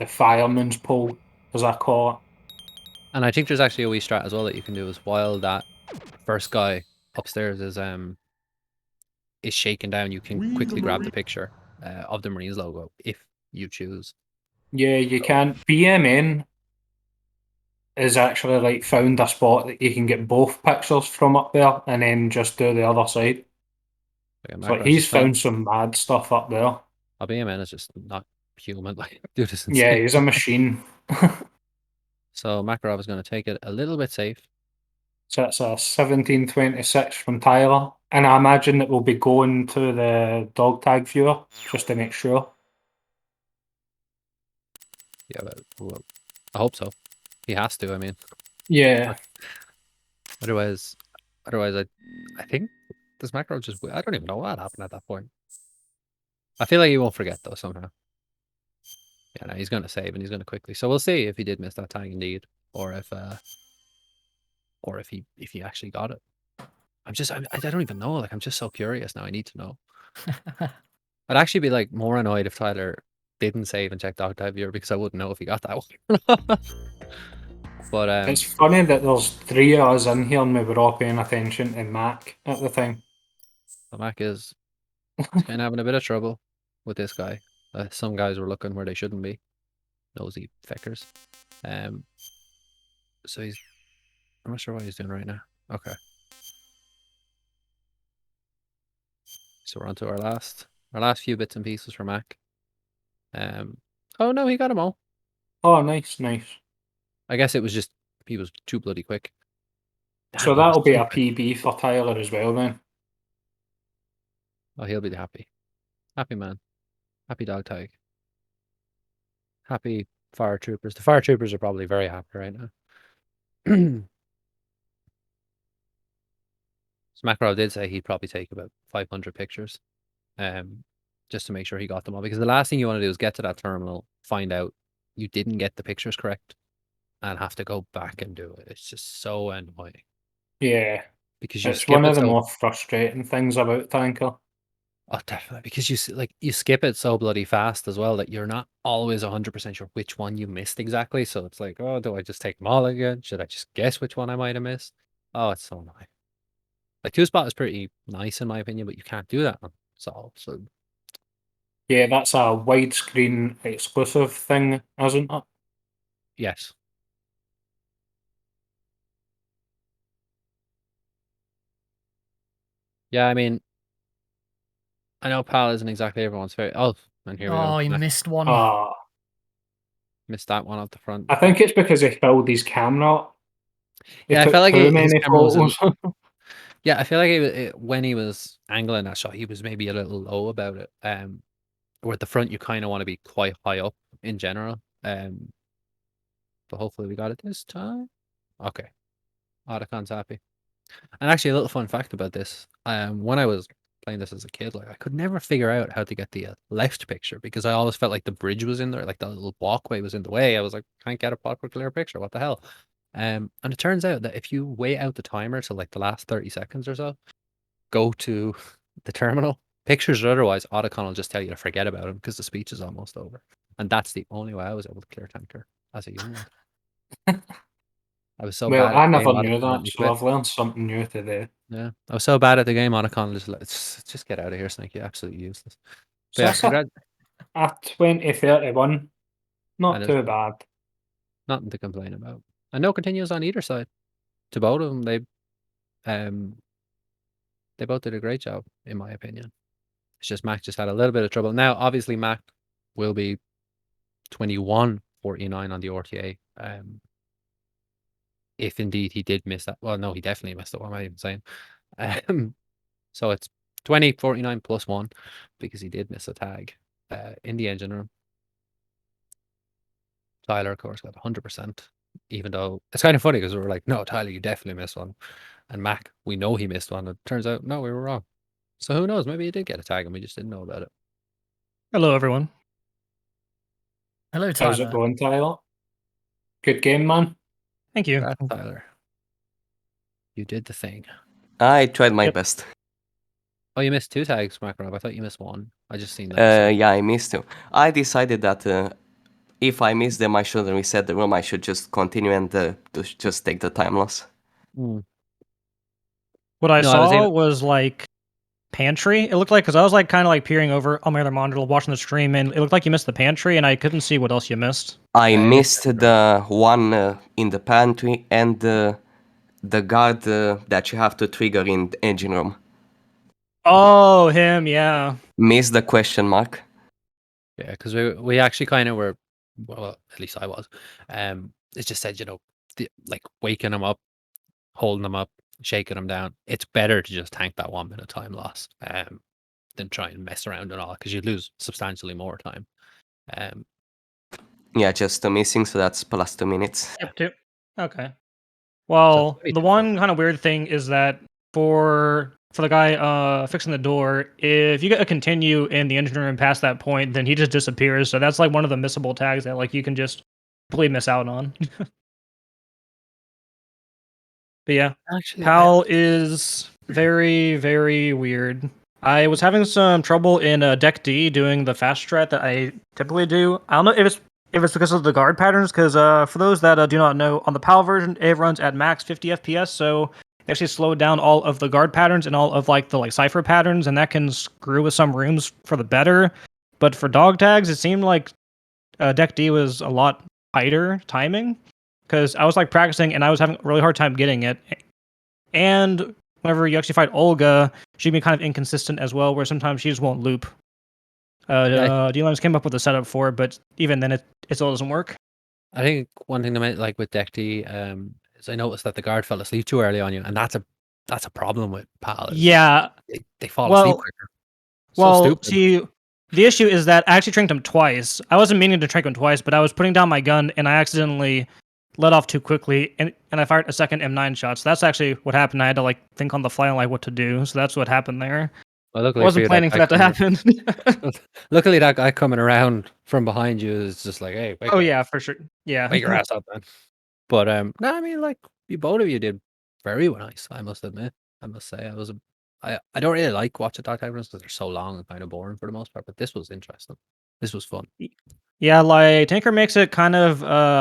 fireman's pole, as I call it. And I think there's actually a wee strat as well that you can do is while that first guy upstairs is shaken down, you can quickly grab the picture of the Marines logo if you choose. Yeah, you can. BMN is actually like found a spot that you can get both pictures from up there and then just do the other side. So he's found some mad stuff up there. BMN is just not human. Like, dude is insane. Yeah, he's a machine. So Makarov is going to take it a little bit safe. So it's a 1726 from Tyler. And I imagine that we'll be going to the dog tag viewer just to make sure. Yeah, but well, I hope so. He has to, I mean. Yeah. Otherwise I think this Makarov just, I don't even know what happened at that point. I feel like he won't forget though somehow. Yeah, no, he's going to save and he's going to quickly. So we'll see if he did miss that tag indeed, or if he actually got it. I don't even know. Like, I'm just so curious now. I need to know. I'd actually be like more annoyed if Tyler didn't save and check Dog Tag Viewer because I wouldn't know if he got that one. But it's funny that there's 3 of us in here and we were all paying attention to Mac at the time. The Mac is kind of having a bit of trouble with this guy. Some guys were looking where they shouldn't be. Nosy feckers. So I'm not sure what he's doing right now. Okay. So we're on to our last few bits and pieces for Mac. Oh no, he got them all. Oh, nice. I guess it was just he was too bloody quick. So that'll be a PB for Tyler as well then. Oh, he'll be happy. Happy man. Happy dog tag. Happy fire troopers. The fire troopers are probably very happy right now. Smackrow did say he'd probably take about 500 pictures, just to make sure he got them all. Because the last thing you want to do is get to that terminal, find out you didn't get the pictures correct, and have to go back and do it. It's just so annoying. Yeah. Because you It's skip one it of the so more frustrating things about Tanker. Oh, definitely. Because you skip it so bloody fast as well that you're not always 100% sure which one you missed exactly. So it's like, oh, do I just take them all again? Should I just guess which one I might have missed? Oh, it's so annoying. Like 2-spot is pretty nice in my opinion, but you can't do that on Solve. So Yeah, that's a widescreen exclusive thing, isn't it? yes. Yeah, I mean, I know PAL isn't exactly everyone's favorite. Oh, and here we go. Oh, he missed one. Missed that one off the front. I think it's because he filled his camera. He Yeah, I took felt like too his many camera was photos. yeah, I feel like when he was angling that shot, he was maybe a little low about it. Or at the front, you kind of want to be quite high up in general. But hopefully we got it this time. Okay, Otacon's happy. And actually, a little fun fact about this: when I was playing this as a kid, like I could never figure out how to get the left picture because I always felt like the bridge was in there, like the little walkway was in the way. I was like, can't get a proper clear picture. What the hell? And it turns out that if you wait out the timer to like the last 30 seconds or so, go to the terminal, pictures or otherwise, Otacon will just tell you to forget about him because the speech is almost over. And that's the only way I was able to clear Tanker as a young lad. I was so Well, bad at I the game, never knew Otacon let that, me so quit. I've learned something new today. Yeah, I was so bad at the game, Otacon just get out of here, Snake. You're absolutely useless. But So yeah, that's a 2031. Not that is too bad. nothing to complain about. And no continues on either side. To both of them, they both did a great job, in my opinion. It's just Mac just had a little bit of trouble. Now, obviously, Mac will be 21.49 on the RTA. If indeed he did miss that. Well, no, he definitely missed it. What am I even saying? So it's 20.49 plus 1 because he did miss a tag in the engine room. Tyler, of course, got 100%, even though it's kind of funny because we were like, no, Tyler, you definitely missed one. And Mac, we know he missed one. It turns out, no, we were wrong. So who knows? Maybe he did get a tag and we just didn't know about it. Hello, everyone. Hello, How's it Tyler. going, Tyler? Good game, man. Thank you. Congrats, Tyler. You did the thing. I tried my best. Oh, you missed 2 tags, Macrob. I thought you missed 1. I just seen that. Yeah, I missed 2. I decided that if I miss them, I shouldn't reset the room. I should just continue and just take the time loss. What I No, saw was like pantry. It looked like because I was like kind of like peering over on my other monitor watching the stream, and it looked like you missed the pantry, and I couldn't see what else you missed. I missed the one in the pantry and the guard that you have to trigger in the engine room. Oh, him, yeah. Missed the question mark. Yeah, because we actually kind of were, well, at least I was. It just said, like waking them up, holding them up, shaking them down. It's better to just tank that 1 minute time loss than try and mess around and all because you lose substantially more time. Yeah, just missing, so that's plus 2 minutes. Yep, 2. Okay. Well, the one kind of weird thing is that for the guy fixing the door, if you get a continue in the engine room past that point, then he just disappears. So that's like one of the missable tags that like you can just completely miss out on. But yeah, Actually, PAL is very, very weird. I was having some trouble in Deck D doing the fast strat that I typically do. I don't know if it's because of the guard patterns, because for those that do not know, on the PAL version, it runs at max 50 FPS, so they actually slowed down all of the guard patterns and all of like the cipher patterns, and that can screw with some rooms for the better. But for dog tags, it seemed like Deck D was a lot tighter timing, because I was like practicing and I was having a really hard time getting it. And whenever you actually fight Olga, she'd be kind of inconsistent as well, where sometimes she just won't loop. DLMs came up with a setup for it, but even then it still doesn't work. I think one thing to like with Deck D is I noticed that the guard fell asleep too early on you, and that's a problem with PAL. Yeah, they fall asleep quicker. Well, see, the issue is that I actually tranked him twice. I wasn't meaning to trank him twice, but I was putting down my gun and I accidentally let off too quickly, and I fired a second M9 shot. So that's actually what happened. I had to like think on the fly on like what to do. So that's what happened there. Well, I luckily wasn't planning for that to happen. Luckily, that guy coming around from behind you is just like, hey, wake Oh up. yeah, for sure. Yeah. Wake your ass up, man. But no, I mean, like you, both of you did very nice. I must admit. I must say, I don't really like watching dog tag runs because they're so long and kind of boring for the most part. But this was interesting. This was fun. Yeah, like Tanker makes it kind of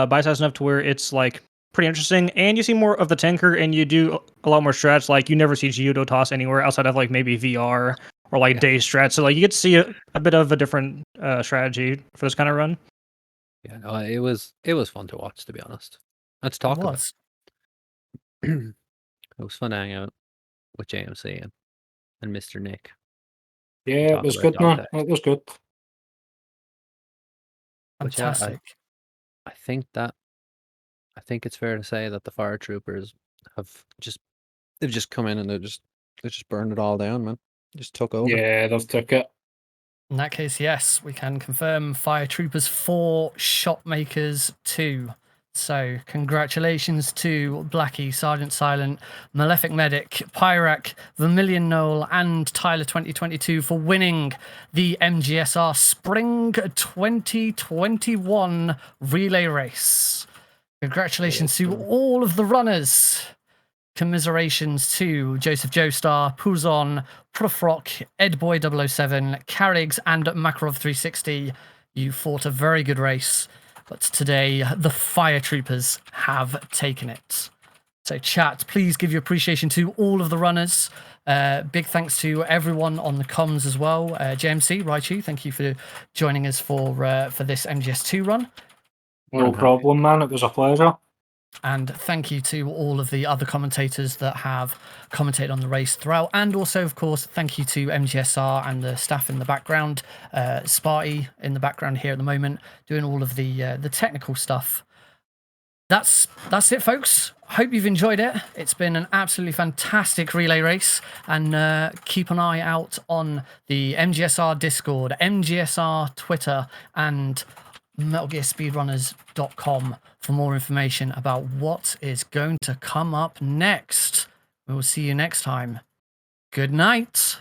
bite-sized enough to where it's like pretty interesting, and you see more of the Tanker, and you do a lot more strats. Like you never see Geodo toss anywhere outside of like maybe VR or like day strats. So like you get to see a bit of a different strategy for this kind of run. Yeah, no, it was fun to watch, to be honest. Let's talk about it. It was fun hanging out with JMC and Mr. Nick. Yeah, it was good, man. It was good. But yeah, Fantastic. I think it's fair to say that the fire troopers they've just come in and they just burned it all down, man. Just took over. Yeah, they've took it. In that case, yes, we can confirm Fire Troopers 4, Shotmakers 2. So, congratulations to Blackie, SRGTsilent, MaleficMedic, Pyraq, vermillionnoel, and Tyler 2022 for winning the MGSR Spring 2021 relay race. Congratulations to all of the runners. Commiserations to Joseph Joestar, PUZON, Pyraq, Edboy007, Carigs, and Makarov360. You fought a very good race, but today the Fire Troopers have taken it. So chat, please give your appreciation to all of the runners. Big thanks to everyone on the comms as well. JMC, Raichu, thank you for joining us for this MGS2 run. No problem, man. It was a pleasure. And thank you to all of the other commentators that have commentated on the race throughout. And also, of course, thank you to MGSR and the staff in the background. Sparty in the background here at the moment, doing all of the technical stuff. That's it, folks. Hope you've enjoyed it. It's been an absolutely fantastic relay race. And keep an eye out on the MGSR Discord, MGSR Twitter, and MetalGearSpeedrunners.com for more information about what is going to come up next. We will see you next time. Good night.